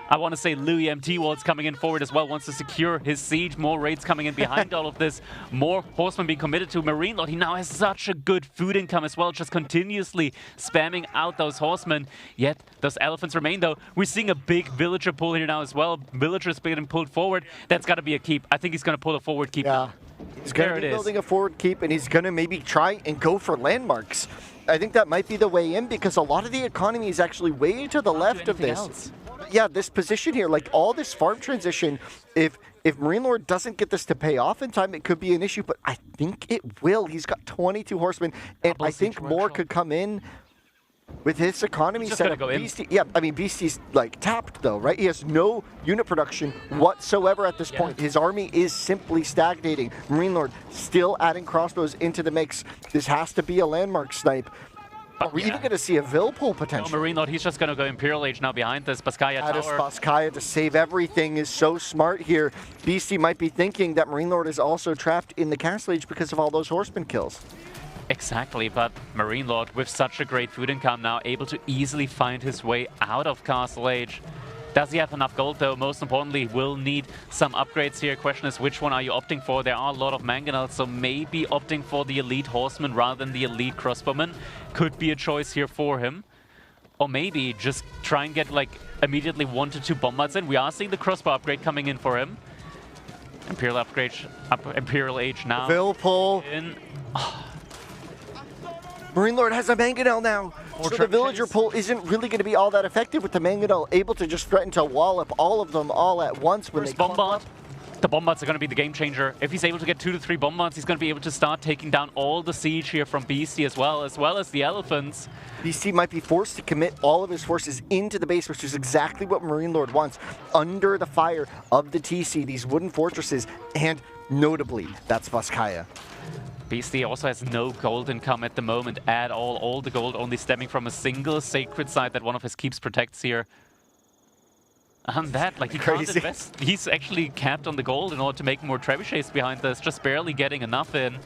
I want to say LoueMT while it's coming in forward as well, wants to secure his siege. More raids coming in behind all of this. More horsemen being committed to Marine Lord. He now has such a good food income as well, just continuously spamming out those horsemen. Yet those elephants remain though. We're seeing a big villager pull here now as well. Villagers being pulled forward. That's got to be a keep. I think he's going to pull a forward keep. Yeah. He's going to be building a forward keep, and he's going to maybe try and go for landmarks. I think that might be the way in, because a lot of the economy is actually way to the left of this. Yeah, this position here, like all this farm transition, if Marine Lord doesn't get this to pay off in time, it could be an issue, but I think it will. He's got 22 horsemen, and I think more could come in with his economy set up. Beasty, yeah, I mean, Beasty's like tapped though, right? He has no unit production whatsoever at this point. His army is simply stagnating. Marine Lord still adding crossbows into the mix. This has to be a landmark snipe. Are we even going to see a Vil pull potential? No, Marine Lord, he's just going to go Imperial Age now behind this Beastyqt tower. Beastyqt to save everything is so smart here. Beasty might be thinking that Marine Lord is also trapped in the Castle Age because of all those horseman kills. Exactly, but Marine Lord with such a great food income now able to easily find his way out of Castle Age. Does he have enough gold though? Most importantly, will need some upgrades here. Question is, which one are you opting for? There are a lot of mangonels, so maybe opting for the elite horseman rather than the elite crossbowman could be a choice here for him. Or maybe just try and get like immediately 1 to 2 bombards in. We are seeing the crossbow upgrade coming in for him. Imperial upgrade, Imperial Age now. Vil pull. Marine Lord has a mangonel now, so the villager pull isn't really going to be all that effective with the mangonel able to just threaten to wall up all of them all at once when they bombard. The bombards are going to be the game changer. If he's able to get 2 to 3 bombards, he's going to be able to start taking down all the siege here from Beasty as well as the elephants. Beasty might be forced to commit all of his forces into the base, which is exactly what Marine Lord wants, under the fire of the TC, these wooden fortresses, and notably, that's Beastyqt. Beasty also has no gold income at the moment at all. All the gold only stemming from a single sacred site that one of his keeps protects here. And that, like, he can't invest. He's actually capped on the gold in order to make more trebuchets behind this, just barely getting enough in.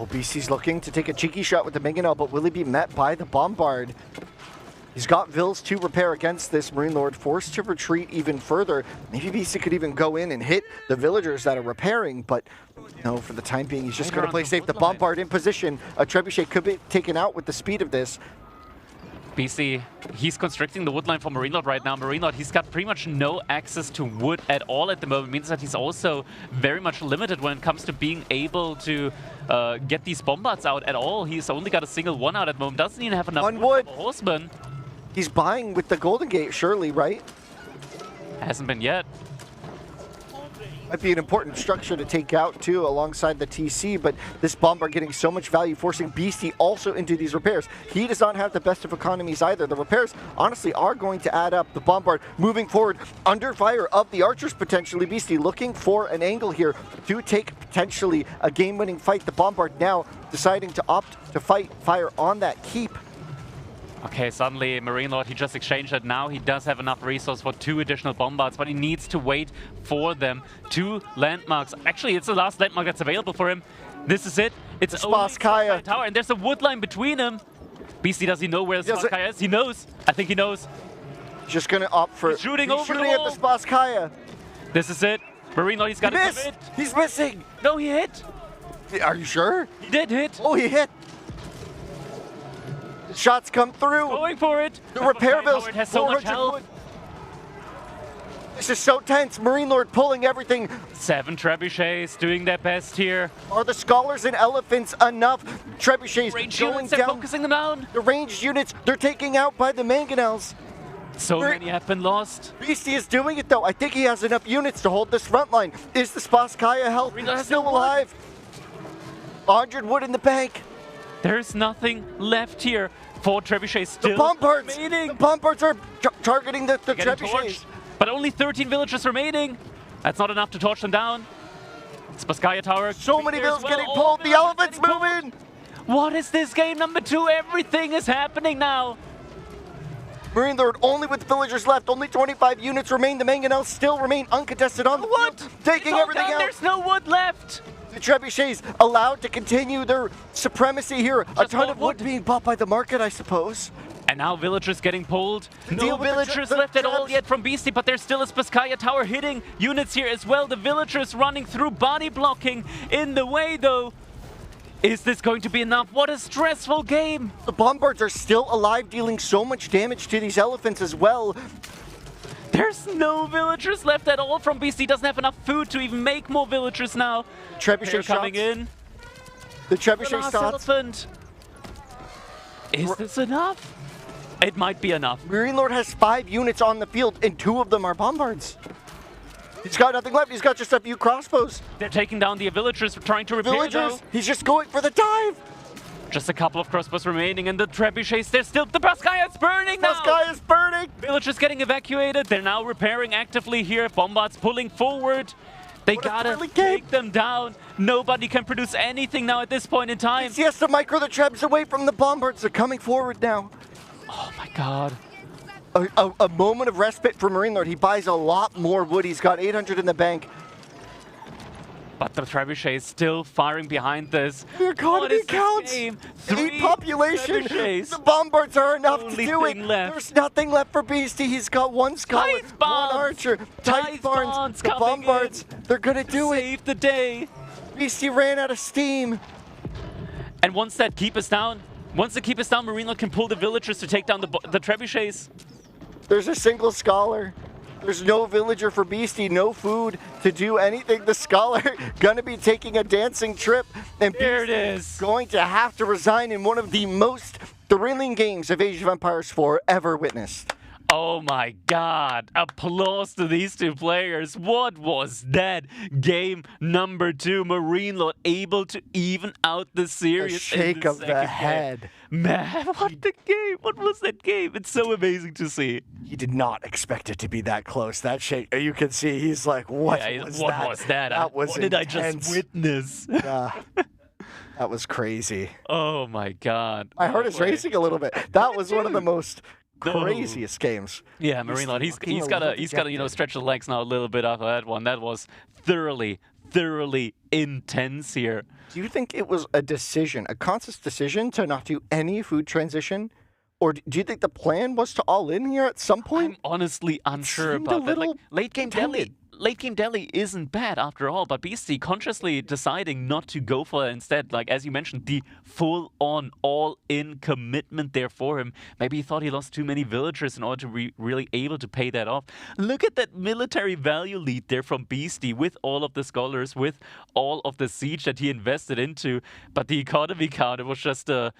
Oh, Beasty's looking to take a cheeky shot with the mangonel, but will he be met by the bombard? He's got Vils to repair against this. Marine Lord forced to retreat even further. Maybe Beasty could even go in and hit the villagers that are repairing, but no, for the time being, he's just going to play safe. The bombard in position. A trebuchet could be taken out with the speed of this. Beasty, he's constricting the wood line for Marine Lord right now. Marine Lord, he's got pretty much no access to wood at all at the moment. It means that he's also very much limited when it comes to being able to get these bombards out at all. He's only got a single one out at the moment. Doesn't even have enough wood for a horseman. He's buying with the Golden Gate, surely, right? Hasn't been yet. Might be an important structure to take out, too, alongside the TC, but this bombard getting so much value, forcing Beasty also into these repairs. He does not have the best of economies either. The repairs, honestly, are going to add up. The bombard moving forward under fire of the archers, potentially. Beasty looking for an angle here to take potentially a game-winning fight. The bombard now deciding to opt to fight fire on that keep. Okay, suddenly Marine Lord, he just exchanged it. Now he does have enough resource for 2 additional bombards, but he needs to wait for them. 2 landmarks. Actually, it's the last landmark that's available for him. This is it. It's Beastyqt tower, and there's a wood line between him. Beasty, does he know where the Beastyqt is? He knows. I think he knows. Just gonna opt for he's shooting over the wall. At the Beastyqt. This is it. Marine Lord, he's got to commit. He's missing. No, he hit. Are you sure? He did hit. Oh, he hit. Shots come through. Going for it. The repair bills. Has so much health. This is so tense. Marine Lord pulling everything. 7 trebuchets doing their best here. Are the scholars and elephants enough? Trebuchets range going units, down. they're focusing them down. The ranged units, they're taking out by the mangonels. So many have been lost. Beasty is doing it though. I think he has enough units to hold this front line. Is the Beastyqt health still alive? 100 wood in the bank. There's nothing left here. 4 trebuchets still remaining. The bombards are targeting the trebuchets. But only 13 villagers remaining. That's not enough to torch them down. It's Beastyqt tower. So many vills getting pulled. The elephants moving. What is this game number 2? Everything is happening now. Marine Lord only with villagers left. Only 25 units remain. The mangonels still remain uncontested on the field, taking everything out. There's no wood left. The trebuchets allowed to continue their supremacy here. A ton of wood being bought by the market, I suppose. And now villagers getting pulled. No Deal with the villagers the left at all traps. yet from Beasty, but there's still a Spasskaya tower hitting units here as well. The villagers running through, body blocking in the way though. Is this going to be enough? What a stressful game. The bombards are still alive, dealing so much damage to these elephants as well. There's no villagers left at all from Beasty. Doesn't have enough food to even make more villagers now. Trebuchet coming shots. in. The The trebuchet last shots. elephant. Is this enough? It might be enough. Marine Lord has 5 units on the field, and 2 of them are bombards. He's got nothing left. He's got just a few crossbows. They're taking down the villagers, trying to repair Villagers, though. he's just going for the dive. Just a couple of crossbows remaining, and the trebuchets, they're still... The Spasskaya is burning now! Spasskaya is burning! Villagers getting evacuated. They're now repairing actively here. Bombards pulling forward. They gotta take them down. Nobody can produce anything now at this point in time. He has to micro the trebs away from the bombards. They're coming forward now. Oh my god. A moment of respite for Marine Lord. He buys a lot more wood. He's got 800 in the bank. But the trebuchet is still firing behind this. The economy counts. 8 population. trebuchets. The bombards are enough to Only do it. thing left. There's nothing left for Beasty. He's got 1 scholar, 1 archer. Tight Barnes. The bombards. They're gonna do it. Save the day. Beasty ran out of steam. And once that keep is down, Marine Lord can pull the villagers to take down the trebuchets. There's a single scholar. There's no villager for Beasty, no food to do anything. The scholar gonna be taking a dancing trip, and there it is. Going to have to resign in one of the most thrilling games of Age of Empires 4 ever witnessed. Oh my god, applause to these two players. What was that? Game number 2, Marine Lord able to even out the series. A shake of the head. Man, what the game? What was that game? It's so amazing to see. He did not expect it to be that close. That shake, you can see he's like, what was that? That was What did I just witness? That was crazy. Oh my god. My heart is racing a little bit. That was one of the most craziest games. Yeah, Marine Lord, he's gotta stretch the legs now a little bit after that one. That was thoroughly intense here. Do you think it was a decision, a conscious decision to not do any food transition? Or do you think the plan was to all in here at some point? I'm honestly unsure about that. Like, late game Delhi isn't bad after all, but Beasty consciously deciding not to go for it instead, like as you mentioned, the full-on, all-in commitment there for him. Maybe he thought he lost too many villagers in order to be really able to pay that off. Look at that military value lead there from Beasty with all of the scholars, with all of the siege that he invested into. But the economy count, it was just a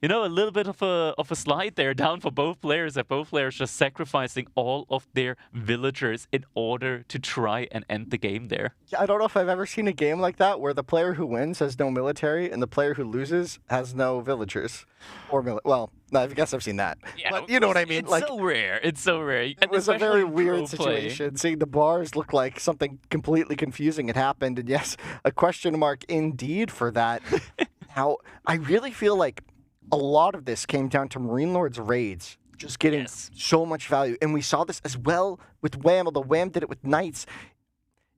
little bit of a slide there down for both players, that both players just sacrificing all of their villagers in order to try and end the game there. Yeah, I don't know if I've ever seen a game like that where the player who wins has no military and the player who loses has no villagers. Well, no, I guess I've seen that. Yeah, but you know what I mean. It's so rare. It's so rare. It was a very weird situation. Seeing the bars look like something completely confusing had happened. And yes, a question mark indeed for that. How I really feel like a lot of this came down to Marine Lord's raids just getting so much value. And we saw this as well with WHAM, although WHAM did it with Knights.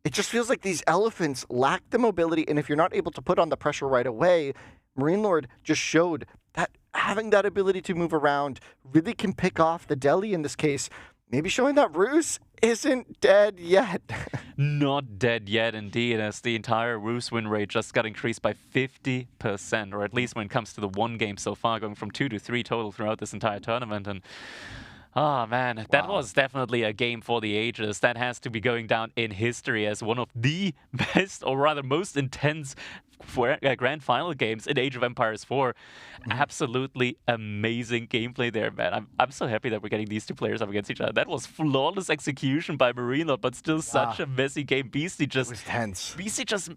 It just feels like these elephants lack the mobility, and if you're not able to put on the pressure right away, Marine Lord just showed that having that ability to move around really can pick off the Delhi in this case, maybe showing that Rus isn't dead yet. Not dead yet, indeed, as the entire Rus win rate just got increased by 50%, or at least when it comes to the one game so far, going from 2 to 3 total throughout this entire tournament. And man, that was definitely a game for the ages. That has to be going down in history as one of the best, or rather most intense grand final games in Age of Empires 4. Absolutely amazing gameplay there, man. I'm so happy that we're getting these two players up against each other. That was flawless execution by Marine Lord, but still such a messy game. Beasty just... It was tense. Beasty just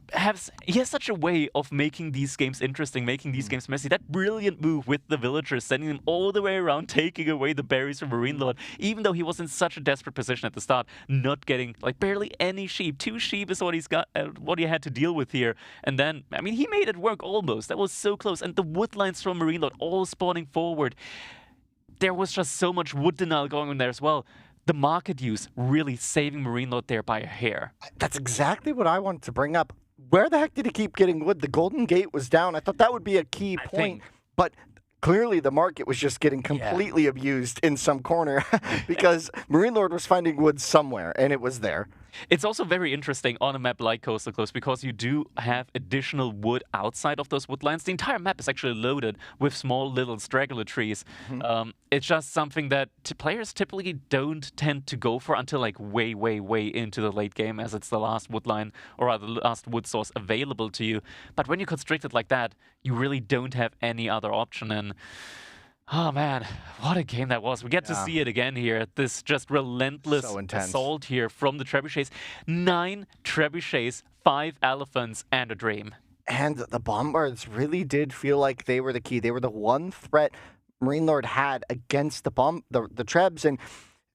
he has such a way of making these games interesting, making these games messy. That brilliant move with the villagers, sending them all the way around, taking away the berries from Marine Lord, even though he was in such a desperate position at the start, not getting like barely any sheep. 2 sheep is what he's got, what he had to deal with here. And then, I mean, he made it work almost. That was so close. And the wood lines from Marine Lord all spawning forward. There was just so much wood denial going on there as well. The market use really saving Marine Lord there by a hair. That's exactly what I wanted to bring up. Where the heck did he keep getting wood? The Golden Gate was down. I thought that would be a key point. But clearly the market was just getting completely abused in some corner because Marine Lord was finding wood somewhere, and it was there. It's also very interesting on a map like Coastal Cliffs because you do have additional wood outside of those woodlands. The entire map is actually loaded with small little straggler trees. It's just something that players typically don't tend to go for until like way, way, way into the late game, as it's the last wood line or rather the last wood source available to you. But when you're constricted like that, you really don't have any other option. And oh man, what a game that was. We get to see it again here. This just relentless assault here from the trebuchets. 9 trebuchets, 5 elephants, and a dream. And the bombards really did feel like they were the key. They were the one threat Marine Lord had against the trebs. And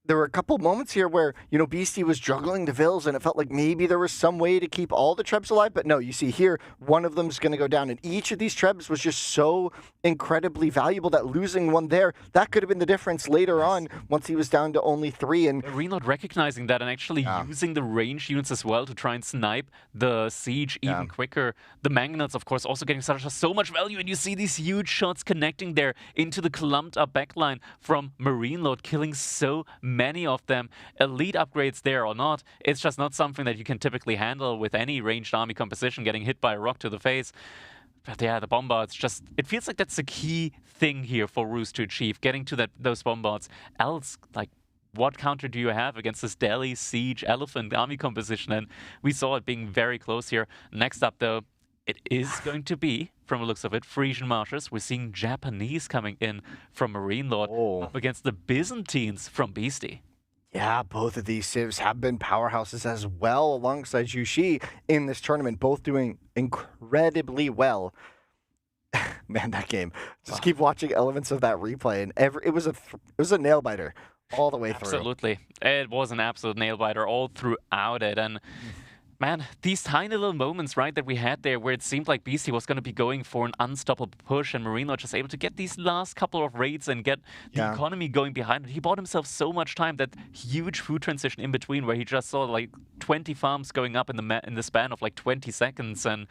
there were a couple moments here where, you know, Beasty was juggling the vills, and it felt like maybe there was some way to keep all the trebs alive. But no, you see here, one of them's going to go down. And each of these trebs was just so incredibly valuable that losing one there, that could have been the difference later on once he was down to only 3. And Marine Lord recognizing that and actually using the range units as well to try and snipe the siege even quicker. The Mangonauts, of course, also getting so much value. And you see these huge shots connecting there into the clumped up backline from Marine Lord, killing so many of them. Elite upgrades there or not, it's just not something that you can typically handle with any ranged army composition, getting hit by a rock to the face. But yeah, the bombards just, it feels like that's the key thing here for Roost to achieve, getting to those bombards. Else, like, what counter do you have against this Delhi siege elephant army composition? And we saw it being very close here. Next up, though, it is going to be, from the looks of it, Frisian Marshes. We're seeing Japanese coming in from Marine Lord up against the Byzantines from Beasty. Yeah, both of these civs have been powerhouses as well alongside Jushi in this tournament, both doing incredibly well. Man, that game. Just keep watching elements of that replay, and it was a nail biter all the way through. Absolutely. It was an absolute nail biter all throughout it. And man, these tiny little moments, right, that we had there where it seemed like Beasty was going to be going for an unstoppable push and Marine Lord just able to get these last couple of raids and get the economy going behind it. He bought himself so much time, that huge food transition in between where he just saw like 20 farms going up in the span of like 20 seconds. And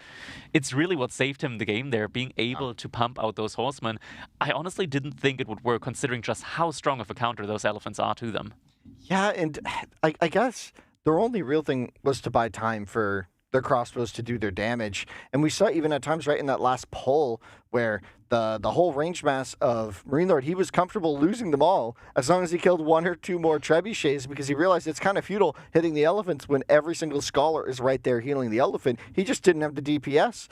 it's really what saved him the game there, being able to pump out those horsemen. I honestly didn't think it would work considering just how strong of a counter those elephants are to them. Yeah, and I guess their only real thing was to buy time for their crossbows to do their damage. And we saw even at times right in that last pull where the whole range mass of Marine Lord, he was comfortable losing them all as long as he killed 1 or 2 more trebuchets, because he realized it's kind of futile hitting the elephants when every single scholar is right there healing the elephant. He just didn't have the DPS.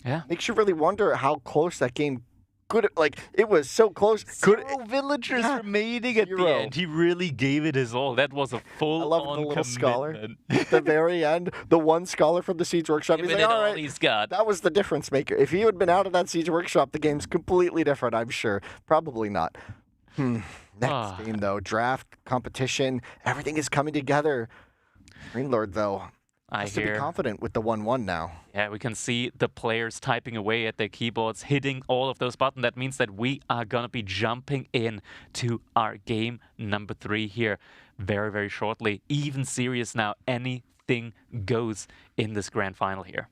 Yeah. Makes you really wonder how close that game could, like, it was so close. Zero villagers remaining at the end. He really gave it his all. That was a full-on little scholar commitment. at the very end. The one scholar from the Siege Workshop. He's like, all right, he's got. That was the difference maker. If he had been out of that Siege Workshop, the game's completely different, I'm sure. Probably not. Next game, though. Draft, competition, everything is coming together. Marine Lord, though, has to be confident with the 1-1 now. Yeah, we can see the players typing away at their keyboards, hitting all of those buttons. That means that we are going to be jumping in to our game number 3 here very, very shortly. Even serious now. Anything goes in this grand final here.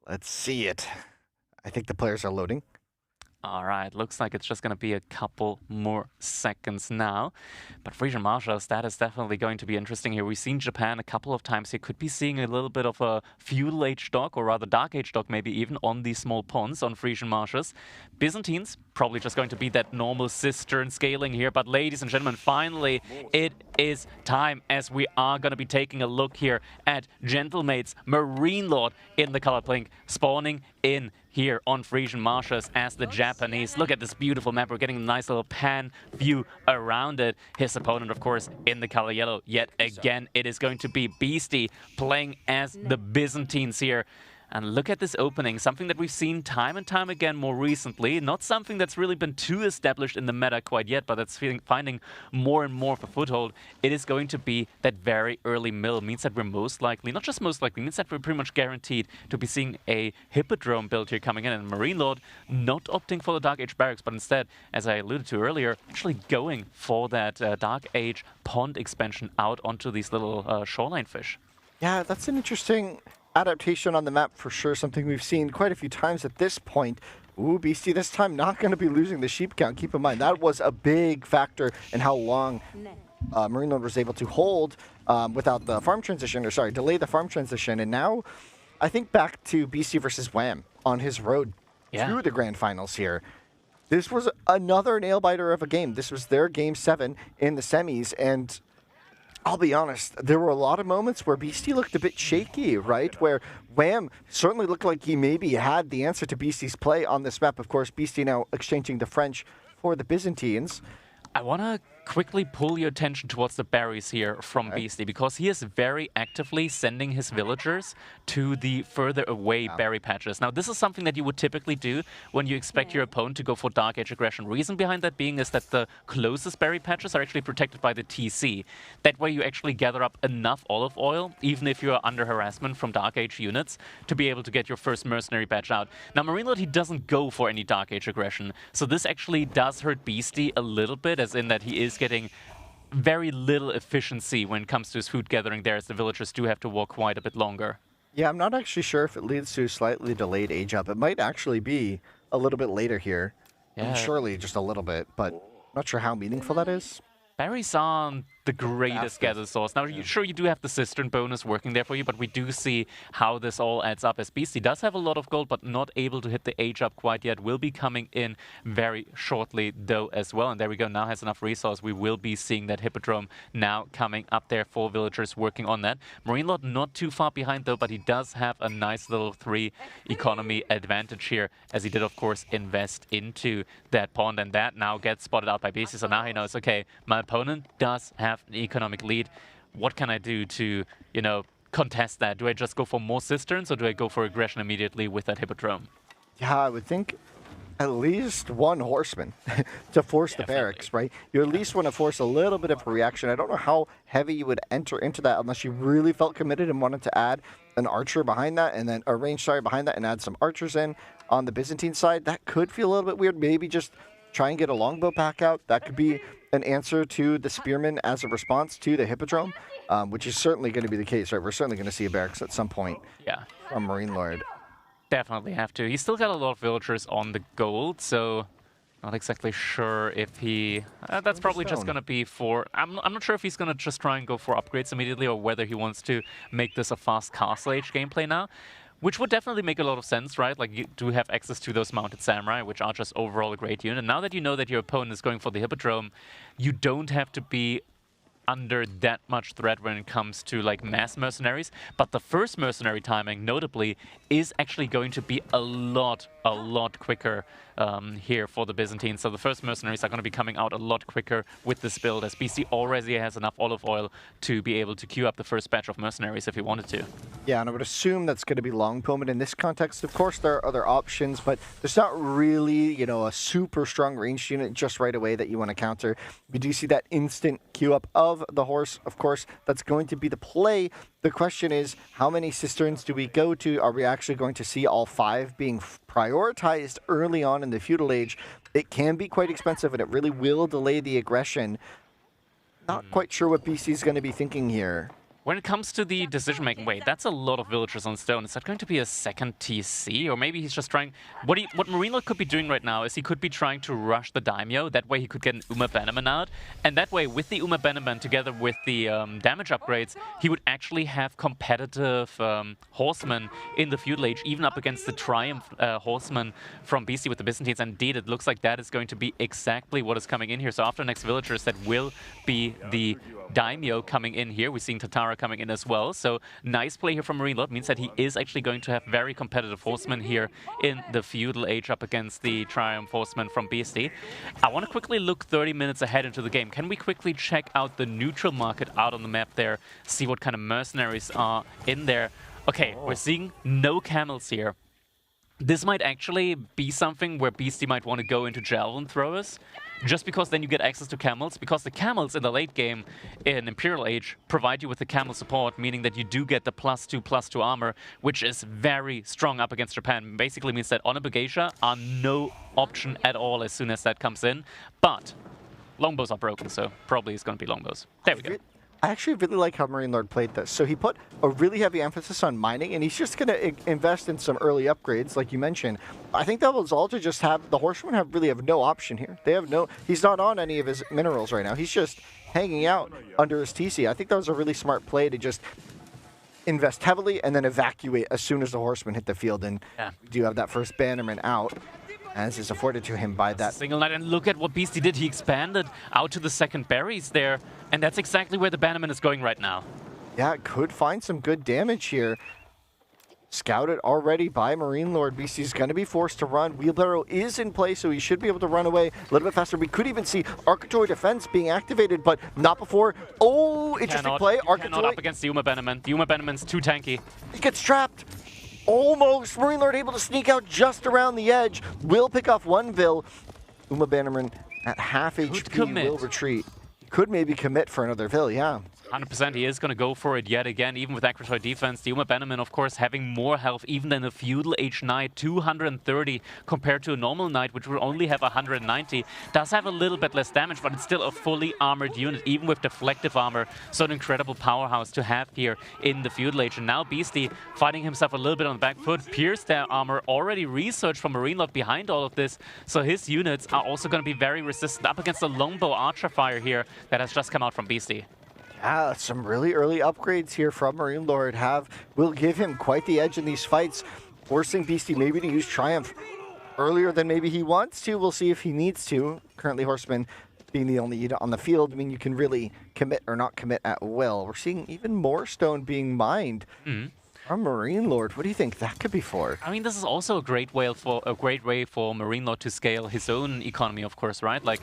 Let's see it. I think the players are loading. All right, looks like it's just going to be a couple more seconds now. But Frisian Marshes, that is definitely going to be interesting here. We've seen Japan a couple of times here. Could be seeing a little bit of a Feudal Age dock, or rather Dark Age dock maybe even, on these small ponds on Frisian Marshes. Byzantines, probably just going to be that normal cistern scaling here. But ladies and gentlemen, finally, it is time, as we are going to be taking a look here at Gentlemates, Marine Lord in the colored blink, spawning in here on Frisian Marshes as the Japanese. Look at this beautiful map. We're getting a nice little pan view around it. His opponent, of course, in the color yellow. Yet again, it is going to be Beasty playing as the Byzantines here. And look at this opening, something that we've seen time and time again more recently. Not something that's really been too established in the meta quite yet, but that's finding more and more of a foothold. It is going to be that very early mill. Means that we're most likely, not just most likely, means that we're pretty much guaranteed to be seeing a Hippodrome build here coming in. And Marine Lord not opting for the Dark Age barracks, but instead, as I alluded to earlier, actually going for that Dark Age pond expansion out onto these little shoreline fish. Yeah, that's an interesting adaptation on the map for sure, something we've seen quite a few times at this point, Ooh, Beasty this time not going to be losing the sheep count. Keep in mind, that was a big factor in how long Marine Lord was able to hold without the farm transition, or sorry, delay the farm transition. And now I think back to Beasty versus Wham on his road to the grand finals here. This was another nail-biter of a game. This was their game 7 in the semis, and I'll be honest, there were a lot of moments where Beasty looked a bit shaky, right? Where Wham certainly looked like he maybe had the answer to Beasty's play on this map. Of course, Beasty now exchanging the French for the Byzantines. I want to quickly pull your attention towards the berries here from Beasty, because he is very actively sending his villagers to the further away berry patches. Now, this is something that you would typically do when you expect your opponent to go for Dark Age aggression. Reason behind that being is that the closest berry patches are actually protected by the TC. That way you actually gather up enough olive oil, even if you're under harassment from Dark Age units, to be able to get your first mercenary batch out. Now, Marine Lord, he doesn't go for any Dark Age aggression, so this actually does hurt Beasty a little bit, as in that he is getting very little efficiency when it comes to his food gathering there, as the villagers do have to walk quite a bit longer. Yeah, I'm not actually sure if it leads to slightly delayed age up. It might actually be a little bit later here. Yeah. Surely just a little bit, but not sure how meaningful that is. Berries aren't the greatest gather source. Now, sure, you do have the cistern bonus working there for you, but we do see how this all adds up, as Beasty does have a lot of gold, but not able to hit the age up quite yet. Will be coming in very shortly, though, as well. And there we go, now has enough resource. We will be seeing that Hippodrome now coming up there for villagers working on that. Marine Lord not too far behind, though, but he does have a nice little 3 economy advantage here, as he did, of course, invest into that pond, and that now gets spotted out by Beasty. So now he knows, okay, my opponent does have an economic lead. What can I do to, you know, contest that? Do I just go for more cisterns, or do I go for aggression immediately with that Hippodrome? Yeah, I would think at least one horseman to force the barracks, right? You at least want to force a little bit of a reaction. I don't know how heavy you would enter into that unless you really felt committed and wanted to add an archer behind that, and then a range behind that, and add some archers in on the Byzantine side. That could feel a little bit weird. Maybe just try and get a longbow pack out. That could be an answer to the spearmen as a response to the Hippodrome, which is certainly going to be the case, right? We're certainly going to see a barracks at some point from Marine Lord. Definitely have to. He's still got a lot of villagers on the gold, so not exactly sure if he... that's probably just going to be for... I'm not sure if he's going to just try and go for upgrades immediately, or whether he wants to make this a fast Castle Age gameplay now. Which would definitely make a lot of sense, right? Like, you do have access to those mounted samurai, which are just overall a great unit. And now that you know that your opponent is going for the Hippodrome, you don't have to be under that much threat when it comes to like mass mercenaries. But the first mercenary timing, notably, is actually going to be a lot quicker here for the Byzantines. So the first mercenaries are going to be coming out a lot quicker with this build, as BC already has enough olive oil to be able to queue up the first batch of mercenaries if he wanted to. Yeah, and I would assume that's going to be Longpowman in this context. Of course, there are other options, but there's not really, you know, a super strong ranged unit just right away that you want to counter. We do see that instant queue up of the horse. Of course, that's going to be the play. The question is, how many cisterns do we go to? Are we actually going to see all 5 being prioritized early on in the feudal age? It can be quite expensive, and it really will delay the aggression. Not quite sure what BC is going to be thinking here. When it comes to the decision-making, wait, that's a lot of villagers on stone. Is that going to be a second TC? Or maybe he's just trying... What Marine Lord could be doing right now is he could be trying to rush the Daimyo. That way he could get an Uma Bannerman out. And that way, with the Uma Bannerman together with the damage upgrades, he would actually have competitive horsemen in the feudal age, even up against the Triumph horsemen from BC with the Byzantines. And indeed, it looks like that is going to be exactly what is coming in here. So after next villagers, that will be the Daimyo coming in here. We're seeing Tatara coming in as well. So nice play here from Marine Lord. Means that he is actually going to have very competitive horsemen here in the feudal age up against the Triumph horsemen from Beasty. I want to quickly look 30 minutes ahead into the game. Can we quickly check out the neutral market out on the map there, see what kind of mercenaries are in there? Okay, we're seeing no camels here. This might actually be something where Beasty might want to go into javelin throwers, just because then you get access to camels, because the camels in the late game in Imperial Age provide you with the camel support, meaning that you do get the +2/+2 armor, which is very strong up against Japan. Basically means that Honor Bagasha are no option at all as soon as that comes in, but longbows are broken, so probably it's going to be longbows. There we go. I actually really like how Marine Lord played this. So he put a really heavy emphasis on mining, and he's just going to invest in some early upgrades, like you mentioned. I think that was all to just have the Horsemen really have no option here. They have no. He's not on any of his minerals right now. He's just hanging out under his TC. I think that was a really smart play to just invest heavily and then evacuate as soon as the Horsemen hit the field. And we do have that first Bannerman out, as is afforded to him by that single knight. And look at what Beasty did. He expanded out to the second berries there, and that's exactly where the Bannerman is going right now. Yeah, could find some good damage here. Scouted already by Marine Lord. Beasty's going to be forced to run. Wheelbarrow is in place, so he should be able to run away a little bit faster. We could even see Arcatoy defense being activated, but not before. Oh, interesting play. Arcatoy cannot up against the Uma Bannerman. The Uma Bannerman's too tanky. He gets trapped. Almost. Marine Lord able to sneak out just around the edge. Will pick off one Vil. Uma Bannerman at half HP will retreat. Could maybe commit for another Vil, yeah. 100% he is going to go for it yet again, even with Akratoy defense. The Uma Bannerman, of course, having more health even than a Feudal Age Knight, 230 compared to a normal Knight, which will only have 190. Does have a little bit less damage, but it's still a fully armored unit, even with deflective armor. So an incredible powerhouse to have here in the Feudal Age. And now Beasty fighting himself a little bit on the back foot. Pierced their armor, already researched from Marine Lord behind all of this. So his units are also going to be very resistant up against the longbow archer fire here that has just come out from Beasty. Yeah, some really early upgrades here from Marine Lord will give him quite the edge in these fights, forcing Beasty maybe to use Triumph earlier than maybe he wants to. We'll see if he needs to. Currently, Horseman being the only unit on the field, I mean, you can really commit or not commit at will. We're seeing even more stone being mined. From Marine Lord, what do you think that could be for? I mean, this is also a great way for Marine Lord to scale his own economy, of course, right? Like,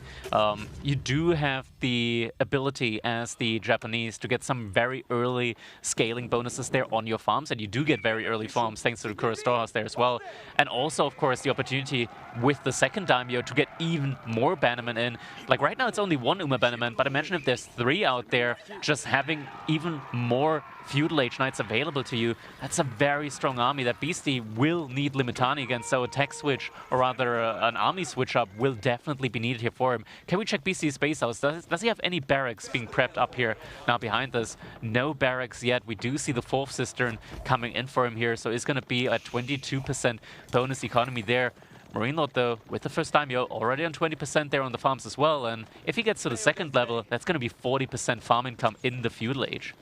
you do have the ability as the Japanese to get some very early scaling bonuses there on your farms, and you do get very early farms thanks to the Kura Storehouse there as well. And also, of course, the opportunity with the second Daimyo to get even more Bannermen in. Like, right now it's only one Uma Bannerman, but imagine if there's 3 out there, just having even more Feudal Age Knights available to you. That's a very strong army that Beasty will need Limitani against, so a tech switch, or rather an army switch up, will definitely be needed here for him. Can we check Beasty's base house? Does he have any barracks being prepped up here now behind us? No barracks yet. We do see the 4th cistern coming in for him here, so it's going to be a 22% bonus economy there. Marine Lord, though, with the first Daimyo, already on 20% there on the farms as well, and if he gets to the second level, that's going to be 40% farm income in the Feudal Age.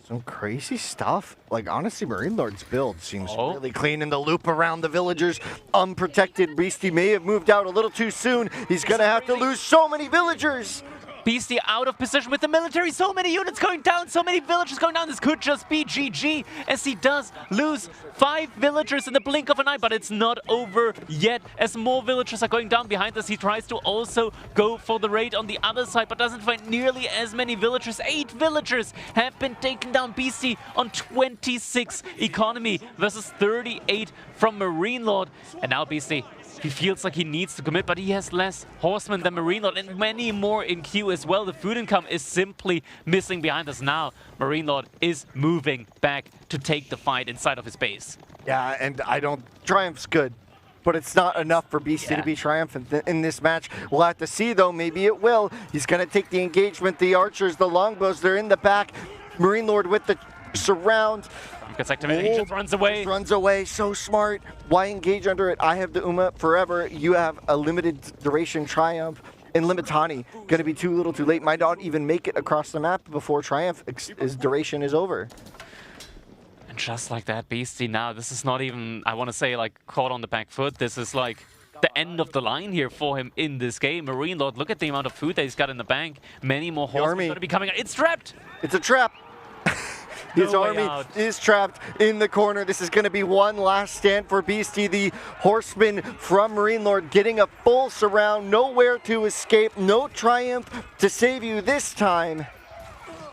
Some crazy stuff. Like, honestly, Marine Lord's build seems really clean in the loop around the villagers. Unprotected. Beasty may have moved out a little too soon. He's going to have to lose so many villagers. Beasty out of position with the military. So many units going down, so many villagers going down. This could just be GG, as he does lose 5 villagers in the blink of an eye. But it's not over yet, as more villagers are going down behind us. He tries to also go for the raid on the other side, but doesn't find nearly as many villagers. 8 villagers have been taken down. Beasty on 26 economy versus 38 from Marine Lord. And now Beasty, he feels like he needs to commit, but he has less horsemen than Marine Lord and many more in queue as well. The food income is simply missing behind us now. Marine Lord is moving back to take the fight inside of his base. Yeah, and Triumph's good, but it's not enough for Beasty to be triumphant in this match. We'll have to see, though. Maybe it will. He's going to take the engagement. The archers, the longbows, they're in the back. Marine Lord with the surround. Gets activated, he just runs away. Just runs away, so smart. Why engage under it? I have the Uma forever. You have a limited duration Triumph. And Limitani, gonna be too little too late. Might not even make it across the map before Triumph, his duration is over. And just like that, Beasty now, this is not even, I want to say, like, caught on the back foot. This is like the end of the line here for him in this game. Marine Lord, look at the amount of food that he's got in the bank. Many more horsemen going to be coming out. It's trapped! It's a trap! His army is trapped in the corner. This is going to be one last stand for Beasty. The horseman from Marine Lord getting a full surround. Nowhere to escape. No Triumph to save you this time.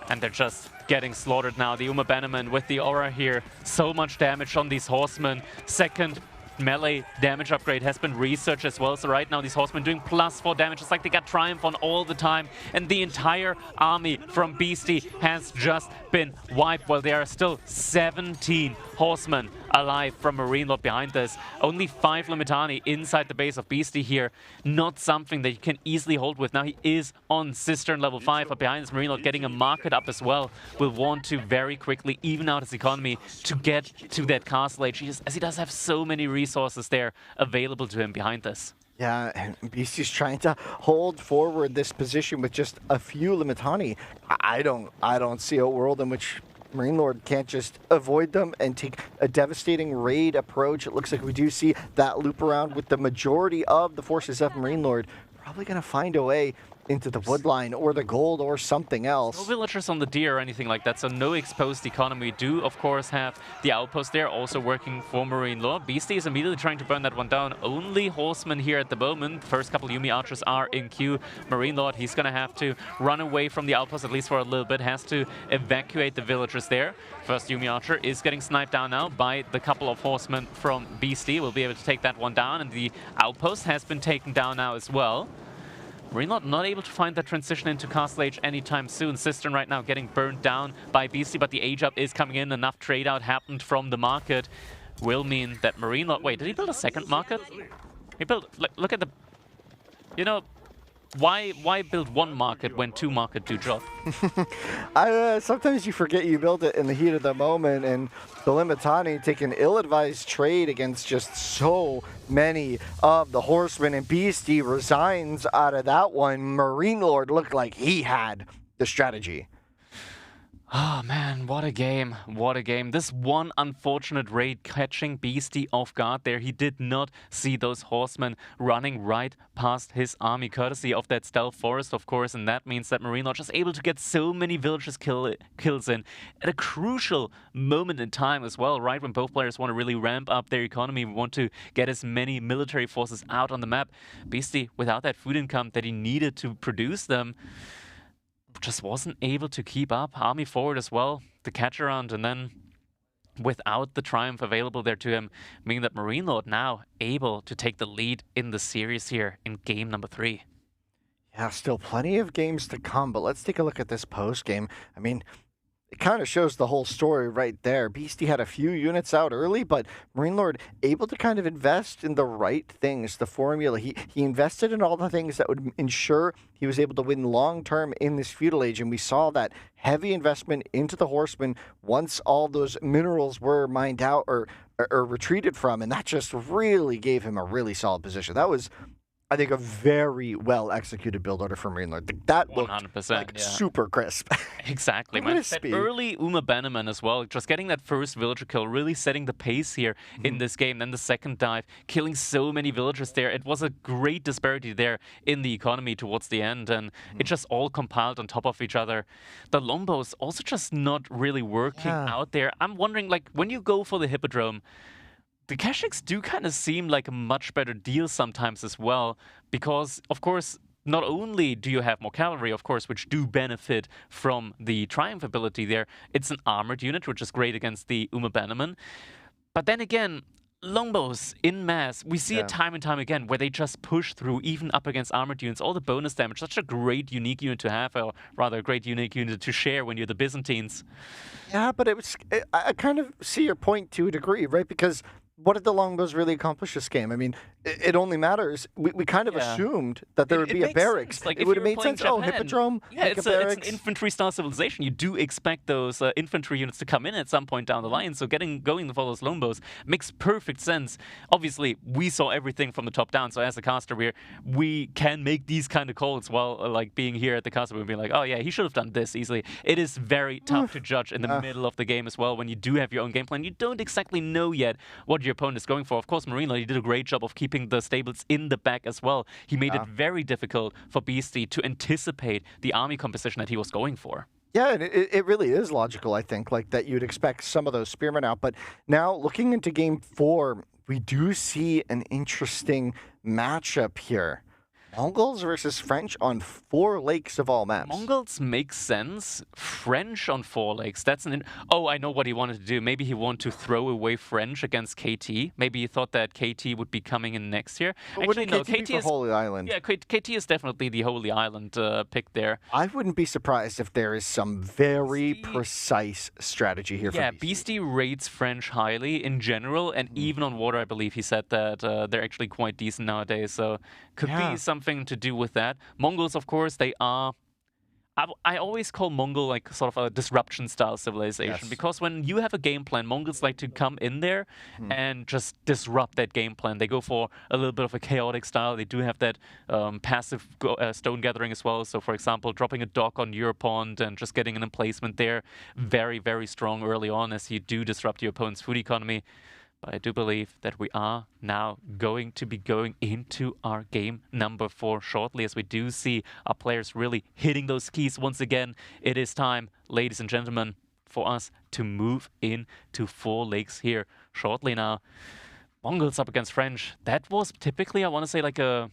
And they're just getting slaughtered now. The Uma Bannerman with the aura here. So much damage on these horsemen. Second melee damage upgrade has been researched as well. So right now these horsemen doing +4 damage. It's like they got Triumph on all the time. And the entire army from Beasty has just been wiped. Well, there are still 17 horsemen alive from Marine Lord behind this. Only 5 Limitani inside the base of Beasty here. Not something that you can easily hold with. Now he is on Cistern level 5, but behind this Marine Lord getting a market up as well. Will want to very quickly even out his economy to get to that castle age, as he does have so many resources there available to him behind this. Yeah, and Beasty's trying to hold forward this position with just a few Limitani. I don't see a world in which Marine Lord can't just avoid them and take a devastating raid approach. It looks like we do see that loop around with the majority of the forces of Marine Lord probably going to find a way into the woodline or the gold or something else. No villagers on the deer or anything like that, so no exposed economy. We do, of course, have the outpost there also working for Marine Lord. Beasty is immediately trying to burn that one down. Only horsemen here at the moment. First couple Yumi archers are in queue. Marine Lord, he's going to have to run away from the outpost, at least for a little bit. Has to evacuate the villagers there. First Yumi archer is getting sniped down now by the couple of horsemen from Beasty. We'll be able to take that one down, and the outpost has been taken down now as well. Marine Lord not able to find that transition into Castle Age anytime soon. Cistern right now getting burned down by Beasty, but the age up is coming in. Enough trade out happened from the market. Will mean that Marine Lord... Wait, did he build a second market? He built... Look at the... You know, why build one market when 2 market do job? Sometimes you forget you built it in the heat of the moment, and the Limitani take an ill-advised trade against just so many of the horsemen, and Beasty resigns out of that one. Marine Lord looked like he had the strategy. Oh man, what a game, what a game. This one unfortunate raid catching Beasty off guard there. He did not see those horsemen running right past his army, courtesy of that stealth forest, of course, and that means that Marine Lord just able to get so many villagers kills in at a crucial moment in time as well, right when both players want to really ramp up their economy, want to get as many military forces out on the map. Beasty, without that food income that he needed to produce them, just wasn't able to keep up. Army forward as well, the catch around, and then without the triumph available there to him, meaning that Marine Lord now able to take the lead in the series here in game number 3. Yeah, still plenty of games to come, but let's take a look at this post game. I mean, it kind of shows the whole story right there. Beasty had a few units out early, but Marine Lord able to kind of invest in the right things, the formula. He invested in all the things that would ensure he was able to win long-term in this feudal age, and we saw that heavy investment into the horsemen once all those minerals were mined out or retreated from, and that just really gave him a really solid position. That was, I think, a very well-executed build order for Marine Lord. That looked 100%, like yeah. super crisp. Exactly, man. That early Uma Bannerman as well, just getting that first villager kill, really setting the pace here in this game. Then the second dive, killing so many villagers there. It was a great disparity there in the economy towards the end, and it just all compiled on top of each other. The Lombos also just not really working out there. I'm wondering, like, when you go for the Hippodrome, the Kashyyyks do kind of seem like a much better deal sometimes as well, because, of course, not only do you have more cavalry, of course, which do benefit from the Triumph ability there, it's an armored unit, which is great against the Uma Bannerman. But then again, Longbos in mass, we see it time and time again, where they just push through, even up against armored units, all the bonus damage. Such a great, unique unit to have, or rather a great, unique unit to share when you're the Byzantines. Yeah, but I kind of see your point to a degree, right? Because what did the Longbows really accomplish this game? I mean, it only matters. We kind of assumed that there would be a barracks. Like, it would have made sense. Japan, oh, Hippodrome, yeah, it's an infantry-style civilization. You do expect those infantry units to come in at some point down the line. So going for those Longbows makes perfect sense. Obviously, we saw everything from the top down. So as a caster, we can make these kind of calls while like being here at the caster and being like, oh yeah, he should have done this easily. It is very tough to judge in the middle of the game as well when you do have your own game plan. You don't exactly know yet what your opponent is going for. Of course, Marine Lord, he did a great job of keeping the stables in the back as well. He made it very difficult for Beasty to anticipate the army composition that he was going for. Yeah, and it really is logical, I think, like that you'd expect some of those spearmen out. But now, looking into Game 4, we do see an interesting matchup here. Mongols versus French on 4 lakes of all maps. Mongols makes sense. French on 4 lakes. That's oh, I know what he wanted to do. Maybe he wanted to throw away French against KT. Maybe he thought that KT would be coming in next year. But Actually, no. KT is Holy Island. Yeah, KT is definitely the Holy Island pick there. I wouldn't be surprised if there is some very precise strategy here. Yeah, for Beasty rates French highly in general, and even on water, I believe he said that they're actually quite decent nowadays. So could be something to do with that. Mongols, of course, they are. I always call Mongol like sort of a disruption style civilization because when you have a game plan, Mongols like to come in there and just disrupt that game plan. They go for a little bit of a chaotic style. They do have that passive stone gathering as well. So, for example, dropping a dock on your pond and just getting an emplacement there, very, very strong early on as you do disrupt your opponent's food economy. But I do believe that we are now going to be going into our game number 4 shortly, as we do see our players really hitting those keys once again. It is time, ladies and gentlemen, for us to move into 4 lakes here shortly now. Mongols up against French. That was typically, I want to say, like a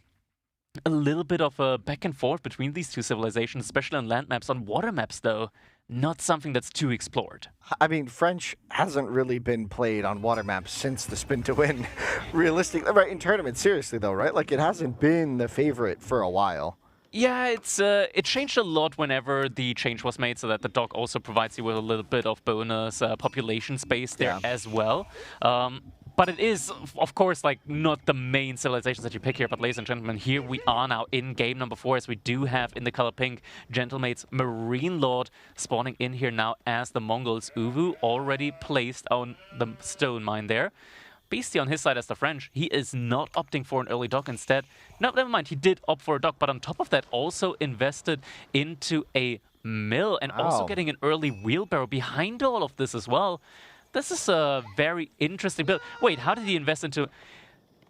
little bit of a back and forth between these two civilizations, especially on land maps. On water maps, though, not something that's too explored. I mean, French hasn't really been played on water maps since the spin to win, realistically. Right, in tournaments, seriously, though, right? Like, it hasn't been the favorite for a while. Yeah, it changed a lot whenever the change was made, so that the dock also provides you with a little bit of bonus population space there as well. But it is, of course, like not the main civilizations that you pick here. But ladies and gentlemen, here we are now in game number 4, as we do have in the color pink Gentlemate's Marine Lord spawning in here now as the Mongols. Uwu already placed on the stone mine there. Beasty on his side as the French, he is not opting for an early dock instead. No, never mind, he did opt for a dock, but on top of that also invested into a mill and also getting an early wheelbarrow behind all of this as well. This is a very interesting build. Wait, how did he invest into...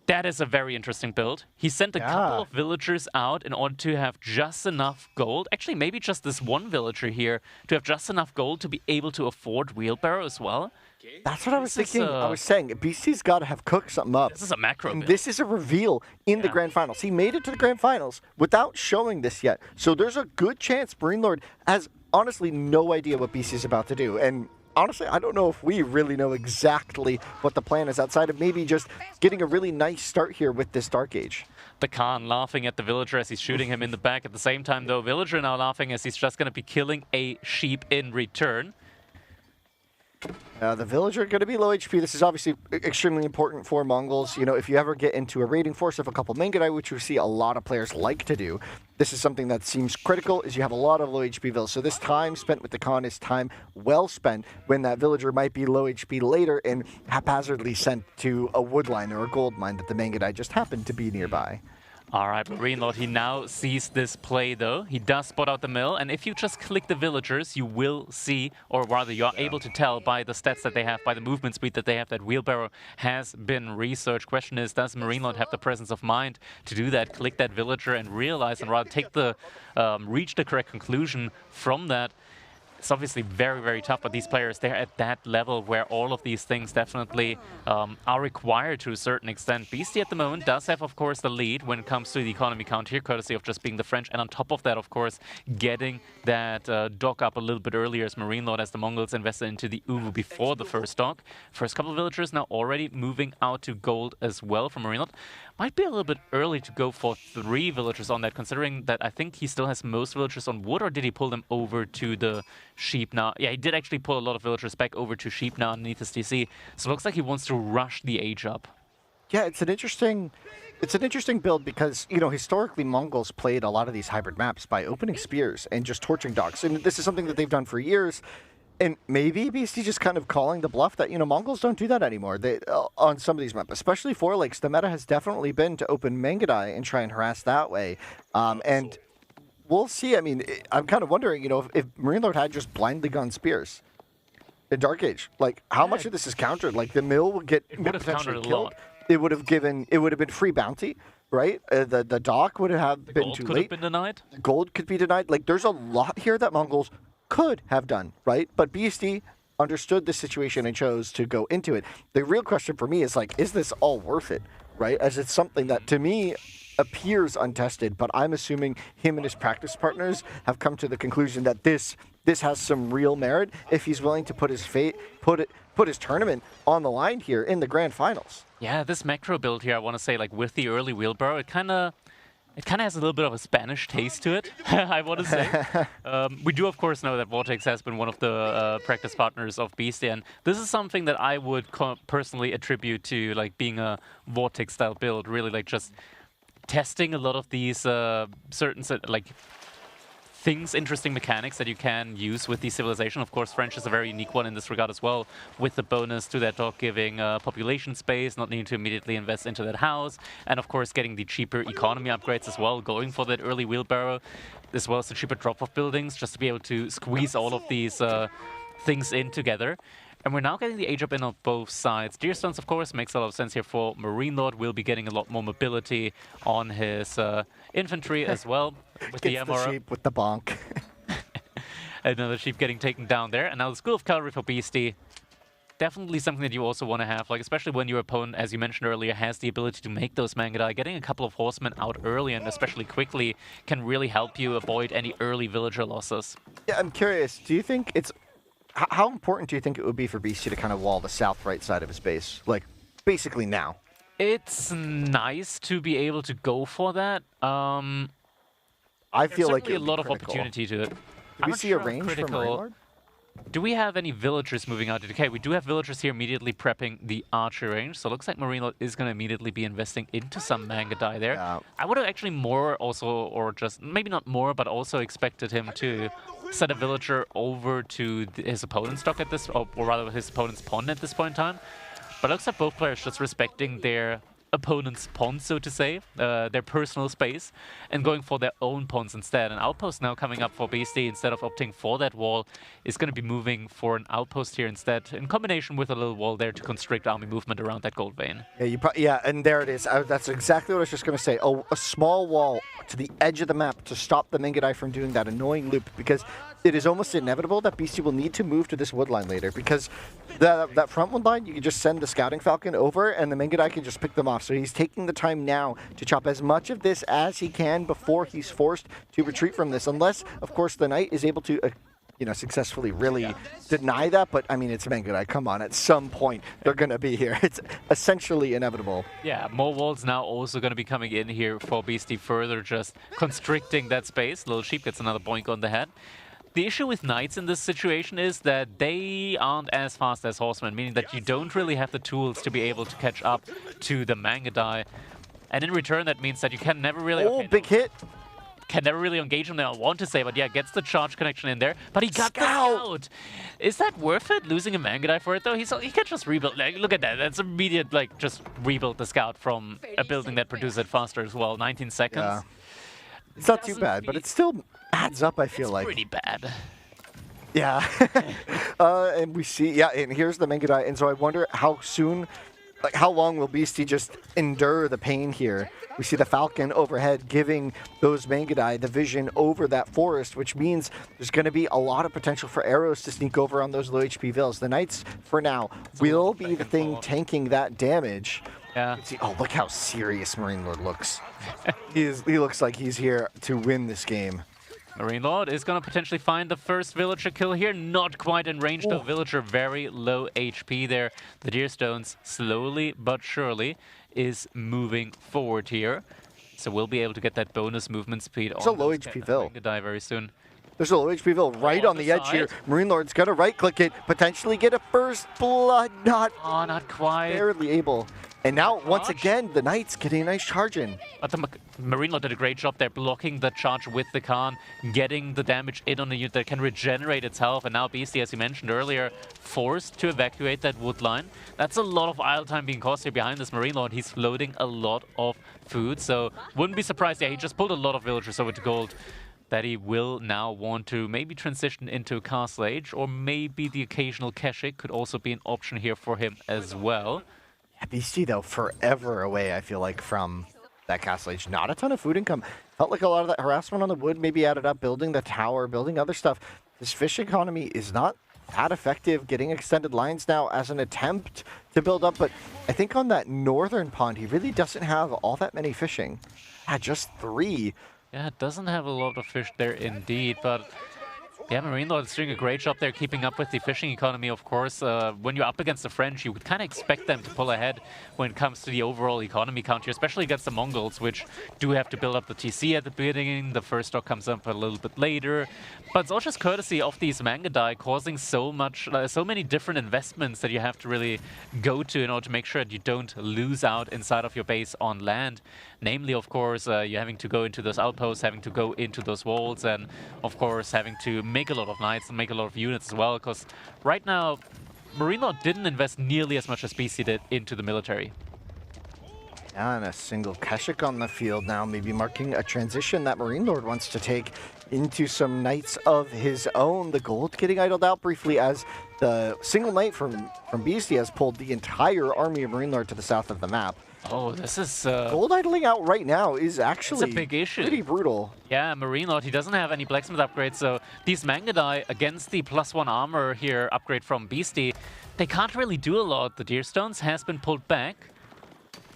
That is a very interesting build. He sent a couple of villagers out in order to have just enough gold. Actually, maybe just this one villager here to have just enough gold to be able to afford wheelbarrow as well. That's what I was thinking. I was saying, BC's got to have cooked something up. This is a macro build. This is a reveal in the Grand Finals. He made it to the Grand Finals without showing this yet. So there's a good chance Marine Lord has honestly no idea what BC is about to do. And honestly, I don't know if we really know exactly what the plan is outside of maybe just getting a really nice start here with this Dark Age. The Khan laughing at the villager as he's shooting him in the back. At the same time, though, villager now laughing as he's just going to be killing a sheep in return. The villager going to be low HP. This is obviously extremely important for Mongols. You know, if you ever get into a raiding force of a couple Mangudai, which we see a lot of players like to do, this is something that seems critical, is you have a lot of low HP villas. So this time spent with the Khan is time well spent when that villager might be low HP later and haphazardly sent to a wood line or a gold mine that the Mangudai just happened to be nearby. All right, Marine Lord, he now sees this play, though. He does spot out the mill, and if you just click the villagers, you will see, or rather you are able to tell by the stats that they have, by the movement speed that they have, that wheelbarrow has been researched. Question is, does Marine Lord have the presence of mind to do that, click that villager and realize and rather take the, reach the correct conclusion from that? It's obviously very, very tough, but these players, they're at that level where all of these things definitely are required to a certain extent. Beasty at the moment does have, of course, the lead when it comes to the economy count here, courtesy of just being the French. And on top of that, of course, getting that dock up a little bit earlier as Marine Lord, as the Mongols invested into the Uwu before the first dock. First couple of villagers now already moving out to gold as well from Marine Lord. Might be a little bit early to go for 3 villagers on that, considering that I think he still has most villagers on wood, or did he pull them over to the sheep now? Yeah, he did actually pull a lot of villagers back over to sheep now underneath his TC. So it looks like he wants to rush the age up. Yeah, it's an interesting build because, you know, historically Mongols played a lot of these hybrid maps by opening spears and just torching docks. And this is something that they've done for years. And maybe Beasty just kind of calling the bluff that, you know, Mongols don't do that anymore. They on some of these maps, especially 4 lakes, the meta has definitely been to open Mangudai and try and harass that way. And we'll see. I mean, I'm kind of wondering, you know, if Marine Lord had just blindly gone spears in Dark Age, like how much of this is countered? Like the mill would get potentially killed. It would have been free bounty, right? The dock would have been too late. Gold could have been denied. Gold could be denied. Like there's a lot here that Mongols could have done, right? But Beasty understood the situation and chose to go into it. The real question for me is like, is this all worth it? right? As it's something that, to me, appears untested, but I'm assuming him and his practice partners have come to the conclusion that this has some real merit if he's willing to put his put his tournament on the line here in the grand finals. Yeah, this macro build here, I want to say, like with the early wheelbarrow, it kind of has a little bit of a Spanish taste to it, I want to say. We do, of course, know that Vortex has been one of the practice partners of Beastyqt, and this is something that I would personally attribute to like being a Vortex-style build, really like just testing a lot of these certain like things, interesting mechanics that you can use with the civilization. Of course, French is a very unique one in this regard as well, with the bonus to that dog giving population space, not needing to immediately invest into that house, and of course getting the cheaper economy upgrades as well, going for that early wheelbarrow, as well as the cheaper drop-off buildings, just to be able to squeeze all of these things in together. And we're now getting the age up in on both sides. Deerstones, of course, makes a lot of sense here for Marine Lord. Will be getting a lot more mobility on his infantry as well. With the sheep with the bonk. Another sheep getting taken down there. And now the School of Cavalry for Beastyqt. Definitely something that you also want to have, like especially when your opponent, as you mentioned earlier, has the ability to make those Mangudai. Getting a couple of horsemen out early and especially quickly can really help you avoid any early villager losses. Yeah, I'm curious. Do you think it's... How important do you think it would be for Beastyqt to kind of wall the south right side of his base? Like, basically now. It's nice to be able to go for that. I feel like a lot of opportunity to it. Do we see a range from Marine Lord? Do we have any villagers moving out? Okay, we do have villagers here immediately prepping the archer range, so it looks like Marine Lord is going to immediately be investing into some Mangudai there. Yeah. I would have actually more also, or just, maybe not more, but also expected him to set a villager over to his opponent's dock at this, or rather his opponent's pawn at this point in time. But it looks like both players just respecting their opponent's pawn, so to say, their personal space, and going for their own pawns instead. An outpost now coming up for Beastyqt, instead of opting for that wall, is going to be moving for an outpost here instead, in combination with a little wall there to constrict army movement around that gold vein. Yeah, and there it is. That's exactly what I was just going to say. A small wall to the edge of the map to stop the Mangudai from doing that annoying loop, because it is almost inevitable that Beastyqt will need to move to this wood line later, because that front wood line, you can just send the Scouting Falcon over and the Mangudai can just pick them off. So he's taking the time now to chop as much of this as he can before he's forced to retreat from this, unless, of course, the Knight is able to successfully really deny that. But, I mean, it's Mangudai. Come on, at some point, they're going to be here. It's essentially inevitable. Yeah, more walls now also going to be coming in here for Beastyqt, further just constricting that space. Little Sheep gets another boink on the head. The issue with Knights in this situation is that they aren't as fast as Horsemen, meaning that you don't really have the tools to be able to catch up to the Mangudai. And in return, that means that you can never really... Oh, big hit! Can never really engage him there, I want to say, but yeah, gets the charge connection in there. But he got the scout! Is that worth it, losing a Mangudai for it, though? He can just rebuild. Like, look at that, that's immediate, like, just rebuild the scout from a building that produces it faster as well. 19 seconds. Yeah. It's not too bad, but it still adds up, I feel like. It's pretty bad. Yeah. And we see, yeah, and here's the Mangudai, and so I wonder how soon, like how long will Beastyqt just endure the pain here? We see the Falcon overhead giving those Mangudai the vision over that forest, which means there's going to be a lot of potential for arrows to sneak over on those low HP vills. The Knights, for now, will be the thing tanking that damage. Yeah. See, oh, look how serious Marine Lord looks. He looks like he's here to win this game. Marine Lord is going to potentially find the first villager kill here. Not quite in range, though. Villager very low HP there. The Deerstones slowly but surely is moving forward here. So we'll be able to get that bonus movement speed on a low HP Vill. Die very soon. There's a low HP Vill right on the edge here. Marine Lord's going to right-click it, potentially get a first blood. Not quite. Barely able. And now, once again, the Knights getting a nice charge in. But the Marine Lord did a great job there, blocking the charge with the Khan, getting the damage in on the unit that can regenerate itself. And now Beastyqt, as you mentioned earlier, forced to evacuate that wood line. That's a lot of idle time being cost here behind this Marine Lord. He's floating a lot of food, so wouldn't be surprised. Yeah, he just pulled a lot of villagers over to gold that he will now want to maybe transition into Castle Age, or maybe the occasional Keshik could also be an option here for him as well. Yeah, Beastyqt, though, forever away, I feel like, from that Castle Age. Not a ton of food income. Felt like a lot of that harassment on the wood maybe added up, building the tower, building other stuff. This fish economy is not that effective, getting extended lines now as an attempt to build up, but I think on that northern pond, he really doesn't have all that many fishing. Yeah, just 3. Yeah, it doesn't have a lot of fish there indeed, but yeah, Marine Lord is doing a great job there keeping up with the fishing economy, of course. When you're up against the French, you would kind of expect them to pull ahead when it comes to the overall economy count here, especially against the Mongols, which do have to build up the TC at the beginning. The first stock comes up a little bit later. But it's all just courtesy of these Mangudai causing so many different investments that you have to really go to in order to make sure that you don't lose out inside of your base on land. Namely, of course, you're having to go into those outposts, having to go into those walls, and of course having to make a lot of knights and make a lot of units as well, because right now Marine Lord didn't invest nearly as much as BC did into the military. Yeah, and a single Keshik on the field now, maybe marking a transition that Marine Lord wants to take into some knights of his own. The gold getting idled out briefly as the single knight from Beasty has pulled the entire army of Marine Lord to the south of the map. Oh, this is... gold idling out right now is actually a big issue. Pretty brutal. Yeah, Marine Lord, he doesn't have any blacksmith upgrades, so these Mangudai against the +1 armor here upgrade from Beasty, they can't really do a lot. The Deerstones has been pulled back,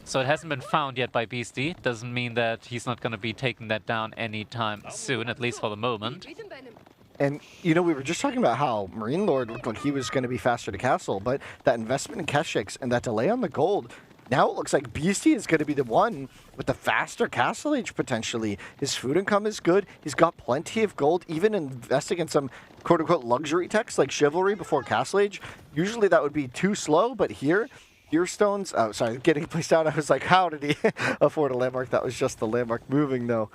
so it hasn't been found yet by Beasty. Doesn't mean that he's not going to be taking that down anytime soon, at least for the moment. And, you know, we were just talking about how Marine Lord looked like he was going to be faster to castle, but that investment in Keshiks and that delay on the gold, now it looks like Beasty is going to be the one with the faster castle age potentially. His food income is good. He's got plenty of gold, even investing in some quote-unquote luxury techs like Chivalry before castle age. Usually that would be too slow, but here, Deerstones, oh, sorry, getting placed out, I was like, how did he afford a landmark? That was just the landmark moving, though.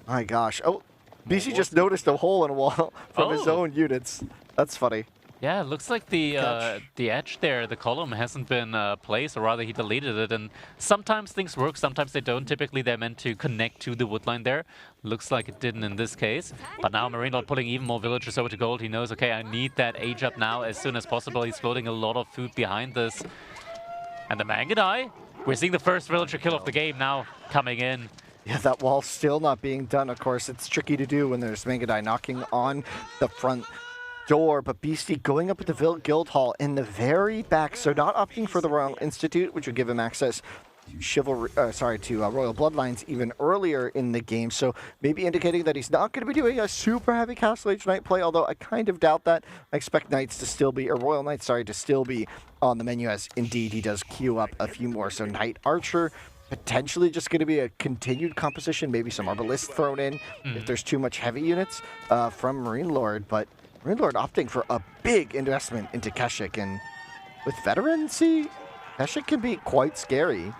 My gosh. Oh, BC just noticed a hole in a wall from his own units. That's funny. Yeah, it looks like the edge there, the column hasn't been placed, or rather he deleted it, and sometimes things work, sometimes they don't. Typically they're meant to connect to the wood line there. Looks like it didn't in this case. But now Marine Lord pulling even more villagers over to gold. He knows, okay, I need that age up now as soon as possible. He's floating a lot of food behind this. And the Mangudai, we're seeing the first villager kill of the game now coming in. Yeah, that wall's still not being done, of course. It's tricky to do when there's Mangudai knocking on the front door, but Beasty going up with the guild hall in the very back, so not opting for the Royal Institute, which would give him access to Chivalry, Royal Bloodlines even earlier in the game, so maybe indicating that he's not going to be doing a super heavy Castle Age Knight play, although I kind of doubt that. I expect Knights to still be, or Royal Knights, sorry, to still be on the menu, as indeed he does queue up a few more. So Knight Archer, potentially just going to be a continued composition, maybe some Arbalists thrown in if there's too much heavy units from Marine Lord, but Marine Lord opting for a big investment into Keshik, and with veterancy, Keshik can be quite scary.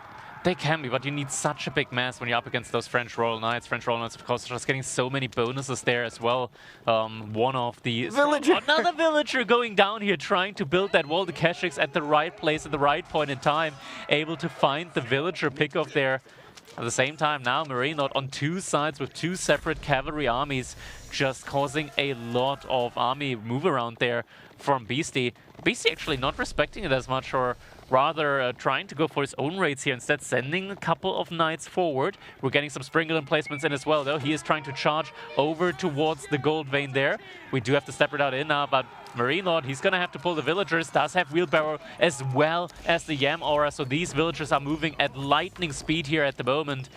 They can be, but you need such a big mass when you're up against those French Royal Knights. French Royal Knights, of course, just getting so many bonuses there as well. One of the... Villager! Another villager going down here, trying to build that wall. The Keshiks at the right place at the right point in time, able to find the villager pickoff there. At the same time, now Marine Lord on two sides with two separate cavalry armies, just causing a lot of army move around there from Beasty. Beasty actually not respecting it as much, or rather trying to go for his own raids here, instead sending a couple of knights forward. We're getting some sprinkle placements in as well, though. He is trying to charge over towards the gold vein there. We do have to step it out in now, but Marine Lord, he's going to have to pull the villagers, does have wheelbarrow as well as the Yam Aura, so these villagers are moving at lightning speed here at the moment.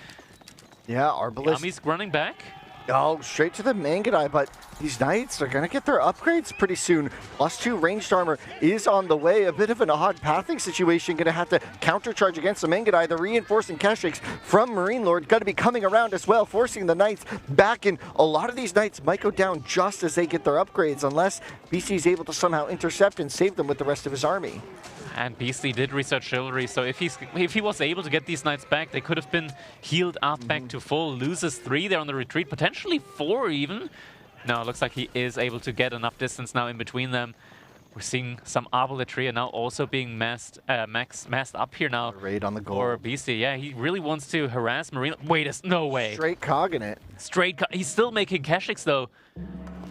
Yeah, Arbalist. Army's running back. Oh, straight to the Mangudai, but these Knights are going to get their upgrades pretty soon. +2 ranged armor is on the way. A bit of an odd pathing situation. Going to have to countercharge against the Mangudai. The reinforcing Keshiks from Marine Lord going to be coming around as well, forcing the Knights back in. A lot of these Knights might go down just as they get their upgrades, unless BC is able to somehow intercept and save them with the rest of his army. And Beasty did research Chivalry, so if he was able to get these knights back, they could have been healed up back to full. Loses 3 there on the retreat, potentially 4 even. No, it looks like he is able to get enough distance now in between them. We're seeing some arbalistry and now also being massed up here now. Raid on the goal. Or Beasty, yeah, he really wants to harass Marine. Wait, no way. Straight cog in it. He's still making Keshiks though.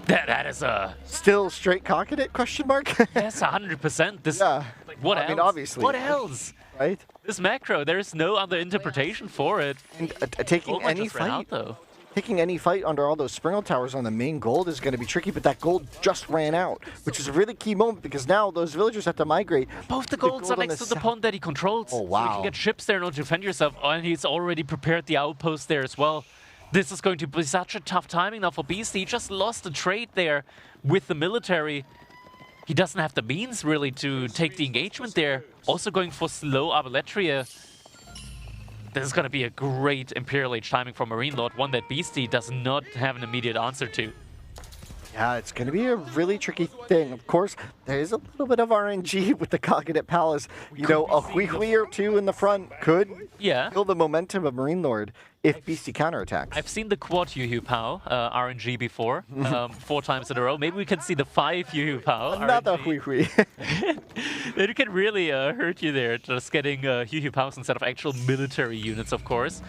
That is a... Still straight cock in it, question mark? Yes, 100%. This, yeah. Like, what else? I mean, obviously. What else? Right? This macro, there is no other interpretation for it. And taking any fight. Out, though. taking any fight under all those Springle Towers on the main gold is going to be tricky, but that gold just ran out, which is a really key moment because now those villagers have to migrate. Both the golds are next to the pond that he controls. Oh, wow. So you can get ships there in order to defend yourself, and he's already prepared the outpost there as well. This is going to be such a tough timing now for Beasty. He just lost the trade there with the military. He doesn't have the means really to take the engagement there. Also going for slow Arbaletria. This is going to be a great Imperial Age timing for Marine Lord, one that Beasty does not have an immediate answer to. Yeah, it's going to be a really tricky thing. Of course, there is a little bit of RNG with the Cognate Palace. You know, a Hui or two in the front could kill the momentum of Marine Lord if Beasty counterattacks. I've seen the quad Yu Pao RNG before, 4 times in a row. Maybe we can see the 5 Yu Pao. Another Hui. It can really hurt you there, just getting Yu Paos instead of actual military units, of course.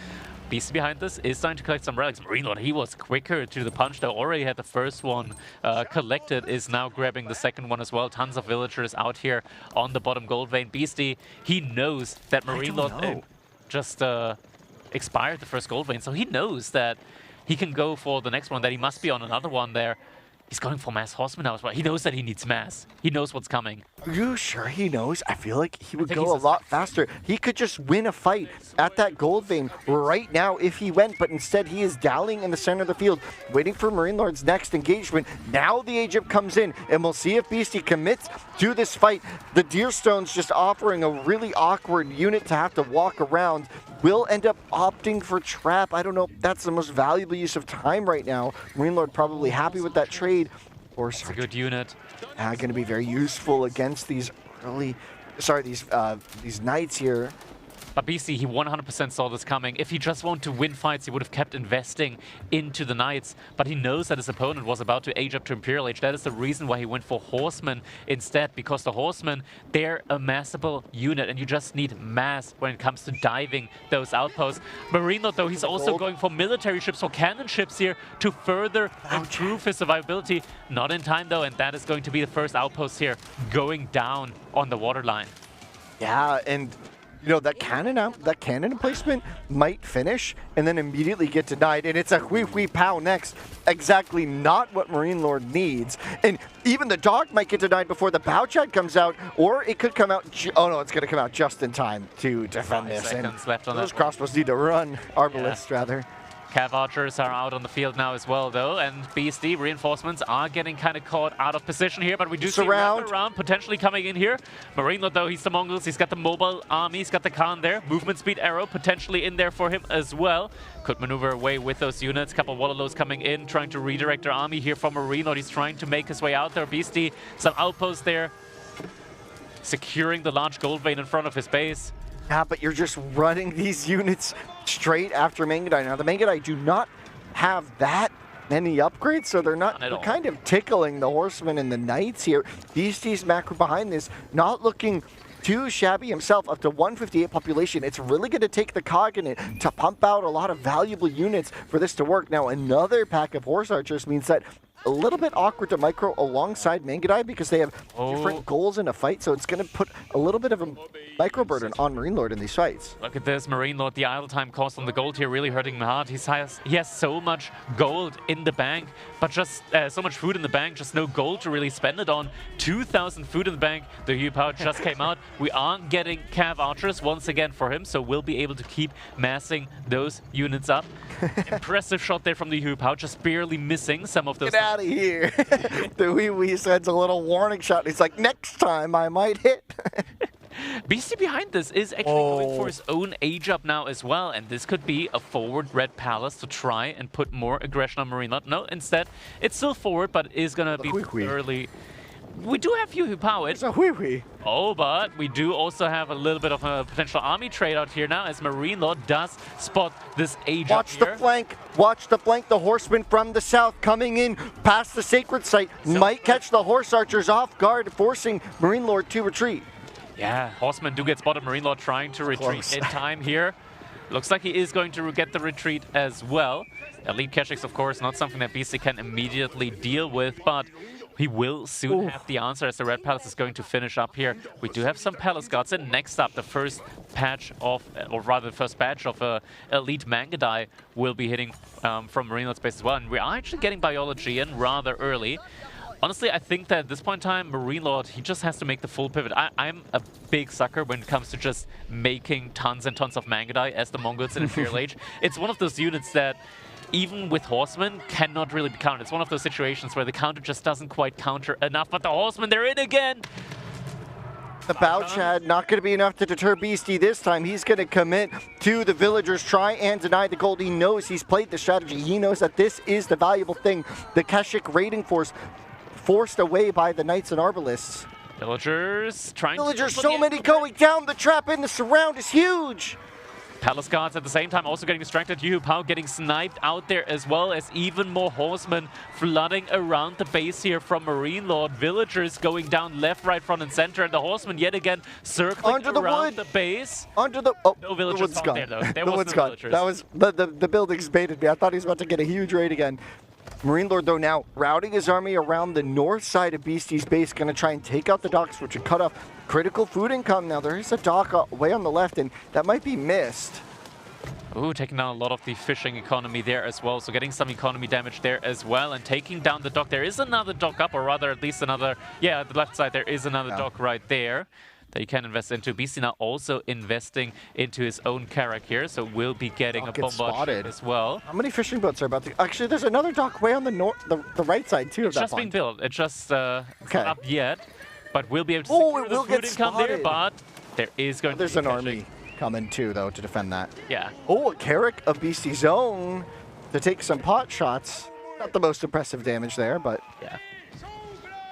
Beast behind this is starting to collect some relics. Marine Lord, he was quicker to the punch, though. Already had the first one collected, is now grabbing the second one as well. Tons of villagers out here on the bottom gold vein. Beasty, he knows that Marine Lord just expired the first gold vein, so he knows that he can go for the next one, that he must be on another one there. He's going for Mass Horseman now as well. He knows that he needs Mass. He knows what's coming. Are you sure he knows? I feel like he would go a lot faster. He could just win a fight at that gold vein right now if he went, but instead he is dallying in the center of the field, waiting for Marine Lord's next engagement. Now the Egypt comes in, and we'll see if Beasty commits to this fight. The Deerstone's just offering a really awkward unit to have to walk around. Will end up opting for Trap. I don't know if that's the most valuable use of time right now. Marine Lord probably happy with that trade. Horse It's a good unit. Going to be very useful against these these knights here. But Beasty, he 100% saw this coming. If he just wanted to win fights, he would have kept investing into the Knights. But he knows that his opponent was about to age up to Imperial Age. That is the reason why he went for Horsemen instead, because the Horsemen, they're a massable unit, and you just need mass when it comes to diving those outposts. Marine Lord, though, he's also going for military ships, for cannon ships here, to further improve his survivability. Not in time, though, and that is going to be the first outpost here, going down on the waterline. Yeah, and you know, that cannon placement might finish and then immediately get denied, and it's a Hui Pao next. Exactly not what Marine Lord needs. And even the dog might get denied before the Bao Chat comes out, or it could come out, oh no, it's going to come out just in time to defend this. 5 seconds left on those that. crossbows need to run, Arbalists rather. Cav Archers are out on the field now as well, though, and Beasty reinforcements are getting kind of caught out of position here, but we do see around potentially coming in here. Marine Lord, though, he's the Mongols, he's got the mobile army, he's got the Khan there, movement speed arrow potentially in there for him as well. Could maneuver away with those units. Couple Wallows coming in, trying to redirect their army here from Marine Lord. He's trying to make his way out there. Beasty, some outposts there, securing the large gold vein in front of his base. Yeah, but you're just running these units straight after Mangudai. Now, the Mangudai do not have that many upgrades, so they're kind of tickling the Horsemen and the Knights here. Beasty's macro behind this, not looking too shabby himself, up to 158 population. It's really going to take the Cognate to pump out a lot of valuable units for this to work. Now, another pack of Horse Archers means that a little bit awkward to micro alongside Mangudai because they have different goals in a fight, so it's going to put a little bit of a micro burden on Marine Lord in these fights. Look at this, Marine Lord, the idle time cost on the gold here really hurting him hard. He has so much gold in the bank, but just so much food in the bank, just no gold to really spend it on. 2,000 food in the bank. The Yu Pao just came out. We aren't getting Cav Archers once again for him, so we'll be able to keep massing those units up. Impressive shot there from the Yu Pao, just barely missing some of those. Get out of here. The Wee sends a little warning shot. He's like, next time I might hit. Beasty behind this is actually going for his own age up now as well, and this could be a forward Red Palace to try and put more aggression on Marine Lord. No, instead, it's still forward, but is going to be early. We do have Yu Pao. It's a Hui. Oh, but we do also have a little bit of a potential army trade out here now, as Marine Lord does spot this age up here. Watch the flank. Watch the flank. The Horsemen from the south coming in past the Sacred Site might catch the Horse Archers off guard, forcing Marine Lord to retreat. Yeah, Horsemen do get spotted. Marine Lord trying to retreat in time here. Looks like he is going to get the retreat as well. Elite Keshiks, of course, not something that Beastyqt can immediately deal with, but He will soon have the answer as the Red Palace is going to finish up here. We do have some Palace Guards, and next up, the first patch of, or rather the first batch of Elite Mangadai will be hitting from Marine Lord space as well. And we are actually getting Biology in rather early. Honestly, I think that at this point in time, Marine Lord, he just has to make the full pivot. I'm a big sucker when it comes to just making tons and tons of Mangadai as the Mongols in Imperial Age. It's one of those units that, even with Horsemen, cannot really be countered. It's one of those situations where the counter just doesn't quite counter enough, but the Horsemen, they're in again! The bow Chad not going to be enough to deter Beasty this time. He's going to commit to the villagers, try and deny the gold. He knows he's played the strategy. He knows that this is the valuable thing. The Keshik raiding force forced away by the Knights and Arbalists. Villagers trying Villagers, so many going down. The trap in the surround is huge. Palace Guards at the same time also getting distracted. Yu Pao getting sniped out there as well as even more Horsemen flooding around the base here from Marine Lord. Villagers going down left, right, front, and center. And the Horsemen yet again circling around the base. Under the no villagers the found there though. There the was wood's no gone. villagers. That was the buildings baited me. I thought he was about to get a huge raid again. Marine Lord, though, now routing his army around the north side of Beasty's base, going to try and take out the docks, which would cut off critical food income. Now, there is a dock way on the left, and that might be missed. Ooh, taking down a lot of the fishing economy there as well, so getting some economy damage there as well, and taking down the dock. There is another dock up, or rather at least another, yeah, at the left side there is another dock right there that you can invest into. Beasty now also investing into his own carrack here, so we'll be getting a bombard ship as well. How many fishing boats are about to... Actually, there's another dock way on the the right side, too, of that It's just being built. It's just not up yet, but we'll be able to secure the food income there, but there is going to be There's an army coming, too, though, to defend that. Yeah. Oh, a carrack of Beasty's own to take some pot shots. Not the most impressive damage there, but yeah,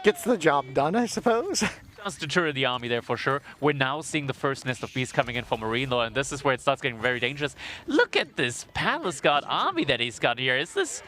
gets the job done, I suppose. Does deter the army there for sure. We're now seeing the first nest of beasts coming in for Marine Lord, and this is where it starts getting very dangerous. Look at this Palace Guard army that he's got here. Is this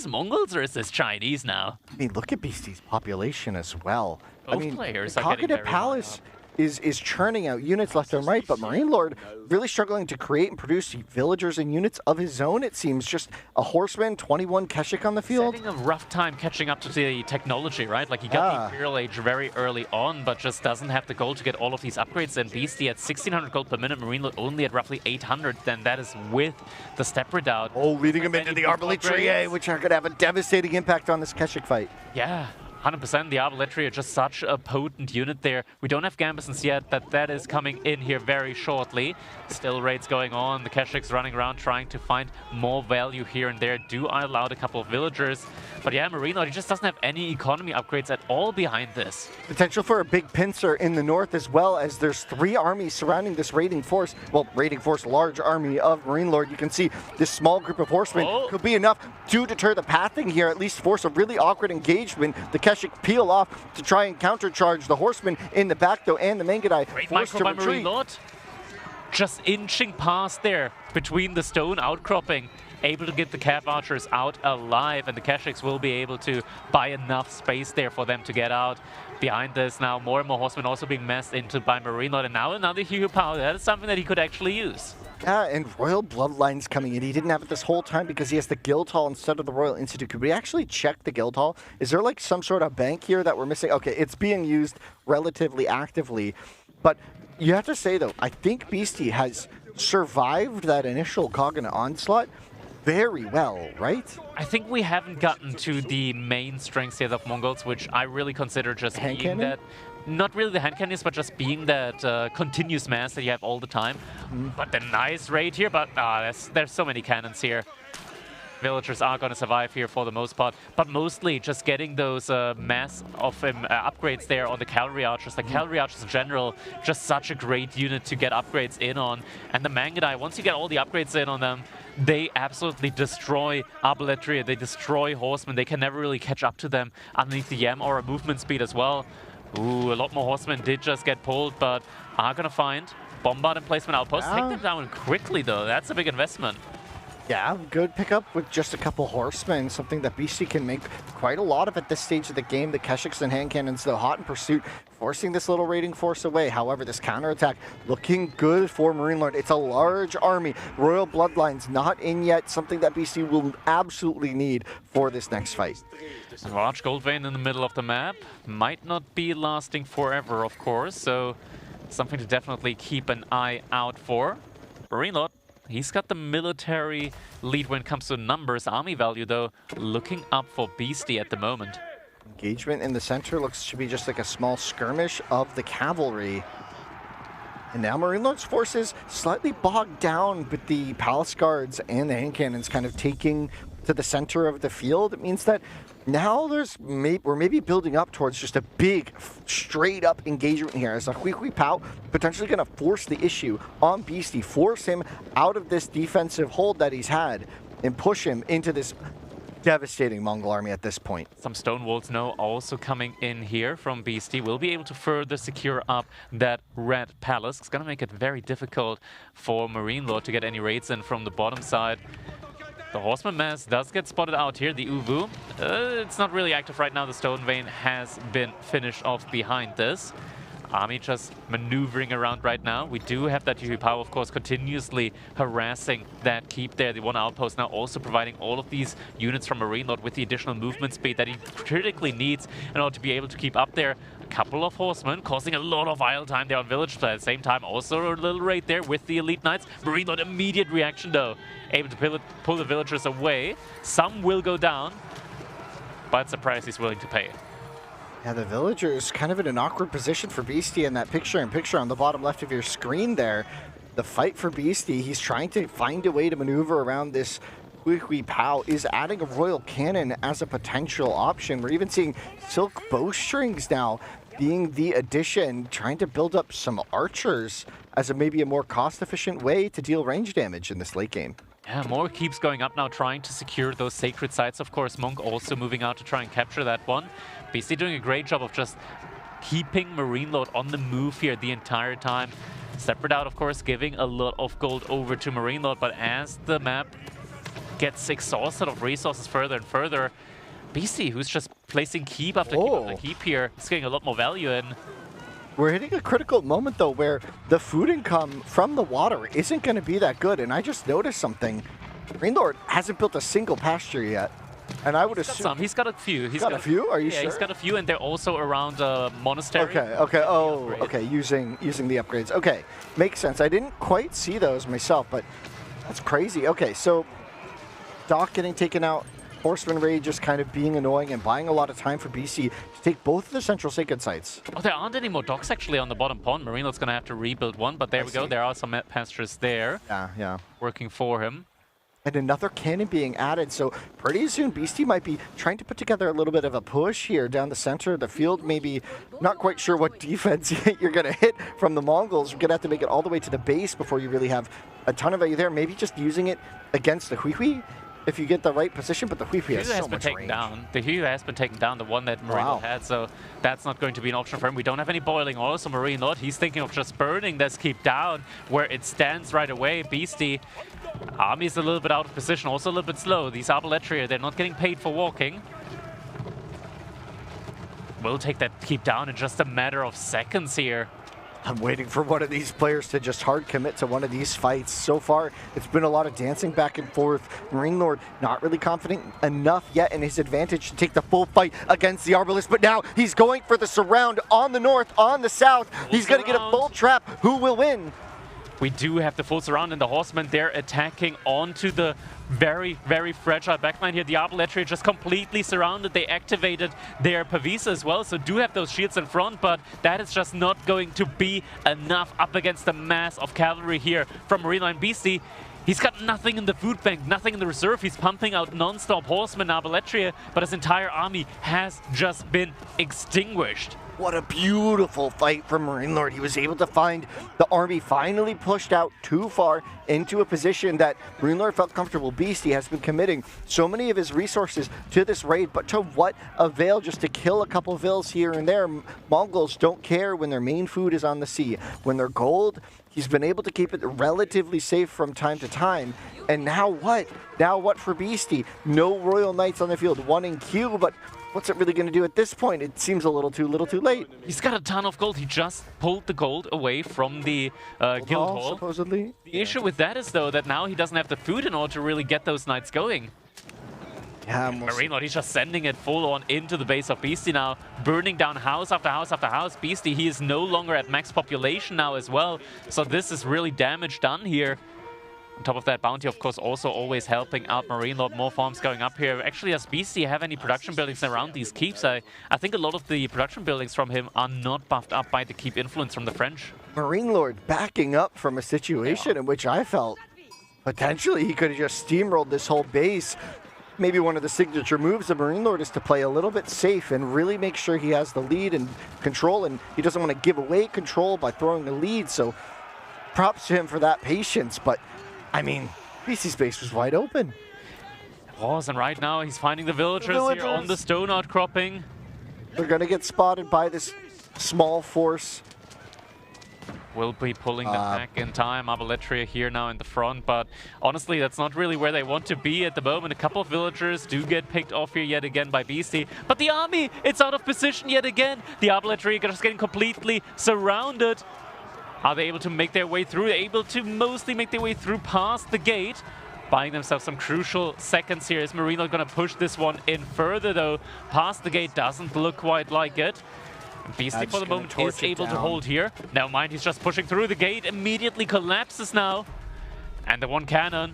Mongols or is this Chinese now? I mean, look at Beasty's population as well. Both players are getting very Palace is churning out units left and right, but Marine Lord really struggling to create and produce villagers and units of his own, it seems. Just a Horseman, 21 Keshik on the field. Having a rough time catching up to the technology, right? Like, he got the Imperial Age very early on, but just doesn't have the gold to get all of these upgrades. And Beasty at 1,600 gold per minute, Marine Lord only at roughly 800. Then that is with the step redoubt. Oh, leading him into the Arbaletria, which are going to have a devastating impact on this Keshik fight. Yeah. 100%, the Arbaletria, just such a potent unit there. We don't have Gambesons yet, but that is coming in here very shortly. Still raids going on, the Keshiks running around trying to find more value here and there. Do I allow a couple of villagers? But yeah, Marine Lord, he just doesn't have any economy upgrades at all behind this. Potential for a big pincer in the north, as well as there's 3 armies surrounding this raiding force. Well, raiding force, large army of Marine Lord. You can see this small group of horsemen could be enough to deter the pathing here, at least force a really awkward engagement. The Keshik peel off to try and countercharge the horsemen in the back, though, and the Mangadai Great forced micro to by Marine retreat. Lord. Just inching past there between the stone outcropping, able to get the Cav Archers out alive, and the Keshiks will be able to buy enough space there for them to get out. Behind this now, more and more horsemen also being messed into by Marine Lord, and now another Yu Pao. That is something that he could actually use. Yeah, and Royal Bloodline's coming in. He didn't have it this whole time because he has the Guild Hall instead of the Royal Institute. Could we actually check the Guild Hall? Is there like some sort of bank here that we're missing? Okay, it's being used relatively actively. But you have to say, though, I think Beasty has survived that initial Cognate onslaught very well, right? I think we haven't gotten to the main strengths yet of Mongols, which I really consider just hand being cannon? that, not really the hand cannons, but just being that continuous mass that you have all the time. But the nice raid here, but there's so many cannons here. Villagers are going to survive here for the most part, but mostly just getting those mass of upgrades there on the Cavalry Archers. The Cavalry Archers in general, just such a great unit to get upgrades in on. And the Mangadai, once you get all the upgrades in on them, they absolutely destroy Arbaletria, they destroy Horsemen. They can never really catch up to them underneath the Yam or a movement speed as well. Ooh, a lot more Horsemen did just get pulled, but are going to find Bombard and Placement Outposts. Take them down quickly, though. That's a big investment. Yeah, good pickup with just a couple horsemen, something that Beastyqt can make quite a lot of at this stage of the game. The Keshiks and hand cannons, though, hot in pursuit, forcing this little raiding force away. However, this counterattack looking good for Marine Lord. It's a large army. Royal Bloodlines not in yet, something that Beastyqt will absolutely need for this next fight. A large gold vein in the middle of the map might not be lasting forever, of course, so something to definitely keep an eye out for. Marine Lord, he's got the military lead when it comes to numbers. Army value, though, looking up for Beasty at the moment. Engagement in the center looks to be just like a small skirmish of the cavalry. And now Marine Lord's forces slightly bogged down with the palace guards and the hand cannons kind of taking to the center of the field. It means that now we're maybe building up towards just a big, straight-up engagement here as a Hui Pao potentially going to force the issue on Beasty, force him out of this defensive hold that he's had, and push him into this devastating Mongol army at this point. Some stone walls now also coming in here from Beasty. Will be able to further secure up that red palace. It's going to make it very difficult for Marine Lord to get any raids in from the bottom side. The Horseman mass does get spotted out here, the Uwu. It's not really active right now. The Stone Vein has been finished off behind this. Army just maneuvering around right now. We do have that Hui Pao, of course, continuously harassing that keep there. The one outpost now also providing all of these units from Marine Lord with the additional movement speed that he critically needs in order to be able to keep up there. A couple of horsemen causing a lot of idle time there on village, but at the same time also a little raid there with the elite knights. Marine Lord immediate reaction though, able to pull the villagers away. Some will go down, but it's a price he's willing to pay. Yeah, the villagers kind of in an awkward position for Beasty in that picture-in-picture on the bottom left of your screen there. The fight for Beasty, he's trying to find a way to maneuver around this Hui Pao, is adding a Royal Cannon as a potential option. We're even seeing Silk Bowstrings now being the addition, trying to build up some archers as maybe a more cost-efficient way to deal range damage in this late game. Yeah, more keeps going up now, trying to secure those sacred sites. Of course, Monk also moving out to try and capture that one. Beasty doing a great job of just keeping Marine Lord on the move here the entire time. Separate out, of course, giving a lot of gold over to Marine Lord, but as the map gets exhausted of resources further and further, Beasty, who's just placing keep after keep after keep here, is getting a lot more value in. We're hitting a critical moment, though, where the food income from the water isn't going to be that good. And I just noticed something. Marine Lord hasn't built a single pasture yet. And I would assume... He's got a few. He's got a few? Are you sure? Yeah, he's got a few, and they're also around a monastery. Okay. Oh, okay. Using the upgrades. Okay. Makes sense. I didn't quite see those myself, but that's crazy. Okay, so Doc getting taken out. Horseman Raid just kind of being annoying and buying a lot of time for BC to take both of the central sacred sites. Oh, there aren't any more docks actually on the bottom pond. Marine Lord's going to have to rebuild one, but there we go. There are some pastures there. Yeah. Working for him. And another cannon being added, so pretty soon Beasty might be trying to put together a little bit of a push here down the center of the field. Maybe not quite sure what defense you're going to hit from the Mongols. You're going to have to make it all the way to the base before you really have a ton of value there. Maybe just using it against the Hui if you get the right position, but the Hui has so much range. The Hui has been taken down, the one that Marine Lord had, so that's not going to be an option for him. We don't have any boiling oil, so Marine Lord, he's thinking of just burning this keep down where it stands right away. Beasty, army's a little bit out of position, also a little bit slow. These Arbaletria, they're not getting paid for walking. We'll take that keep down in just a matter of seconds here. I'm waiting for one of these players to just hard commit to one of these fights. So far, it's been a lot of dancing back and forth. Marine Lord not really confident enough yet in his advantage to take the full fight against the Arbalist, but now he's going for the surround on the north, on the south. He's going to get a full trap. Who will win? We do have the full surround, and the Horsemen, they're attacking onto the very, very fragile backline here. The Arbaletria just completely surrounded. They activated their Pavisa as well, so do have those shields in front, but that is just not going to be enough up against the mass of cavalry here from Marine Line Beasty. He's got nothing in the food bank, nothing in the reserve. He's pumping out non-stop Horsemen, Arbaletria, but his entire army has just been extinguished. what a beautiful fight from Marine Lord. He was able to find the army finally pushed out too far into a position that Marine Lord felt comfortable. Beasty has been committing so many of his resources to this raid, but to what avail? Just to kill a couple vills here and there. Mongols don't care when their main food is on the sea. When they're gold, he's been able to keep it relatively safe from time to time. And now what? Now what for Beasty? No Royal Knights on the field, 1 in queue, but what's it really going to do at this point? It seems a little too late. He's got a ton of gold. He just pulled the gold away from the guild hall. Supposedly. The issue with that is, though, that now he doesn't have the food in order to really get those knights going. Yeah, Marine Lord, he's just sending it full on into the base of Beasty now, burning down house after house after house. Beasty, he is no longer at max population now as well, so this is really damage done here. On top of that, Bounty, of course, also always helping out Marine Lord. More farms going up here. Actually, does Beasty have any production buildings around these keeps? I think a lot of the production buildings from him are not buffed up by the keep influence from the French. Marine Lord backing up from a situation in which I felt potentially he could have just steamrolled this whole base. Maybe one of the signature moves of Marine Lord is to play a little bit safe and really make sure he has the lead and control, and he doesn't want to give away control by throwing the lead, so props to him for that patience. But I mean, Beasty's base was wide open. It was, and right now he's finding the villagers here on the stone outcropping. They're going to get spotted by this small force. Will be pulling them back in time. Arbaletria here now in the front, but honestly, that's not really where they want to be at the moment. A couple of villagers do get picked off here yet again by Beasty, but the army, it's out of position yet again. The Arbaletria just getting completely surrounded. Are they able to make their way through? They're able to mostly make their way through past the gate, buying themselves some crucial seconds here. Is Marine Lord going to push this one in further, though? Past the gate doesn't look quite like it. Beasty for the moment is able to hold here. Never mind, he's just pushing through the gate, immediately collapses now. And the one cannon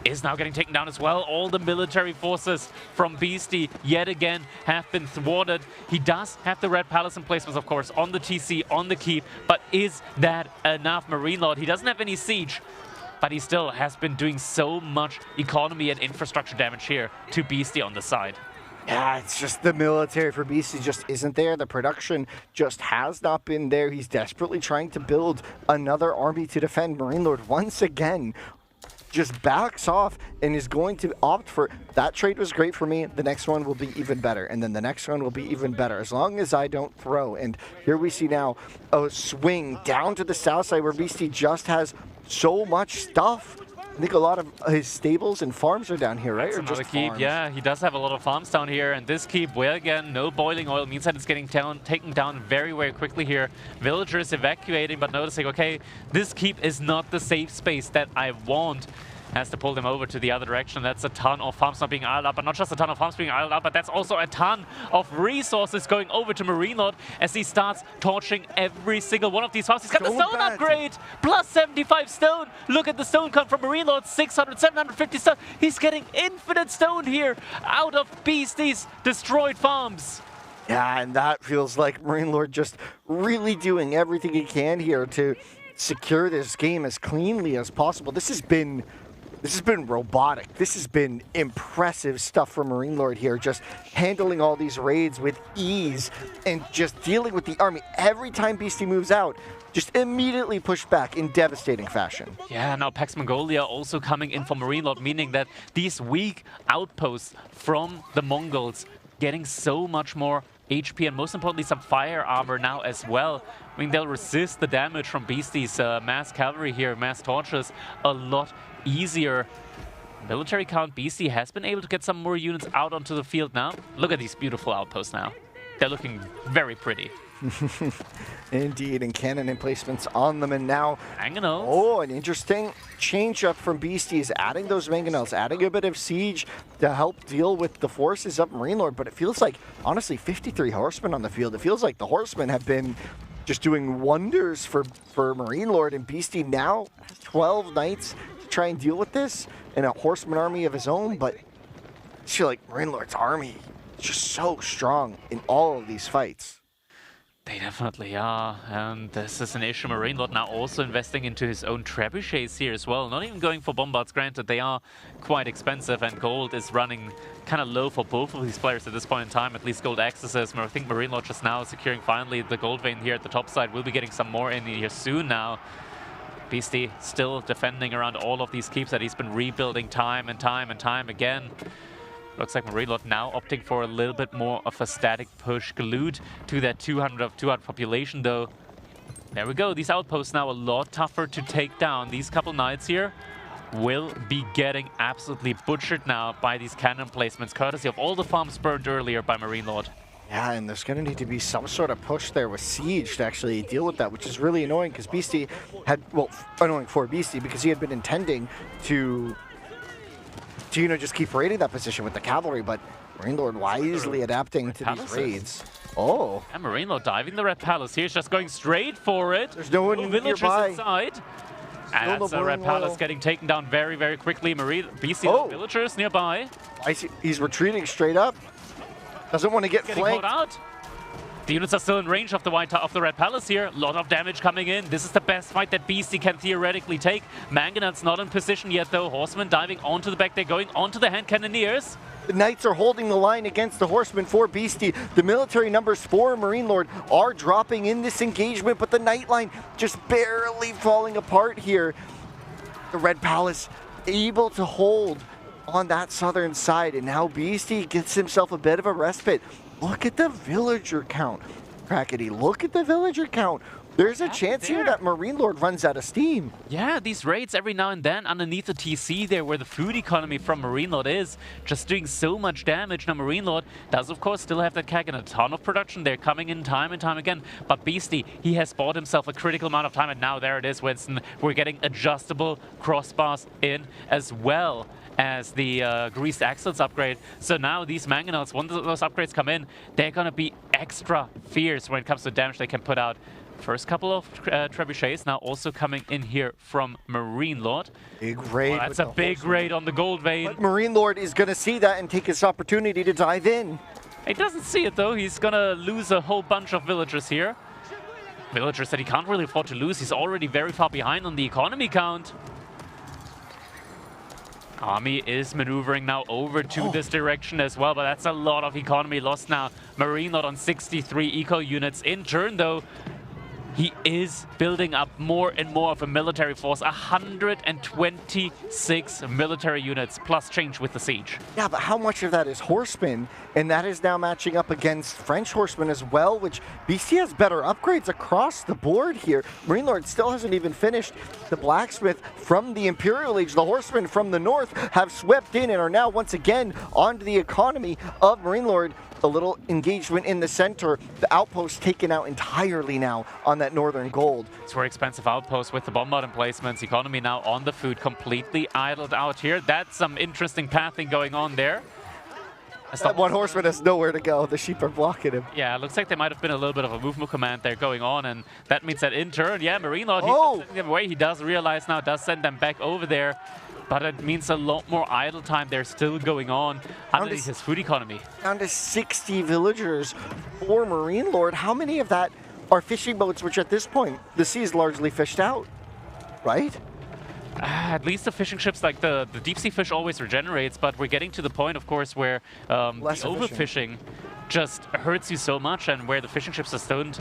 is now getting taken down as well. All the military forces from Beasty yet again have been thwarted. He does have the red palace emplacements, of course, on the TC, on the keep, but is that enough? Marine Lord, he doesn't have any siege, but he still has been doing so much economy and infrastructure damage here to Beasty on the side. Yeah, it's just the military for Beasty just isn't there. The production just has not been there. He's desperately trying to build another army to defend. Marine Lord once again just backs off and is going to opt for, that trade was great for me, the next one will be even better, and then the next one will be even better, as long as I don't throw. And here we see now a swing down to the south side where Beasty just has so much stuff. I think a lot of his stables and farms are down here, right? That's or another just keep, farms? yeah. He does have a lot of farms down here, and this keep, where again, no boiling oil, means that it's getting taken down very, very quickly here. Villagers evacuating, but noticing, okay, this keep is not the safe space that I want. Has to pull them over to the other direction. That's a ton of farms not being idled up, but not just a ton of farms being idled up, but that's also a ton of resources going over to Marine Lord as he starts torching every single one of these farms. He's got the stone upgrade, plus 75 stone. Look at the stone count from Marine Lord, 600, 750 stone. He's getting infinite stone here out of Beasty's destroyed farms. Yeah, and that feels like Marine Lord just really doing everything he can here to secure this game as cleanly as possible. This has been robotic. This has been impressive stuff from Marine Lord here, just handling all these raids with ease and just dealing with the army. Every time Beasty moves out, just immediately pushed back in devastating fashion. Yeah, now Pax Mongolia also coming in for Marine Lord, meaning that these weak outposts from the Mongols getting so much more HP and most importantly some fire armor now as well. I mean, they'll resist the damage from Beasty's mass cavalry here, mass torches, a lot easier. Military count, Beasty has been able to get some more units out onto the field now. Look at these beautiful outposts now. They're looking very pretty. Indeed, and cannon emplacements on them, and now mangonels. Oh, an interesting change up from Beasty is adding those mangonels, adding a bit of siege to help deal with the forces of Marine Lord. But it feels like, honestly, 53 horsemen on the field. It feels like the horsemen have been just doing wonders for Marine Lord, and Beasty now has 12 knights to try and deal with this and a horseman army of his own. But I feel like Marine Lord's army is just so strong in all of these fights. They definitely are, and this is an issue. Marine Lord now also investing into his own trebuchets here as well. Not even going for bombards, granted they are quite expensive, and gold is running kind of low for both of these players at this point in time, at least gold accesses. I think Marine Lord just now securing finally the gold vein here at the top side. We'll be getting some more in here soon now. Beasty still defending around all of these keeps that he's been rebuilding time and time and time again. Looks like Marine Lord now opting for a little bit more of a static push, glued to that 200 population though. There we go, these outposts now a lot tougher to take down. These couple knights here will be getting absolutely butchered now by these cannon placements, courtesy of all the farms burned earlier by Marine Lord. Yeah, and there's going to need to be some sort of push there with Siege to actually deal with that, which is really annoying because Beasty had, well, annoying for Beasty because he had been intending to you know, just keep raiding that position with the cavalry, but Marine Lord wisely adapting to these raids. Oh. And Marine Lord diving the Red Palace here, just going straight for it. There's no one villagers nearby. Inside. And that's the Red Palace getting taken down very, very quickly. Beasty villagers nearby. I see. He's retreating straight up. Doesn't want to get flanked. Caught out. The units are still in range of the Red Palace here. A lot of damage coming in. This is the best fight that Beasty can theoretically take. Mangonel's not in position yet though. Horsemen diving onto the back. They're going onto the hand cannoneers. The Knights are holding the line against the Horsemen for Beasty. The military numbers for Marine Lord are dropping in this engagement, but the Knight line just barely falling apart here. The Red Palace able to hold on that southern side, and now Beasty gets himself a bit of a respite. Look at the villager count. Crackety, look at the villager count. There's a chance here that Marine Lord runs out of steam. Yeah, these raids every now and then underneath the TC there where the food economy from Marine Lord is just doing so much damage. Now Marine Lord does of course still have that keg and a ton of production. They're coming in time and time again. But Beasty, he has bought himself a critical amount of time, and now there it is, Winston. We're getting adjustable crossbars in as well as the greased axles upgrade. So now these mangonels, once those upgrades come in, they're gonna be extra fierce when it comes to damage they can put out. First couple of trebuchets now also coming in here from Marine Lord. Big raid. Well, that's a big raid on the gold vein. But Marine Lord is going to see that and take his opportunity to dive in. He doesn't see it though. He's gonna lose a whole bunch of villagers here. Villagers that he can't really afford to lose. He's already very far behind on the economy count. Army is maneuvering now over to this direction as well, but that's a lot of economy lost now. Marine Lord on 63 eco units. In turn though, he is building up more and more of a military force, 126 military units, plus change with the siege. Yeah, but how much of that is horsemen? And that is now matching up against French horsemen as well, which BC has better upgrades across the board here. Marine Lord still hasn't even finished. The blacksmith from the Imperial Age, the horsemen from the north have swept in and are now once again onto the economy of Marine Lord. A little engagement in the center. The outpost taken out entirely now on that northern gold. It's very expensive outpost with the bombard emplacements. Economy now on the food, completely idled out here. That's some interesting pathing going on there. That one horseman has nowhere to go. The sheep are blocking him. Yeah, it looks like there might have been a little bit of a movement command there going on, and that means that in turn, yeah, Marine Lord, he's sending them away. He does realize now, does send them back over there. But it means a lot more idle time there still going on underneath his food economy. Down to 60 villagers for Marine Lord. How many of that are fishing boats, which at this point, the sea is largely fished out, right? At least the fishing ships, like the deep sea fish always regenerates, but we're getting to the point, of course, where the overfishing just hurts you so much, and where the fishing ships just don't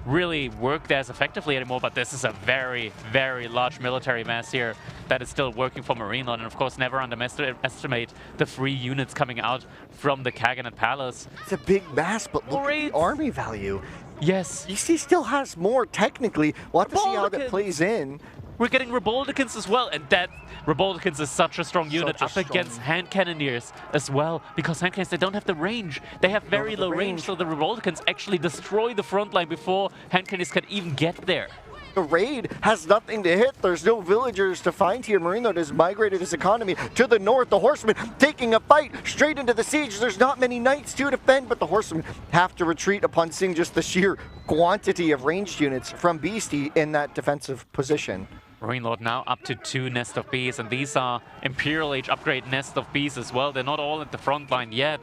really work as effectively anymore. But this is a very, very large military mass here that is still working for Marine Lord, and of course never underestimate the free units coming out from the Kaganet Palace. It's a big mass, but look at the army value. Yes. BC still has more technically. We'll have to see how that plays in. We're getting Rebaldicans as well, and that Rebaldicans is such a strong unit up against hand cannoneers as well, because hand cannons, they don't have the range. They have very low range, so the Rebaldicans actually destroy the front line before hand cannons can even get there. The raid has nothing to hit. There's no villagers to find here. Marine Lord has migrated his economy to the north. The horsemen taking a fight straight into the siege. There's not many knights to defend, but the horsemen have to retreat upon seeing just the sheer quantity of ranged units from Beasty in that defensive position. Marine Lord now up to 2 Nest of Bees, and these are Imperial Age upgrade Nest of Bees as well. They're not all at the front line yet,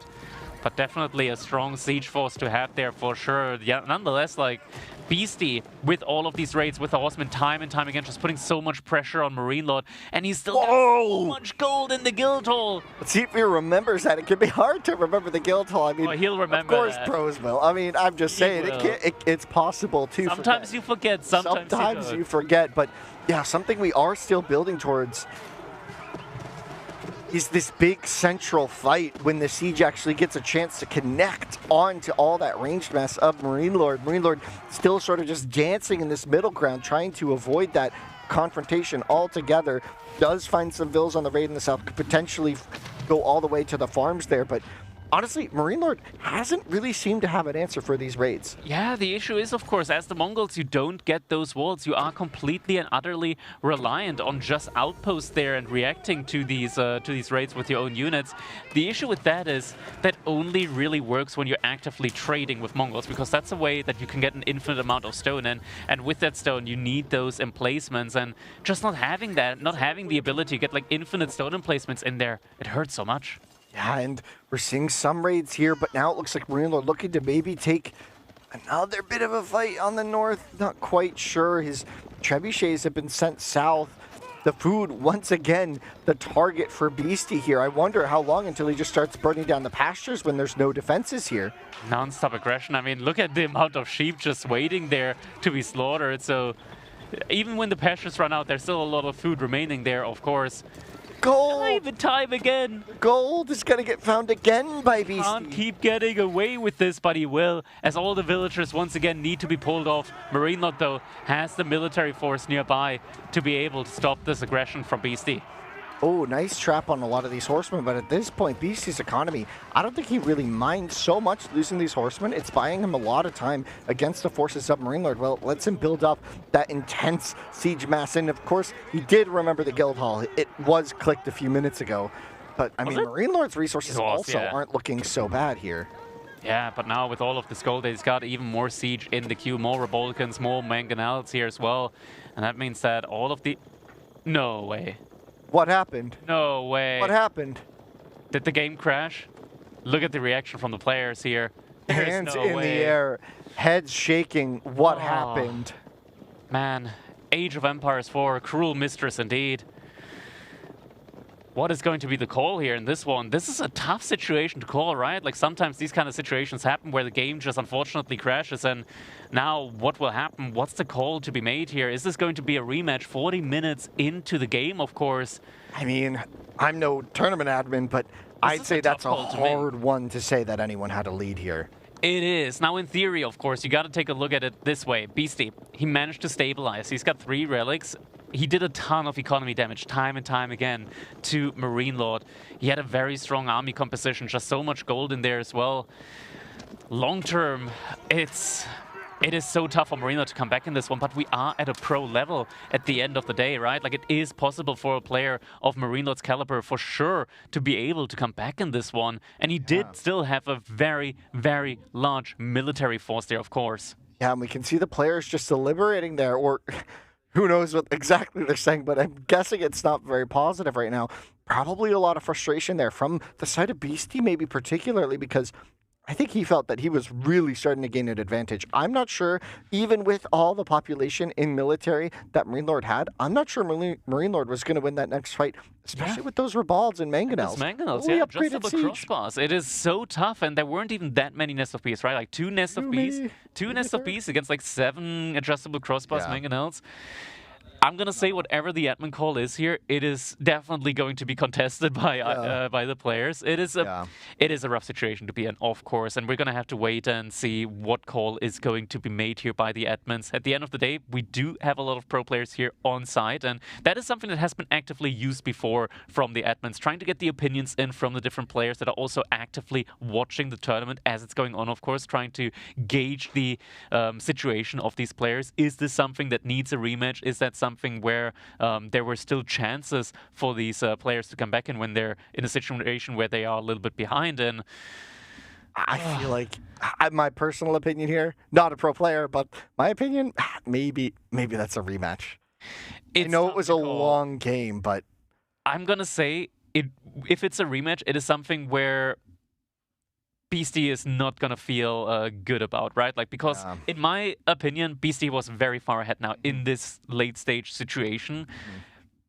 but definitely a strong siege force to have there for sure. Yeah, nonetheless, like Beasty with all of these raids with the Horseman time and time again, just putting so much pressure on Marine Lord, and he's still got so much gold in the guild hall. Let's see if he remembers that. It can be hard to remember the guild hall. I mean, he'll remember of course that. pros will. I mean, I'm just saying, it's possible to Sometimes you forget, sometimes you forget, but yeah, something we are still building towards is this big central fight when the siege actually gets a chance to connect onto all that ranged mess of Marine Lord. Marine Lord still sort of just dancing in this middle ground, trying to avoid that confrontation altogether. Does find some vills on the raid in the south, could potentially go all the way to the farms there, but honestly, Marine Lord hasn't really seemed to have an answer for these raids. Yeah, the issue is, of course, as the Mongols, you don't get those walls. You are completely and utterly reliant on just outposts there and reacting to these raids with your own units. The issue with that is that only really works when you're actively trading with Mongols, because that's a way that you can get an infinite amount of stone in. And with that stone, you need those emplacements, and just not having that, not having the ability to get like infinite stone emplacements in there, it hurts so much. Yeah, and we're seeing some raids here, but now it looks like Marine Lord looking to maybe take another bit of a fight on the north. Not quite sure. His trebuchets have been sent south. The food, once again, the target for Beasty here. I wonder how long until he just starts burning down the pastures when there's no defenses here. Non-stop aggression. I mean, look at the amount of sheep just waiting there to be slaughtered. So even when the pastures run out, there's still a lot of food remaining there, of course. Gold! Time again! Gold is gonna get found again by Beasty. Can't keep getting away with this, but he will, as all the villagers once again need to be pulled off. Marine Lord, though, has the military force nearby to be able to stop this aggression from Beasty. Oh, nice trap on a lot of these horsemen, but at this point, Beasty's economy, I don't think he really minds so much losing these horsemen. It's buying him a lot of time against the forces of Marine Lord. Well, it lets him build up that intense siege mass, and of course, he did remember the guild hall. It was clicked a few minutes ago, but I mean, Marine Lord's resources also aren't looking so bad here. Yeah, but now with all of this gold, he's got even more siege in the queue, more Rebolkans, more Mangonels here as well, and that means that all of the... No way. What happened? No way. What happened? Did the game crash? Look at the reaction from the players here. Hands in the air, heads shaking. What happened? Man, Age of Empires 4, cruel mistress indeed. What is going to be the call here in this one? This is a tough situation to call, right? Like sometimes these kind of situations happen where the game just unfortunately crashes, and now what will happen? What's the call to be made here? Is this going to be a rematch 40 minutes into the game, of course? I mean, I'm no tournament admin, but I'd say that's a hard one to say that anyone had a lead here. It is. Now, in theory, of course, you got to take a look at it this way. Beasty, he managed to stabilize. He's got 3 relics. He did a ton of economy damage time and time again to Marine Lord. He had a very strong army composition, just so much gold in there as well. Long term, it is so tough for Marine Lord to come back in this one, but we are at a pro level at the end of the day, right? Like, it is possible for a player of Marine Lord's caliber for sure to be able to come back in this one. And he did still have a very, very large military force there, of course. Yeah, and we can see the players just deliberating there, or who knows what exactly they're saying, but I'm guessing it's not very positive right now. Probably a lot of frustration there from the side of Beasty, maybe particularly, because I think he felt that he was really starting to gain an advantage. I'm not sure, even with all the population in military that Marine Lord had, I'm not sure Marine Lord was going to win that next fight, especially with those Rebalds and Mangonels. Mangonels, yeah, just the crossbars. It is so tough, and there weren't even that many Nest of Beasts, right? Like 2 Nest of Beasts, 2 Nest of Beasts against like 7 adjustable crossbars, Mangonels. I'm going to say whatever the admin call is here, it is definitely going to be contested by the players. It is a rough situation to be in, of course, and we're going to have to wait and see what call is going to be made here by the admins. At the end of the day, we do have a lot of pro players here on site, and that is something that has been actively used before from the admins, trying to get the opinions in from the different players that are also actively watching the tournament as it's going on, of course, trying to gauge the situation of these players. Is this something that needs a rematch? Is that something where there were still chances for these players to come back in when they're in a situation where they are a little bit behind? And I feel like, my personal opinion here, not a pro player, but my opinion, maybe that's a rematch. I know it was a long game, but I'm gonna say if it's a rematch, it is something where Beasty is not gonna feel good about, right? Like, because in my opinion, Beasty was very far ahead now in this late stage situation.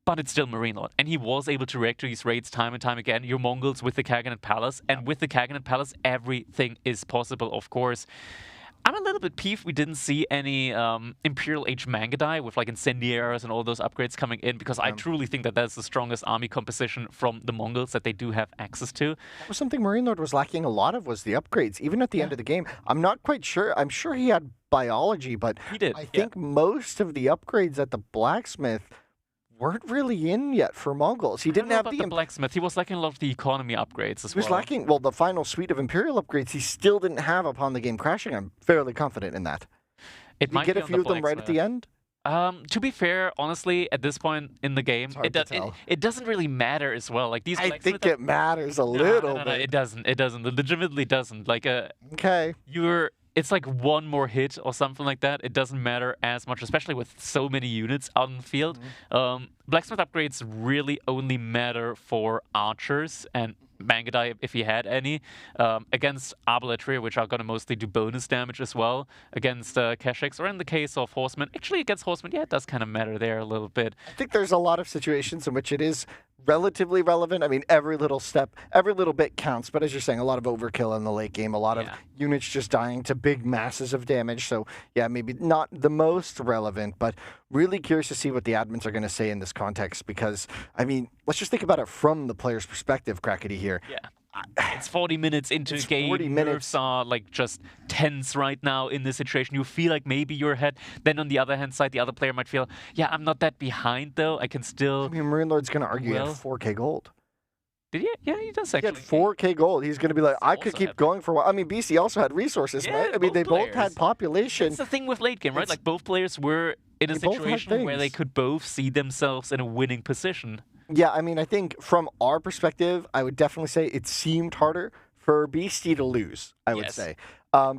But it's still Marine Lord, and he was able to react to these raids time and time again. Your Mongols with the Kaganet Palace, and with the Kaganet Palace, everything is possible, of course. I'm a little bit peeved we didn't see any Imperial Age Mangadai with like Incendiaries and all those upgrades coming in, because I truly think that that's the strongest army composition from the Mongols that they do have access to. That was something Marine Lord was lacking a lot of, was the upgrades, even at the end of the game. I'm not quite sure. I'm sure he had biology, but he did, I think most of the upgrades at the blacksmith weren't really in yet for Mongols. He didn't have the blacksmith. He was lacking a lot of the economy upgrades as well. He was lacking, well, the final suite of Imperial upgrades he still didn't have upon the game crashing. I'm fairly confident in that. It Did might he get be a on few the of them right at the end? To be fair, honestly, at this point in the game, it doesn't really matter as well. Like these, I think it matters a little bit. No, it doesn't. It doesn't. It legitimately doesn't. Like okay, it's like one more hit or something like that. It doesn't matter as much, especially with so many units out in the field. Blacksmith upgrades really only matter for archers and Mangadai, if he had any, against Arbaletria, which are going to mostly do bonus damage as well, against Keshex, or in the case of Horsemen. Actually, against Horsemen, yeah, it does kind of matter there a little bit. I think there's a lot of situations in which it is relatively relevant. I mean, every little step, every little bit counts, but as you're saying, a lot of overkill in the late game, a lot of units just dying to big masses of damage. So, yeah, maybe not the most relevant, but really curious to see what the admins are going to say in this context, because, I mean, let's just think about it from the player's perspective, Crackety here. Yeah. It's 40 minutes into the game. 40 minutes. Nerves are like just tense right now in this situation. You feel like maybe you're ahead. Then on the other hand side, the other player might feel, yeah, I'm not that behind though. I can still. I mean, Marine Lord's going to argue he had 4K gold. Did he? Yeah, he does actually. He had 4K gold. He's going to be like, I could keep going for a while. I mean, BC also had resources, right? I mean, they both had population. That's the thing with late game, right? Like both players were in a situation where they could both see themselves in a winning position. Yeah, I mean, I think from our perspective, I would definitely say it seemed harder for Beasty to lose, I would say.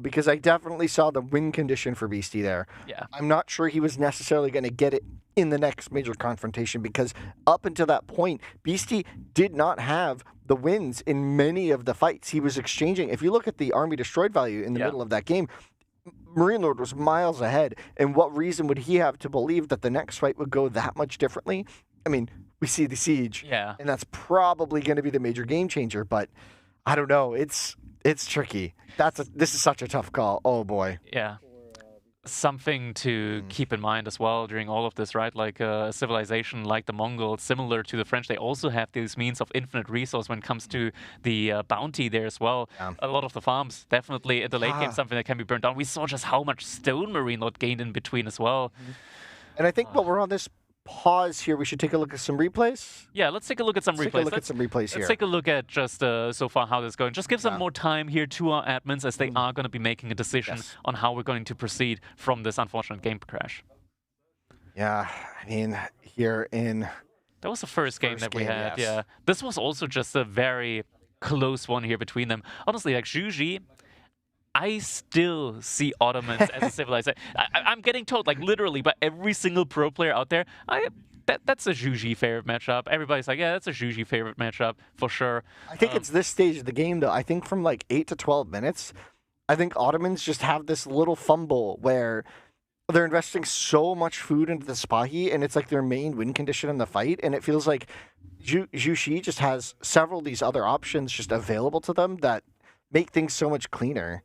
Because I definitely saw the win condition for Beasty there. Yeah. I'm not sure he was necessarily going to get it in the next major confrontation, because up until that point, Beasty did not have the wins in many of the fights. He was exchanging. If you look at the army destroyed value in the middle of that game, Marine Lord was miles ahead. And what reason would he have to believe that the next fight would go that much differently? I mean, we see the siege, and that's probably going to be the major game changer. But I don't know. It's tricky. This is such a tough call. Oh boy. Yeah. Something to keep in mind as well during all of this, right? Like a civilization like the Mongols, similar to the French, they also have these means of infinite resource when it comes to the bounty there as well. A lot of the farms, definitely in the late game, something that can be burned down. We saw just how much stone Marine Lord gained in between as well. And I think while we're on this pause here, we should take a look at some replays. Yeah, let's take a look at some replays. Let's take a look at just so far how this is going. Just give some more time here to our admins, as they are going to be making a decision on how we're going to proceed from this unfortunate game crash. Yeah, I mean, here in... That was the first game that we had, yeah. This was also just a very close one here between them. Honestly, like Zhuji, I still see Ottomans as a civilization. I'm getting told, like literally, by every single pro player out there, that's a Zhuji favorite matchup. Everybody's like, yeah, that's a Zhuji favorite matchup for sure. I think it's this stage of the game, though. I think from like 8 to 12 minutes, I think Ottomans just have this little fumble where they're investing so much food into the Spahi, and it's like their main win condition in the fight, and it feels like Zhu just has several of these other options just available to them that make things so much cleaner.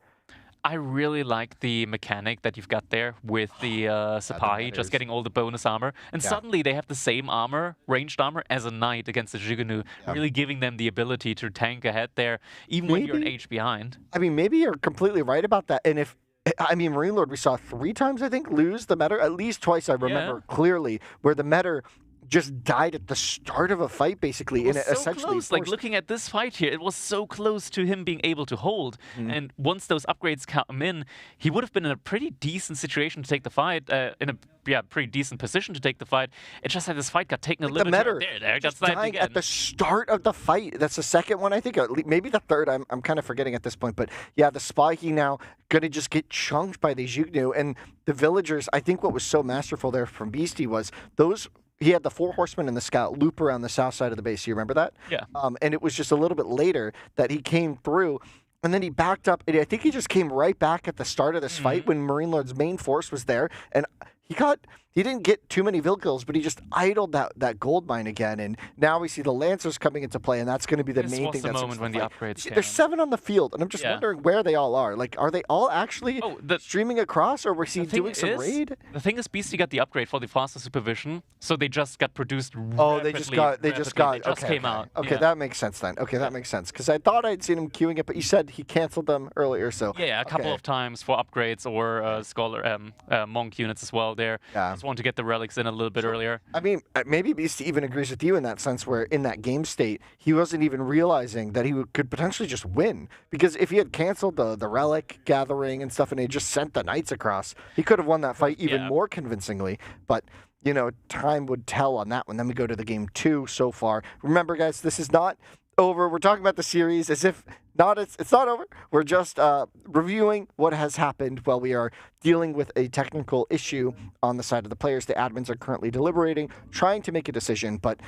I really like the mechanic that you've got there with the Sipahi, just getting all the bonus armor. And suddenly they have the same armor, ranged armor, as a knight against the Jigunu, really giving them the ability to tank ahead there, even when you're an age behind. I mean, maybe you're completely right about that. And Marine Lord, we saw 3 times, I think, lose the Metter. At least twice, I remember clearly, where the Metter just died at the start of a fight, basically. It was so close. Like, looking at this fight here, it was so close to him being able to hold. And once those upgrades come in, he would have been in a pretty decent situation to take the fight, in a pretty decent position to take the fight. It's just that this fight got taken a little bit there. Got dying at the start of the fight. That's the second one, I think. Maybe the third. I'm kind of forgetting at this point. But yeah, the Spahi now going to just get chunked by the Jignu. And the villagers, I think what was so masterful there from Beasty was he had the 4 horsemen and the scout loop around the south side of the base. You remember that? Yeah. And it was just a little bit later that he came through and then he backed up, and I think he just came right back at the start of this fight when Marine Lord's main force was there, and he didn't get too many kills, but he just idled that gold mine again, and now we see the Lancers coming into play, and that's going to be the main thing. This was the moment when the upgrades came. There's 7 on the field, and I'm just wondering where they all are. Like, are they all actually streaming across, or was he doing some raid? The thing is, Beastyqt got the upgrade for the faster supervision, so they just got produced. They just came out. Okay, that makes sense then. Okay, that makes sense because I thought I'd seen him queuing it, but you said he canceled them earlier, so yeah, a couple of times for upgrades or scholar monk units as well. There, just want to get the relics in a little bit earlier. I mean, maybe Beasty even agrees with you in that sense, where in that game state he wasn't even realizing that he could potentially just win, because if he had canceled the relic gathering and stuff and he just sent the knights across, he could have won that fight even more convincingly. But you know, time would tell on that one. Then we go to the game 2 so far. Remember, guys, this is not over. We're talking about the series as if it's not over. We're just reviewing what has happened while we are dealing with a technical issue on the side of the players. The admins are currently deliberating, trying to make a decision. But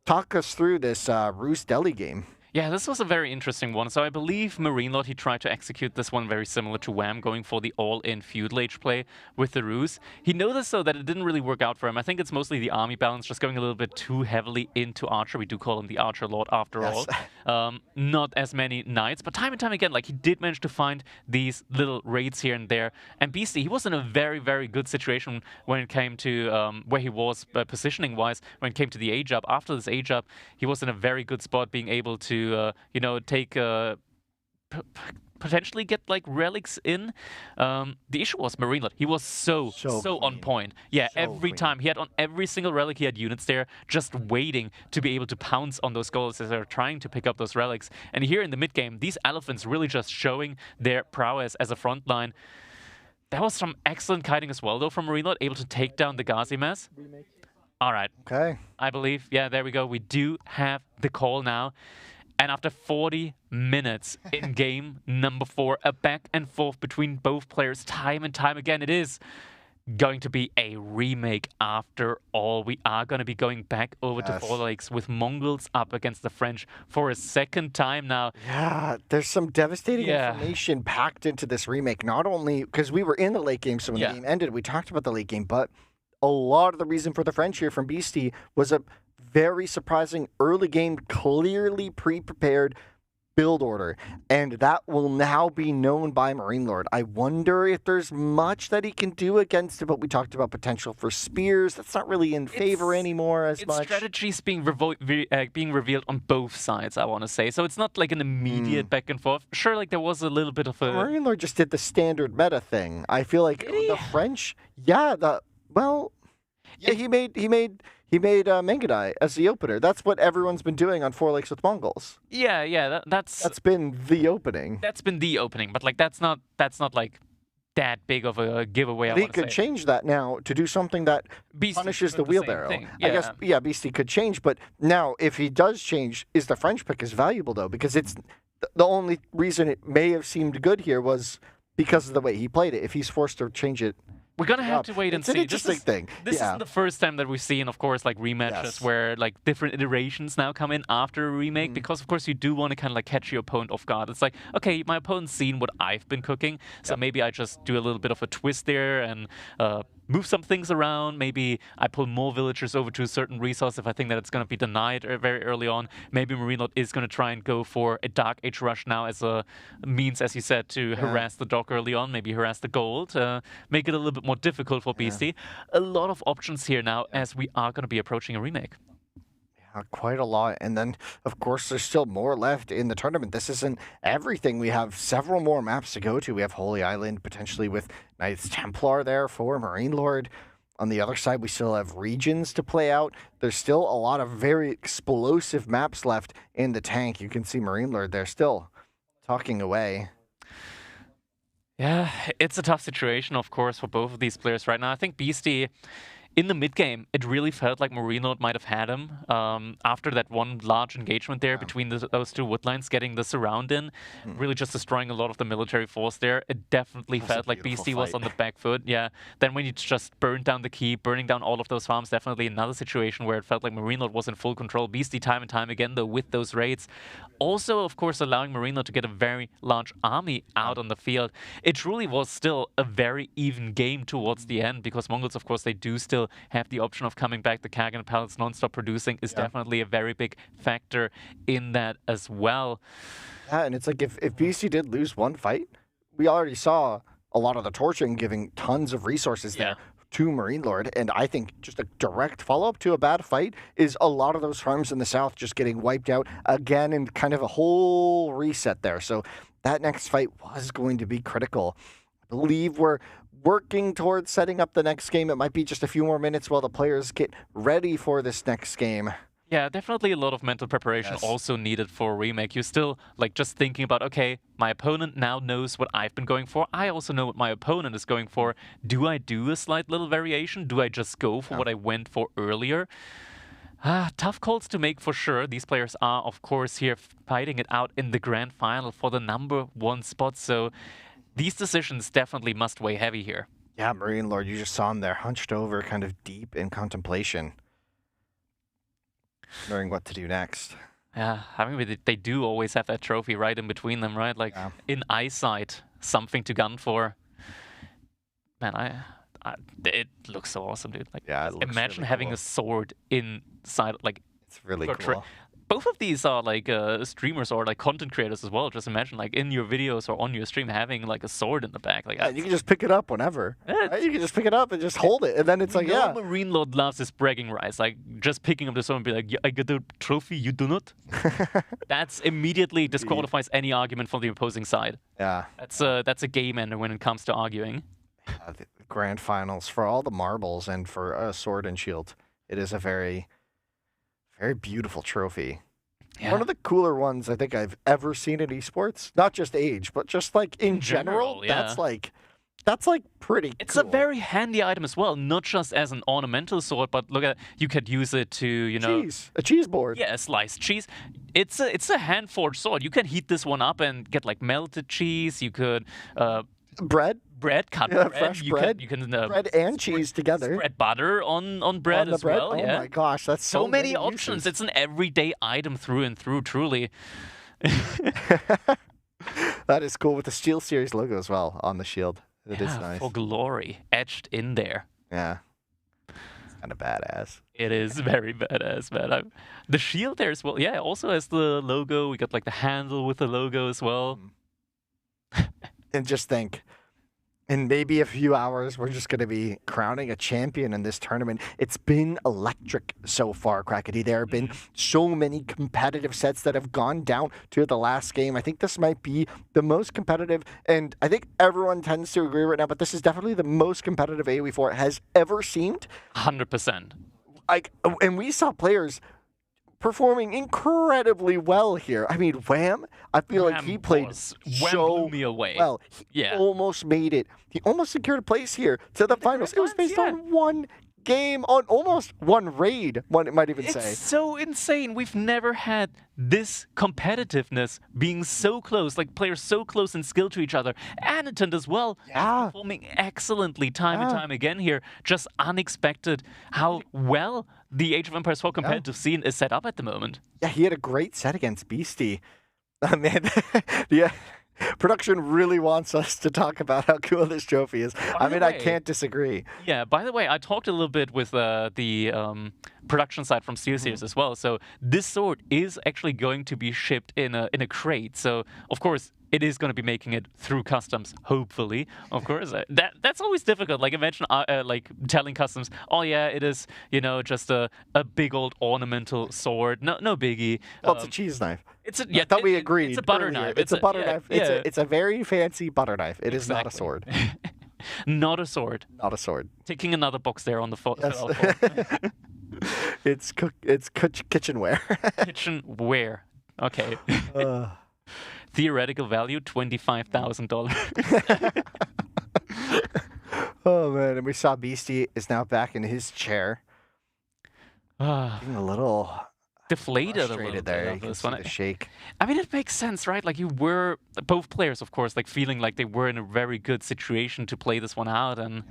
talk us through this Roos Delhi game. Yeah, this was a very interesting one. So I believe Marine Lord, he tried to execute this one very similar to Wham, going for the all-in feudal age play with the Roos. He noticed, though, that it didn't really work out for him. I think it's mostly the army balance, just going a little bit too heavily into Archer. We do call him the Archer Lord after all. Not as many knights, but time and time again, like, he did manage to find these little raids here and there. And Beasty, he was in a very, very good situation when it came to where he was positioning-wise, when it came to the age-up. After this age-up, he was in a very good spot, being able to you know, take potentially get like relics in. The issue was Marine Lord. He was so on point. Yeah, every time he had on every single relic, he had units there just waiting to be able to pounce on those goals as they're trying to pick up those relics. And here in the mid game, these elephants really just showing their prowess as a front line. That was some excellent kiting as well, though, from Marine Lord, able to take down the Ghazi mess. All right. Okay. I believe, yeah, there we go. We do have the call now. And after 40 minutes in game number 4, a back and forth between both players time and time again, it is going to be a remake after all. We are going to be going back over to Four Lakes with Mongols up against the French for a second time now. Yeah, there's some devastating information packed into this remake. Not only because we were in the late game, so when the game ended, we talked about the late game, but a lot of the reason for the French here from Beasty was a very surprising early game, clearly pre-prepared build order, and that will now be known by Marine Lord. I wonder if there's much that he can do against it, but we talked about potential for spears. That's not really in favor anymore as much. Strategies being revealed on both sides, I want to say. So it's not like an immediate back and forth. Sure, like there was a little bit of a... Marine Lord just did the standard meta thing. I feel like the French, he made Mengadai as the opener. That's what everyone's been doing on Four Lakes with Mongols. Yeah, that's been the opening. That's been the opening, but like that's not like that big of a giveaway. He could change that now to do something that punishes the wheelbarrow. I guess Beasty could change, but now if he does change, is the French pick is valuable though, because it's the only reason it may have seemed good here was because of the way he played it. If he's forced to change it. We're going to have to wait and see. It's an interesting thing. This isn't the first time that we've seen, of course, like rematches where like different iterations now come in after a remake, because of course you do want to kind of like catch your opponent off guard. It's like, okay, my opponent's seen what I've been cooking, so maybe I just do a little bit of a twist there and move some things around. Maybe I pull more villagers over to a certain resource if I think that it's going to be denied very early on. Maybe Marine Lord is going to try and go for a Dark Age rush now as a means, as you said, to harass the dock early on, maybe harass the gold, make it a little bit more difficult for Beasty. A lot of options here now as we are going to be approaching a remake. Quite a lot. And then, of course, there's still more left in the tournament. This isn't everything. We have several more maps to go to. We have Holy Island, potentially with Knights Templar there for Marine Lord. On the other side, we still have regions to play out. There's still a lot of very explosive maps left in the tank. You can see Marine Lord there still talking away. Yeah, it's a tough situation, of course, for both of these players right now. I think Beasty in the mid game, it really felt like Marine might have had him after that one large engagement there between those two wood lines, getting the surround in, really just destroying a lot of the military force there. It definitely felt like Beasty was on the back foot. Yeah. Then when you just burned down the keep, burning down all of those farms, definitely another situation where it felt like Marine was in full control. Beasty time and time again, though, with those raids. Also, of course, allowing Marine to get a very large army out on the field. It truly was still a very even game towards the end, because Mongols, of course, they do still have the option of coming back. The Kagan pellets non-stop producing is definitely a very big factor in that as well. Yeah, and it's like if BC did lose one fight, we already saw a lot of the torching giving tons of resources there to Marine Lord, and I think just a direct follow-up to a bad fight is a lot of those farms in the south just getting wiped out again and kind of a whole reset there. So that next fight was going to be critical. I believe we're working towards setting up the next game. It might be just a few more minutes while the players get ready for this next game. Yeah, definitely a lot of mental preparation also needed for Remake. You're still like just thinking about, okay, my opponent now knows what I've been going for. I also know what my opponent is going for. Do I do a slight little variation? Do I just go for what I went for earlier? Tough calls to make for sure. These players are, of course, here fighting it out in the grand final for the #1 spot. So these decisions definitely must weigh heavy here. Yeah, Marine Lord, you just saw him there, hunched over, kind of deep in contemplation, knowing what to do next. Yeah, I mean, they do always have that trophy right in between them, right? Like, in eyesight, something to gun for. Man, it looks so awesome, dude. Like, imagine really having a sword inside, like... It's really cool. Both of these are like streamers or like content creators as well. Just imagine like in your videos or on your stream having like a sword in the back. Like you can just pick it up whenever. Right? You can just pick it up and just hold it, and then it's like Marine Lord loves his bragging rights. Like just picking up the sword and be like, I get the trophy, you do not. That's immediately disqualifies any argument from the opposing side. Yeah, that's a game ender when it comes to arguing. The grand finals for all the marbles and for a sword and shield. It is a very beautiful trophy. Yeah. One of the cooler ones I think I've ever seen in esports. Not just age, but just like in general. That's like pretty cool. It's a very handy item as well, not just as an ornamental sword, but look at, you could use it to, you know... a cheese board. Yeah, sliced cheese. It's a hand-forged sword. You can heat this one up and get like melted cheese. You could... cut bread. Fresh bread. You can bread and cheese together. Spread butter on bread as well. Oh my gosh, that's so many options. Uses. It's an everyday item through and through, truly. That is cool with the Steel Series logo as well on the shield. It is nice. For glory, etched in there. Yeah. It's kind of badass. It is very badass, man. The shield there as well. Yeah, also has the logo. We got like the handle with the logo as well. And just think, in maybe a few hours, we're just going to be crowning a champion in this tournament. It's been electric so far, Crackety. There have been so many competitive sets that have gone down to the last game. I think this might be the most competitive, and I think everyone tends to agree right now, but this is definitely the most competitive AoE4 has ever seemed. 100%. And we saw players performing incredibly well here. I mean, Wham, I feel like he played blew me away. Well. He almost made it. He almost secured a place here to the finals. It was based on one game, on almost one raid, one might even say. It's so insane. We've never had this competitiveness being so close, like players so close in skill to each other. Anitent as well, performing excellently time and time again here. Just unexpected how well the Age of Empires 4 competitive scene is set up at the moment. Yeah, he had a great set against Beasty. Man, yeah. Production really wants us to talk about how cool this trophy is. I can't disagree. Yeah, by the way, I talked a little bit with the production side from SteelSeries as well. So this sword is actually going to be shipped in a crate. So, of course, it is going to be making it through customs, hopefully, of course. That's always difficult. Like, imagine like telling customs, oh yeah, it is, you know, just a big old ornamental sword. No biggie. Well, it's a cheese knife. I thought we agreed. It's a butter knife. It's a butter knife. It's a very fancy butter knife. It is not a sword. Not a sword. Not a sword. Ticking another box there on the phone. Yes. It's kitchenware. Kitchenware. Okay. Theoretical value $25,000. Oh man, and we saw Beasty is now back in his chair. Being a little deflated a little frustrated bit there. of You can this see one. the shake. I mean, it makes sense, right? Like, you were, both players, of course, like, feeling like they were in a very good situation to play this one out, and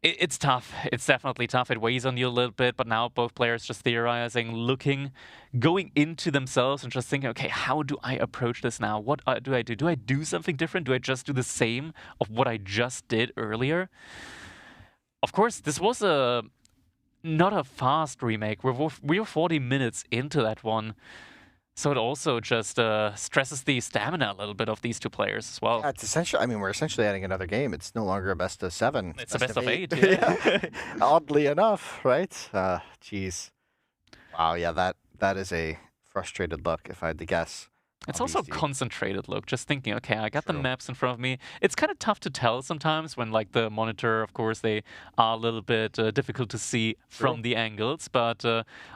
it's tough. It's definitely tough. It weighs on you a little bit, but now both players just theorizing, looking, going into themselves and just thinking, okay, how do I approach this now? What do I do? Do I do something different? Do I just do the same of what I just did earlier? Of course, this was not a fast remake. We were 40 minutes into that one. So it also just stresses the stamina a little bit of these two players as well. Yeah, it's essentially, I mean, we're essentially adding another game. It's no longer a best of 7. It's a best of 8. Yeah. Oddly enough, right? Jeez. Wow, yeah, that is a frustrated look, if I had to guess. It's also a concentrated look, just thinking, okay, I got the maps in front of me. It's kind of tough to tell sometimes when, like, the monitor, of course, they are a little bit difficult to see from the angles, but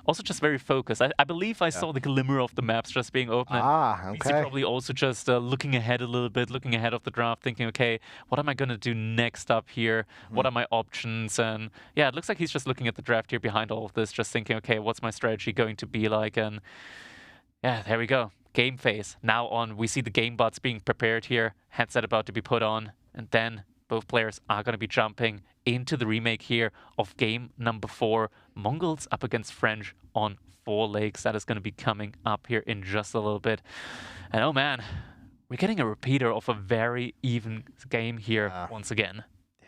also just very focused. I believe I saw the glimmer of the maps just being open. Okay. Probably also just looking ahead a little bit, looking ahead of the draft, thinking, okay, what am I going to do next up here? What are my options? And yeah, it looks like he's just looking at the draft here behind all of this, just thinking, okay, what's my strategy going to be like? And yeah, there we go. Game phase now on. We see the game bots being prepared here, headset about to be put on, and then both players are going to be jumping into the remake here of game number 4, Mongols up against French on 4 legs. That is going to be coming up here in just a little bit. And oh man, we're getting a repeater of a very even game here once again.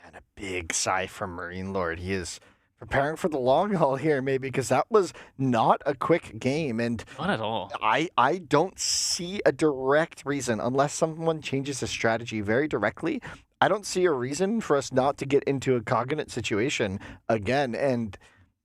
And a big sigh from Marine Lord. He is preparing for the long haul here, maybe, because that was not a quick game. And not at all. I don't see a direct reason, unless someone changes the strategy very directly, I don't see a reason for us not to get into a cognate situation again. And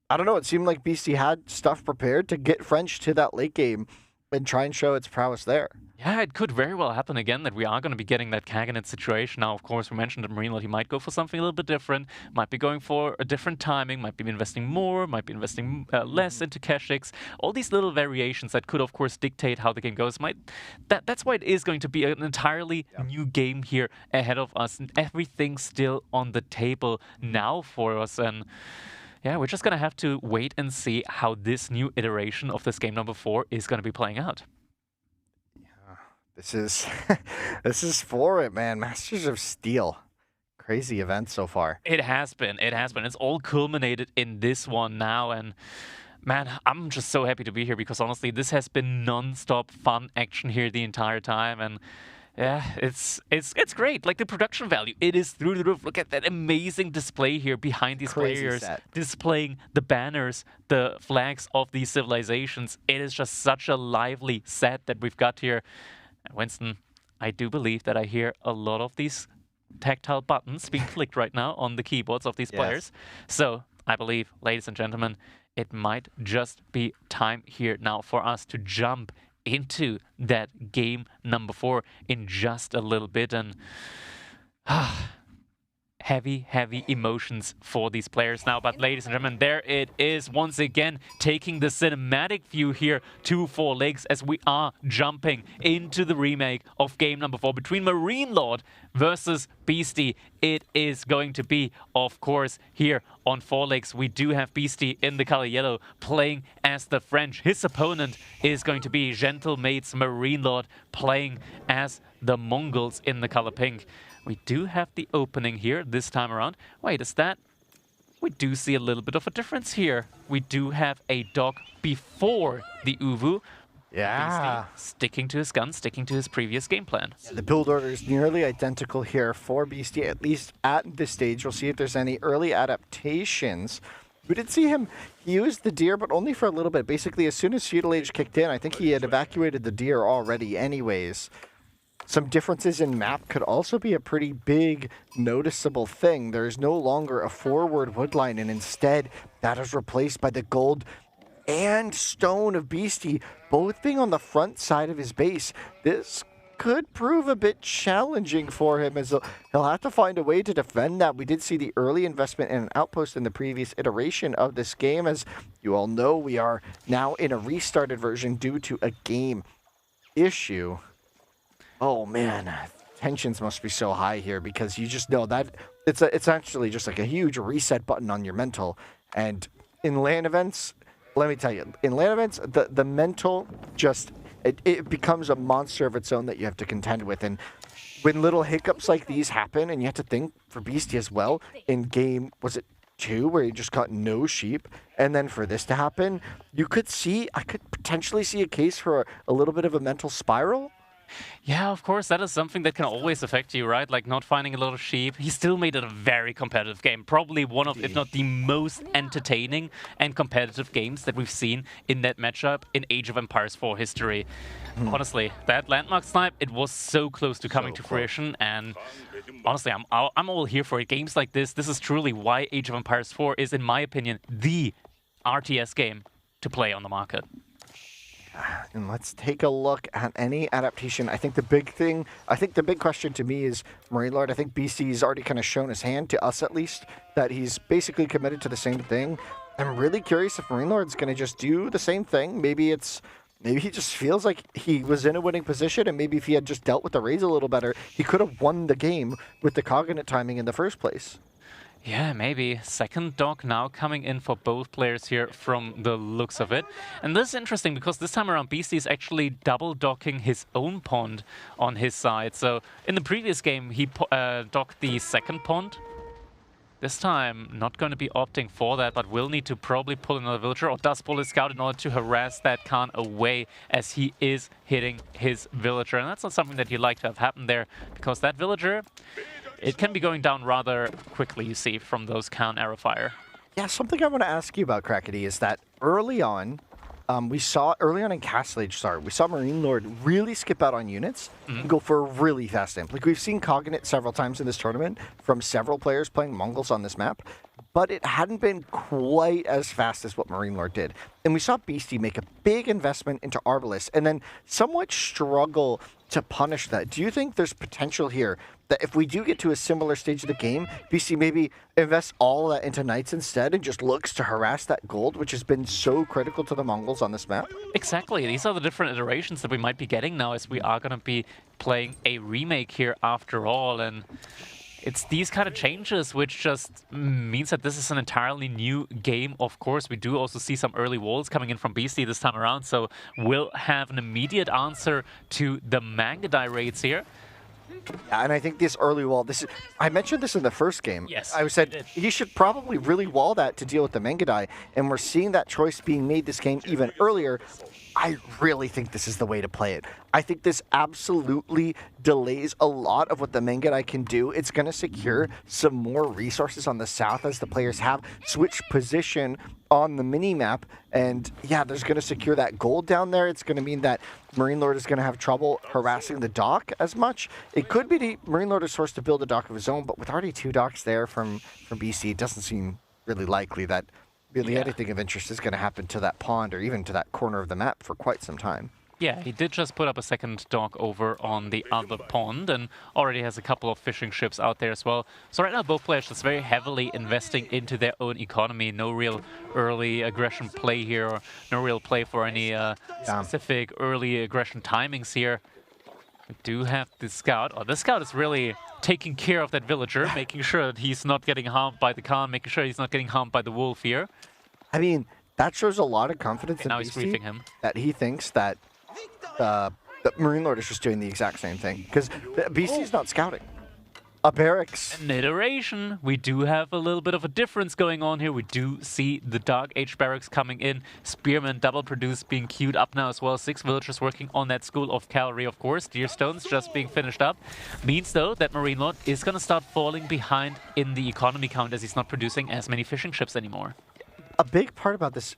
I don't know, it seemed like Beasty had stuff prepared to get French to that late game and try and show its prowess there. Yeah, it could very well happen again that we are going to be getting that Kaganet situation. Now, of course, we mentioned that Marine Lord, he might go for something a little bit different, might be going for a different timing, might be investing more, might be investing less into Keshix. All these little variations that could, of course, dictate how the game goes. That's why it is going to be an entirely new game here ahead of us, and everything's still on the table now for us. And yeah, we're just going to have to wait and see how this new iteration of this game number 4 is going to be playing out. This is for it, man. Masters of Steel. Crazy event so far. It has been. It has been. It's all culminated in this one now. And man, I'm just so happy to be here because honestly, this has been non-stop fun action here the entire time. And yeah, it's great. Like the production value, it is through the roof. Look at that amazing display here behind these players, displaying the banners, the flags of these civilizations. It is just such a lively set that we've got here. And Winston, I do believe that I hear a lot of these tactile buttons being clicked right now on the keyboards of these players. So I believe, ladies and gentlemen, it might just be time here now for us to jump into that game number 4 in just a little bit. And heavy emotions for these players now. But ladies and gentlemen, there it is once again, taking the cinematic view here to 4 legs as we are jumping into the remake of game number 4 between Marine Lord versus Beasty. It is going to be, of course, here on 4 legs. We do have Beasty in the color yellow playing as the French. His opponent is going to be Gentle Mates Marine Lord playing as the Mongols in the color pink. We do have the opening here this time around. Wait, is that? We do see a little bit of a difference here. We do have a dog before the Uvu. Yeah. Beasty sticking to his gun, sticking to his previous game plan. The build order is nearly identical here for Beasty, at least at this stage. We'll see if there's any early adaptations. We did see him use the deer, but only for a little bit. Basically, as soon as Feudal Age kicked in, I think he had evacuated the deer already anyways. Some differences in map could also be a pretty big, noticeable thing. There is no longer a forward woodline, and instead, that is replaced by the gold and stone of Beasty, both being on the front side of his base. This could prove a bit challenging for him, as he'll have to find a way to defend that. We did see the early investment in an outpost in the previous iteration of this game. As you all know, we are now in a restarted version due to a game issue. Oh man, tensions must be so high here because you just know that it's actually just like a huge reset button on your mental. And in LAN events, let me tell you, in LAN events, the mental just it becomes a monster of its own that you have to contend with. And when little hiccups like these happen, and you have to think for Beasty as well, in game, was it 2, where you just got no sheep, and then for this to happen, I could potentially see a case for a little bit of a mental spiral. Yeah, of course, that is something that can always affect you, right? Like not finding a lot of sheep. He still made it a very competitive game. Probably one of, if not the most entertaining and competitive games that we've seen in that matchup in Age of Empires 4 history. Honestly, that landmark snipe, it was so close to coming to fruition, and honestly, I'm all here for it. Games like this is truly why Age of Empires 4 is, in my opinion, the RTS game to play on the market. And let's take a look at any adaptation. I think the big question to me is Marine Lord. I think BC's already kind of shown his hand, to us at least, that he's basically committed to the same thing. I'm really curious if Marine Lord's going to just do the same thing. Maybe he just feels like he was in a winning position, and maybe if he had just dealt with the raids a little better, he could have won the game with the cognate timing in the first place. Yeah, maybe. Second dog now coming in for both players here from the looks of it. And this is interesting because this time around Beasty is actually double docking his own pond on his side. So in the previous game, he docked the second pond. This time, not going to be opting for that, but will need to probably pull another villager, or does pull his scout in order to harass that Khan away as he is hitting his villager. And that's not something that you'd like to have happen there, because that villager, it can be going down rather quickly, you see, from those Khan arrow fire. Yeah, something I want to ask you about, Crackety, is that early on in Castle Age, we saw Marine Lord really skip out on units and go for a really fast imp. Like, we've seen cognate several times in this tournament from several players playing Mongols on this map, but it hadn't been quite as fast as what Marine Lord did. And we saw Beasty make a big investment into Arbalest and then somewhat struggle to punish that. Do you think there's potential here that if we do get to a similar stage of the game, BC maybe invests all that into Knights instead and just looks to harass that gold, which has been so critical to the Mongols on this map? Exactly. These are the different iterations that we might be getting now, as we are going to be playing a remake here after all. And it's these kind of changes which just means that this is an entirely new game. Of course, we do also see some early walls coming in from Beasty this time around, so we'll have an immediate answer to the Mangadai raids here. Yeah, and I think this early wall, I mentioned this in the first game. Yes, I said he should probably really wall that to deal with the Mangadai, and we're seeing that choice being made this game even earlier. I really think this is the way to play it. I think this absolutely delays a lot of what the Mangadai can do. It's going to secure some more resources on the south as the players have switched position on the mini-map. And yeah, there's going to secure that gold down there. It's going to mean that Marine Lord is going to have trouble harassing the dock as much. It could be Marine Lord is forced to build a dock of his own, but with already 2 docks there from BC, it doesn't seem really likely that really anything of interest is going to happen to that pond or even to that corner of the map for quite some time. Yeah, he did just put up a second dock over on the other pond and already has a couple of fishing ships out there as well. So right now both players just very heavily investing into their own economy. No real early aggression play here, or no real play for any specific early aggression timings here. We do have the scout. Oh, the scout is really taking care of that villager, making sure that he's not getting harmed by the Khan, making sure he's not getting harmed by the wolf here. I mean, that shows a lot of confidence in now he's briefing BC, him. that he thinks that Marine Lord is just doing the exact same thing, because BC's not scouting. A barracks. An iteration. We do have a little bit of a difference going on here. We do see the Dark Age barracks coming in. Spearman double produced being queued up now as well. 6 villagers working on that school of cavalry, of course. Deerstones just being finished up. Means, though, that Marine Lord is going to start falling behind in the economy count as he's not producing as many fishing ships anymore. A big part about this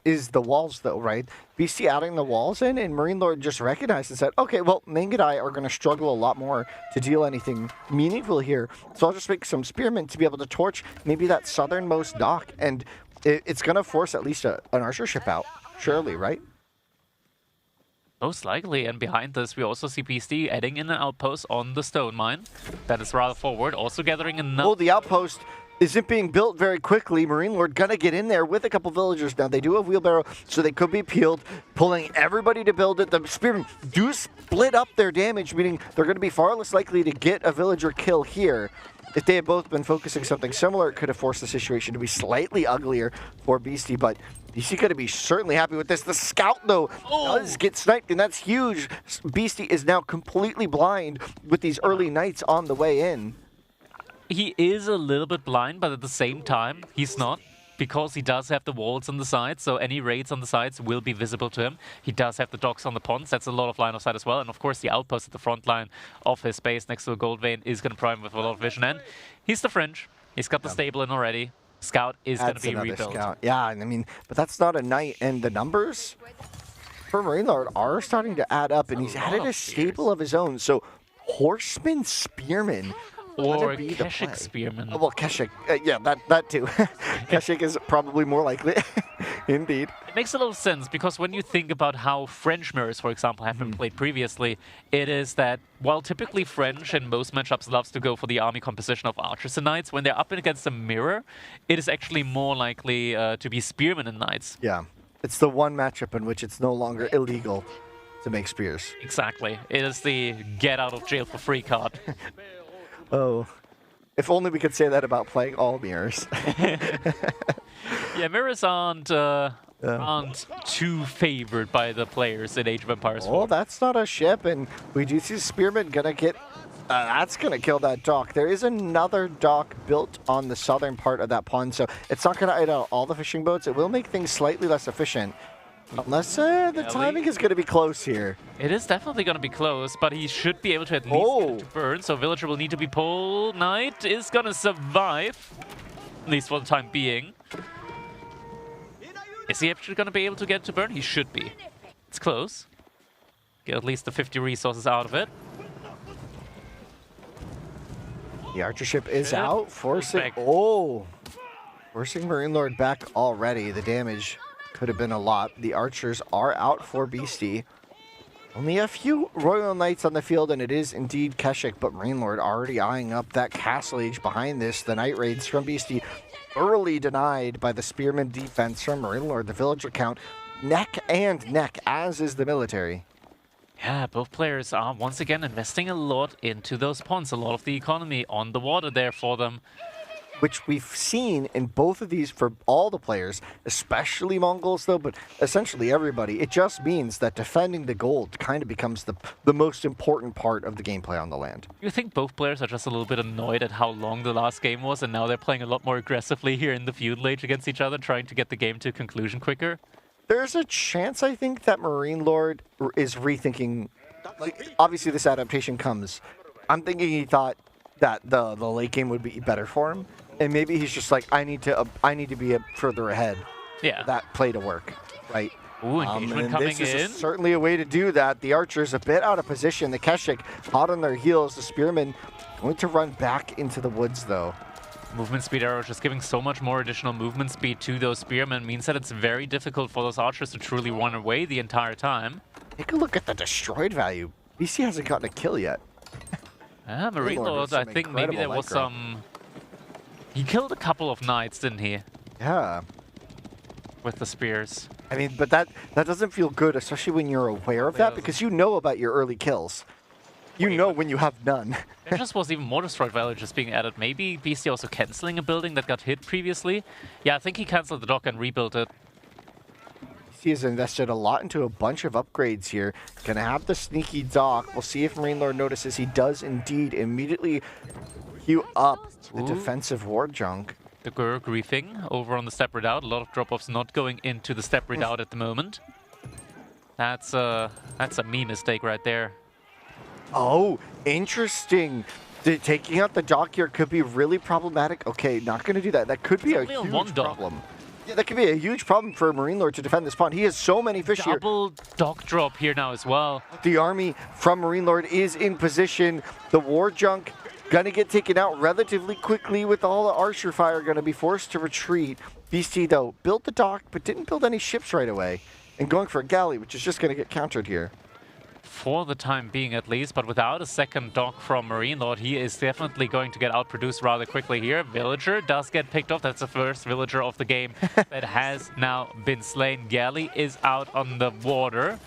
is the walls, though, right? BC adding the walls in, and Marine Lord just recognized and said, okay, well, Mangadai are going to struggle a lot more to deal anything meaningful here, so I'll just make some spearmen to be able to torch maybe that southernmost dock, and it's going to force at least an archer ship out, surely, right? Most likely, and behind this we also see Beasty adding in an outpost on the stone mine. That is rather forward, also gathering enough... Oh, the outpost isn't being built very quickly. Marine Lord gonna get in there with a couple villagers now. They do have wheelbarrow, so they could be peeled, pulling everybody to build it. The spearmen do split up their damage, meaning they're gonna be far less likely to get a villager kill here. if they had both been focusing something similar, it could have forced the situation to be slightly uglier for Beasty, but Beasty going to be certainly happy with this. The scout, though, does get sniped, and that's huge. Beasty is now completely blind with these early knights on the way in. He is a little bit blind, but at the same time, he's not, because he does have the walls on the sides, so any raids on the sides will be visible to him. He does have the docks on the ponds, that's a lot of line of sight as well, and of course the outpost at the front line of his base next to a gold vein is going to prime with a lot of vision, and he's the fringe. He's got the stable in already. Scout is going to be rebuilt. Scout. Yeah, I mean, but that's not a knight, and the numbers for Marine Lord are starting to add up, and he's added a stable of his own, so Horseman Spearman. Or Keshik Spearman. Oh, well, Keshik, yeah, that too. Keshik is probably more likely, indeed. It makes a little sense, because when you think about how French mirrors, for example, have been played previously, it is that while typically French in most matchups loves to go for the army composition of archers and knights, when they're up against a mirror, it is actually more likely to be spearmen and knights. Yeah, it's the one matchup in which it's no longer illegal to make spears. Exactly. It is the get out of jail for free card. Oh, if only we could say that about playing all mirrors. Yeah, mirrors aren't too favored by the players in Age of Empires 4. Oh, that's not a ship, and we do see Spearman gonna get... that's gonna kill that dock. There is another dock built on the southern part of that pond, so it's not gonna idle all the fishing boats. It will make things slightly less efficient. Unless the timing is going to be close here. It is definitely going to be close, but he should be able to at least get it to burn, so Villager will need to be pulled. Knight is going to survive, at least for the time being. Is he actually going to be able to get it to burn? He should be. It's close. Get at least the 50 resources out of it. The archer ship is out, forcing... forcing Marine Lord back already. The damage could have been a lot. The archers are out for Beasty. Only a few Royal Knights on the field, and it is indeed Keshik, but Marine Lord already eyeing up that Castle Age behind this. The Night Raids from Beasty thoroughly denied by the Spearman defense from Marine Lord. The villager count neck and neck, as is the military. Yeah, both players are once again investing a lot into those ponds. A lot of the economy on the water there for them. Which we've seen in both of these for all the players, especially Mongols though, but essentially everybody. It just means that defending the gold kind of becomes the most important part of the gameplay on the land. You think both players are just a little bit annoyed at how long the last game was, and now they're playing a lot more aggressively here in the feudal age against each other, trying to get the game to a conclusion quicker? There's a chance, I think, that Marine Lord is rethinking, like, obviously this adaptation comes. I'm thinking he thought that the late game would be better for him. And maybe he's just like, I need to be further ahead. Yeah. For that play to work, right? Ooh, engagement coming this is in. Certainly a way to do that. The archers a bit out of position. The Keshik hot on their heels. The Spearmen going to run back into the woods though. Movement speed arrow just giving so much more additional movement speed to those spearmen means that it's very difficult for those archers to truly run away the entire time. Take a look at the destroyed value. BC hasn't gotten a kill yet. Marine Lord, I think maybe there was some... He killed a couple of knights, didn't he? Yeah. With the spears. I mean, but that doesn't feel good, especially when you're aware of that, because you know about your early kills. You know when you have none. There just was even more destroyed value just being added. Maybe Beasty also cancelling a building that got hit previously. Yeah, I think he cancelled the dock and rebuilt it. He has invested a lot into a bunch of upgrades here. Gonna have the sneaky dock. We'll see if Marine Lord notices. He does indeed immediately queue up the defensive war junk. The Gur griefing over on the step redoubt. A lot of drop-offs not going into the step redoubt at the moment. That's a me mistake right there. Oh, interesting. Taking out the dock here could be really problematic. Okay, not going to do that. That could be a huge problem. Yeah, that could be a huge problem for Marine Lord to defend this pond. He has so many fish here. Double dock drop here now as well. The army from Marine Lord is in position. The war junk going to get taken out relatively quickly with all the archer fire. Going to be forced to retreat. Beasty, though, built the dock, but didn't build any ships right away. And going for a galley, which is just going to get countered here. For the time being at least, but without a second dock from Marine Lord, he is definitely going to get outproduced rather quickly here. Villager does get picked off. That's the first villager of the game that has now been slain. Galley is out on the water.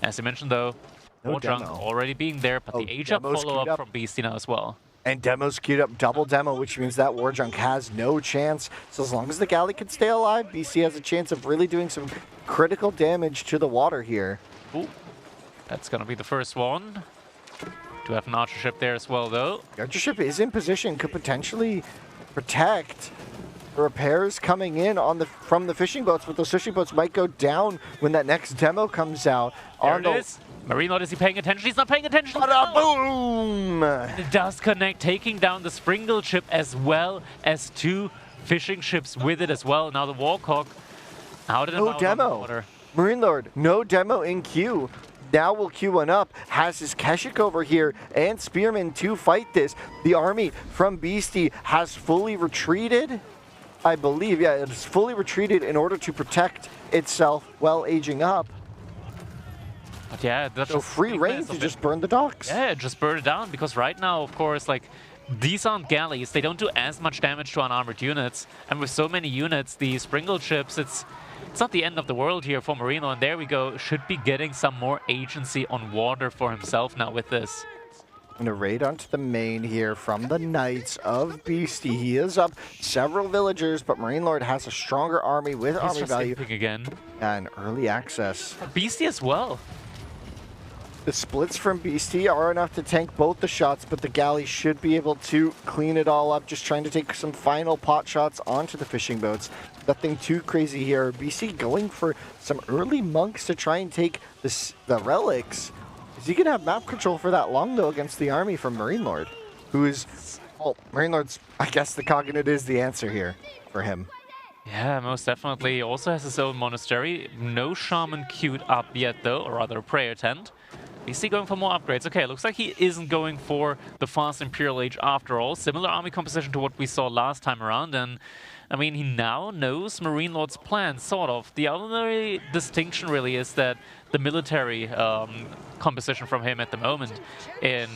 As you mentioned though, war junk already being there, but the age up follow-up from Beasty now as well. And Demo's queued up double Demo, which means that Warjunk has no chance. So as long as the Galley can stay alive, BC has a chance of really doing some critical damage to the water here. Ooh, that's going to be the first one. Do have an Archer ship there as well, though. The Archer ship is in position, could potentially protect the repairs coming in on from the fishing boats, but those fishing boats might go down when that next Demo comes out. There it is. Marine Lord, is he paying attention? He's not paying attention. Boom! It does connect, taking down the Springle ship as well as 2 fishing ships with it as well. Now the Warhawk out and about on the water. Marine Lord, no Demo in queue. Now we'll queue one up, has his Keshik over here and Spearman to fight this. The army from Beasty has fully retreated, I believe. Yeah, it is fully retreated in order to protect itself while aging up. But yeah, that's so free reign to just burn the docks. Yeah, just burn it down, because right now, of course, like, these aren't galleys. They don't do as much damage to unarmored units. And with so many units, the Springle ships, it's not the end of the world here for Marino. And there we go, should be getting some more agency on water for himself now with this. And a raid onto the main here from the Knights of Beasty. He is up several villagers, but Marine Lord has a stronger army with army value. Again. And early access. Beasty as well. The splits from Beasty are enough to tank both the shots, but the Galley should be able to clean it all up, just trying to take some final pot shots onto the fishing boats. Nothing too crazy here. Beasty going for some early monks to try and take the relics. Is he going to have map control for that long, though, against the army from Marine Lord? Who is, well, Marine Lord's, I guess the Cognate is the answer here for him. Yeah, most definitely. Also has his own monastery. No shaman queued up yet, though, or rather a prayer tent. Beasty going for more upgrades. Okay, looks like he isn't going for the fast Imperial Age after all. Similar army composition to what we saw last time around, and I mean, he now knows Marine Lord's plan, sort of. The only distinction really is that the military composition from him at the moment in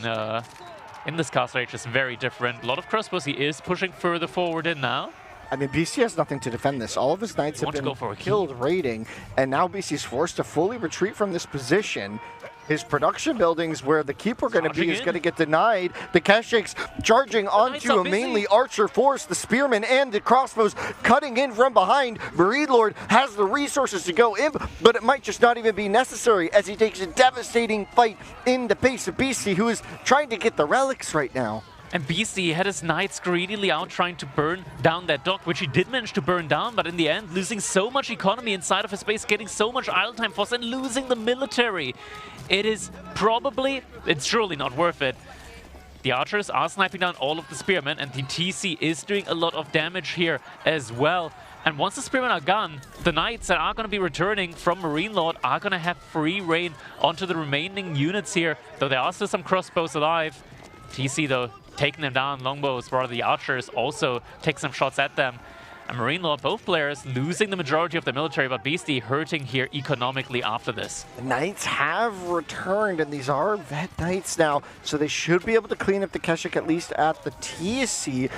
this Castle Age is very different. A lot of crossbows. He is pushing further forward in now. I mean, BC has nothing to defend this. All of his knights have been killed raiding, and now BC's forced to fully retreat from this position. His production buildings, where the keep we're going to be, is going to get denied. The Keshiks charging onto a mainly archer force. The spearmen and the crossbows cutting in from behind. Marine Lord has the resources to go in, but it might just not even be necessary as he takes a devastating fight in the face of Beasty, who is trying to get the relics right now. And Beasty had his knights greedily out trying to burn down that dock, which he did manage to burn down, but in the end losing so much economy inside of his base, getting so much idle time force and losing the military. It's surely not worth it. The archers are sniping down all of the spearmen, and the TC is doing a lot of damage here as well. And once the spearmen are gone, the knights that are going to be returning from Marine Lord are going to have free reign onto the remaining units here, though there are still some crossbows alive. TC, though, taking them down, longbows, while the archers also take some shots at them. And Marine Lord, both players losing the majority of the military, but Beasty hurting here economically after this. The Knights have returned, and these are vet Knights now, so they should be able to clean up the Keshik at least at the TSC.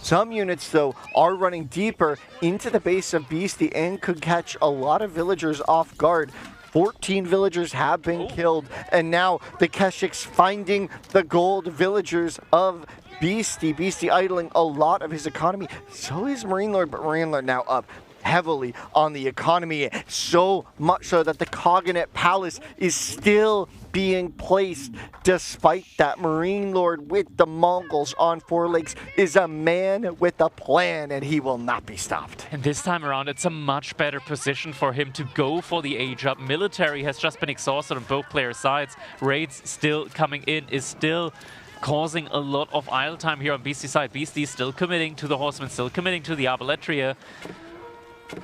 Some units, though, are running deeper into the base of Beasty and could catch a lot of villagers off guard. 14 villagers have been killed, and now the Keshiks finding the gold villagers of Beasty. Beasty idling a lot of his economy. So is Marine Lord, but Marine Lord now up heavily on the economy, so much so that the Cognate Palace is still being placed. Despite that, Marine Lord with the Mongols on 4 legs is a man with a plan, and he will not be stopped. And this time around, it's a much better position for him to go for the age up. Military has just been exhausted on both player sides. Raids still coming in, is still causing a lot of idle time here on Beasty's side. Beasty still committing to the Horsemen, still committing to the Arbaletria.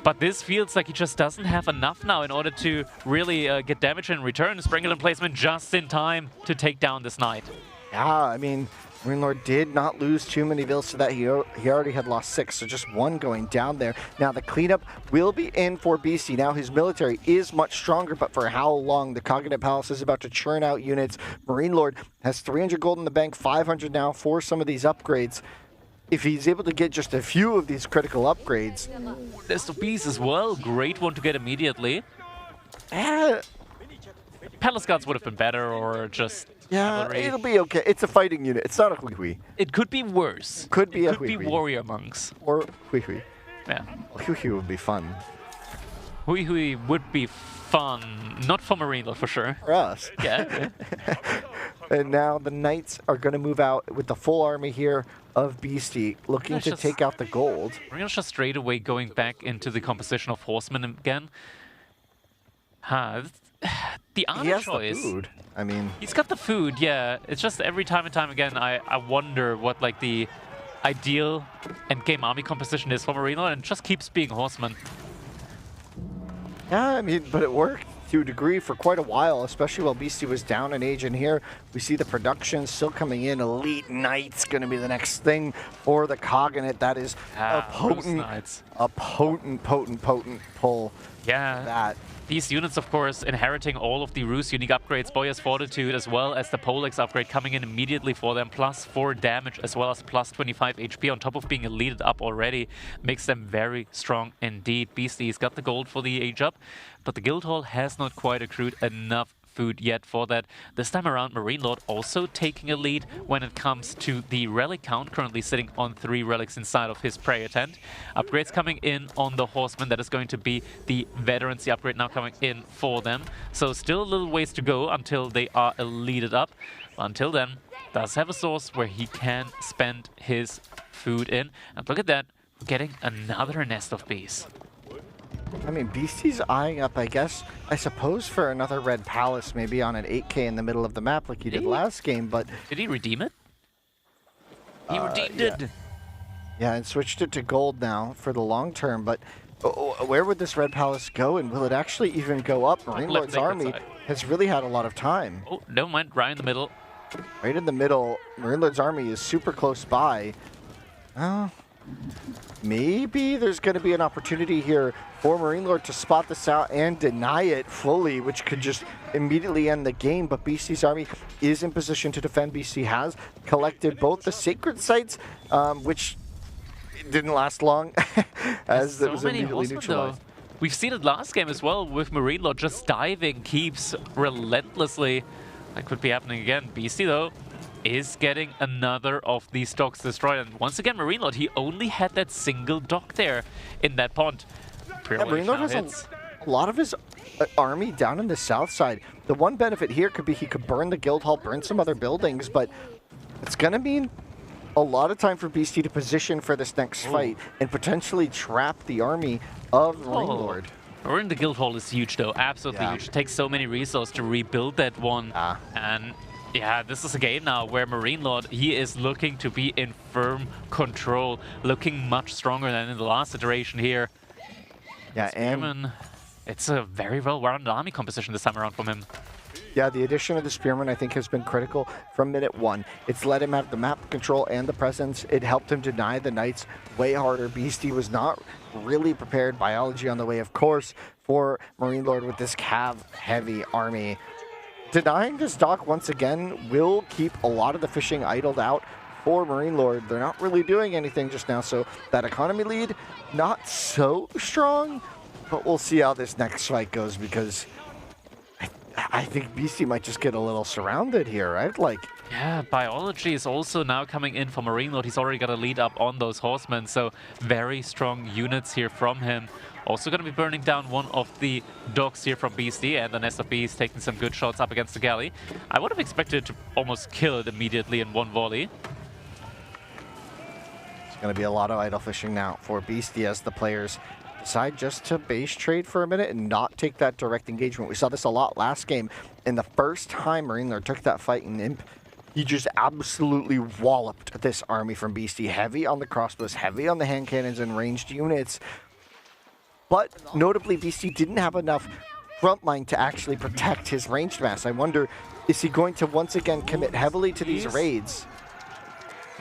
But this feels like he just doesn't have enough now in order to really get damage in return. Sprinkle placement just in time to take down this knight. Yeah, I mean, Marine Lord did not lose too many vills to that. He already had lost 6, so just 1 going down there. Now the cleanup will be in for BC. Now his military is much stronger, but for how long? The Cognate Palace is about to churn out units. Marine Lord has 300 gold in the bank, 500 now for some of these upgrades. If he's able to get just a few of these critical upgrades. There's the piece as well. Great one to get immediately. Palace Guards would have been better, or just Yeah, cavalry. it'll be okay. It's a fighting unit. It's not a hui-hui. It could be worse. Could be it a could be hui-hui. warrior monks. Or hui-hui. Yeah. Hui-hui would be fun. Hui would be fun, not for Marine Lord for sure. For us. Yeah. And now the Knights are going to move out with the full army here of Beastyqt, looking to take out the gold. Marine Lord's just straight away going back into the composition of horsemen again. The He has choice. the food. I mean, He's got the food, yeah. It's just every time and time again, I wonder what like the ideal endgame army composition is for Marine Lord, and it just keeps being horsemen. yeah, I mean, but it worked to a degree for quite a while, especially while Beasty was down in age. And here we see the production still coming in. Elite Knights going to be the next thing for the Cognate. That is a potent pull. Yeah. That. These units, of course, inheriting all of the Ruse unique upgrades, Boyer's Fortitude, as well as the Polex upgrade coming in immediately for them, +4 damage, as well as +25 HP on top of being elite up already, makes them very strong indeed. Beasty's got the gold for the age up, but the Guildhall has not quite accrued enough food yet for that. This time around, Marine Lord also taking a lead when it comes to the relic count, currently sitting on 3 relics inside of his prayer tent. Upgrades coming in on the horsemen. That is going to be the veterancy upgrade now coming in for them. So still a little ways to go until they are elited up. Until then, does have a source where he can spend his food in. And look at that, getting another nest of bees. I mean, Beasty's eyeing up, I suppose, for another red palace, maybe on an 8K in the middle of the map like he did last game, but... Did he redeem it? He redeemed it! Yeah, and switched it to gold now for the long term, but where would this red palace go, and will it actually even go up? Marine Lord's army has really had a lot of time. Oh, never mind, right in the middle. Right in the middle, Marine Lord's army is super close by. Maybe there's going to be an opportunity here for Marine Lord to spot this out and deny it fully, which could just immediately end the game. But BC's army is in position to defend. BC has collected both the sacred sites, which didn't last long, as it was immediately neutralized. We've seen it last game as well with Marine Lord just diving keeps relentlessly. That could be happening again. BC though is getting another of these docks destroyed. And once again, Marine Lord, he only had that single dock there in that pond. Yeah, Marine Lord has a lot of his army down in the south side. The one benefit here could be he could burn the Guildhall, burn some other buildings, but it's going to mean a lot of time for Beasty to position for this next fight and potentially trap the army of Marine Lord. Burn the Guildhall is huge though, absolutely huge. It takes so many resources to rebuild that one. And yeah, this is a game now where Marine Lord, he is looking to be in firm control, looking much stronger than in the last iteration here. Yeah, and it's a very well-rounded army composition this time around from him. Yeah, the addition of the Spearman, I think, has been critical from minute 1. It's let him have the map control and the presence. It helped him deny the Knights way harder. Beasty was not really prepared. Biology on the way, of course, for Marine Lord with this cav-heavy army. Denying this dock once again will keep a lot of the fishing idled out for Marine Lord. They're not really doing anything just now, so that economy lead, not so strong, but we'll see how this next fight goes, because I think BC might just get a little surrounded here, right? Like, yeah, biology is also now coming in for Marine Lord. He's already got a lead up on those horsemen, so very strong units here from him. Also going to be burning down one of the docks here from BC, and the Nest of Bees taking some good shots up against the galley. I would have expected to almost kill it immediately in one volley. It's going to be a lot of idle fishing now for Beasty as the players decide just to base trade for a minute and not take that direct engagement. We saw this a lot last game. In the first time Marine Lord took that fight in Imp, he just absolutely walloped this army from Beasty. Heavy on the crossbows, heavy on the hand cannons and ranged units. But notably, Beasty didn't have enough frontline to actually protect his ranged mass. I wonder, is he going to once again commit heavily to these raids?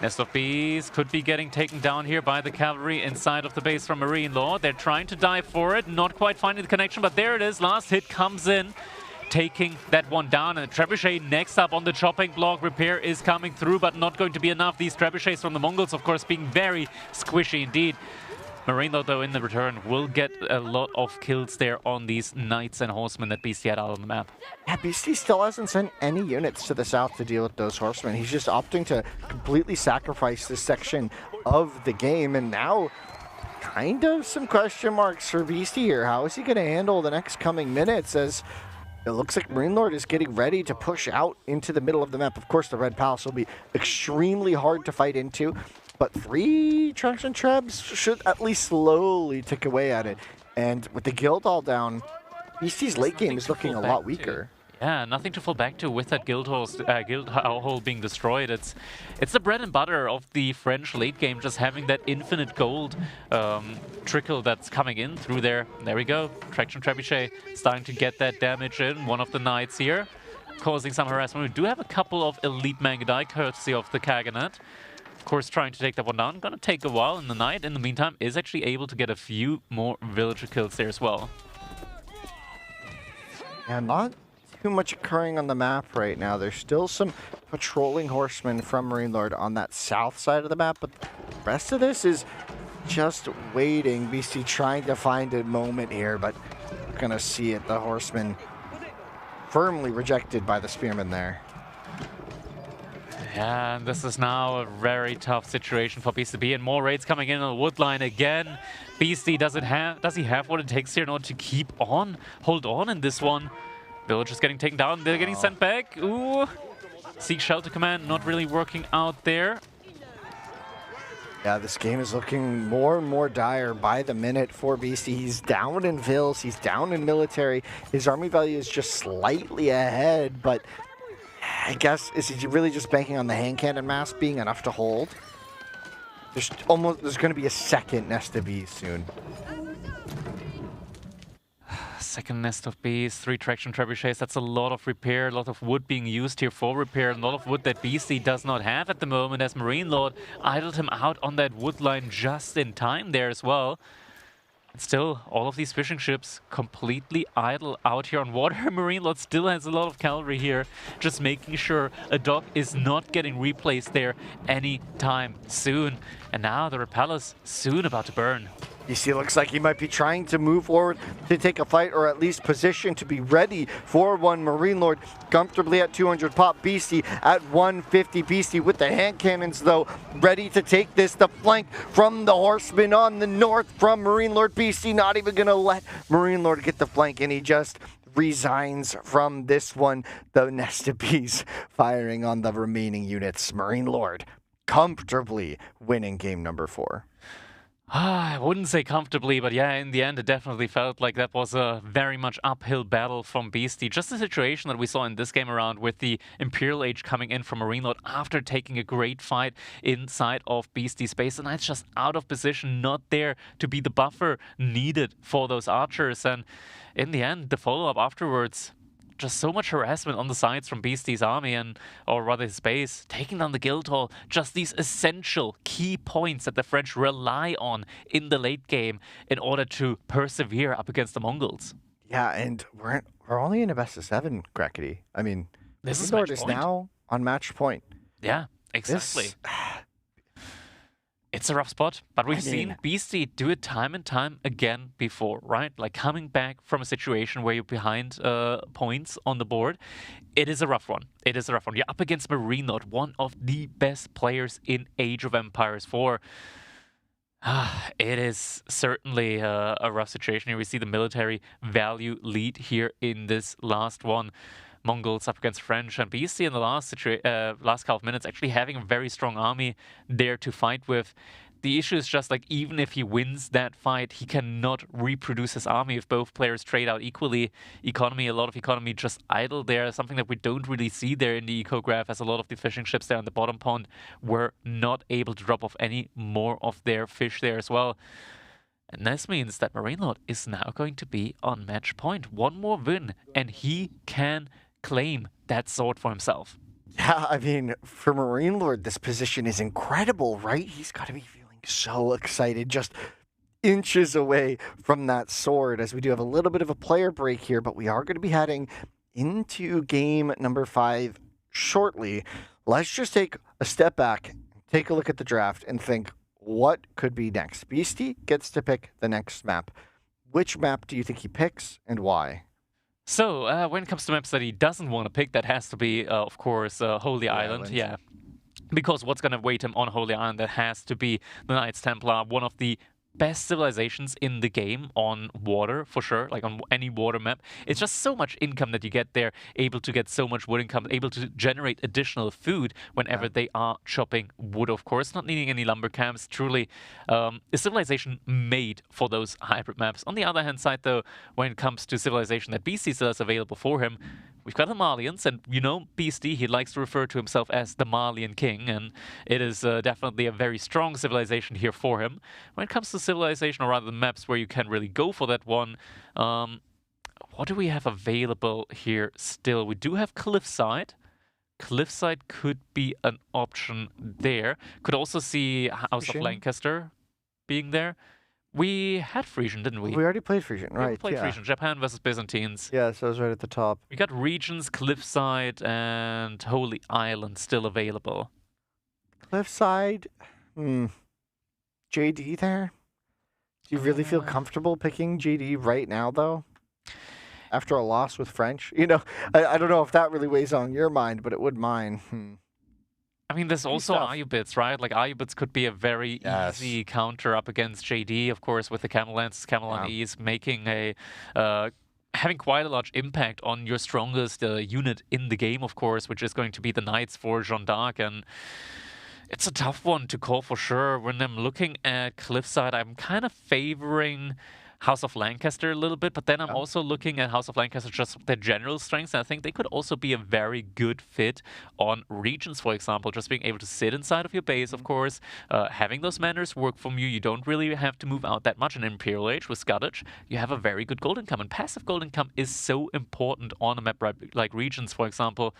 Nest of Bees could be getting taken down here by the cavalry inside of the base from Marine Lord. They're trying to dive for it, not quite finding the connection, but there it is. Last hit comes in, taking that one down. And Trebuchet next up on the chopping block. Repair is coming through, but not going to be enough. These Trebuchets from the Mongols, of course, being very squishy indeed. Marine Lord, though, in the return, will get a lot of kills there on these Knights and Horsemen that Beasty had out on the map. Yeah, Beasty still hasn't sent any units to the south to deal with those Horsemen. He's just opting to completely sacrifice this section of the game, and now kind of some question marks for Beasty here. How is he going to handle the next coming minutes, as it looks like Marine Lord is getting ready to push out into the middle of the map. Of course, the Red Palace will be extremely hard to fight into, but 3 Traction Trebs should at least slowly tick away at it. And with the Guild all down, Beasty's late game is looking a lot weaker. Yeah, nothing to fall back to with that guild hole being destroyed. It's the bread and butter of the French late game, just having that infinite gold trickle that's coming in through there. There we go. Traction Trebuchet starting to get that damage in. One of the Knights here causing some harassment. We do have a couple of elite Mangudai courtesy of the Kaganet. Of course, trying to take that one down. Gonna take a while, and the Knight, in the meantime, is actually able to get a few more villager kills there as well. Yeah, not too much occurring on the map right now. There's still some patrolling Horsemen from Marine Lord on that south side of the map, but the rest of this is just waiting. Beasty trying to find a moment here, but we're gonna see it. The Horsemen firmly rejected by the Spearmen there. Yeah, and this is now a very tough situation for Beastyqt, and more raids coming in on the wood line again. Beasty does he have what it takes here in order to keep on, hold on in this one? Villagers getting taken down, they're getting sent back. Ooh, Seek Shelter Command not really working out there. Yeah, this game is looking more and more dire by the minute for Beasty. He's down in Vills, he's down in military. His army value is just slightly ahead, but I guess, is he really just banking on the hand cannon mass being enough to hold? There's going to be a second nest of bees soon. Second nest of bees, 3 Traction Trebuchets. That's a lot of repair, a lot of wood being used here for repair, a lot of wood that Beasty does not have at the moment, as Marine Lord idled him out on that wood line just in time there as well. And still, all of these fishing ships completely idle out here on water. Marine Lord still has a lot of cavalry here, just making sure a dock is not getting replaced there anytime soon. And now the Repellers soon about to burn. Beasty looks like he might be trying to move forward to take a fight, or at least position to be ready for one. Marine Lord comfortably at 200 pop. Beasty at 150. Beasty with the hand cannons, though, ready to take this. The flank from the Horsemen on the north from Marine Lord. Beasty not even going to let Marine Lord get the flank, and he just resigns from this one. The nest of bees firing on the remaining units. Marine Lord comfortably winning game number 4. I wouldn't say comfortably, but yeah, in the end, it definitely felt like that was a very much uphill battle from Beasty. Just the situation that we saw in this game around with the Imperial Age coming in from Marine Lord after taking a great fight inside of Beasty space. And it's just out of position, not there to be the buffer needed for those archers. And in the end, the follow-up afterwards, just so much harassment on the sides from Beasty's army, or rather his base, taking down the Guildhall. Just these essential key points that the French rely on in the late game in order to persevere up against the Mongols. Yeah, and we're only in a best of 7, Crackety. I mean, this is now on match point. Yeah, exactly. It's a rough spot, but we've seen Beasty do it time and time again before, right? Like coming back from a situation where you're behind points on the board. It is a rough one. It is a rough one. You're up against Marine Lord, one of the best players in Age of Empires 4. It is certainly a rough situation here. We see the military value lead here in this last one. Mongols up against French, and Beasty in the last couple of minutes actually having a very strong army there to fight with. The issue is just like, even if he wins that fight, he cannot reproduce his army if both players trade out equally. A lot of economy just idle there, something that we don't really see there in the eco graph, as a lot of the fishing ships there on the bottom pond were not able to drop off any more of their fish there as well. And this means that Marine Lord is now going to be on match point. One more win, and he can claim that sword for himself. Yeah, I mean, for Marine Lord, this position is incredible, right? He's got to be feeling so excited, just inches away from that sword, as we do have a little bit of a player break here, but we are going to be heading into game number 5 shortly. Let's just take a step back, take a look at the draft, and think, what could be next. Beasty gets to pick the next map. Which map do you think he picks and why? So, when it comes to maps that he doesn't want to pick, that has to be, of course, Holy Island. Yeah. Because what's going to wait him on Holy Island, that has to be the Knights Templar, one of the best civilizations in the game on water, for sure, like on any water map. It's just so much income that you get there, able to get so much wood income, able to generate additional food whenever they are chopping wood, of course, not needing any lumber camps. Truly a civilization made for those hybrid maps. On the other hand side, though, when it comes to civilization that BC still has available for him, we've got the Malians, and you know, Beasty, he likes to refer to himself as the Malian king, and it is definitely a very strong civilization here for him. When it comes to civilization, or rather the maps where you can really go for that one, what do we have available here still? We do have Cliffside. Cliffside could be an option there. Could also see House of Lancaster being there. We had Frisian, didn't we? We already played Frisian, right? We played Frisian, Japan versus Byzantines. Yeah, so it was right at the top. We got Regions, Cliffside, and Holy Island still available. Cliffside, JD there? Do you really feel comfortable picking JD right now, though? After a loss with French? You know, I don't know if that really weighs on your mind, but it would mine. I mean, there's also Ayubits, right? Like, Ayubits could be a very easy counter up against JD, of course, with the Camel Lance, Camel on Ease, making a... having quite a large impact on your strongest unit in the game, of course, which is going to be the Knights for Jeanne d'Arc, and it's a tough one to call for sure. When I'm looking at Cliffside, I'm kind of favoring House of Lancaster a little bit, but then I'm also looking at House of Lancaster, just their general strengths, and I think they could also be a very good fit on Regions, for example, just being able to sit inside of your base, of course, having those manners work from you. You don't really have to move out that much. In Imperial Age with Scuttage, you have a very good gold income, and passive gold income is so important on a map like Regions, for example.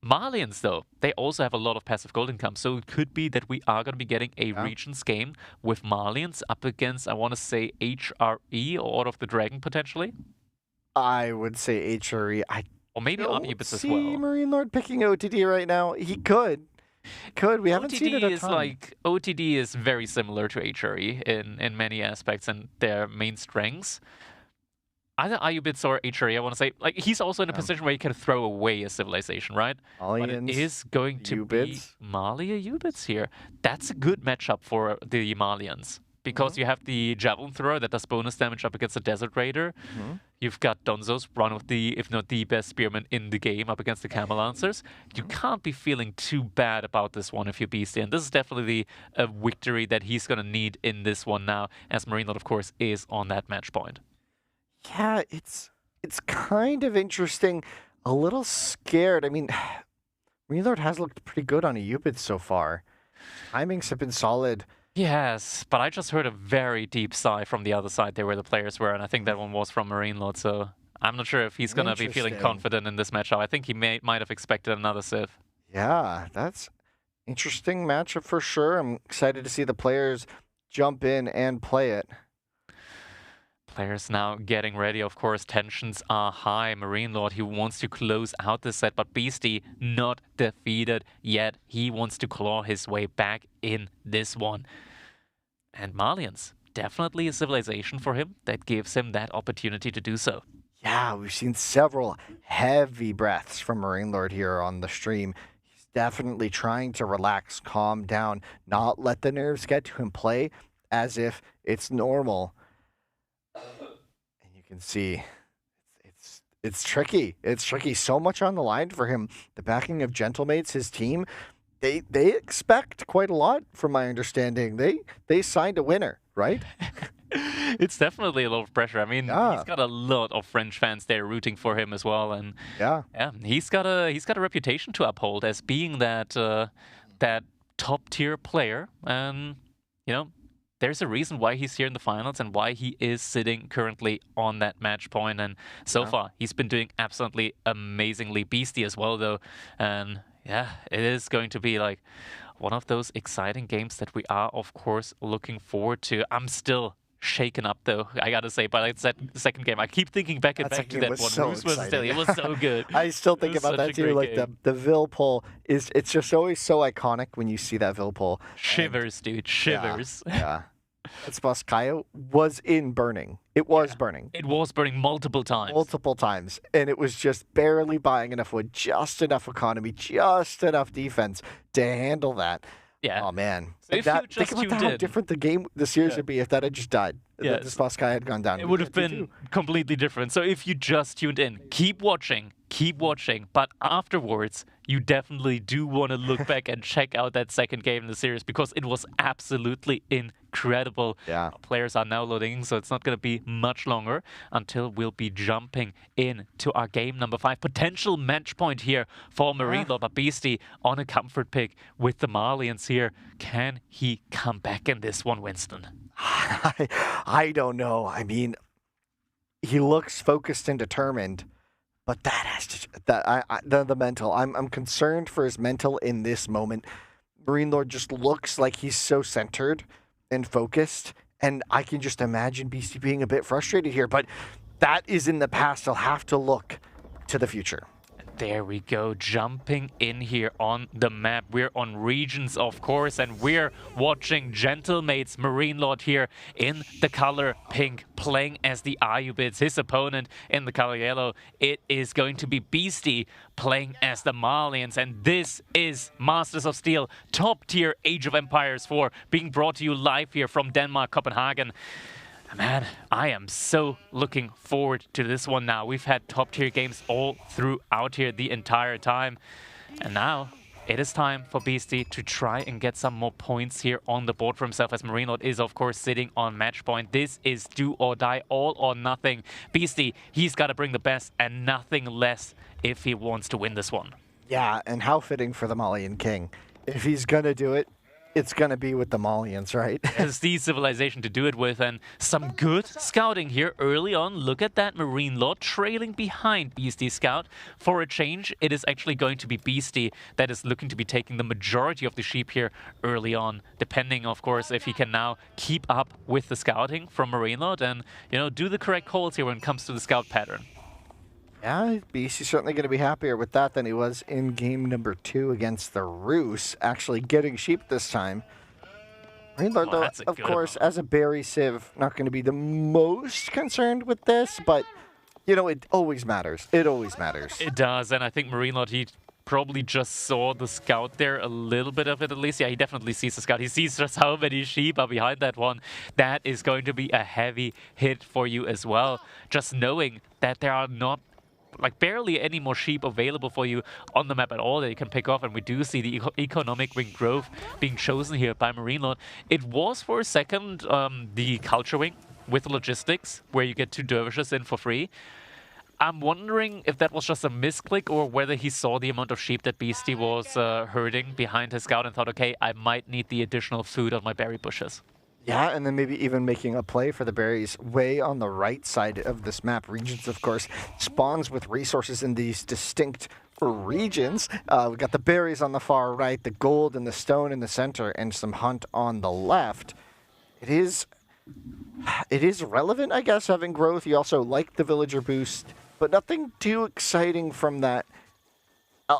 Malians, though, they also have a lot of passive gold income, so it could be that we are going to be getting a Regions game with Malians up against, I want to say, HRE or Order of the Dragon, potentially? I would say HRE. Or maybe Ayubits as well. Marine Lord picking OTD right now. He could. We haven't seen it a ton. OTD is very similar to HRE in many aspects and their main strengths. Either Ayubits or HRE, I want to say, like, he's also in a position where he can throw away a civilization, right? But it is going to be Mali Ayubits here. That's a good matchup for the Malians, because you have the Javelin Thrower that does bonus damage up against the Desert Raider. You've got Donzo's, one of the, if not the best spearmen in the game, up against the Camel Lancers. You can't be feeling too bad about this one if you're Beasty, and this is definitely a victory that he's going to need in this one now, as Marine Lord, of course, is on that match point. Yeah, it's kind of interesting. A little scared. I mean, Marine Lord has looked pretty good on Ayubits so far. Timings have been solid. Yes, but I just heard a very deep sigh from the other side there where the players were, and I think that one was from Marine Lord, so I'm not sure if he's going to be feeling confident in this matchup. I think he might have expected another Civ. Yeah, that's interesting matchup for sure. I'm excited to see the players jump in and play it. Players now getting ready, of course, tensions are high. Marine Lord, he wants to close out the set, but Beasty not defeated yet. He wants to claw his way back in this one. And Malians, definitely a civilization for him that gives him that opportunity to do so. Yeah, we've seen several heavy breaths from Marine Lord here on the stream. He's definitely trying to relax, calm down, not let the nerves get to him, play as if it's normal. And you can see it's tricky. It's tricky. So much on the line for him. The backing of Gentlemates, his team, they expect quite a lot from my understanding. They signed a winner, right? It's definitely a lot of pressure. I mean, he's got a lot of French fans there rooting for him as well, and he's got a reputation to uphold as being that that top tier player, and you know, there's a reason why he's here in the finals and why he is sitting currently on that match point. And so far, he's been doing absolutely amazingly. Beasty as well, though. And yeah, it is going to be like one of those exciting games that we are, of course, looking forward to. I'm still shaken up, though, I gotta say, by like that second game. I keep thinking back to that one. So Roos versus Daly. It was so good. I still think It was about such that a too. great Like game. the Vil pull it's just always so iconic when you see that Vil pull. Shivers, dude. Shivers. Yeah. Beastyqt was in burning. It was burning. It was burning multiple times. Multiple times. And it was just barely buying enough wood, just enough economy, just enough defense to handle that. Yeah. Oh man. So if that, you just think about tuned how in, different the series would be if that had just died. Yeah, If this Beastyqt had gone down. it would have been completely different. So if you just tuned in, keep watching, but afterwards, you definitely do want to look back and check out that second game in the series because it was absolutely incredible. Yeah. Players are now loading, so it's not going to be much longer until we'll be jumping into our game number 5. Potential match point here for Marine Lord, but Beasty on a comfort pick with the Malians here. Can he come back in this one, Winston? I don't know. I mean, he looks focused and determined, but that has to the mental. I'm concerned for his mental in this moment. Marine Lord just looks like he's so centered and focused, and I can just imagine Beasty being a bit frustrated here. But that is in the past. He'll have to look to the future. There we go, jumping in here on the map. We're on regions, of course, and we're watching Gentlemates Marine Lord here in the color pink, playing as the Ayubids. His opponent in the color yellow, it is going to be Beasty playing as the Malians. And this is Masters of Steel, top tier Age of Empires 4, being brought to you live here from Denmark, Copenhagen. Man, I am so looking forward to this one now. We've had top-tier games all throughout here the entire time. And now it is time for Beasty to try and get some more points here on the board for himself, as Marine Lord is, of course, sitting on match point. This is do or die, all or nothing. Beasty, he's got to bring the best and nothing less if he wants to win this one. Yeah, and how fitting for the Malian King. If he's going to do it, it's going to be with the Malians, right? Has the civilization to do it with, and some good scouting here early on. Look at that Marine Lord trailing behind Beastyqt. For a change, it is actually going to be Beasty that is looking to be taking the majority of the sheep here early on, depending, of course, if he can now keep up with the scouting from Marine Lord and, you know, do the correct calls here when it comes to the scout pattern. Yeah, Beasty's certainly going to be happier with that than he was in game number 2 against the Roos, actually getting sheep this time. Marine Lord, though, of course, as a berry civ, not going to be the most concerned with this, but, you know, it always matters. It always matters. It does, and I think Marine Lord, he probably just saw the scout there, a little bit of it at least. Yeah, he definitely sees the scout. He sees just how many sheep are behind that one. That is going to be a heavy hit for you as well. Just knowing that there are not like barely any more sheep available for you on the map at all that you can pick off, and we do see the economic wing growth being chosen here by Marine Lord. It was for a second the culture wing with logistics, where you get 2 dervishes in for free. I'm wondering if that was just a misclick or whether he saw the amount of sheep that Beasty was herding behind his scout and thought, okay, I might need the additional food on my berry bushes. Yeah, and then maybe even making a play for the berries way on the right side of this map. Regions, of course, spawns with resources in these distinct regions. We've got the berries on the far right, the gold and the stone in the center, and some hunt on the left. It is relevant, I guess, having growth. You also like the villager boost, but nothing too exciting from that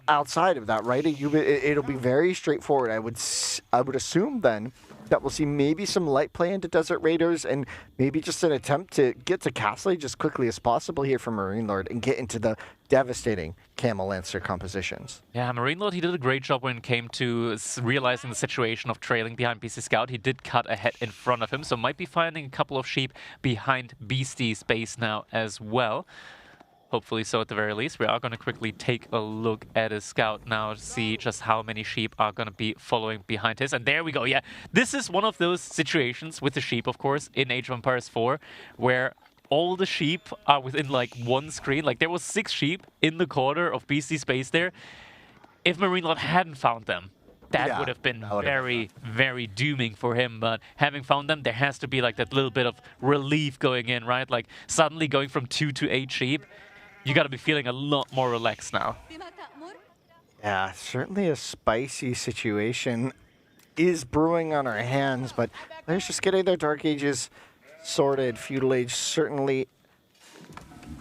outside of that, right? It'll be very straightforward. I would assume then that we'll see maybe some light play into Desert Raiders and maybe just an attempt to get to Castle Age as quickly as possible here from Marine Lord and get into the devastating Camel Lancer compositions. Yeah, Marine Lord, he did a great job when it came to realizing the situation of trailing behind Beastyqt. He did cut ahead in front of him, so might be finding a couple of sheep behind Beasty's base now as well. Hopefully so at the very least. We are going to quickly take a look at his scout now to see just how many sheep are going to be following behind his. And there we go. Yeah, this is one of those situations with the sheep, of course, in Age of Empires 4, where all the sheep are within like one screen. Like there was 6 sheep in the corner of Beasty's space there. If Marine Lord hadn't found them, that would have been very, very dooming for him. But having found them, there has to be like that little bit of relief going in, right? Like suddenly going from 2 to 8 sheep. You got to be feeling a lot more relaxed now. Yeah, certainly a spicy situation is brewing on our hands, but they're just getting their Dark Ages sorted. Feudal Age certainly...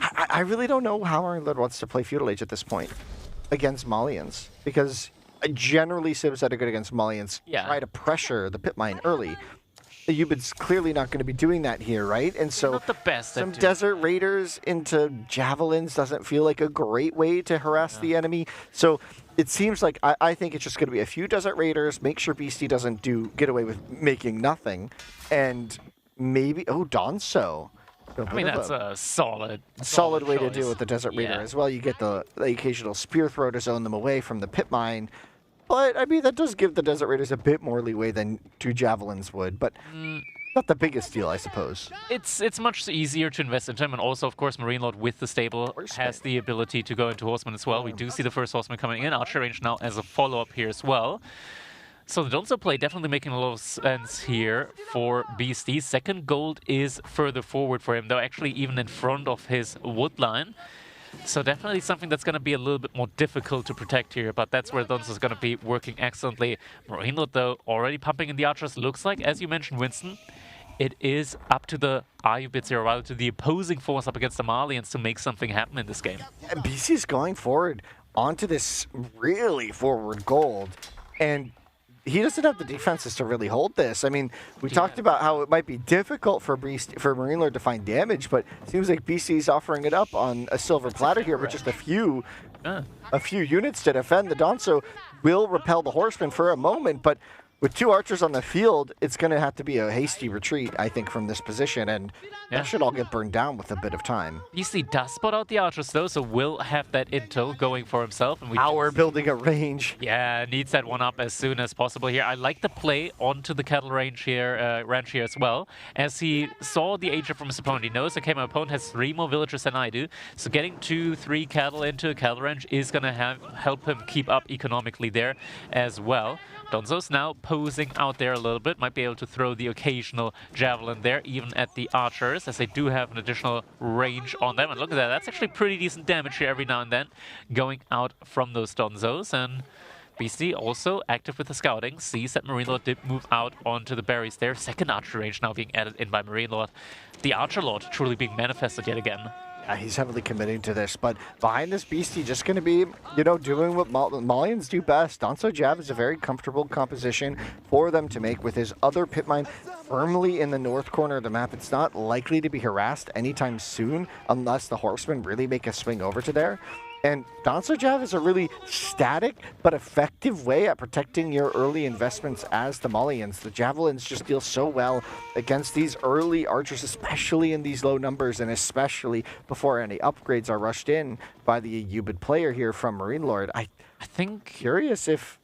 I really don't know how Marine Lord wants to play Feudal Age at this point against Malians, because generally Sims that are good against Malians try to pressure the pit mine early. Ubid's clearly not going to be doing that here, right? And so not the best some Desert Raiders into Javelins doesn't feel like a great way to harass the enemy. So it seems like I think it's just going to be a few Desert Raiders, make sure Beasty doesn't get away with making nothing, and maybe, Donso. I mean, that's a solid way to choice. deal with the Desert Raider as well. You get the occasional Spear Throw to zone them away from the pit mine. But, I mean, that does give the Desert Raiders a bit more leeway than 2 Javelins would. But not the biggest deal, I suppose. It's much easier to invest in him. And also, of course, Marine Lord with the stable has the ability to go into Horseman as well. We do see the first Horseman coming in. Archer range now as a follow-up here as well. So the Donso play definitely making a lot of sense here for Beasty. Second gold is further forward for him, though actually even in front of his wood line. So definitely something that's going to be a little bit more difficult to protect here, but that's where Donso is going to be working excellently. Marine Lord, though, already pumping in the archers. Looks like, as you mentioned, Winston, it is up to the Ayubids here, or rather to the opposing force up against the Malians to make something happen in this game. And BC's going forward onto this really forward gold, and he doesn't have the defenses to really hold this. I mean, we talked about how it might be difficult for Marine Lord to find damage, but it seems like BC's offering it up on a silver platter here with just a few units to defend. The Donso will repel the Horseman for a moment, but with 2 archers on the field, it's going to have to be a hasty retreat, I think, from this position, and that should all get burned down with a bit of time. Beasty does spot out the archers, though, so will have that intel going for himself. And we're building a range. Yeah, needs that one up as soon as possible here. I like the play onto the cattle ranch here as well, as he saw the agent from his opponent. He knows, okay, my opponent has 3 more villagers than I do, so getting 2-3 cattle into a cattle ranch is going to help him keep up economically there as well. Donzo's now posing out there a little bit, might be able to throw the occasional javelin there, even at the archers, as they do have an additional range on them. And look at that, that's actually pretty decent damage here every now and then, going out from those Donzos. And Beasty also active with the scouting, sees that Marine Lord did move out onto the berries there. Second archer range now being added in by Marine Lord. The Archer Lord truly being manifested yet again. Yeah, he's heavily committing to this, but behind this Beasty just going to be, doing what Malians do best. Donso Jab is a very comfortable composition for them to make with his other pit mine firmly in the north corner of the map. It's not likely to be harassed anytime soon unless the Horsemen really make a swing over to there. And Donso Jab is a really static but effective way at protecting your early investments as the Malians. The Javelins just deal so well against these early archers, especially in these low numbers, and especially before any upgrades are rushed in by the Ubid player here from Marine Lord. I think curious if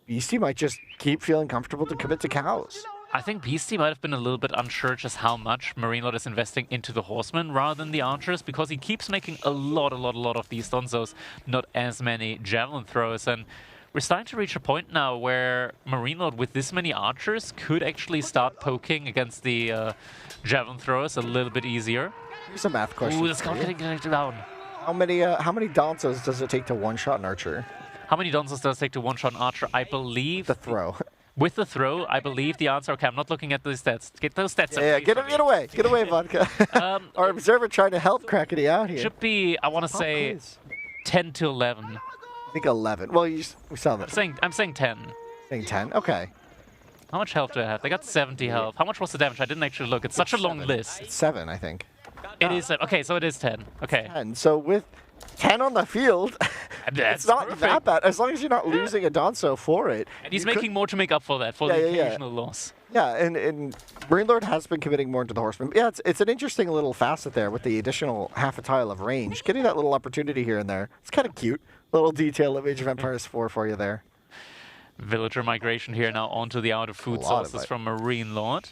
Beasty might just keep feeling comfortable to commit to cows. I think Beasty might have been a little bit unsure just how much Marine Lord is investing into the Horsemen rather than the Archers, because he keeps making a lot of these Donzos, not as many Javelin throws. And we're starting to reach a point now where Marine Lord, with this many Archers, could actually start poking against the Javelin throwers a little bit easier. Here's a math question. Ooh, the scout getting down. How many Donzos does it take to one-shot an Archer? How many Donzos does it take to one-shot an Archer? I believe... The throw. With the throw, I believe the answer... Okay, I'm not looking at the stats. Get those stats. Yeah, get away, Vodka. Our observer trying to help Crackety out here. Should be, I want to say, 10 to 11. I think 11. Well, we saw that. I'm saying 10. Saying 10? Okay. How much health do I have? They got 70 health. How much was the damage? I didn't actually look. It's such a long list. It's 7, I think. It is 7. Okay, so it is 10. Okay. 10. So with 10 on the field, it's not that bad, as long as you're not losing a Donso for it. And he's making more to make up for that, for the occasional loss. Yeah, and Marine Lord has been committing more into the Horseman. Yeah, it's an interesting little facet there with the additional half a tile of range. Getting that little opportunity here and there. It's kind of cute. Little detail of Age of Empires 4 for you there. Villager migration here now onto the outer food sources from Marine Lord.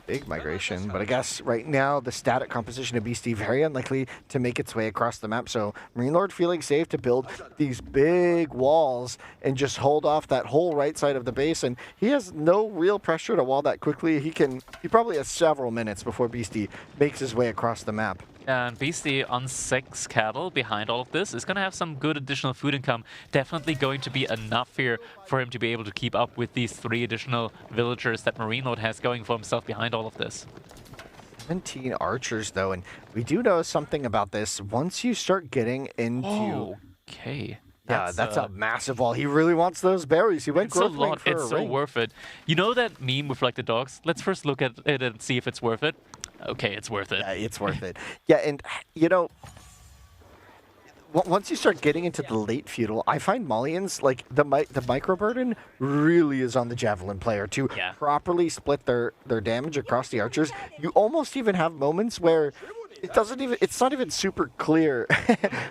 Big migration, but I guess right now the static composition of Beasty very unlikely to make its way across the map. So Marine Lord feeling safe to build these big walls and just hold off that whole right side of the base. And he has no real pressure to wall that quickly. He probably has several minutes before Beasty makes his way across the map. And Beasty on 6 cattle behind all of this is going to have some good additional food income. Definitely going to be enough here for him to be able to keep up with these 3 additional villagers that Marine Lord has going for himself behind all of this. 17 archers, though, and we do know something about this. Once you start getting into... Okay. Yeah, that's a massive wall. He really wants those berries. He went growth wing for It's a so ring. worth it. You know that meme with like the dogs? Let's first look at it and see if it's worth it. Okay, it's worth it. Yeah, it's worth it. Yeah, and you know, once you start getting into the late feudal, I find Malians, like the micro burden really is on the javelin player to properly split their damage across the archers. You almost even have moments where it's not even super clear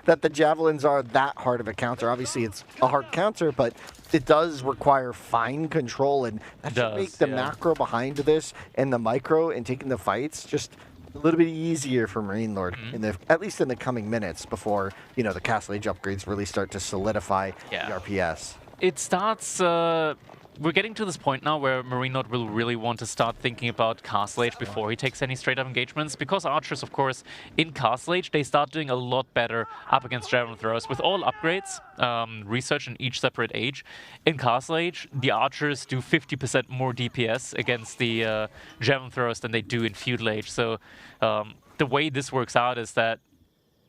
that the javelins are that hard of a counter. Obviously, it's a hard counter, but it does require fine control, and that should make the macro behind this and the micro and taking the fights just a little bit easier for Marine Lord, at least in the coming minutes before, you know, the Castle Age upgrades really start to solidify the RPS. It starts... we're getting to this point now where Marine Lord will really want to start thinking about Castle Age before he takes any straight-up engagements, because archers, of course, in Castle Age, they start doing a lot better up against javelin throwers. With all upgrades, research in each separate age, in Castle Age, the archers do 50% more DPS against the javelin throwers than they do in Feudal Age. So the way this works out is that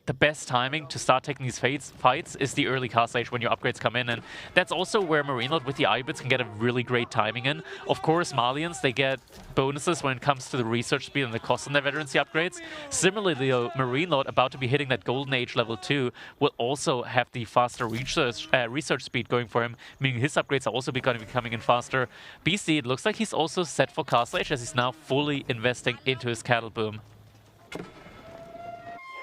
the best timing to start taking these fights is the early Castle Age when your upgrades come in, and that's also where Marine Lord with the IU bits can get a really great timing in. Of course, Malians, they get bonuses when it comes to the research speed and the cost on their veterancy upgrades. Similarly, though, Marine Lord, about to be hitting that Golden Age level 2, will also have the faster research speed going for him, meaning his upgrades are also going to be coming in faster. Beasty, it looks like he's also set for Castle Age, as he's now fully investing into his cattle boom.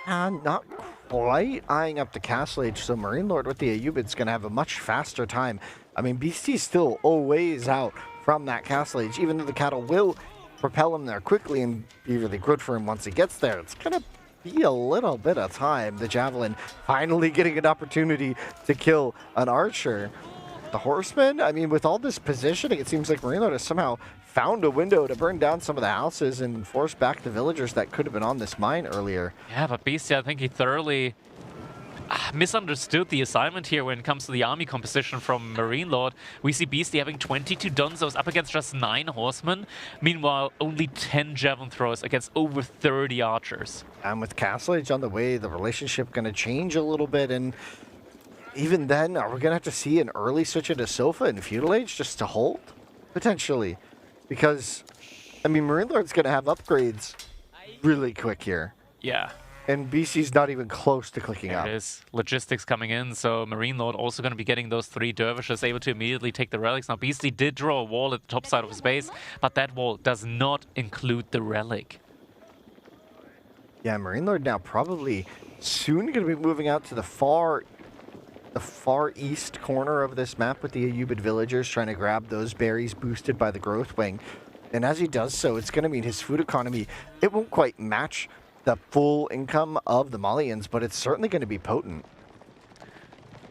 Not quite eyeing up the Castle Age, so Marine Lord with the Ayubid's going to have a much faster time. I mean, Beasty's still always out from that Castle Age, even though the cattle will propel him there quickly and be really good for him once he gets there. It's going to be a little bit of time. The Javelin finally getting an opportunity to kill an archer. The Horseman, I mean, with all this positioning, it seems like Marine Lord has somehow found a window to burn down some of the houses and force back the villagers that could have been on this mine earlier. Yeah, but Beasty, I think he thoroughly misunderstood the assignment here when it comes to the army composition from Marine Lord. We see Beasty having 22 Dunzos up against just 9 horsemen. Meanwhile, only 10 javelin throwers against over 30 archers. And with Castle Age on the way, the relationship going to change a little bit, and even then, are we going to have to see an early switch into Sofa in Feudal Age just to hold? Potentially. Because, I mean, Marine Lord's going to have upgrades really quick here. Yeah. And BC's not even close to clicking up. There it is. Logistics coming in, so Marine Lord also going to be getting those 3 dervishes, able to immediately take the relics. Now, Beasty did draw a wall at the top side of his base, but that wall does not include the relic. Yeah, Marine Lord now probably soon going to be moving out to the far east corner of this map with the Ayubid villagers, trying to grab those berries boosted by the growth wing. And as he does so, it's going to mean his food economy, it won't quite match the full income of the Malians, but it's certainly going to be potent.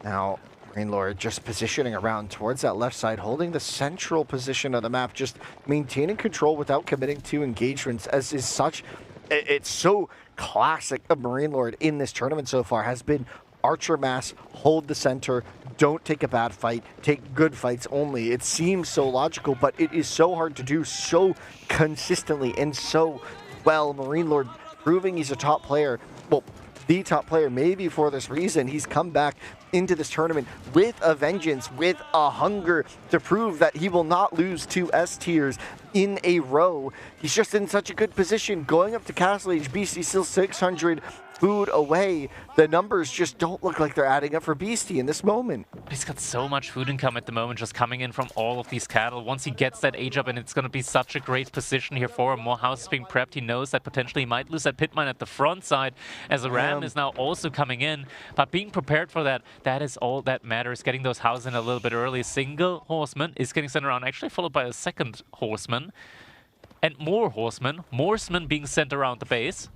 Now, Marine Lord just positioning around towards that left side, holding the central position of the map, just maintaining control without committing to engagements, as is such, it's so classic of Marine Lord in this tournament so far, has been Archer mass, hold the center, don't take a bad fight, take good fights only. It seems so logical, but it is so hard to do so consistently and so well. Marine Lord proving he's a top player, well, the top player maybe for this reason. He's come back into this tournament with a vengeance, with a hunger to prove that he will not lose 2 S tiers in a row. He's just in such a good position. Going up to Castle Age, BC still 600 food away. The numbers just don't look like they're adding up for Beasty in this moment. He's got so much food income at the moment, just coming in from all of these cattle. Once he gets that age up, and it's going to be such a great position here for him. More houses being prepped. He knows that potentially he might lose that pit mine at the front side, as the ram is now also coming in. But being prepared for that, that is all that matters. Getting those houses in a little bit early. Single horseman is getting sent around, actually followed by a second horseman. And more horsemen. Morsemen being sent around the base.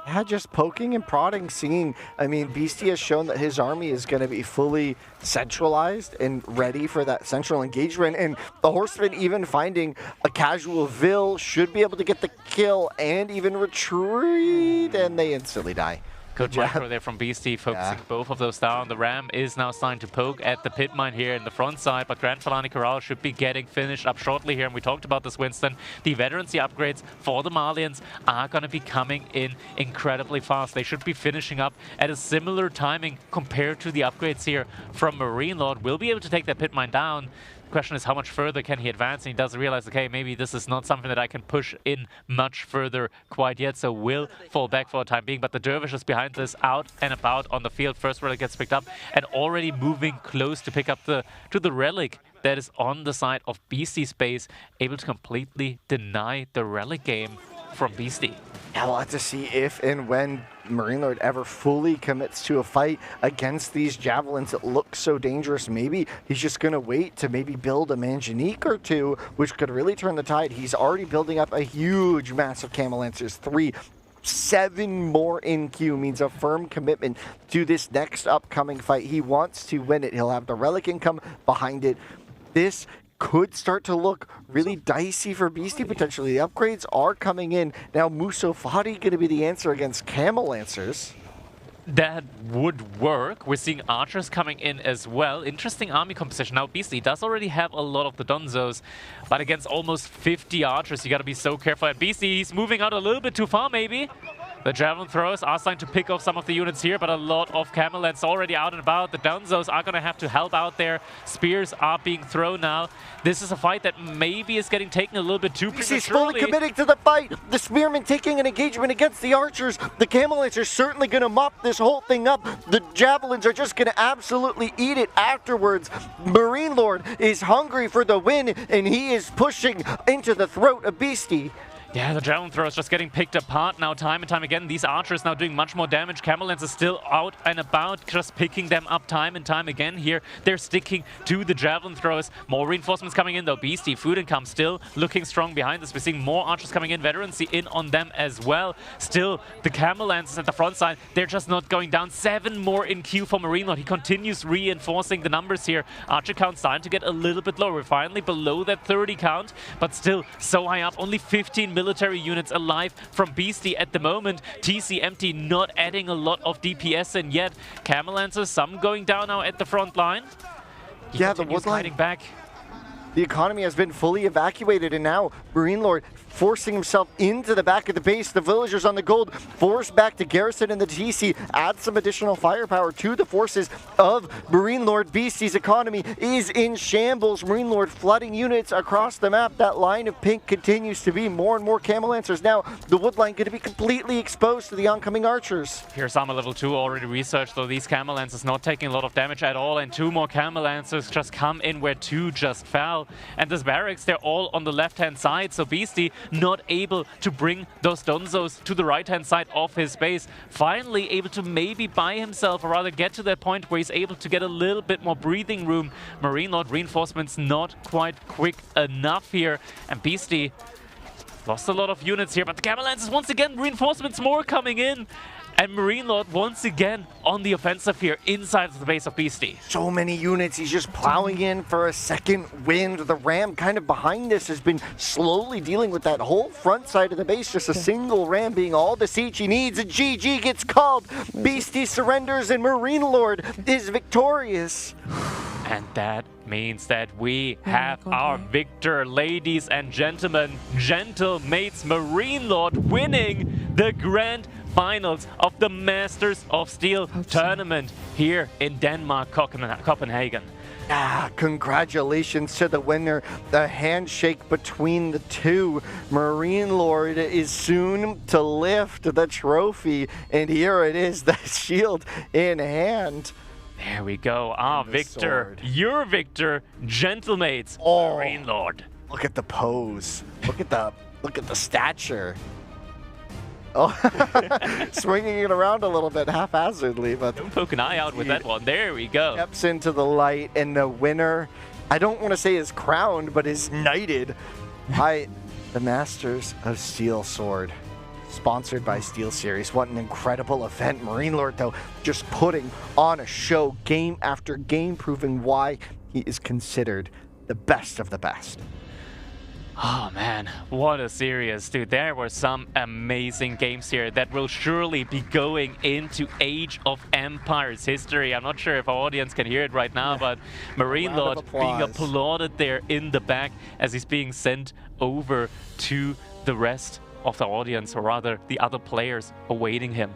Yeah, just poking and prodding, seeing. I mean, Beasty has shown that his army is going to be fully centralized and ready for that central engagement. And the Horsemen even finding a casual Vil should be able to get the kill and even retreat, and they instantly die. Good micro there from Beastyqt, focusing both of those down. The Ram is now starting to poke at the pit mine here in the front side, but Grand Falani Corral should be getting finished up shortly here, and we talked about this, Winston. The veterancy upgrades for the Malians are going to be coming in incredibly fast. They should be finishing up at a similar timing compared to the upgrades here from Marine Lord. Will be able to take that pit mine down. Question is, how much further can he advance? And he does realize, okay, maybe this is not something that I can push in much further quite yet, so will fall back for the time being. But the Dervish is behind this, out and about on the field. First relic gets picked up and already moving close to pick up the relic that is on the side of Beastyqt space, able to completely deny the relic game from Beastyqt. Yeah, we'll have to see if and when Marine Lord ever fully commits to a fight against these javelins that look so dangerous. Maybe he's just going to wait to maybe build a Manjanique or two, which could really turn the tide. He's already building up a huge mass of Camel Lancers, 3, 7 more in queue means a firm commitment to this next upcoming fight. He wants to win it. He'll have the relic income behind it. This could start to look really dicey for Beastyqt potentially. The upgrades are coming in. Now Musofati going to be the answer against Camel Lancers. That would work. We're seeing archers coming in as well. Interesting army composition. Now Beastyqt does already have a lot of the Donzos, but against almost 50 archers, you got to be so careful. And Beastyqt, he's moving out a little bit too far maybe. The Javelin throwers are starting to pick off some of the units here, but a lot of Camel Lance already out and about. The Dunzos are going to have to help out there. Spears are being thrown now. This is a fight that maybe is getting taken a little bit too prematurely. He's fully committing to the fight. The Spearmen taking an engagement against the Archers. The Camel Lance are certainly going to mop this whole thing up. The Javelins are just going to absolutely eat it afterwards. Marine Lord is hungry for the win, and he is pushing into the throat of Beastyqt. Yeah, the Javelin throw is just getting picked apart now time and time again. These archers now doing much more damage. Camel Lance is still out and about, just picking them up time and time again here. They're sticking to the Javelin throws. More reinforcements coming in though. Beastyqt, food income still looking strong behind us. We're seeing more archers coming in. Veterancy in on them as well. Still, the Camel Lances at the front side, they're just not going down. 7 more in queue for Marine Lord. He continues reinforcing the numbers here. Archer count starting to get a little bit lower. We're finally below that 30 count, but still so high up. Only 15 military units alive from Beastyqt at the moment. TCMT not adding a lot of DPS in yet. Camel Lancers, some going down now at the front line. Yeah, the woodline back. The economy has been fully evacuated, and now Marine Lord forcing himself into the back of the base. The villagers on the gold forced back to garrison in the TC, add some additional firepower to the forces of Marine Lord. Beastyqt's economy is in shambles. Marine Lord flooding units across the map. That line of pink continues to be more and more Camel Lancers. Now the woodline going to be completely exposed to the oncoming archers. Here's Armor level 2 already researched, though these Camel Lancers not taking a lot of damage at all, and 2 more Camel Lancers just come in where 2 just fell. And this barracks, they're all on the left-hand side, so Beastyqt not able to bring those Donzos to the right-hand side of his base. Finally able to maybe buy himself, or rather get to that point where he's able to get a little bit more breathing room. Marine Lord reinforcements not quite quick enough here, and Beastyqt lost a lot of units here, but the Camel Lancers once again, reinforcements more coming in. And Marine Lord once again on the offensive here inside of the base of Beastyqt. So many units, he's just plowing in for a second wind. The Ram kind of behind this has been slowly dealing with that whole front side of the base. Just a single Ram being all the siege he needs. A GG gets called. Beastyqt surrenders and Marine Lord is victorious. And that means that we have our victor, ladies and gentlemen. Gentle mates, Marine Lord winning the grand finals of the Masters of Steel tournament here in Denmark, Copenhagen. Congratulations to the winner. The handshake between the two. Marine Lord is soon to lift the trophy, and here it is, the shield in hand. There we go, our victor, your victor, gentlemates, Marine Lord. Look at the pose. Look at the stature. Oh, swinging it around a little bit haphazardly, but don't poke an eye out with that one. There we go. Steps into the light, and the winner, I don't want to say is crowned, but is knighted by the Masters of Steel Sword, sponsored by Steel Series. What an incredible event. Marine Lord, though, just putting on a show game after game, proving why he is considered the best of the best. Oh man, what a series, dude. There were some amazing games here that will surely be going into Age of Empires history. I'm not sure if our audience can hear it right now, but Marine Lord being applauded there in the back as he's being sent over to the rest of the audience, or rather the other players awaiting him.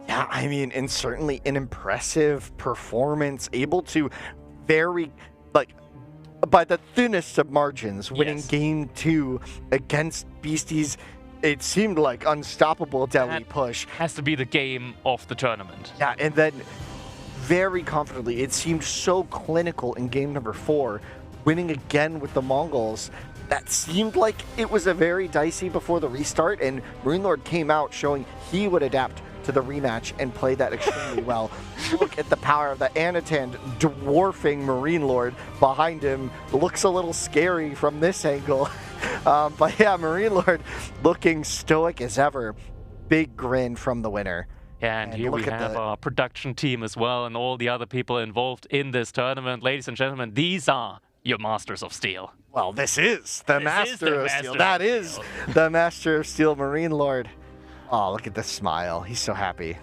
Yeah, I mean, and certainly an impressive performance, able to very, like, by the thinnest of margins, winning game 2 against Beasties. It seemed like unstoppable Delhi push. Has to be the game of the tournament. Yeah, and then very confidently, it seemed so clinical in game number 4, winning again with the Mongols. That seemed like it was a very dicey before the restart, and Marine Lord came out showing he would adapt to the rematch and play that extremely well. Look at the power of the Anatan dwarfing Marine Lord behind him. Looks a little scary from this angle. But yeah, Marine Lord looking stoic as ever. Big grin from the winner. Yeah, and here we have our production team as well and all the other people involved in this tournament. Ladies and gentlemen, these are your Masters of Steel. Well, this is the Master of Steel. That is the Master of Steel, Marine Lord. Oh, look at the smile. He's so happy.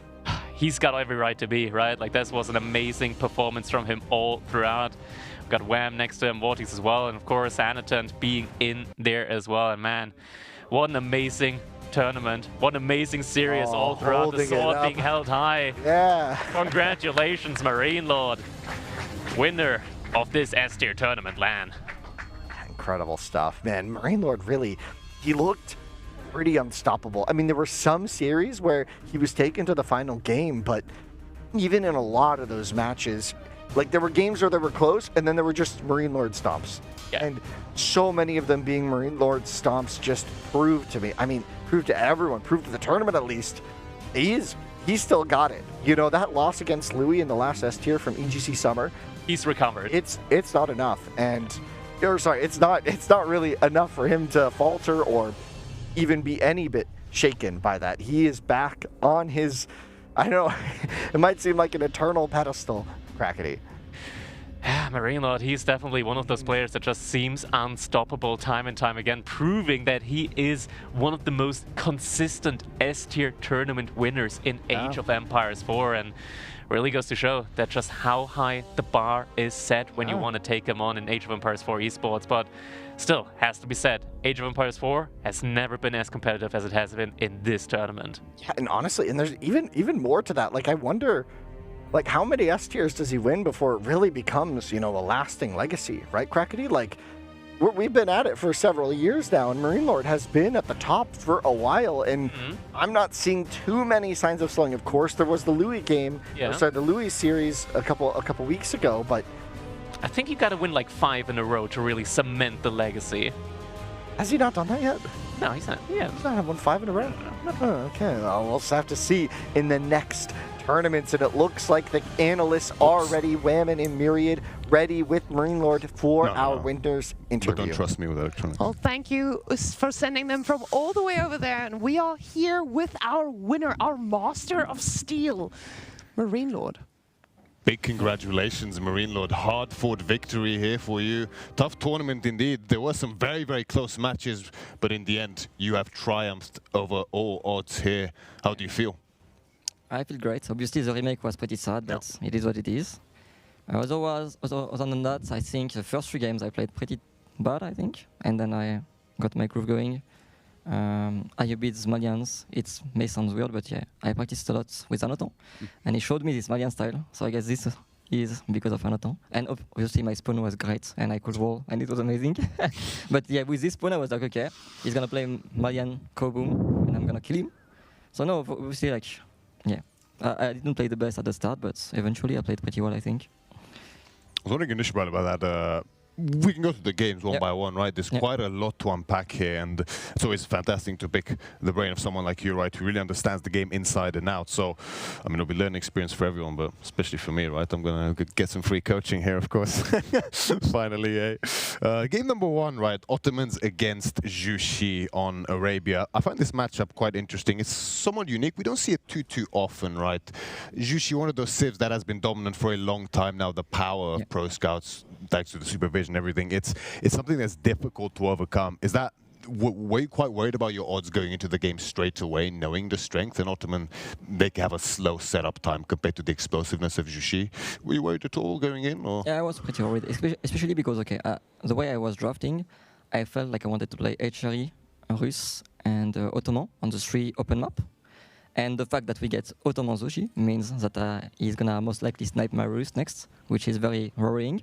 He's got every right to be, right? Like, this was an amazing performance from him all throughout. We've got Wham next to him, Vortex as well, and of course Anatant being in there as well. And man, what an amazing tournament. What an amazing series all throughout. The sword being held high. Yeah. Congratulations, Marine Lord. Winner of this S-tier tournament, LAN. Incredible stuff. Man, Marine Lord really, he looked pretty unstoppable. I mean, there were some series where he was taken to the final game, but even in a lot of those matches, like, there were games where they were close, and then there were just Marine Lord stomps. Yeah. And so many of them being Marine Lord stomps just proved to me, I mean, proved to everyone, proved to the tournament at least, he's still got it. You know, that loss against Louis in the last S-tier from EGC Summer, he's recovered. It's not enough, and, or sorry, it's not really enough for him to falter or even be any bit shaken by that. He is back on his, I know, it might seem like an eternal pedestal, Crackety. Yeah, Marine Lord, he's definitely one of those players that just seems unstoppable time and time again, proving that he is one of the most consistent S-tier tournament winners in Age of Empires 4, and really goes to show that just how high the bar is set when you want to take him on in Age of Empires 4 esports. But still, has to be said, Age of Empires 4 has never been as competitive as it has been in this tournament. Yeah, and honestly, and there's even more to that. Like, I wonder, like, how many S-tiers does he win before it really becomes, you know, a lasting legacy, right, Crackety? Like, we've been at it for several years now, and Marine Lord has been at the top for a while, and I'm not seeing too many signs of slowing. Of course, there was the Louis game, the Louis series a couple weeks ago, but I think you got to win like 5 in a row to really cement the legacy. Has he not done that yet? No, he's not. Yeah, he's not won 5 in a row. Oh, okay, well, we'll just have to see in the next tournaments, and it looks like the analysts are ready. Wham and Myriad ready with Marine Lord for our Winter's interview. But don't trust me with electronics. Well, thank you for sending them from all the way over there, and we are here with our winner, our Master of Steel, Marine Lord. Big congratulations, Marine Lord. Hard-fought victory here for you. Tough tournament indeed. There were some very, very close matches, but in the end, you have triumphed over all odds here. How do you feel? I feel great. Obviously, the remake was pretty sad, but it is what it is. Other than that, I think the first 3 games I played pretty bad, I think. And then I got my groove going. I beat Malians. It may sound weird, but yeah, I practiced a lot with Anatan. And he showed me this Malian style. So I guess this is because of Anatan. And obviously my spawn was great, and I could roll, and it was amazing. But yeah, with this spawn I was like, okay, he's gonna play Malian Koboom, and I'm gonna kill him. So no, obviously, like, yeah. I didn't play the best at the start, but eventually I played pretty well, I think. I was wondering initially about that. We can go through the games one by one, right? There's quite a lot to unpack here, and it's always fantastic to pick the brain of someone like you, right, who really understands the game inside and out. So, I mean, it'll be learning experience for everyone, but especially for me, right? I'm going to get some free coaching here, of course. Finally, eh? Game number 1, right? Ottomans against Jushi on Arabia. I find this matchup quite interesting. It's somewhat unique. We don't see it too often, right? Jushi, one of those civs that has been dominant for a long time now. The power of pro scouts, thanks to the supervision and everything, it's something that's difficult to overcome. Is that were you quite worried about your odds going into the game straight away, knowing the strength and Ottoman, they have a slow setup time compared to the explosiveness of Jushi? Were you worried at all going in? Or? Yeah, I was pretty worried, especially because, okay, the way I was drafting, I felt like I wanted to play HRE, Rus, and Ottoman on the 3 open map. And the fact that we get Ottoman Zushi means that he's gonna most likely snipe my Rus next, which is very worrying.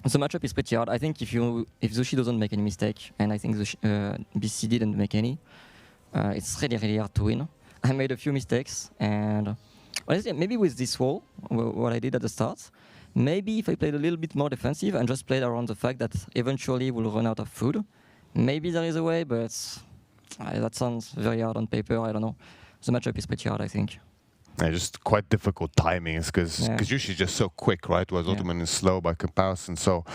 The matchup is pretty hard. I think if Zushi doesn't make any mistake, and I think BC didn't make any, it's really hard to win. I made a few mistakes, and honestly, maybe with this wall, what I did at the start, maybe if I played a little bit more defensive and just played around the fact that eventually we'll run out of food, maybe there is a way, but that sounds very hard on paper. I don't know. The matchup is pretty hard, I think. Yeah, just quite difficult timings because Jushi's just so quick, right? Whereas Ottoman is slow by comparison. So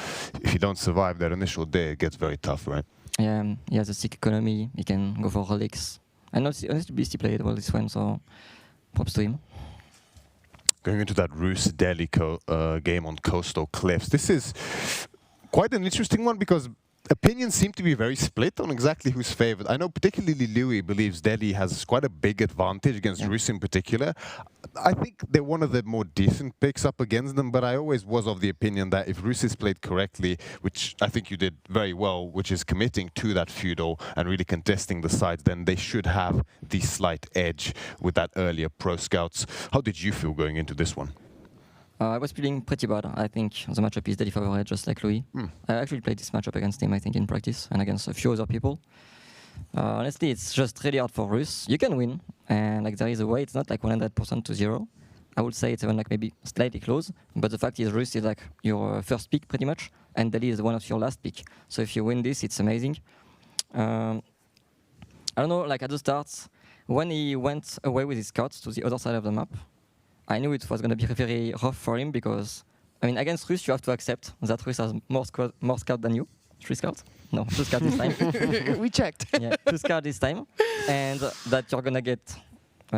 if you don't survive that initial day, it gets very tough, right? Yeah, he has a sick economy. He can go for relics. And honestly, Beasty played well this one, so props to him. Going into that Rus Delhi game on Coastal Cliffs, this is quite an interesting one because opinions seem to be very split on exactly who's favored. I know particularly Louis believes Delhi has quite a big advantage against Rus in particular. I think they're one of the more decent picks up against them, but I always was of the opinion that if Rus is played correctly, which I think you did very well, which is committing to that feudal and really contesting the sides, then they should have the slight edge with that earlier pro scouts. How did you feel going into this one? I was feeling pretty bad. I think the matchup is Delhi favorite, just like Louis. I actually played this matchup against him, I think, in practice and against a few other people. Honestly, it's just really hard for Rus. You can win, and like there is a way. It's not like 100% to 0. I would say it's even like maybe slightly close. But the fact is, Rus is like your first pick pretty much, and Delhi is one of your last pick. So if you win this, it's amazing. I don't know. Like at the start, when he went away with his scouts to the other side of the map, I knew it was going to be very rough for him because, I mean, against Rus, you have to accept that Rus has more scouts than you. 3 scouts? No, 2 scouts this time. We checked. Yeah, 2 scouts this time. And that you're going to get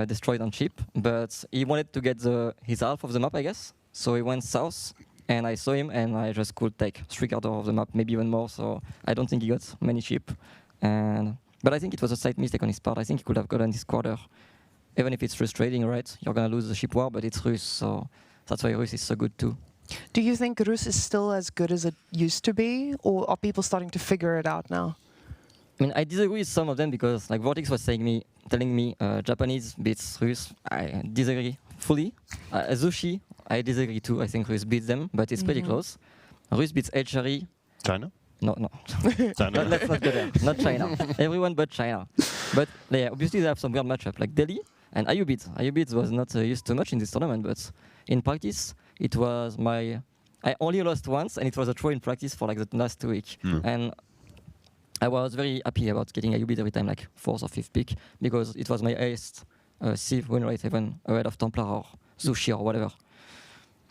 destroyed on chip. But he wanted to get his half of the map, I guess. So he went south, and I saw him, and I just could take 3/4 of the map, maybe even more. So I don't think he got many chip. But I think it was a slight mistake on his part. I think he could have gotten this quarter. Even if it's frustrating, right? You're going to lose the ship war, but it's Rus, so that's why Rus is so good too. Do you think Rus is still as good as it used to be, or are people starting to figure it out now? I mean, I disagree with some of them because, like, Vortex was telling me Japanese beats Rus. I disagree fully. Zushi, I disagree too. I think Rus beats them, but it's pretty close. Rus beats HRE. China? No. China. Let's not go there. Not China. Everyone but China. But yeah, obviously they have some weird matchup like Delhi and Ayubit. Ayubit was not used too much in this tournament, but in practice it was I only lost once, and it was a throw in practice for like the last 2 weeks. And I was very happy about getting Ayubit every time, like 4th or 5th pick, because it was my highest Civ win rate, even ahead of Templar or Zushi or whatever.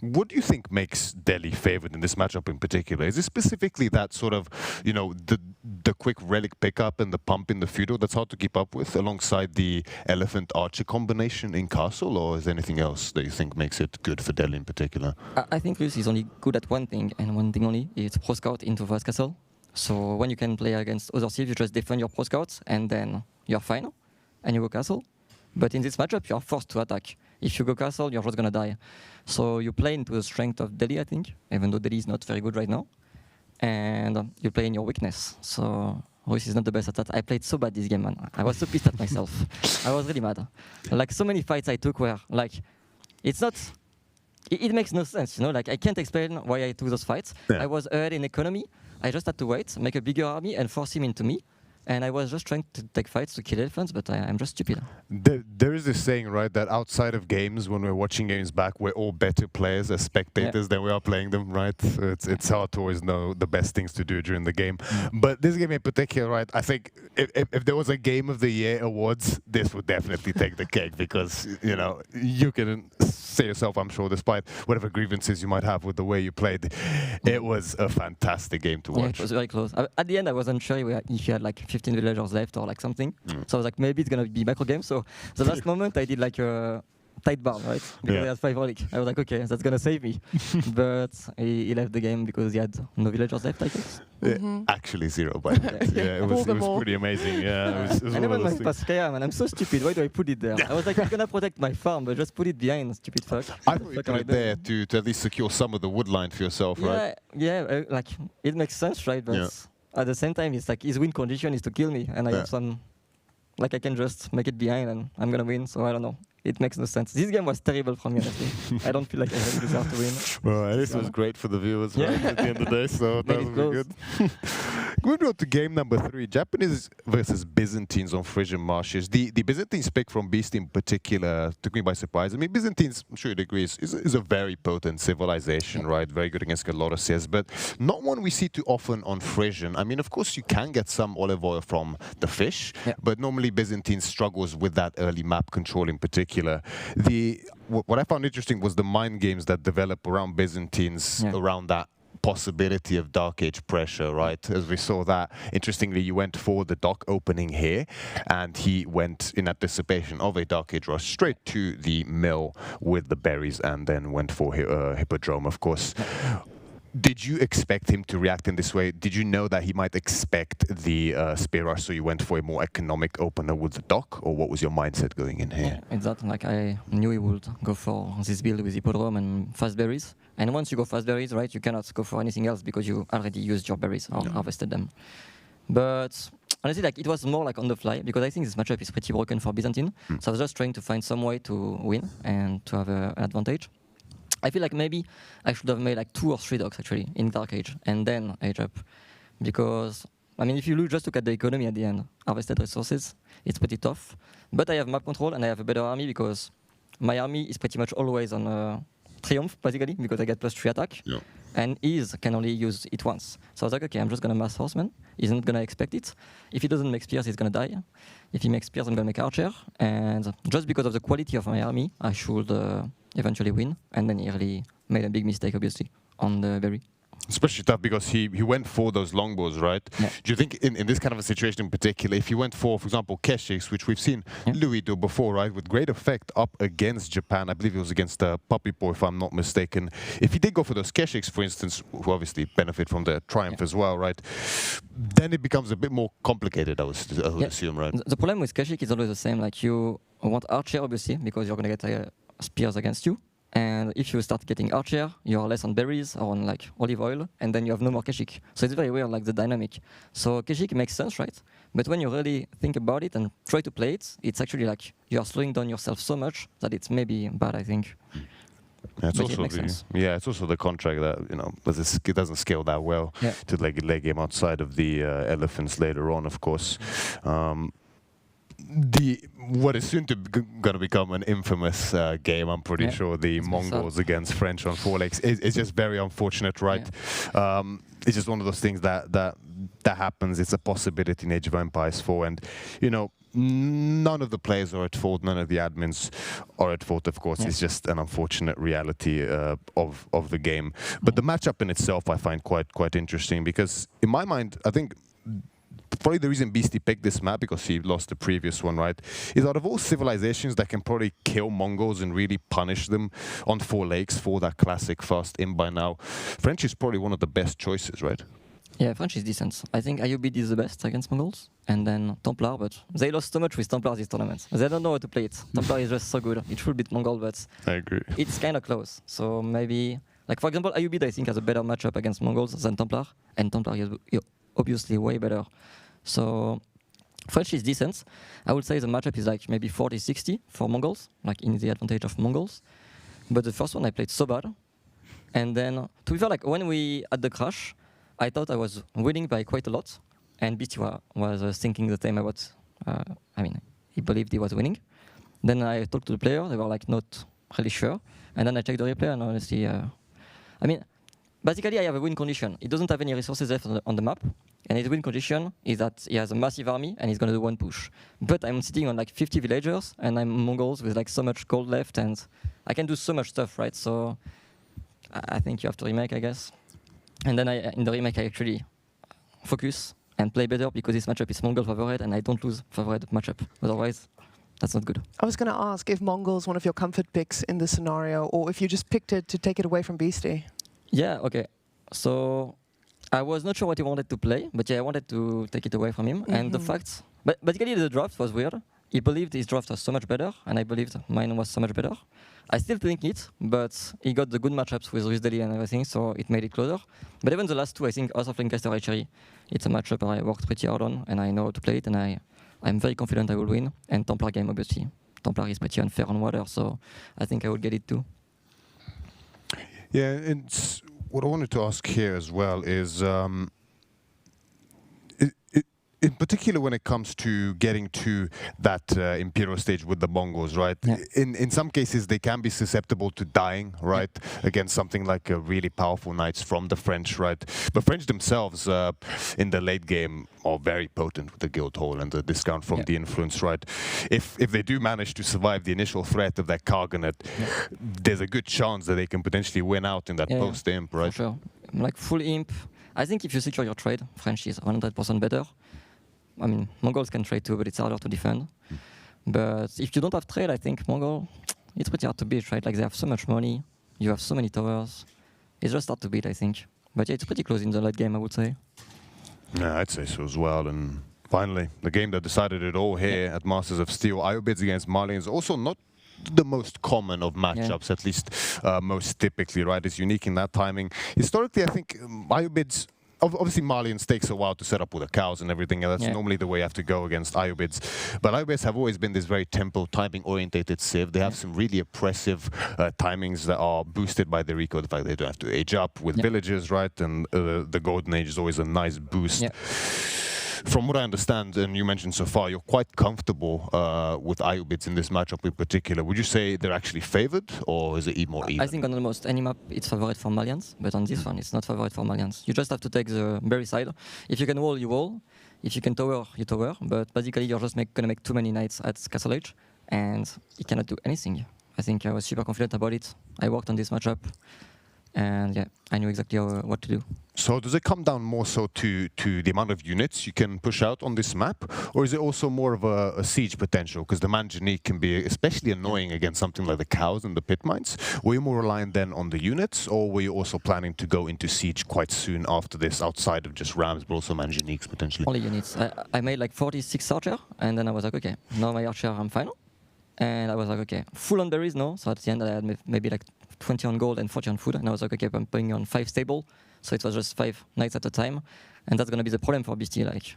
What do you think makes Delhi favored in this matchup in particular? Is it specifically that sort of, you know, the quick relic pickup and the pump in the feudal that's hard to keep up with alongside the elephant archer combination in castle, or is there anything else that you think makes it good for Delhi in particular? I think Rus is only good at one thing, and one thing only. It's pro scout into first castle. So when you can play against other Civ, you just defend your pro scouts and then you're fine and you go castle. But in this matchup, you're forced to attack. If you go castle, you're just gonna die. So you play into the strength of Delhi, I think, even though Delhi is not very good right now. And you play in your weakness. So Rus is not the best at that. I played so bad this game, man. I was so pissed at myself. I was really mad. Like so many fights I took where, like, it's not... It makes no sense, you know? Like, I can't explain why I took those fights. Yeah. I was ahead in economy. I just had to wait, make a bigger army, and force him into me. And I was just trying to take fights to kill elephants, but I'm just stupid. There is this saying, right, that outside of games, when we're watching games back, we're all better players as spectators than we are playing them, right? It's hard to always know the best things to do during the game. But this game in particular, right, I think if there was a Game of the Year awards, this would definitely take the cake because, you know, you can say yourself, I'm sure, despite whatever grievances you might have with the way you played, it was a fantastic game to watch. Yeah, it was very close. At the end, I wasn't sure if you had like 15 villagers left or like something. So I was like, maybe it's gonna be macro game. So the last moment I did like a tight barn, right? Because he had 5 relic. I was like, okay, that's gonna save me. But he left the game because he had no villagers left, I guess. Actually 0 by it was pretty amazing. Yeah, it was I one never of those mind things. Pascaya, man. I'm so stupid. Why do I put it there? I was like, I'm gonna protect my farm, but just put it behind, stupid fuck. I thought you put it there to at least secure some of the wood line for yourself, right? Yeah, like it makes sense, right? But at the same time, it's like his win condition is to kill me, and I have some, like I can just make it behind, and I'm gonna win. So I don't know. It makes no sense. This game was terrible for me, honestly. I don't feel like I really deserve to win. Well, this was great for the viewers, right? At the end of the day, so that was good. Moving on to game number 3, Japanese versus Byzantines on Frisian Marshes. The Byzantines pick from Beastyqt in particular took me by surprise. I mean, Byzantines, I'm sure you'd agree, is a very potent civilization, right? Very good against Galorosias, but not one we see too often on Frisian. I mean, of course, you can get some olive oil from the fish, but normally Byzantine struggles with that early map control in particular. What I found interesting was the mind games that develop around Byzantines, around that possibility of Dark Age pressure, right? As we saw that, interestingly, you went for the dock opening here, and he went in anticipation of a Dark Age rush straight to the mill with the berries, and then went for Hippodrome, of course. Did you expect him to react in this way? Did you know that he might expect the spear rush, so you went for a more economic opener with the dock, or what was your mindset going in here? Yeah, exactly. Like I knew he would go for this build with Hippodrome and fast berries. And once you go fast berries, right, you cannot go for anything else because you already used your berries or harvested them. But honestly, like it was more like on the fly because I think this matchup is pretty broken for Byzantine. So I was just trying to find some way to win and to have an advantage. I feel like maybe I should have made like 2 or 3 docks actually in Dark Age and then Age Up. Because, I mean, if you just look at the economy at the end, harvested resources, it's pretty tough. But I have map control and I have a better army because my army is pretty much always on Triumph, basically, because I get +3 attack. And Ease can only use it once. So I was like, okay, I'm just going to mass horseman. He's not going to expect it. If he doesn't make spears, he's going to die. If he makes spears, I'm going to make archer. And just because of the quality of my army, I should eventually win. And then he really made a big mistake, obviously, on the berry. Especially tough because he went for those longbows, right? Do you think in this kind of a situation in particular, if you went for example, Keshiks, which we've seen Louis do before, right, with great effect up against Japan, I believe it was against Puppy Boy, if I'm not mistaken. If he did go for those Keshiks, for instance, who obviously benefit from the Triumph as well, right, then it becomes a bit more complicated, I would assume, right? The problem with Keshik is always the same. Like you want archer, obviously, because you're going to get spears against you. And if you start getting archer, you're less on berries or on like olive oil, and then you have no more Keshik. So it's very weird, like the dynamic. So Keshik makes sense, right? But when you really think about it and try to play it, it's actually like you are slowing down yourself so much that it's maybe bad, I think. Yeah, it's also the contract that, you know, it doesn't scale that well to leg game outside of the elephants later on, of course. What is soon to going to become an infamous game, I'm pretty sure, the Mongols against French on 4 legs, is just very unfortunate, right? It's just one of those things that happens. It's a possibility in Age of Empires 4, and you know, none of the players are at fault, none of the admins are at fault, of course. It's just an unfortunate reality of the game. But the matchup in itself I find quite interesting, because in my mind, I think probably the reason Beastyqt picked this map, because he lost the previous one, right, is out of all civilizations that can probably kill Mongols and really punish them on 4 legs for that classic fast in by now, French is probably one of the best choices, right? Yeah, French is decent. I think IUBD is the best against Mongols, and then Templar, but they lost so much with Templar this tournament. They don't know how to play it. Templar is just so good. It should beat Mongol, but I agree. It's kind of close. So maybe, like for example, IUBD I think has a better matchup against Mongols than Templar, and Templar is obviously way better. So French is decent. I would say the matchup is like maybe 40-60 for Mongols, like in the advantage of Mongols. But the first one I played so bad. And then, to be fair, like when we had the crash, I thought I was winning by quite a lot. And Beastyqt was thinking the same about, I mean, he believed he was winning. Then I talked to the player, they were like not really sure. And then I checked the replay and honestly, I mean, basically I have a win condition. He doesn't have any resources left on the map. And his win condition is that he has a massive army and he's going to do 1 push. But I'm sitting on like 50 villagers and I'm Mongols with like so much gold left and I can do so much stuff, right? So I think you have to remake, I guess. And then in the remake I actually focus and play better because this matchup is Mongol favored and I don't lose favored matchup. Otherwise, that's not good. I was going to ask if Mongol's one of your comfort picks in this scenario, or if you just picked it to take it away from Beasty. Yeah, okay. So I was not sure what he wanted to play, but yeah, I wanted to take it away from him. And the fact, but basically the draft was weird. He believed his draft was so much better, and I believed mine was so much better. I still think it, but he got the good matchups with Rusdeli and everything, so it made it closer. But even the last two, I think House of Lancaster Archery, it's a matchup I worked pretty hard on, and I know how to play it, and I'm very confident I will win. And Templar game, obviously. Templar is pretty unfair on water, so I think I will get it too. Yeah, and what I wanted to ask here as well is, in particular when it comes to getting to that Imperial stage with the Mongols, right? Yeah. In some cases, they can be susceptible to dying, right? Against something like really powerful knights from the French, right? The French themselves, in the late game, are very potent with the guild hall and the discount from the influence, right? If they do manage to survive the initial threat of that Cargonet, there's a good chance that they can potentially win out in that post-imp, right? For sure. Like full imp, I think if you secure your trade, French is 100% better. I mean, Mongols can trade too, but it's harder to defend. But if you don't have trade, I think Mongol, it's pretty hard to beat, right? Like they have so much money, you have so many towers. It's just hard to beat, I think. But yeah, it's pretty close in the late game, I would say. Yeah, I'd say so as well. And finally, the game that decided it all here at Masters of Steel, IOBIDS against Malians, also not the most common of matchups, at least most typically, right? It's unique in that timing. Historically, I think IOBIDS, obviously Malians takes a while to set up with the cows and everything, and that's normally the way you have to go against IOBIDS. But IOBIDS have always been this very tempo, timing-orientated civ. They have some really oppressive timings that are boosted by the Rico, the fact they don't have to age up with villages, right? And the Golden Age is always a nice boost. From what I understand, and you mentioned so far, you're quite comfortable with IOBIDS in this matchup in particular. Would you say they're actually favored, or is it more even? I think on almost any map it's favored for Malians, but on this one it's not favored for Malians. You just have to take the berry side. If you can wall, you wall. If you can tower, you tower. But basically you're just gonna make too many knights at Castle Age, and you cannot do anything. I think I was super confident about it. I worked on this matchup, and yeah, I knew exactly what to do. So does it come down more so to the amount of units you can push out on this map, or is it also more of a siege potential? Because the Manjanique can be especially annoying against something like the cows and the pit mines. Were you more reliant then on the units, or were you also planning to go into siege quite soon after this, outside of just rams, but also Manjaniques potentially? Only units. I made like 46 archer, and then I was like, okay, now my archer I'm final. And I was like, okay, full on berries, no. So at the end I had maybe like 20 on gold and 40 on food, and I was like, okay, I'm putting on 5 stable, so it was just 5 knights at a time, and that's gonna be the problem for Beasty. Like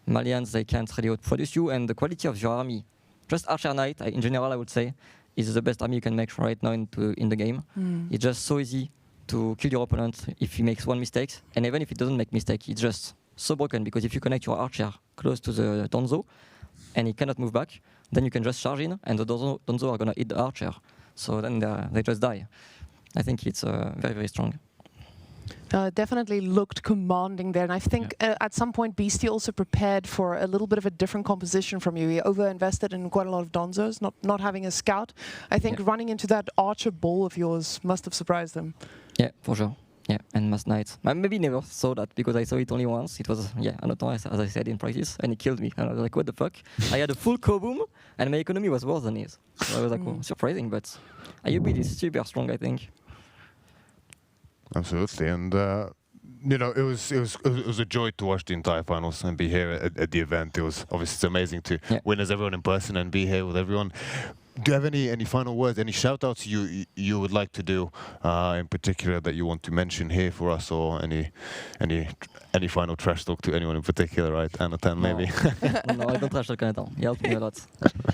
Malians, they can't really outproduce you, and the quality of your army, just archer knight, in general, I would say, is the best army you can make right now in the game. It's just so easy to kill your opponent if he makes one mistake, and even if it doesn't make mistake, it's just so broken, because if you connect your archer close to the Donzo, and he cannot move back, then you can just charge in, and the Donzo are gonna hit the archer. So then they just die. I think it's very, very strong. Definitely looked commanding there, and I think at some point Beasty also prepared for a little bit of a different composition from you. He over-invested in quite a lot of Donzos, not having a scout. I think running into that archer ball of yours must have surprised them. Yeah, for sure. Yeah, and Mass Knight. I maybe never saw that, because I saw it only once. It was, another, as I said, in practice, and it killed me. And I was like, what the fuck? I had a full co-boom, and my economy was worse than his. So I was like, oh, surprising, but IOBID is super strong, I think. Absolutely, and you know, it was a joy to watch the entire finals and be here at the event. It was obviously it's amazing to witness everyone in person and be here with everyone. Do you have any final words, any shout-outs you would like to do in particular that you want to mention here for us, or any final trash talk to anyone in particular, right? Anatan, maybe? No, I don't trash talk Anatan. He helped me a lot.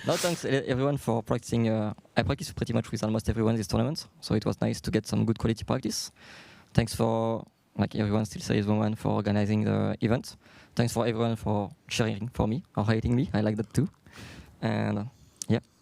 No, thanks everyone for practicing. I practice pretty much with almost everyone this tournament, so it was nice to get some good quality practice. Thanks for everyone, Steel Series 1-1, for organizing the event. Thanks for everyone for cheering for me or hating me. I like that too. And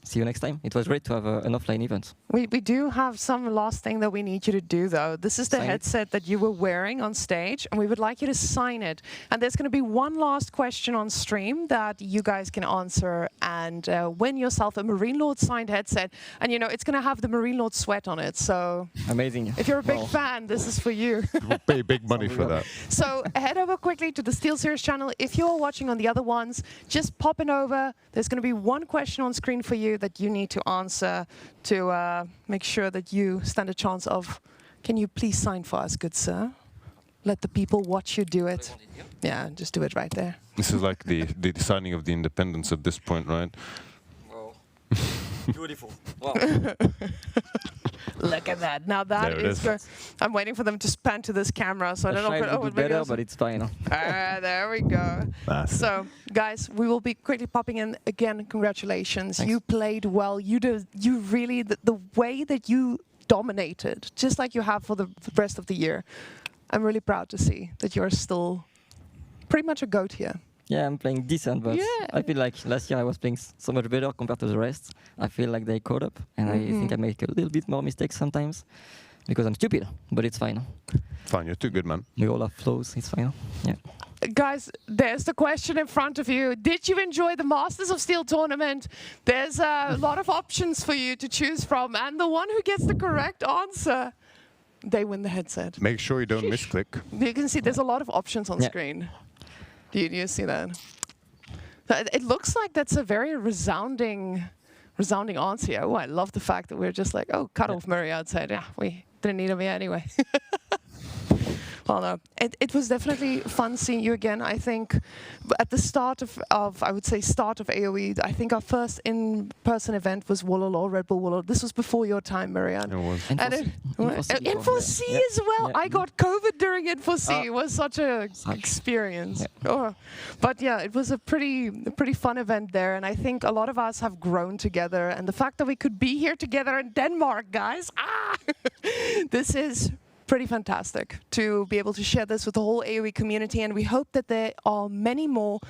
see you next time. It was great to have an offline event. We do have some last thing that we need you to do, though. This is the Sign it. headset that you were wearing on stage, and we would like you to sign it. And there's going to be one last question on stream that you guys can answer and win yourself a Marine Lord signed headset. And, you know, it's going to have the Marine Lord sweat on it. So Amazing. if you're a big Wow. fan, this is for you. We'll pay big money for that. So head over quickly to the SteelSeries channel. If you're watching on the other ones, just pop in over. There's going to be one question on screen for you that you need to answer to make sure that you stand a chance of, can you please sign for us, good sir? Let the people watch you do it. Yeah, just do it right there. This is like the signing of the independence at this point, right? Wow. Beautiful. Wow. Look at that. Now that There it is is. good. I'm waiting for them to pan to this camera, so I don't know if Shine would do better, but it's fine. there we go. So, guys, we will be quickly popping in again. Congratulations. Thanks. You played well. You really, the way that you dominated, just like you have for the rest of the year. I'm really proud to see that you're still pretty much a GOAT here. Yeah, I'm playing decent, but Yeah. I feel like last year I was playing so much better compared to the rest. I feel like they caught up, and I think I make a little bit more mistakes sometimes because I'm stupid, but it's fine. Fine, you're too good, man. We all have flaws, it's fine. Yeah. Guys, there's the question in front of you. Did you enjoy the Masters of Steel tournament? There's a lot of options for you to choose from, and the one who gets the correct answer, they win the headset. Make sure you don't misclick. You can see there's a lot of options on screen. Do you see that? So it looks like that's a very resounding answer. Oh, I love the fact that we're just like, oh, cut off Murray outside. Yeah, we didn't need him here anyway. Well, no, it was definitely fun seeing you again. I think at the start of I would say start of AOE, I think our first in-person event was Wololo, Red Bull Wololo. This was before your time, Marianne. It was. Info-C as well. Yeah. I got COVID during Info-C. It was such a experience. Yeah. Oh. But yeah, it was a pretty fun event there, and I think a lot of us have grown together. And the fact that we could be here together in Denmark, guys, this is pretty fantastic to be able to share this with the whole AOE community, and we hope that there are many more.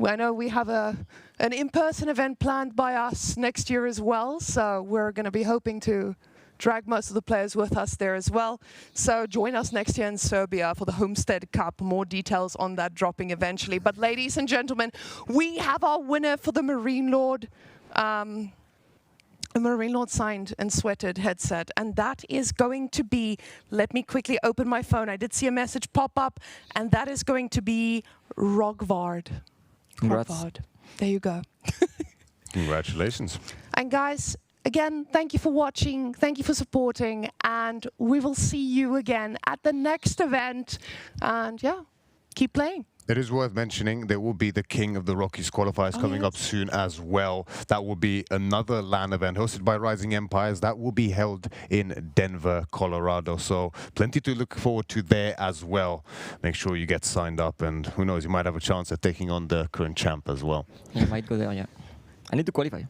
I know we have an in-person event planned by us next year as well, so we're going to be hoping to drag most of the players with us there as well. So join us next year in Serbia for the Homestead Cup. More details on that dropping eventually. But ladies and gentlemen, we have our winner for the Marine Lord. A Marine Lord signed and sweated headset, and that is going to be, let me quickly open my phone. I did see a message pop up, and that is going to be Rogvard. Congrats. Rogvard. There you go. Congratulations. And guys, again, thank you for watching, thank you for supporting, and we will see you again at the next event. And yeah, keep playing. It is worth mentioning there will be the King of the Rockies qualifiers coming up soon as well. That will be another LAN event hosted by Rising Empires. That will be held in Denver, Colorado. So plenty to look forward to there as well. Make sure you get signed up, and who knows, you might have a chance at taking on the current champ as well. I might go there, yeah. I need to qualify.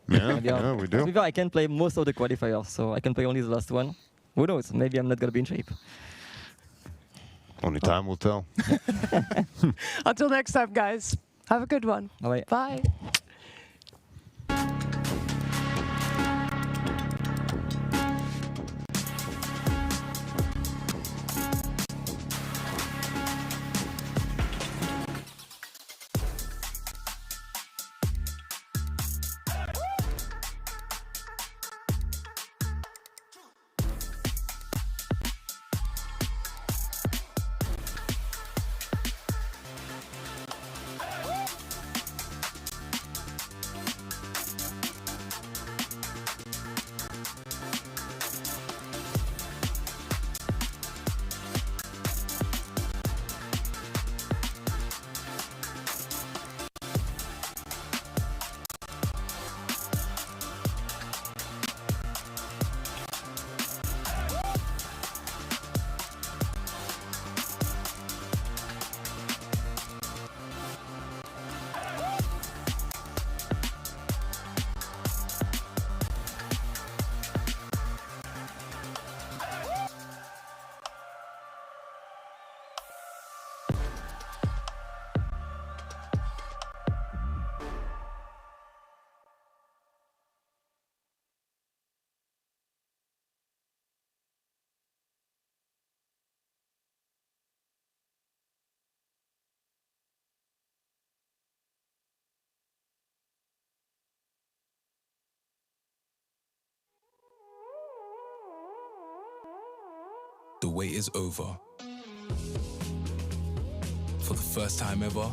Yeah, yeah, we do. I can play most of the qualifiers, so I can play only the last one. Who knows? Maybe I'm not going to be in shape. Only time will tell. Until next time, guys. Have a good one. Bye. Bye. the wait is over. For the first time ever,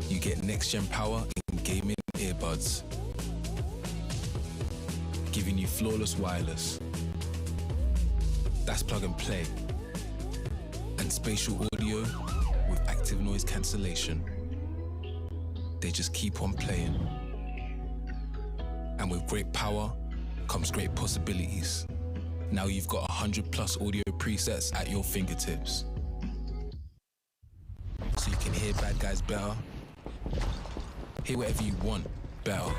you get next-gen power in gaming earbuds, giving you flawless wireless. That's plug and play. And spatial audio with active noise cancellation. They just keep on playing. And with great power comes great possibilities. Now you've got 100+ audio presets at your fingertips. So you can hear bad guys better, hear whatever you want better.